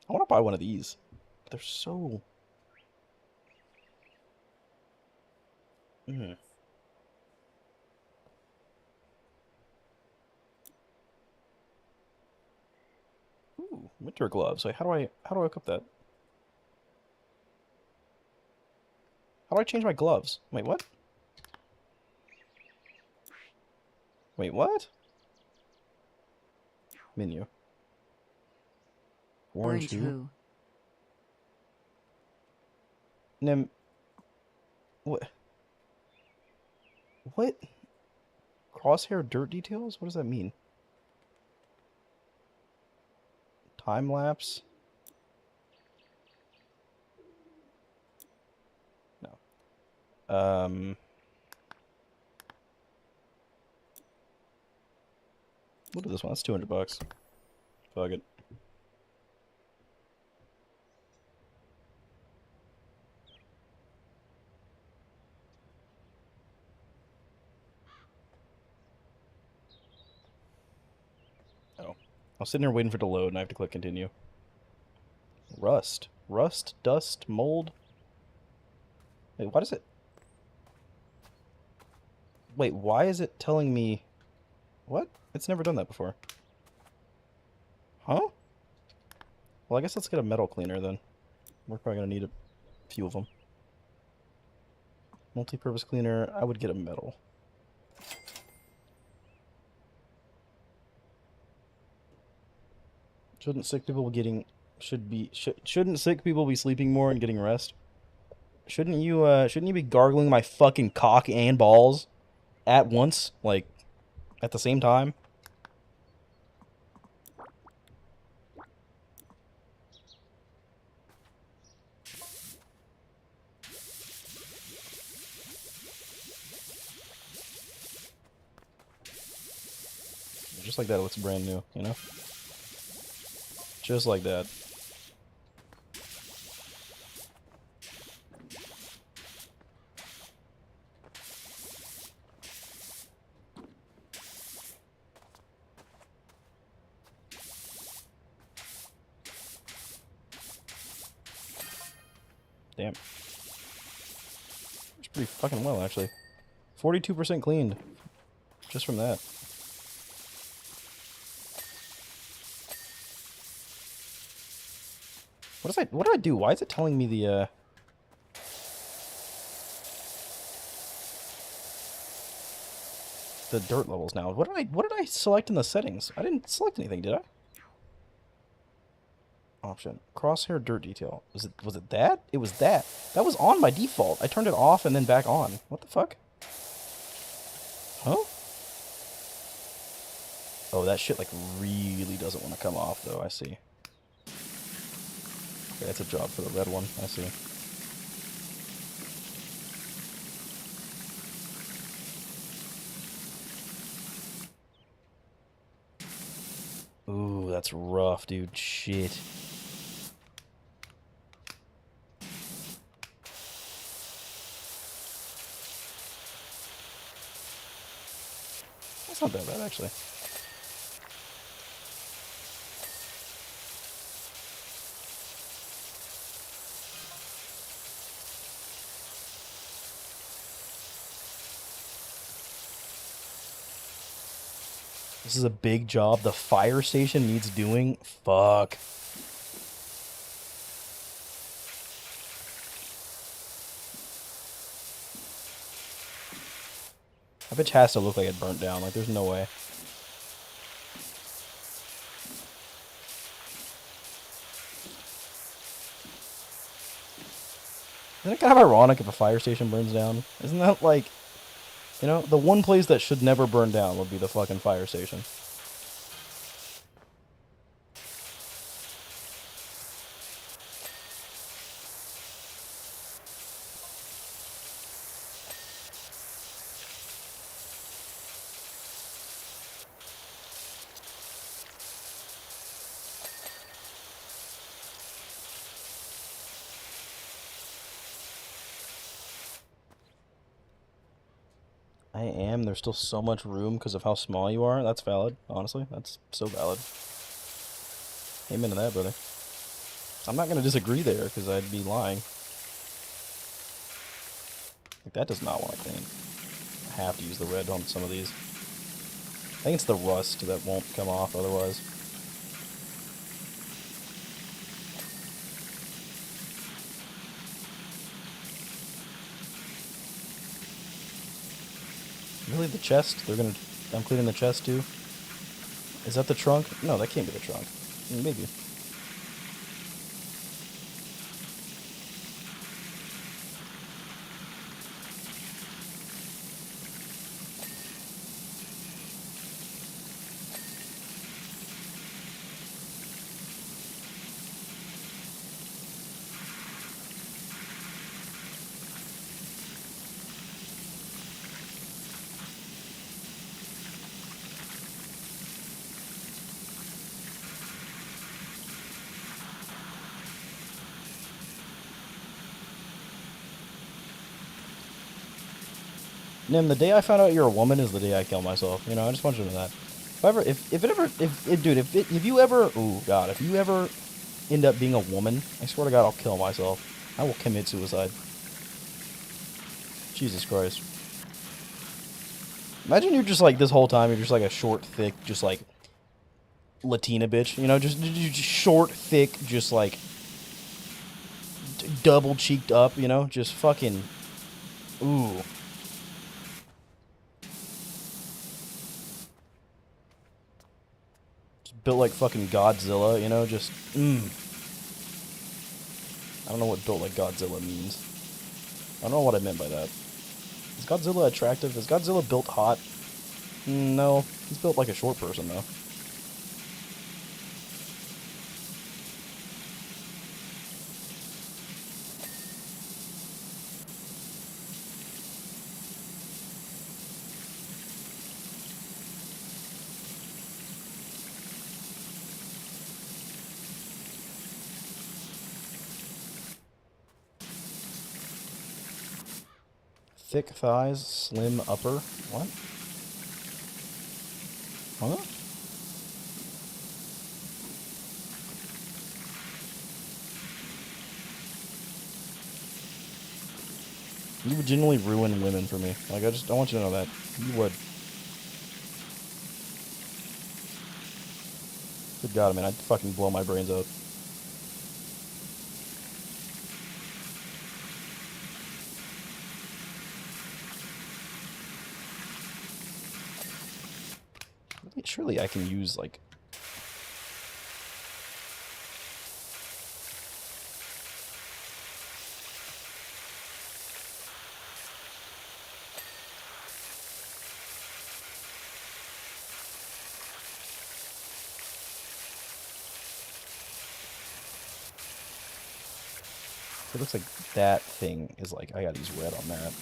I want to buy one of these. But they're so... Ooh, winter gloves. Wait, how do I equip that? How do I change my gloves? Wait, what? Wait, what? Menu. Orange who? Nem... What? What? Crosshair dirt details? What does that mean? Time lapse? No. We'll do this one. That's $200. Fuck it. Oh. I was sitting here waiting for it to load, and I have to click continue. Rust. Rust, dust, mold. Wait, what is it? Wait, why is it telling me... What? It's never done that before. Huh? Well, I guess let's get a metal cleaner then. We're probably going to need a few of them. Multi-purpose cleaner. I would get a metal. Shouldn't sick people be sleeping more and getting rest? Shouldn't you be gargling my fucking cock and balls at once, like at the same time? Just like that, it looks brand new, you know? Just like that. Damn. It's pretty fucking well, actually. 42% cleaned. Just from that. What did I do? Why is it telling me the dirt levels now? What did I select in the settings? I didn't select anything, did I? Option. Crosshair dirt detail. Was it that? It was that. That was on by default. I turned it off and then back on. What the fuck? Huh? Oh, that shit like really doesn't want to come off though, I see. Okay, that's a job for the red one, I see. Ooh, that's rough, dude. Shit. That's not that bad, actually. This is a big job. The fire station needs doing. Fuck. That bitch has to look like it burnt down. Like, there's no way. Isn't it kind of ironic if a fire station burns down? Isn't that like, you know, the one place that should never burn down would be the fucking fire station. I am. There's still so much room because of how small you are. That's valid, honestly. That's so valid. Amen to that, brother. I'm not going to disagree there because I'd be lying. Like, that does not want to clean. I have to use the red on some of these. I think it's the rust that won't come off otherwise. Really, the chest? I'm cleaning the chest too? Is that the trunk? No, that can't be the trunk. Maybe. Nim, the day I found out you're a woman is the day I kill myself. You know, I just want you to know that. If you ever, ooh, God, if you ever end up being a woman, I swear to God, I'll kill myself. I will commit suicide. Jesus Christ. Imagine you're just like, this whole time, you're just like a short, thick, just like, Latina bitch. You know, just short, thick, just like, double cheeked up, you know? Just fucking, ooh. Built like fucking Godzilla, you know, just, I don't know what built like Godzilla means. I don't know what I meant by that. Is Godzilla attractive? Is Godzilla built hot? No. He's built like a short person, though. Thick thighs, slim upper. What? Huh? You would genuinely ruin women for me. Like, I want you to know that. You would. Good God, man, I'd fucking blow my brains out. Surely I can use, like... It looks like that thing is like, I gotta use red on that.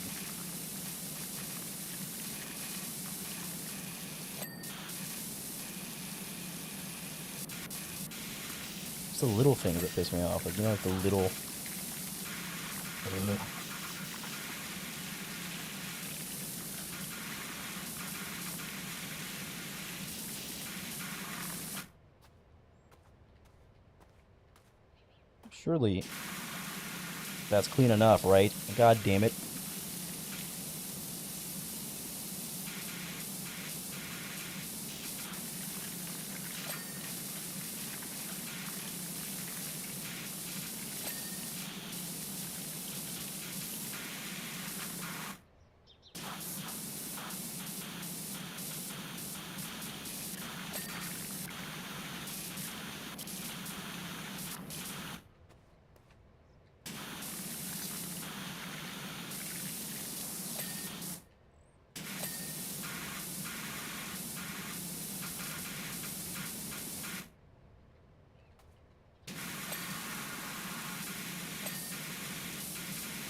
It's the little things that piss me off. Like, you know, like the little... Surely that's clean enough, right? God damn it.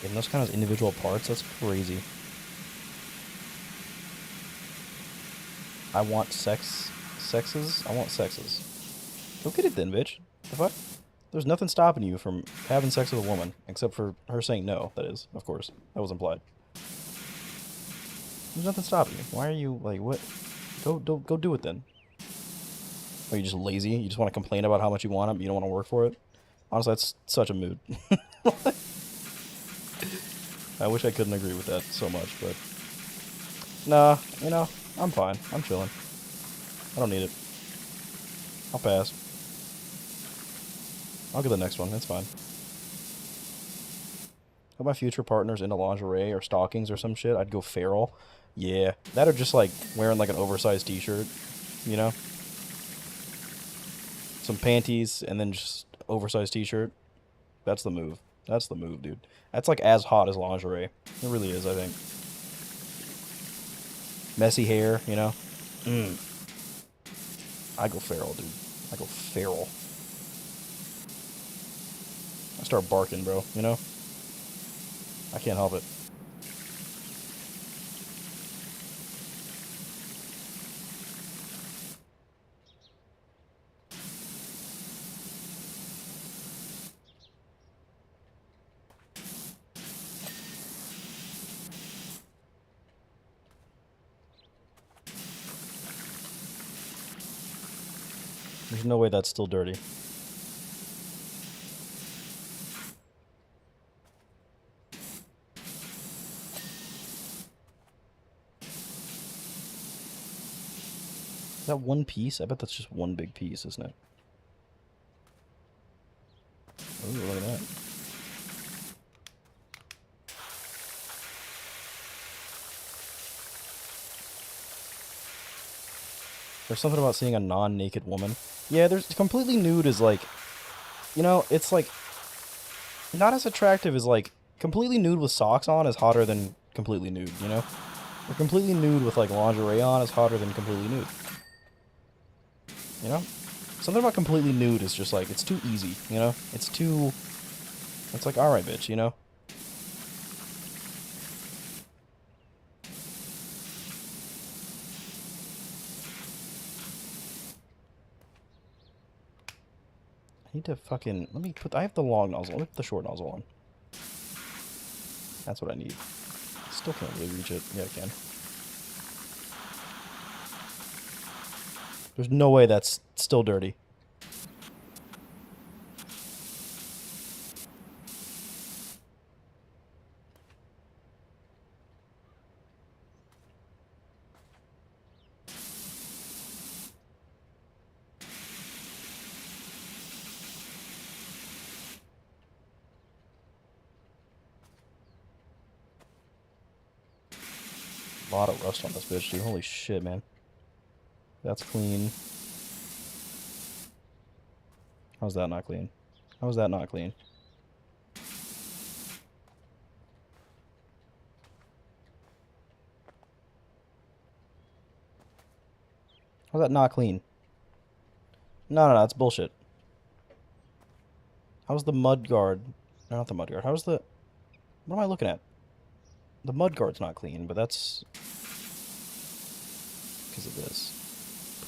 in those kind of individual parts, that's crazy. I want sexes? I want sexes. Go get it then, bitch. The fuck? There's nothing stopping you from having sex with a woman, except for her saying no, that is, of course. That was implied. There's nothing stopping you. Why are you, like, what? Go do it then. Are you just lazy? You just want to complain about how much you want it, but you don't want to work for it? Honestly, that's such a mood. I wish I couldn't agree with that so much, but... Nah, you know, I'm fine. I'm chilling. I don't need it. I'll pass. I'll get the next one. It's fine. If my future partner's into lingerie or stockings or some shit, I'd go feral. Yeah. That or just, like, wearing, like, an oversized t-shirt. You know? Some panties, and then just oversized t-shirt. That's the move. That's the move, dude. That's, like, as hot as lingerie. It really is, I think. Messy hair, you know? I go feral, dude. I go feral. I start barking, bro, you know? I can't help it. There's no way that's still dirty. Is that one piece? I bet that's just one big piece, isn't it? Oh, look at that. There's something about seeing a non-naked woman. Yeah, there's completely nude is like, you know, it's like not as attractive as like completely nude with socks on is hotter than completely nude, you know? Or completely nude with like lingerie on is hotter than completely nude. You know? Something about completely nude is just like, it's too easy, you know? It's too... It's like, alright, bitch, you know? I need to fucking... Let me put... I have the long nozzle. Let me put the short nozzle on. That's what I need. Still can't really reach it. Yeah, I can. There's no way that's still dirty. A lot of rust on this bitch, dude. Holy shit, man. That's clean. How's that not clean? How's that not clean? How's that not clean? No, that's bullshit. How's the mud guard? No, not the mud guard. How's the... What am I looking at? The mud guard's not clean, but that's... because of this.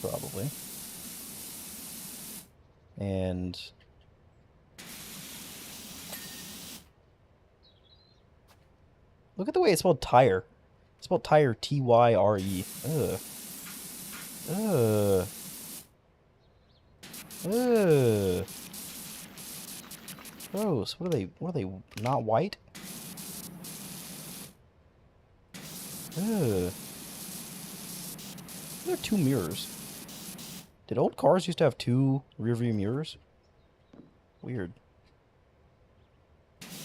Probably. And... Look at the way it's spelled tire. It's spelled tire, T-Y-R-E. Ugh. Ugh. Ugh. Gross. What are they not white? Ugh. There are two mirrors. Did old cars used to have two rear view mirrors? Weird. I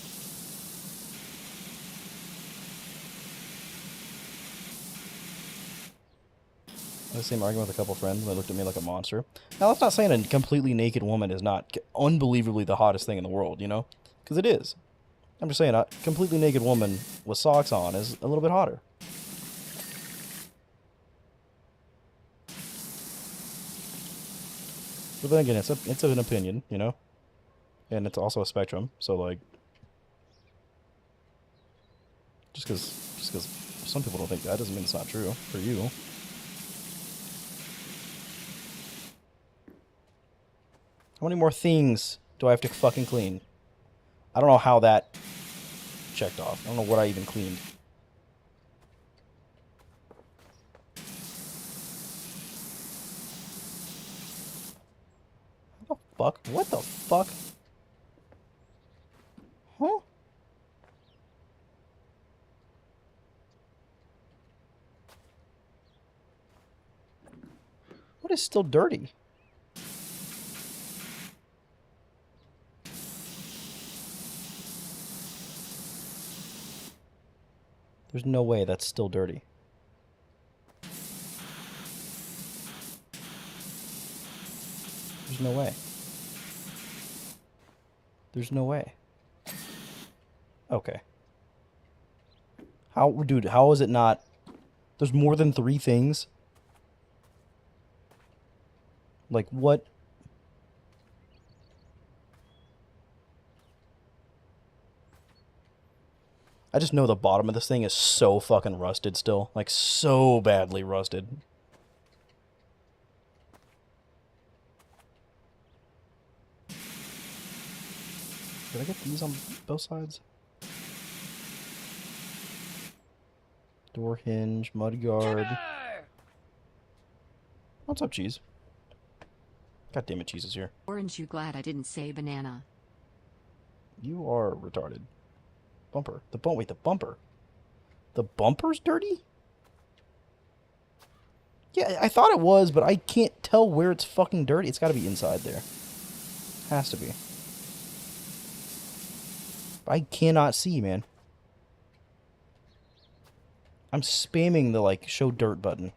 had the same argument with a couple friends, and they looked at me like a monster. Now, that's not saying a completely naked woman is not unbelievably the hottest thing in the world, you know? Because it is. I'm just saying a completely naked woman with socks on is a little bit hotter. But then again, it's an opinion, you know? And it's also a spectrum, so, like... Just because some people don't think that doesn't mean it's not true for you. How many more things do I have to fucking clean? I don't know how that checked off. I don't know what I even cleaned. What the fuck? What the fuck? Huh? What is still dirty? There's no way that's still dirty. There's no way. There's no way. Okay. How, dude, how is it not? There's more than 3 things? Like, what? I just know the bottom of this thing is so fucking rusted still. Like, so badly rusted. Did I get these on both sides? Door hinge, mudguard. What's up, Cheese? God damn it, Cheese is here. Orange, you glad I didn't say banana. You are retarded. Bumper. Wait, the bumper. The bumper's dirty? Yeah, I thought it was, but I can't tell where it's fucking dirty. It's gotta be inside there. Has to be. I cannot see, man. I'm spamming the, like, show dirt button.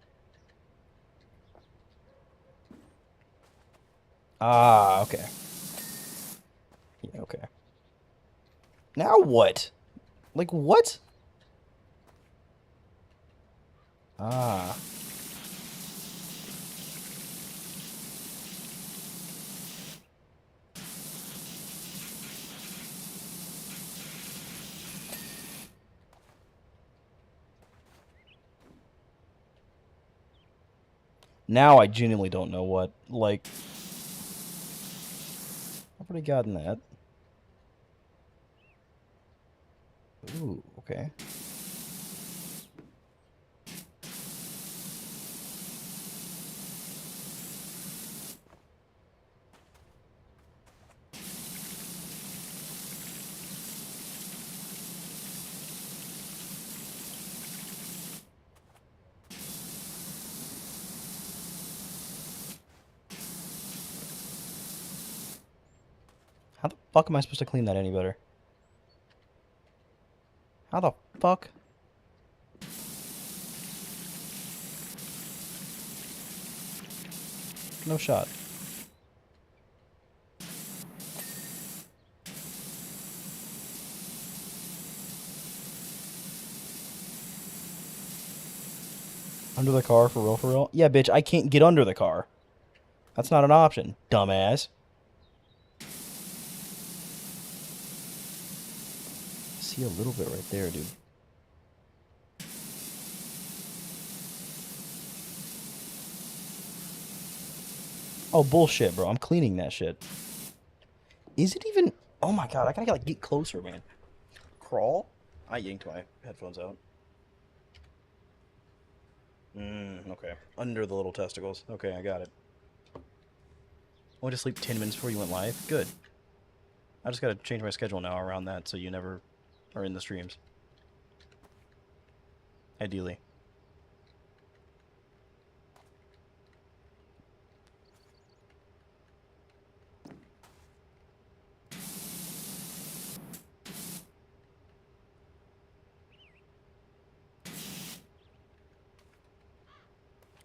Ah, okay. Yeah, okay. Now what? Like, what? Ah. Now I genuinely don't know what, like... I've already gotten that. Ooh, okay. How the fuck am I supposed to clean that any better? How the fuck? No shot. Under the car, for real, for real? Yeah, bitch, I can't get under the car. That's not an option, dumbass. See a little bit right there, dude. Oh, bullshit, bro. I'm cleaning that shit. Is it even... Oh my god, I gotta like, get closer, man. Crawl? I yanked my headphones out. Okay. Under the little testicles. Okay, I got it. I went to sleep 10 minutes before you went live? Good. I just gotta change my schedule now around that so you never are in the streams. Ideally.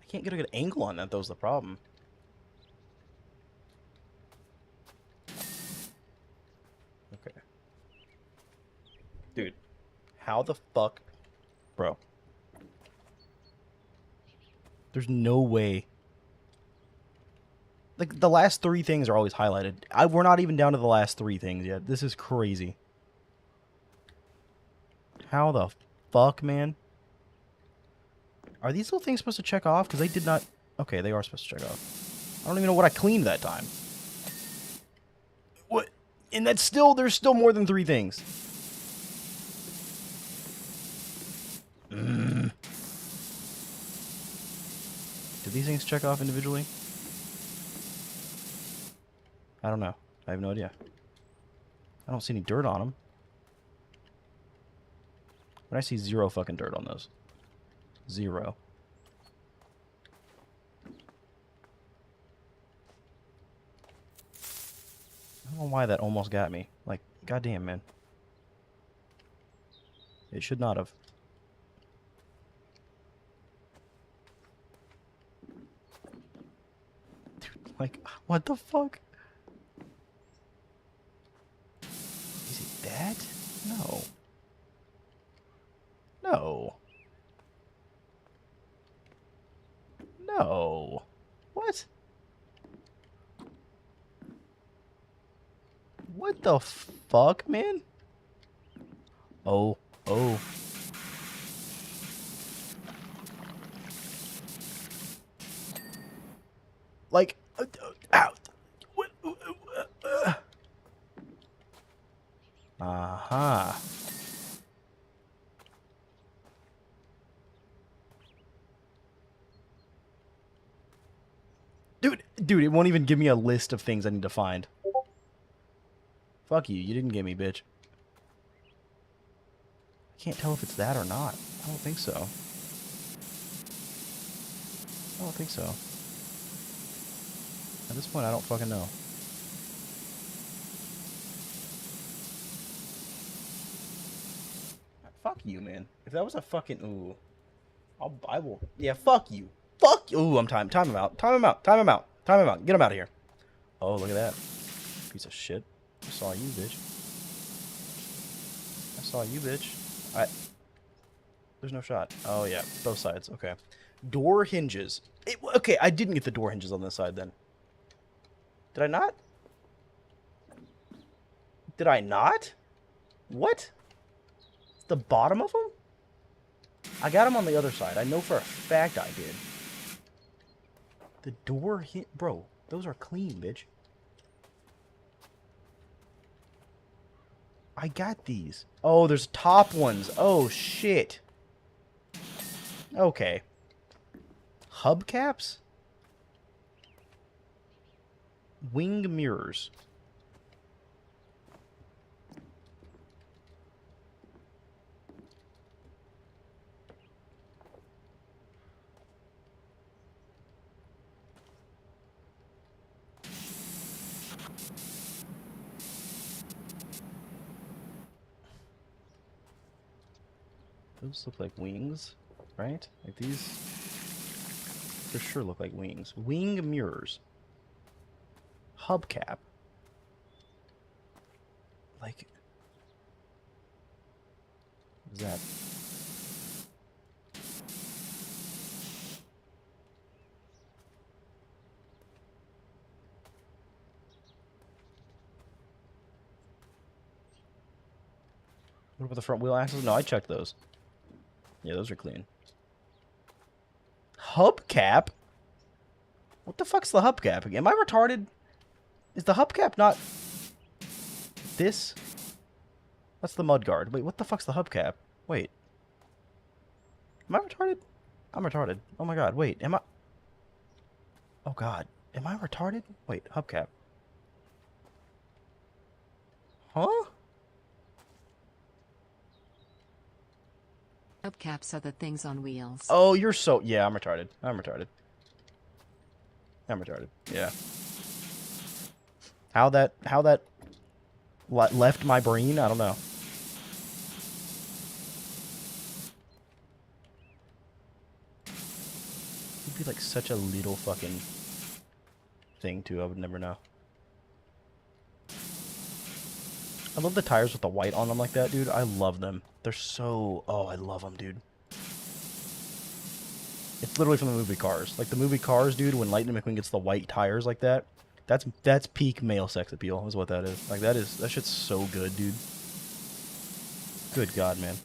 I can't get a good angle on that, though, is the problem. Okay. Dude. How the fuck... Bro. There's no way. Like, the last 3 things are always highlighted. We're not even down to the last 3 things yet. This is crazy. How the fuck, man? Are these little things supposed to check off? Because they did not... Okay, they are supposed to check off. I don't even know what I cleaned that time. What? And that's still... There's still more than 3 things. Do these things check off individually? I don't know. I have no idea. I don't see any dirt on them. But I see 0 fucking dirt on those. 0. I don't know why that almost got me. Like, goddamn, man. It should not have. Dude, like, what the fuck? Is it that? No. No. No. What? What the fuck, man? Oh. Oh. Like, ow. Uh-huh. Dude, it won't even give me a list of things I need to find. Fuck you, you didn't give me, bitch. I can't tell if it's that or not. I don't think so. I don't think so. At this point, I don't fucking know. Fuck you, man. If that was a fucking... Ooh. I will... Yeah, fuck you. Fuck you. Ooh, I'm time him out. Time him out. Time him out. Time him out. Get him out of here. Oh, look at that. Piece of shit. I saw you, bitch. I saw you, bitch. There's no shot. Oh, yeah. Both sides. Okay. Door hinges. Okay, I didn't get the door hinges on this side, then. Did I not? Did I not? What? The bottom of them? I got them on the other side. I know for a fact I did. The door hit... Bro, those are clean, bitch. I got these. Oh, there's top ones. Oh, shit. Okay. Hubcaps? Wing mirrors. Those look like wings, right? Like these for sure look like wings. Wing mirrors. Hubcap. Like, what is that? What about the front wheel axles? No, I checked those. Yeah, those are clean. Hubcap? What the fuck's the hubcap? Am I retarded? Is the hubcap not this? That's the mudguard. Wait, what the fuck's the hubcap? Wait. Am I retarded? I'm retarded. Oh my god, wait, am I... Oh god, am I retarded? Wait, hubcap. Huh? Hubcaps are the things on wheels. Oh, you're so... Yeah, I'm retarded. I'm retarded. I'm retarded. Yeah. How that left my brain, I don't know. It'd be like such a little fucking thing too, I would never know. I love the tires with the white on them like that, dude. I love them. They're so... Oh, I love them, dude. It's literally from the movie Cars. Like the movie Cars, dude, when Lightning McQueen gets the white tires like that, that's peak male sex appeal is what that is. Like that shit's so good, dude. Good God, man.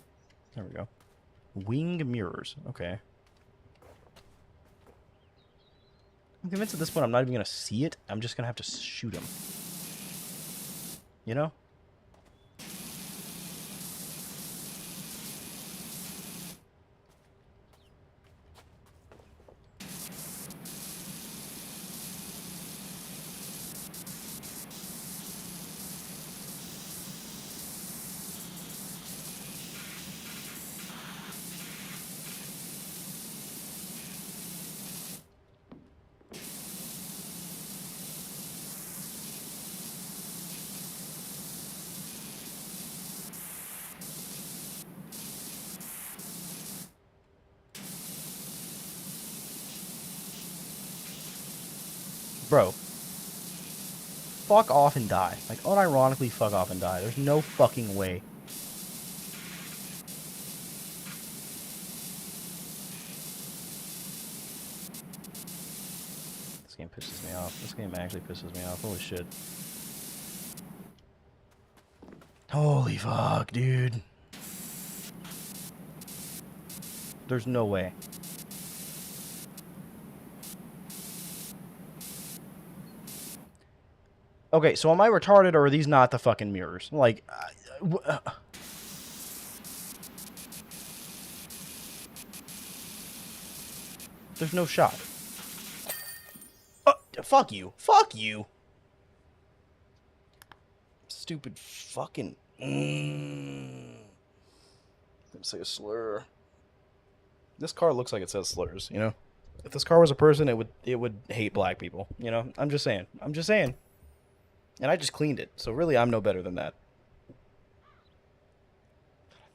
There we go. Wing mirrors. Okay. I'm convinced at this point I'm not even going to see it. I'm just going to have to shoot him. You know? Bro. Fuck off and die. Like, unironically fuck off and die. There's no fucking way. This game pisses me off. This game actually pisses me off. Holy shit. Holy fuck, dude. There's no way. Okay, so am I retarded or are these not the fucking mirrors? Like, there's no shot. Fuck you. Fuck you. Stupid fucking... I'm gonna say a slur. This car looks like it says slurs, you know? If this car was a person, it would hate black people, you know? I'm just saying. I'm just saying. And I just cleaned it, so really I'm no better than that.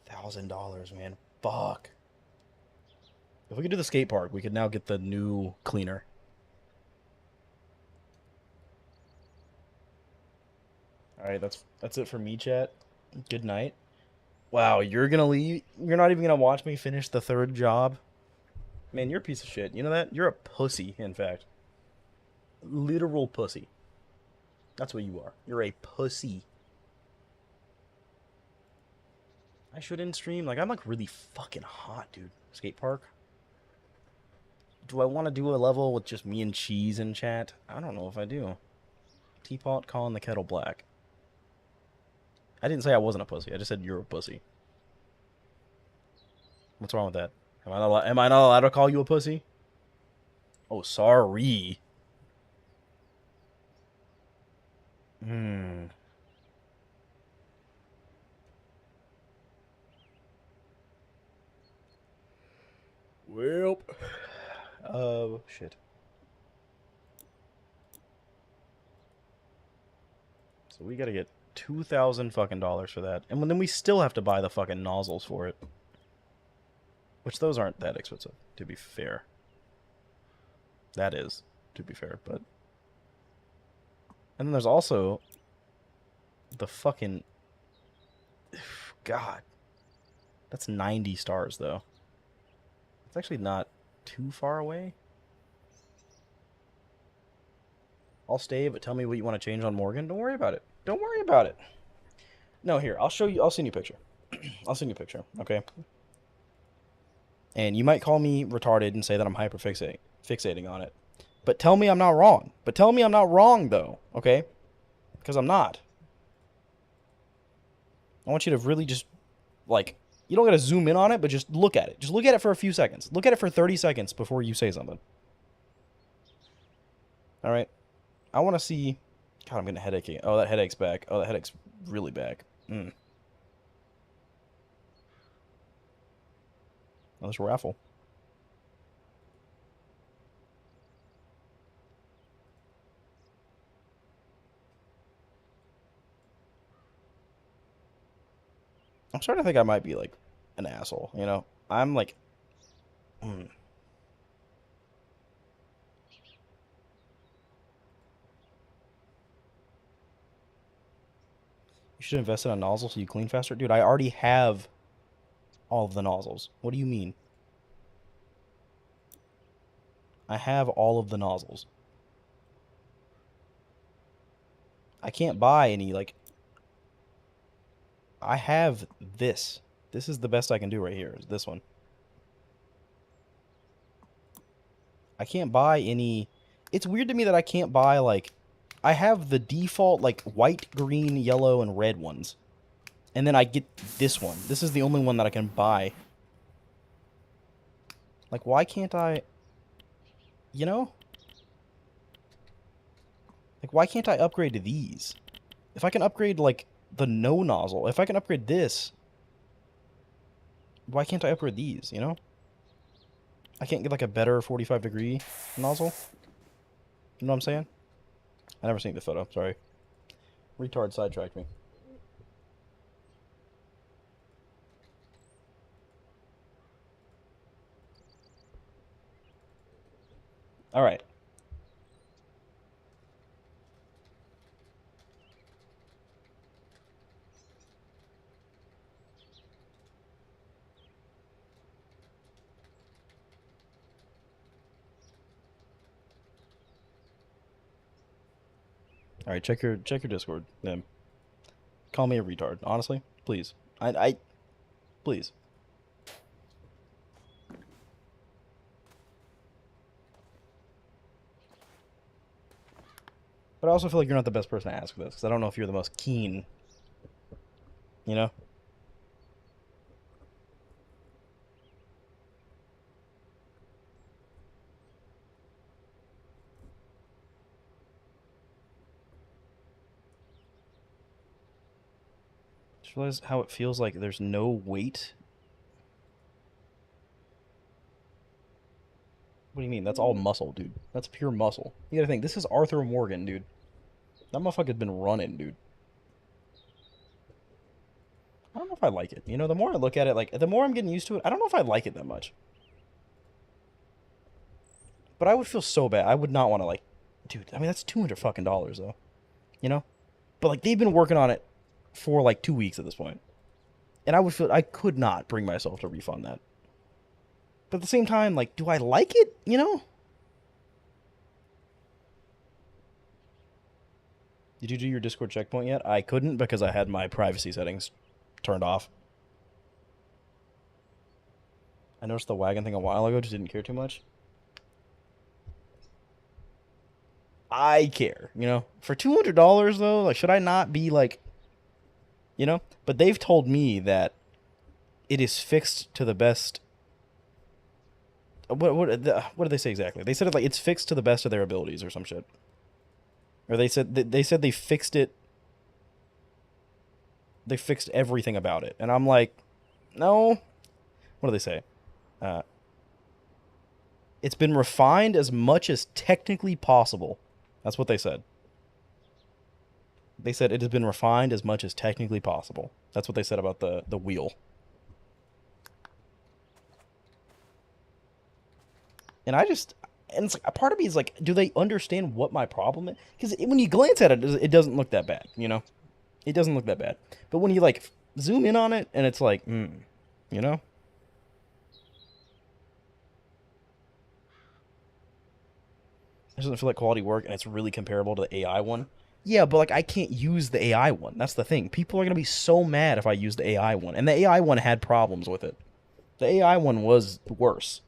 $1,000, man. Fuck. If we could do the skate park, we could now get the new cleaner. Alright, that's it for me, chat. Good night. Wow, you're gonna leave? You're not even gonna watch me finish the third job? Man, you're a piece of shit. You know that? You're a pussy, in fact. Literal pussy. That's what you are. You're a pussy. I shouldn't stream. Like, I'm like really fucking hot, dude. Skate park. Do I want to do a level with just me and Cheese in chat? I don't know if I do. Teapot calling the kettle black. I didn't say I wasn't a pussy. I just said you're a pussy. What's wrong with that? Am I not allowed to call you a pussy? Oh, sorry. Well. Oh, shit. So we gotta get $2,000 fucking dollars for that. And then we still have to buy the fucking nozzles for it. Which those aren't that expensive, to be fair. That is, to be fair, but... And then there's also the fucking... God. That's 90 stars, though. It's actually not too far away. I'll stay, but tell me what you want to change on Morgan. Don't worry about it. Don't worry about it. No, here, I'll show you. I'll send you a picture. I'll send you a picture, okay? And you might call me retarded and say that I'm fixating on it. But tell me I'm not wrong. But tell me I'm not wrong, though, okay? Because I'm not. I want you to really just, like, you don't got to zoom in on it, but just look at it. Just look at it for a few seconds. Look at it for 30 seconds before you say something. All right? I want to see... God, I'm getting a headache again. Oh, that headache's back. Oh, that headache's really back. Oh, this raffle. I'm starting to think I might be, like, an asshole, you know? I'm, like... You should invest in a nozzle so you clean faster? Dude, I already have all of the nozzles. What do you mean? I have all of the nozzles. I can't buy any, like... I have this. This is the best I can do right here, is this one. I can't buy any. It's weird to me that I can't buy, like, I have the default, like, white, green, yellow, and red ones. And then I get this one. This is the only one that I can buy. Like, why can't I... You know? Like, why can't I upgrade to these? If I can upgrade, like, the no nozzle, if I can upgrade this, why can't I upgrade these, you know? I can't get, like, a better 45-degree nozzle? You know what I'm saying? I never seen the photo, sorry. Retard sidetracked me. Alright. Alright, check your Discord. Call me a retard, honestly. Please. Please. But I also feel like you're not the best person to ask this, because I don't know if you're the most keen. You know? Just realize how it feels like there's no weight. What do you mean? That's all muscle, dude. That's pure muscle. You gotta think, this is Arthur Morgan, dude. That motherfucker's been running, dude. I don't know if I like it. You know, the more I look at it, like, the more I'm getting used to it, I don't know if I like it that much. But I would feel so bad. I would not want to, like, dude, I mean, that's $200 fucking dollars, though. You know? But, like, they've been working on it for, like, 2 weeks at this point. And I would feel, I could not bring myself to refund that. But at the same time, like, do I like it? You know? Did you do your Discord checkpoint yet? I couldn't because I had my privacy settings turned off. I noticed the wagon thing a while ago, just didn't care too much. I care, you know? For $200, though, like, should I not be, like, you know? But they've told me that it is fixed to the best... What did they say exactly? They said it, like, it's fixed to the best of their abilities or some shit. Or they said they fixed it. They fixed everything about it. And I'm like, no. What do they say? It's been refined as much as technically possible. That's what they said. They said it has been refined as much as technically possible. That's what they said about the wheel. And I just... And it's like, a part of me is like, do they understand what my problem is? Because when you glance at it, it doesn't look that bad, you know? It doesn't look that bad. But when you, like, zoom in on it, and it's like, you know? It doesn't feel like quality work, and it's really comparable to the AI one. Yeah, but, like, I can't use the AI one. That's the thing. People are going to be so mad if I use the AI one. And the AI one had problems with it. The AI one was worse.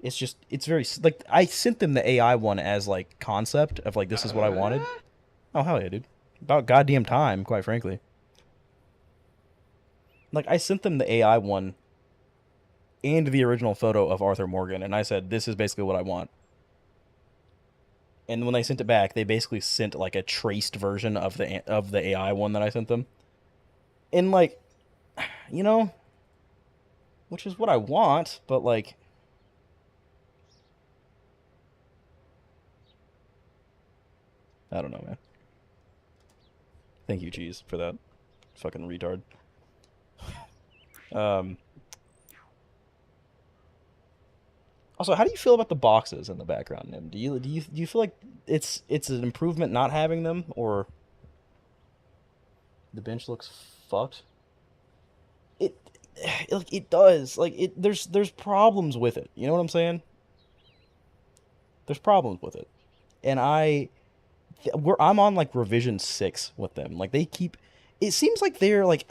It's just, it's very, like, I sent them the AI one as, like, concept of, like, this is what I wanted. Oh, hell yeah, dude. About goddamn time, quite frankly. Like, I sent them the AI one and the original photo of Arthur Morgan, and I said, this is basically what I want. And when they sent it back, they basically sent, like, a traced version of the AI one that I sent them. And, like, you know, which is what I want, but, like... I don't know, man. Thank you, Cheese, for that. Fucking retard. Also, how do you feel about the boxes in the background, Nim? Do you feel like it's an improvement not having them, or the bench looks fucked? It does. Like, there's problems with it. You know what I'm saying? There's problems with it. And I'm on, like, revision 6 with them. Like, they keep... It seems like they're, like...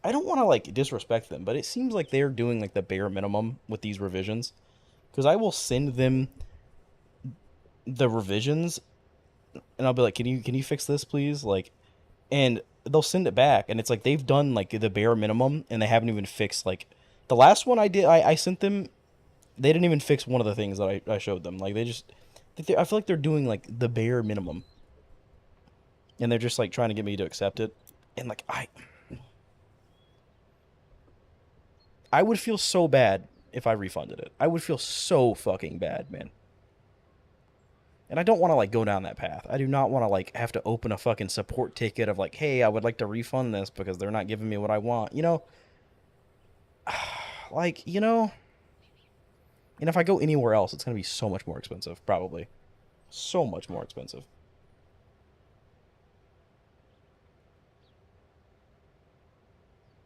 I don't want to, like, disrespect them, but it seems like they're doing, like, the bare minimum with these revisions. because I will send them the revisions, and I'll be like, can you fix this, please? Like, and they'll send it back, and it's like they've done like the bare minimum, and they haven't even fixed like the last one I did. I sent them. They didn't even fix one of the things that I showed them. Like I feel like they're doing like the bare minimum, and they're just like trying to get me to accept it, and like I would feel so bad if I refunded it. I would feel so fucking bad, man. And I don't want to like go down that path. I do not want to like have to open a fucking support ticket of like, hey, I would like to refund this because they're not giving me what I want. You know, like, you know, and if I go anywhere else, it's gonna be so much more expensive, probably. So much more expensive.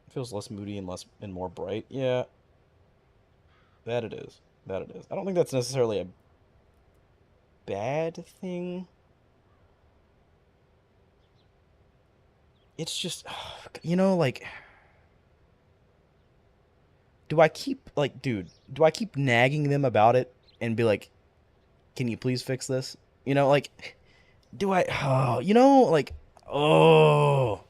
It feels less moody and more bright. Yeah, that it is. That it is. I don't think that's necessarily a bad thing. It's just, you know, like, do I keep like, dude, do I keep nagging them about it and be like, can you please fix this? You know, like, do I? Oh, you know, like, oh,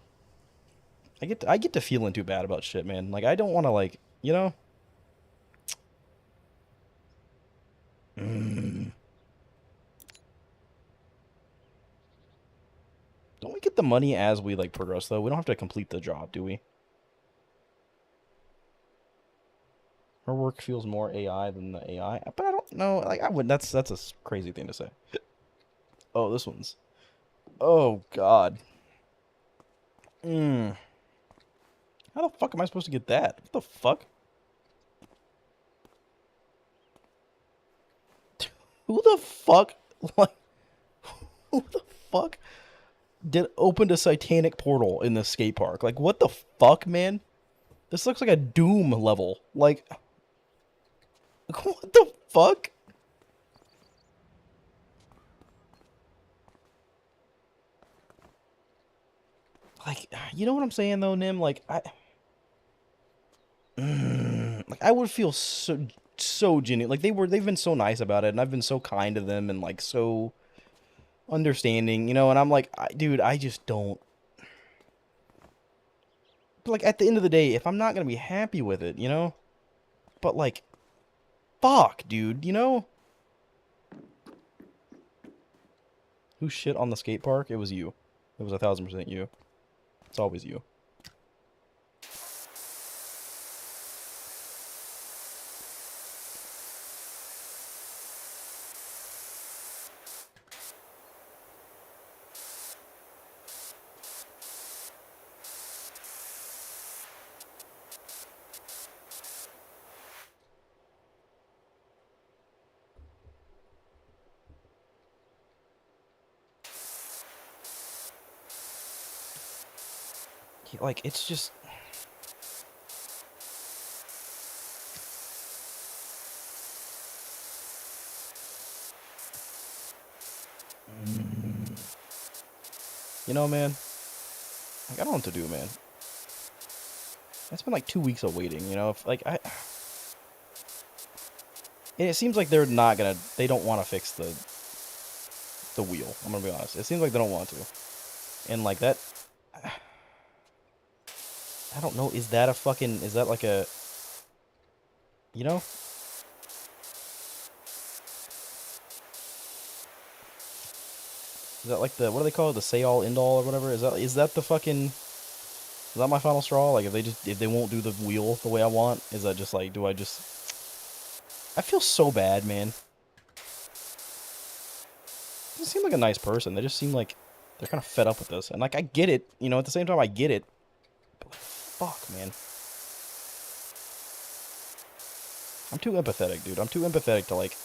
I get to feeling too bad about shit, man. Like, I don't want to like, you know. Mm. Don't we get the money as we like progress though? We don't have to complete the job, do we? Her work feels more AI than the AI, but I don't know. Like, I would. That's a crazy thing to say. Oh, this one's. Oh God. Mm. How the fuck am I supposed to get that? What the fuck? Who the fuck? Like, who the fuck did opened a satanic portal in this skate park? Like, what the fuck, man? This looks like a Doom level. Like, what the fuck? Like, you know what I'm saying though, Nim? Like, like I would feel so genuine. Like they've been so nice about it, and I've been so kind to them and like so understanding, you know. And I'm like, dude, I just don't. But like at the end of the day, if I'm not gonna be happy with it, you know, but like, fuck, dude, you know. Who shit on the skate park? It was you. It was 1,000% you. It's always you. Like, it's just. You know, man. Like, I don't know what to do, man. It's been like 2 weeks of waiting, you know? If, like, and it seems like they're not gonna. They don't want to fix the wheel. I'm gonna be honest. It seems like they don't want to. And like that. I don't know. Is that a fucking. Is that like a. You know? Is that like the. What do they call it? The say all end all or whatever? Is that the fucking. Is that my final straw? Like, if they won't do the wheel the way I want, is that just like, do I just... I feel so bad, man. They seem like a nice person. They just seem like they're kind of fed up with this. And like, I get it, you know, at the same time I get it. But like, fuck, man. I'm too empathetic, dude. I'm too empathetic to like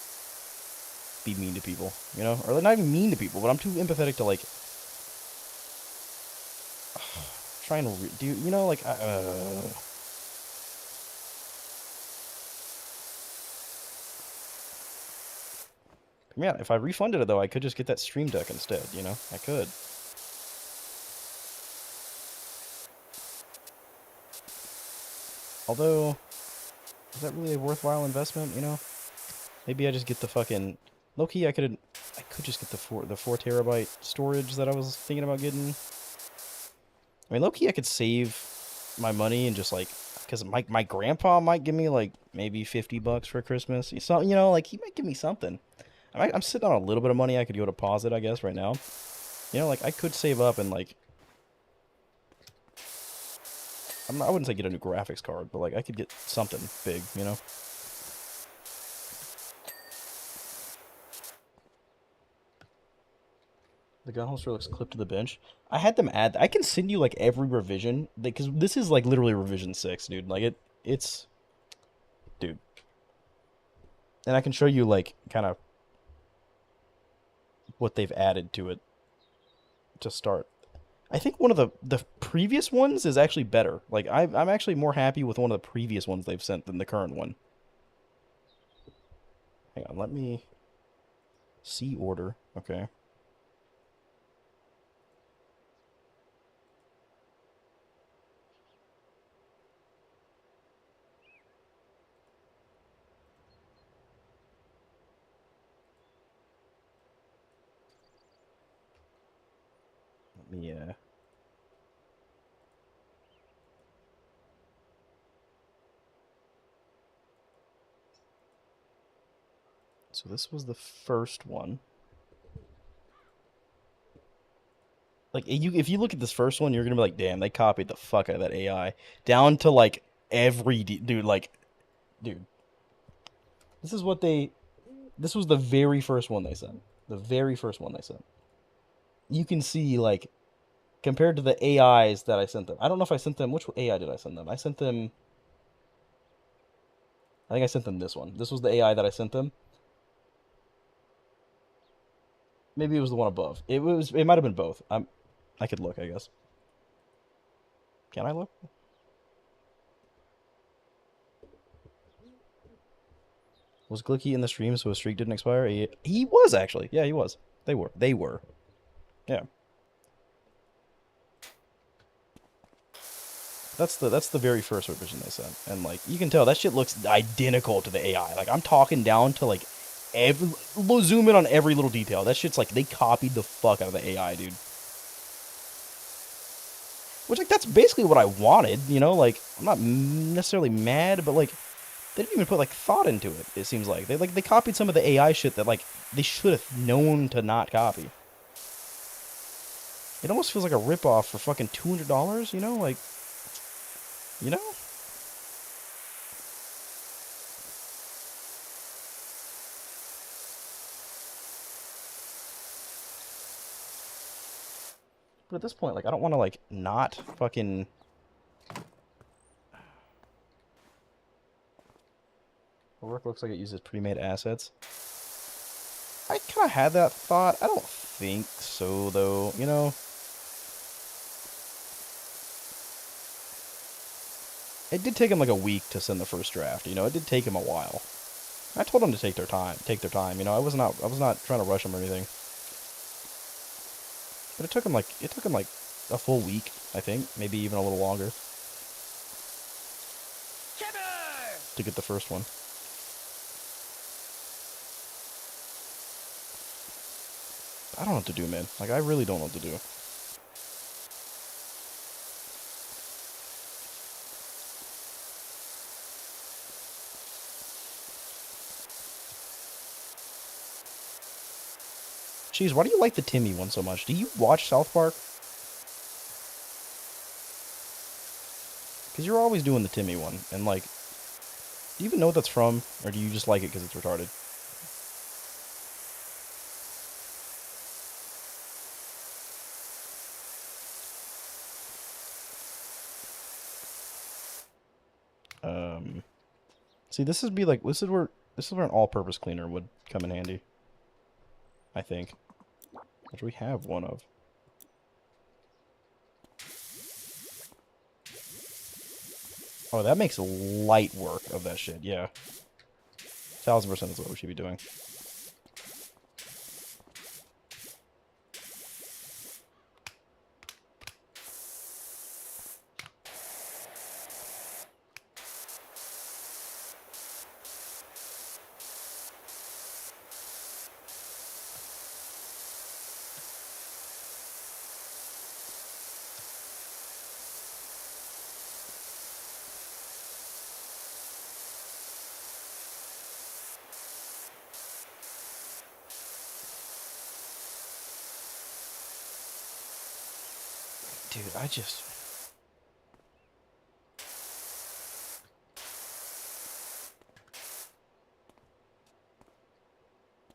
be mean to people, you know? Or like, not even mean to people, but I'm too empathetic to like try and do, you know, like, yeah, if I refunded it, though, I could just get that Stream Deck instead, you know? I could. Although, is that really a worthwhile investment, you know? Maybe I just get the fucking low key. I could just get the 4 terabyte storage that I was thinking about getting. I mean, low key, I could save my money and just like, because my grandpa might give me like maybe $50 for Christmas. So you know, like he might give me something. I'm sitting on a little bit of money. I could go deposit, I guess, right now. You know, like I could save up and like, I wouldn't say get a new graphics card, but like I could get something big, you know. The gun holster looks clipped to the bench. I had them add. I can send you like every revision because this is like literally revision 6, dude. Like it's, dude. And I can show you like kind of what they've added to it to start. I think one of the previous ones is actually better. Like I'm actually more happy with one of the previous ones they've sent than the current one. Hang on, let me see order. Okay. Let me So this was the first one. Like if you look at this first one, you're gonna be like, damn, they copied the fuck out of that AI down to like every dude. Like, dude, this is what they. This was the very first one they sent. The very first one they sent. You can see like compared to the AIs that I sent them. I don't know if I sent them. Which AI did I send them? I sent them. I think I sent them this one. This was the AI that I sent them. Maybe it was the one above. It was. It might have been both. I could look. I guess. Can I look? Was Glicky in the stream so his streak didn't expire? He was actually. Yeah, he was. They were. They were. Yeah. That's the very first revision they sent, and like you can tell that shit looks identical to the AI. Like I'm talking down to like every zoom in on every little detail. That shit's like they copied the fuck out of the AI, dude. Which like that's basically what I wanted, you know. Like I'm not necessarily mad, but like they didn't even put like thought into it. It seems like they copied some of the AI shit that like they should have known to not copy. It almost feels like a ripoff for fucking $200, you know, like you know. But at this point, like, I don't want to, like, not fucking... The work looks like it uses pre-made assets. I kind of had that thought. I don't think so, though, you know? It did take him, like, a week to send the first draft, you know? It did take him a while. I told them to take their time, you know? I was not trying to rush them or anything. But it took him, like, a full week, I think. Maybe even a little longer. To get the first one. I don't know what to do, man. Like, I really don't know what to do. Jeez, why do you like the Timmy one so much? Do you watch South Park? Because you're always doing the Timmy one. And, like, do you even know what that's from? Or do you just like it because it's retarded? See, this is where an all-purpose cleaner would come in handy. I think. Which we have one of. Oh, that makes light work of that shit, yeah. 1000% is what we should be doing. Dude, I just...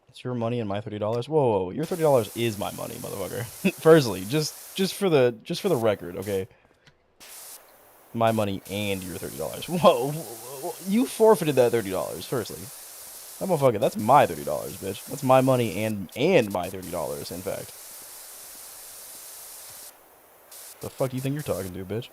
It's your money and my $30. Whoa, your $30 is my money, motherfucker. Firstly, just for the record, okay? My money and your $30. Whoa, you forfeited that $30. Firstly, that motherfucker, that's my $30, bitch. That's my money and my $30. In fact, the fuck you think you're talking to, bitch?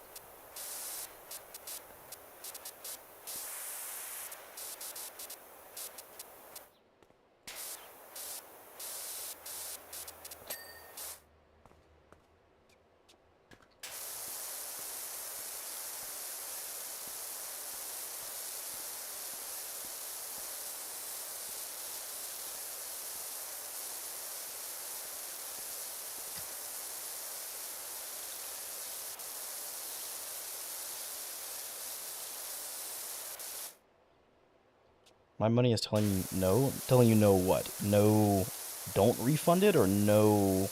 My money is telling you no? Telling you no what? No, don't refund it, or no...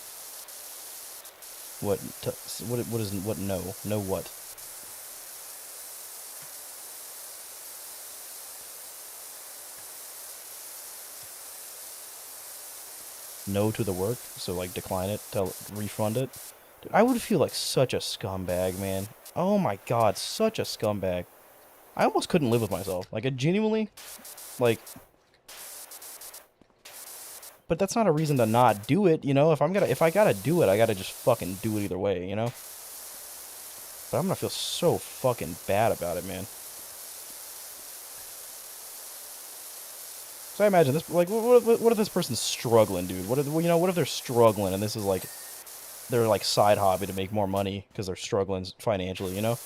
What? What is... What no? No what? No to the work? So, like, decline it? Refund it? Dude, I would feel like such a scumbag, man. Oh my god, such a scumbag. I almost couldn't live with myself. Like, I genuinely... Like... But that's not a reason to not do it, you know? If I gotta do it, I gotta just fucking do it either way, you know? But I'm gonna feel so fucking bad about it, man. So I imagine this, like, what if this person's struggling, dude? What if they're struggling and this is like their like side hobby to make more money because they're struggling financially, you know?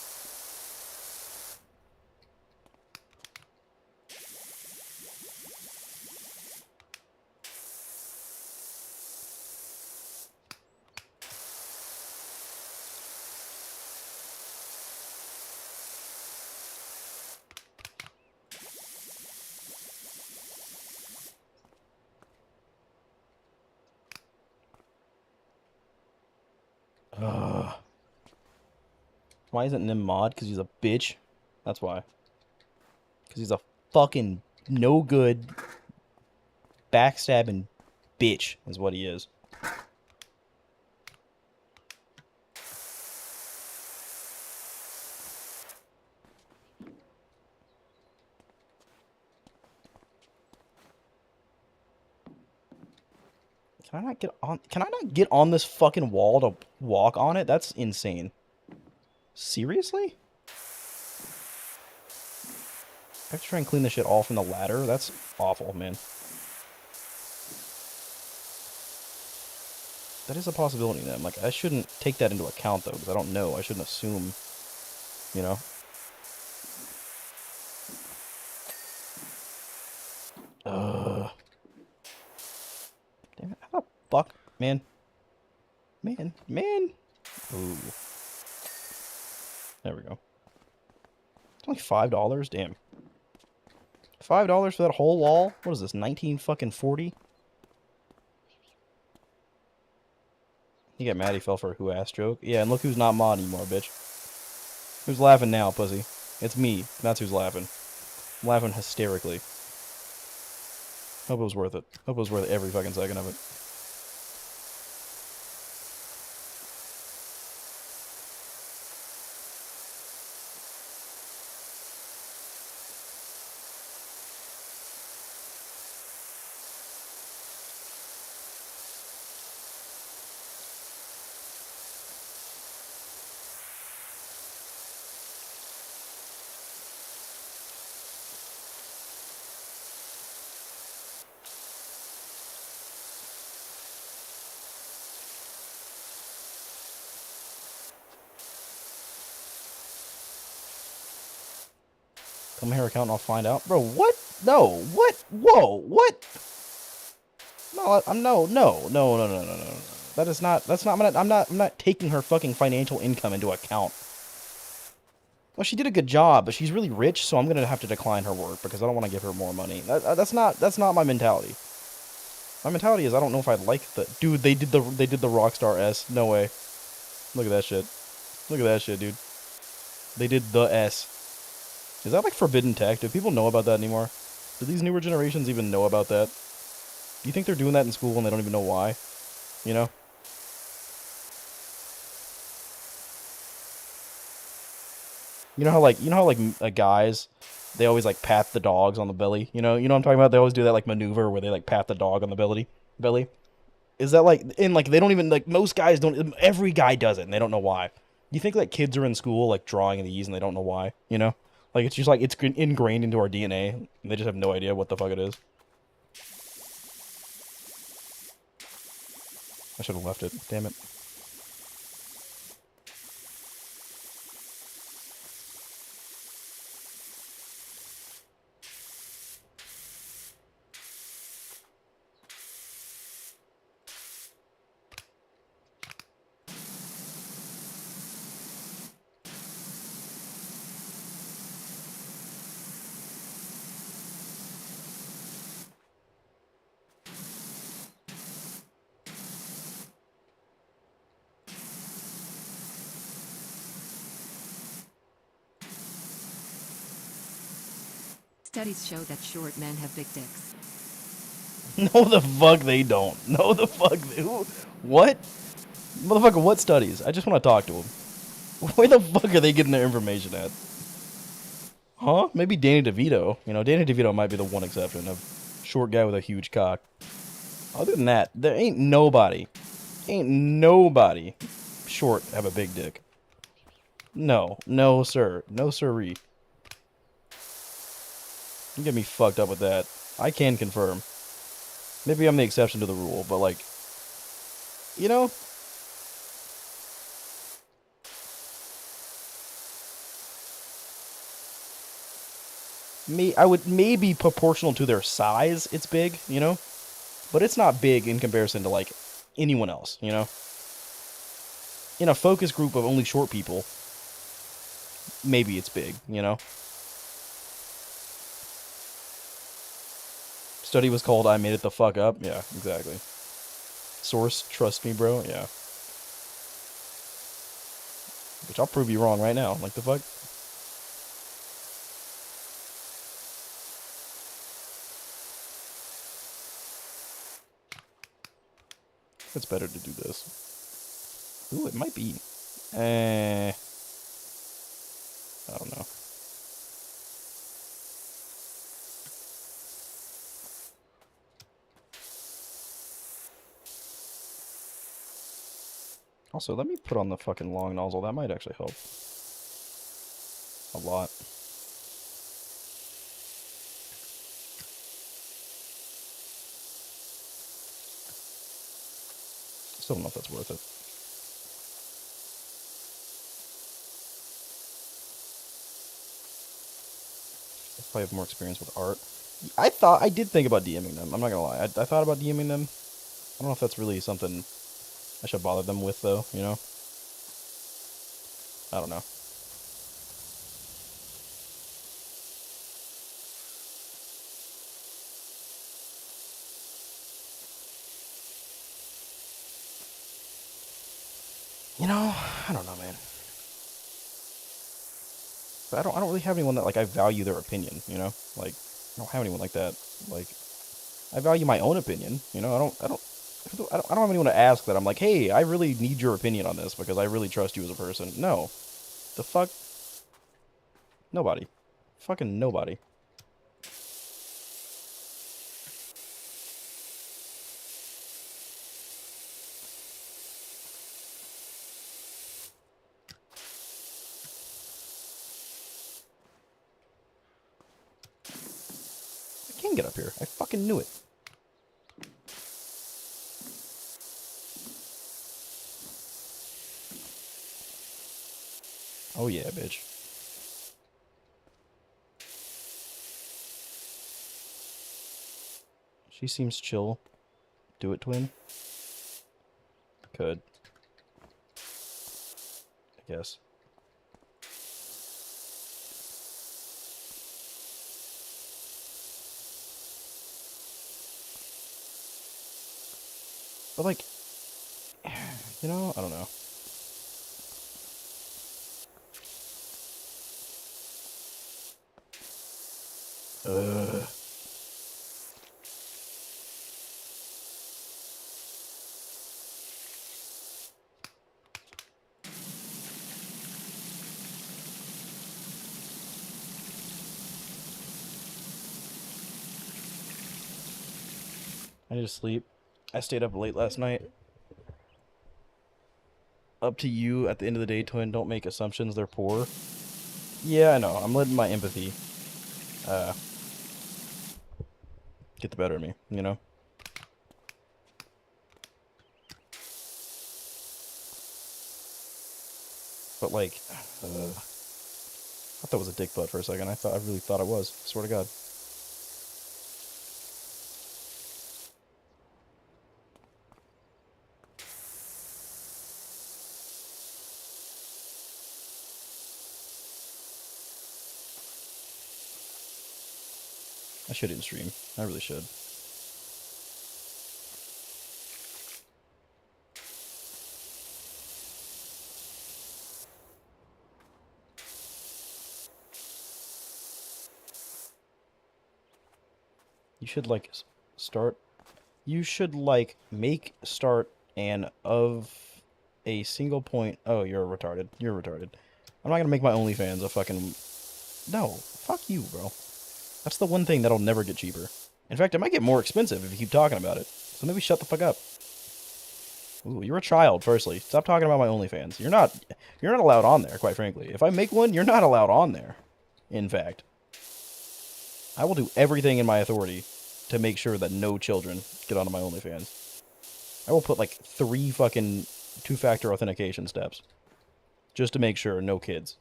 Why isn't Nim mod? Because he's a bitch. That's why. Because he's a fucking no good, backstabbing bitch is what he is. Can I not get on this fucking wall to walk on it? That's insane. Seriously? I have to try and clean this shit all from the ladder? That's awful, man. That is a possibility then. Like, I shouldn't take that into account, though, because I don't know. I shouldn't assume, you know? Ugh. Damn it. How the fuck? Man. Man. Ooh. There we go. It's only $5? Damn. $5 for that whole wall? What is this, 1940? He got mad he fell for a who ass joke. Yeah, and look who's not mod anymore, bitch. Who's laughing now, pussy? It's me. That's who's laughing. I'm laughing hysterically. Hope it was worth it. Hope it was worth every fucking second of it. Come here, account, and I'll find out. Bro, what? No, what? Whoa, what? No, no. That's not, I'm not taking her fucking financial income into account. Well, she did a good job, but she's really rich, so I'm gonna have to decline her work because I don't want to give her more money. That's not my mentality. My mentality is I don't know if I like the dude. They did the Rockstar S. No way. Look at that shit. Look at that shit, dude. They did the S. Is that like forbidden tech? Do people know about that anymore? Do these newer generations even know about that? Do you think they're doing that in school and they don't even know why? You know? Guys, they always like pat the dogs on the belly. You know what I'm talking about? They always do that like maneuver where they like pat the dog on the belly. Is that like in like they don't even like most guys don't every guy does it and they don't know why. You think like kids are in school like drawing these and they don't know why, you know? Like it's just like it's ingrained into our DNA and they just have no idea what the fuck it is. I should have left it. Damn it. Studies show that short men have big dicks. No, the fuck they don't. No, the fuck they... What? Motherfucker, what studies? I just want to talk to them. Where the fuck are they getting their information at? Huh? Maybe Danny DeVito. You know, Danny DeVito might be the one exception of short guy with a huge cock. Other than that, there ain't nobody short have a big dick. No, no, sir. No, sirree. You get me fucked up with that. I can confirm. Maybe I'm the exception to the rule, but like, you know, I would maybe proportional to their size, it's big, you know, but it's not big in comparison to like anyone else, you know. In a focus group of only short people, maybe it's big, you know. Study was called "I Made It the Fuck Up." Yeah, exactly. Source, trust me, bro. Yeah. Which I'll prove you wrong right now. Like the fuck. It's better to do this. Ooh, it might be. I don't know. Also, let me put on the fucking long nozzle. That might actually help. A lot. Still don't know if that's worth it. I probably have more experience with art. I did think about DMing them. I'm not gonna lie. I thought about DMing them. I don't know if that's really something I should bother them with, though, you know? I don't know. You know, I don't know, man. But I don't really have anyone that, like, I value their opinion, you know? Like, I don't have anyone like that. Like, I value my own opinion, you know? I don't have anyone to ask that I'm like, hey, I really need your opinion on this because I really trust you as a person. No. The fuck? Nobody. Fucking nobody. I can get up here. I fucking knew it. Oh yeah, bitch. She seems chill. Do it, twin. Could. I guess. But like, you know, I don't know. Ugh. I need to sleep. I stayed up late last night. Up to you at the end of the day, Twin. Don't make assumptions. They're poor. Yeah, I know. I'm letting my empathy get the better of me, you know? But, like, I thought that was a dick butt for a second. I really thought it was. I swear to God. I should end stream. I really should. You should, like, start... You should, like, make, start, and of a single point... Oh, you're retarded. You're retarded. I'm not gonna make my OnlyFans a fucking... No. Fuck you, bro. That's the one thing that'll never get cheaper. In fact, it might get more expensive if you keep talking about it. So maybe shut the fuck up. Ooh, you're a child, firstly. Stop talking about my OnlyFans. You're not allowed on there, quite frankly. If I make one, you're not allowed on there. In fact. I will do everything in my authority to make sure that no children get onto my OnlyFans. I will put like 3 fucking 2-factor authentication steps. Just to make sure no kids.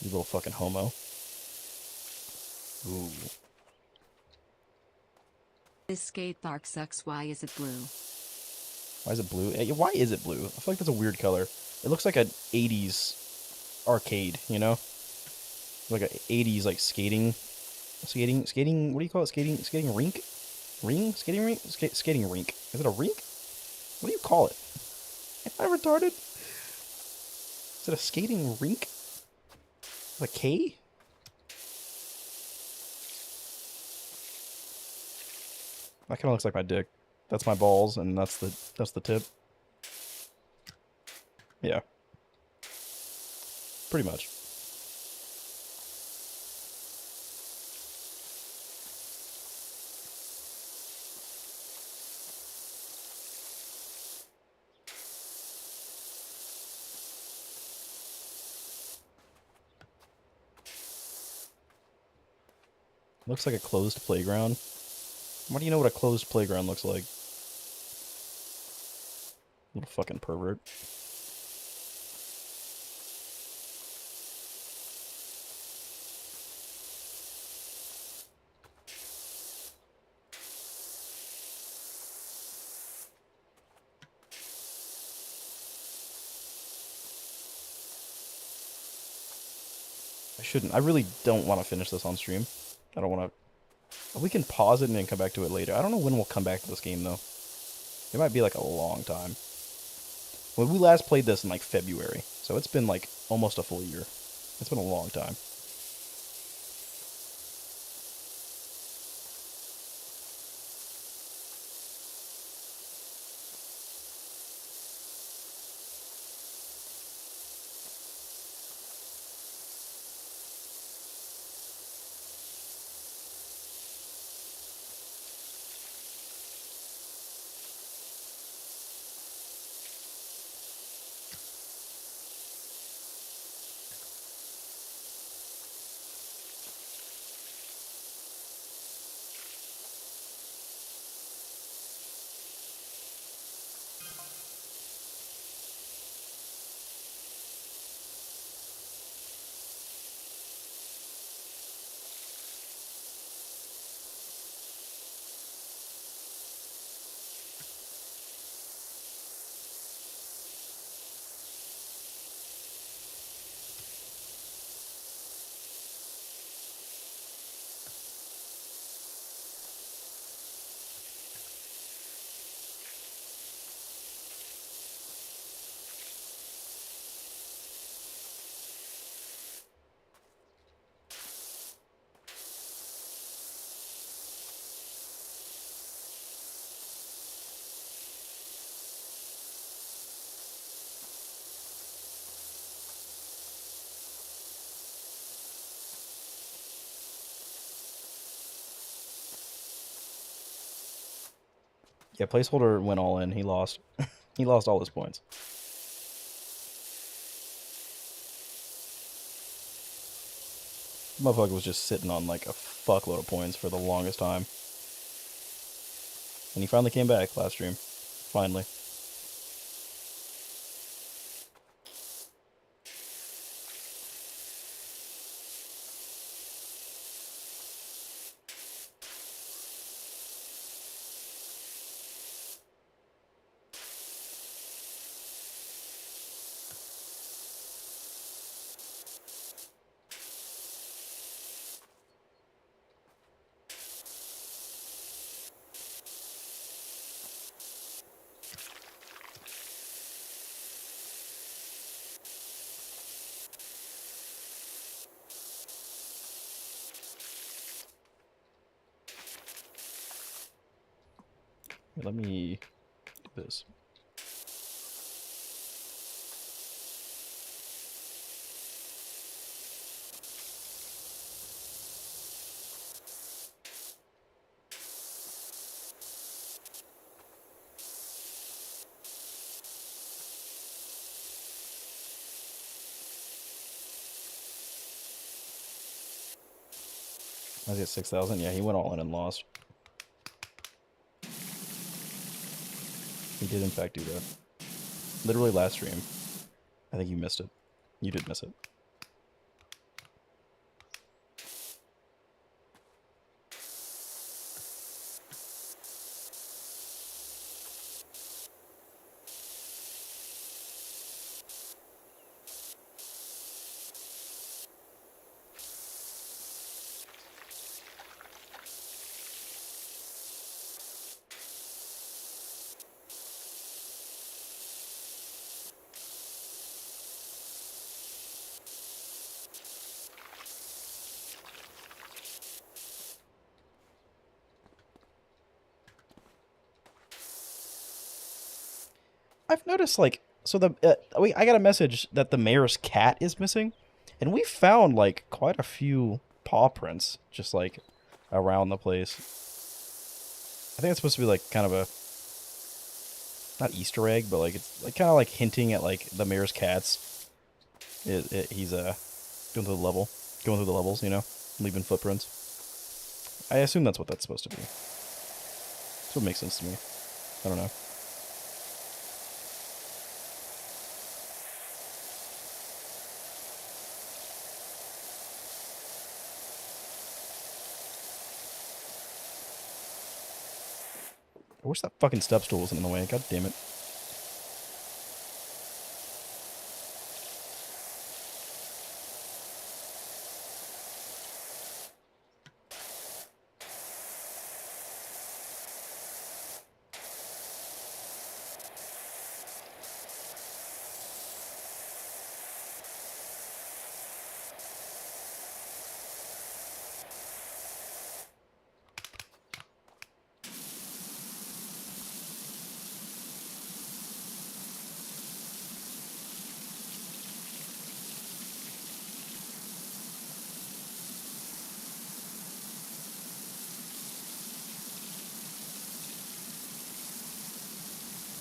You little fucking homo. Ooh. This skate park sucks. Why is it blue? Why is it blue? Why is it blue? I feel like that's a weird color. It looks like an 80s arcade, you know? Like an 80s like skating, what do you call it? Skating rink? Skating rink? Skating rink. Is it a rink? What do you call it? Am I retarded? Is it a skating rink? With a K? That kind of looks like my dick. That's my balls, and that's the tip. Yeah. Pretty much. Looks like a closed playground. Why do you know what a closed playground looks like? Little fucking pervert. I shouldn't. I really don't want to finish this on stream. I don't want to... We can pause it and then come back to it later. I don't know when we'll come back to this game, though. It might be, like, a long time. When we last played this in, like, February. So it's been, like, almost a full year. It's been a long time. Yeah, placeholder went all in. He lost. He lost all his points. Motherfucker was just sitting on like a fuckload of points for the longest time. And he finally came back last stream. Finally. Here, let me do this. I was at 6,000. Yeah, he went all in and lost. He did in fact do that. Literally last stream. I think you missed it. You did miss it. I've noticed, like, so I got a message that the mayor's cat is missing, and we found like quite a few paw prints just like around the place. I think it's supposed to be like kind of a not Easter egg, but like it's like kind of like hinting at like the mayor's cats. He's going through the levels, you know, leaving footprints. I assume that's what that's supposed to be. That's what makes sense to me. I don't know. I wish that fucking step stool wasn't in the way. God damn it.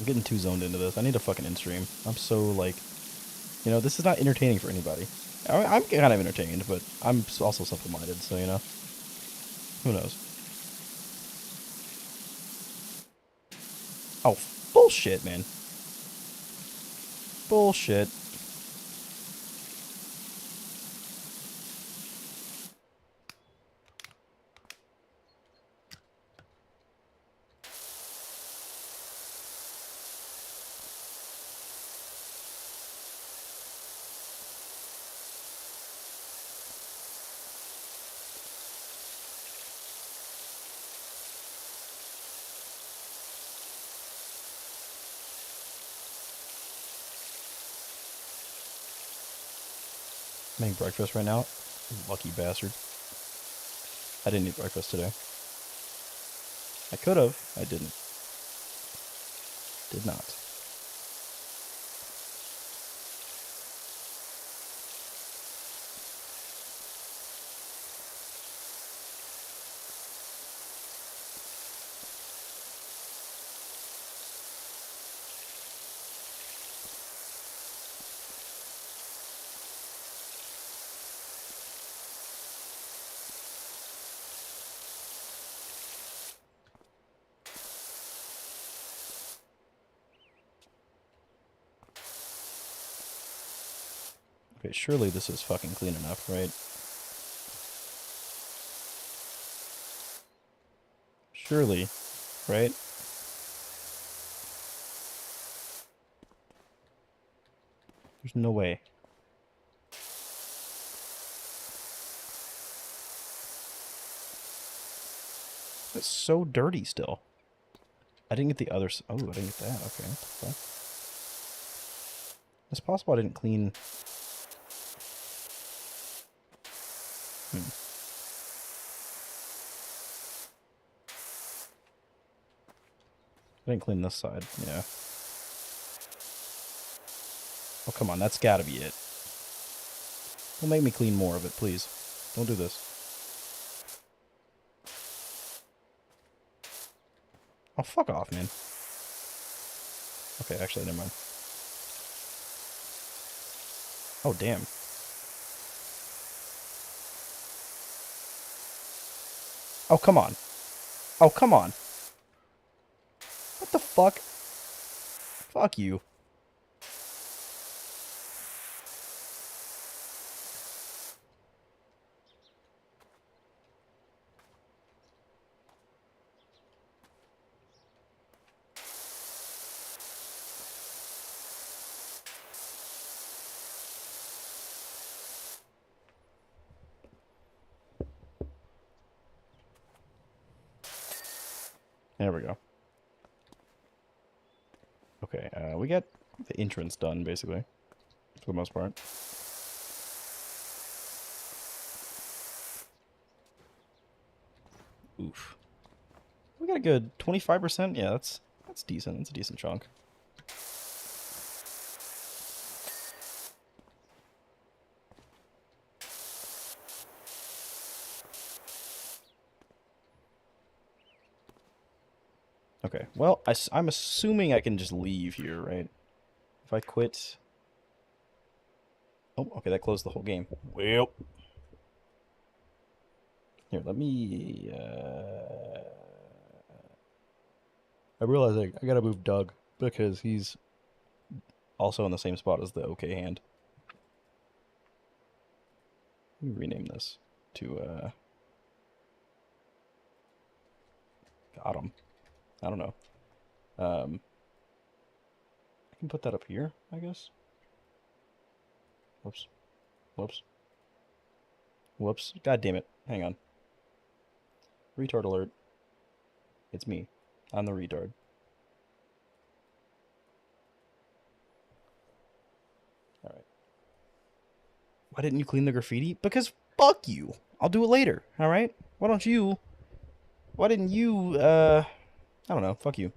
I'm getting too zoned into this. I need a fucking in-stream. I'm so, like, you know, this is not entertaining for anybody. I'm kind of entertained, but I'm also simple-minded, so, you know. Who knows? Oh, bullshit, man. Bullshit. I'm making breakfast right now. Lucky bastard. I didn't eat breakfast today. I could have. I didn't. Did not. Okay, surely this is fucking clean enough, right? Surely, right? There's no way. It's so dirty still. I didn't get the other... Oh, I didn't get that. Okay, what the fuck? It's possible I didn't clean... I didn't clean this side, yeah. Oh, come on, that's gotta be it. Don't make me clean more of it, please. Don't do this. Oh, fuck off, man. Okay, actually, never mind. Oh, damn. Oh, come on. Oh, come on. What the fuck? Fuck you. There we go. Okay, we got the entrance done, basically. For the most part. Oof. We got a good 25%? Yeah, that's decent. That's a decent chunk. Okay, well, I'm assuming I can just leave here, right? If I quit... Oh, okay, that closed the whole game. Well... Here, let me... I realize I gotta move Doug, because he's also in the same spot as the OK hand. Let me rename this to, got him. I don't know. I can put that up here, I guess. Whoops. Whoops. Whoops. God damn it. Hang on. Retard alert. It's me. I'm the retard. Alright. Why didn't you clean the graffiti? Because fuck you. I'll do it later, alright? Why didn't you, I don't know, fuck you.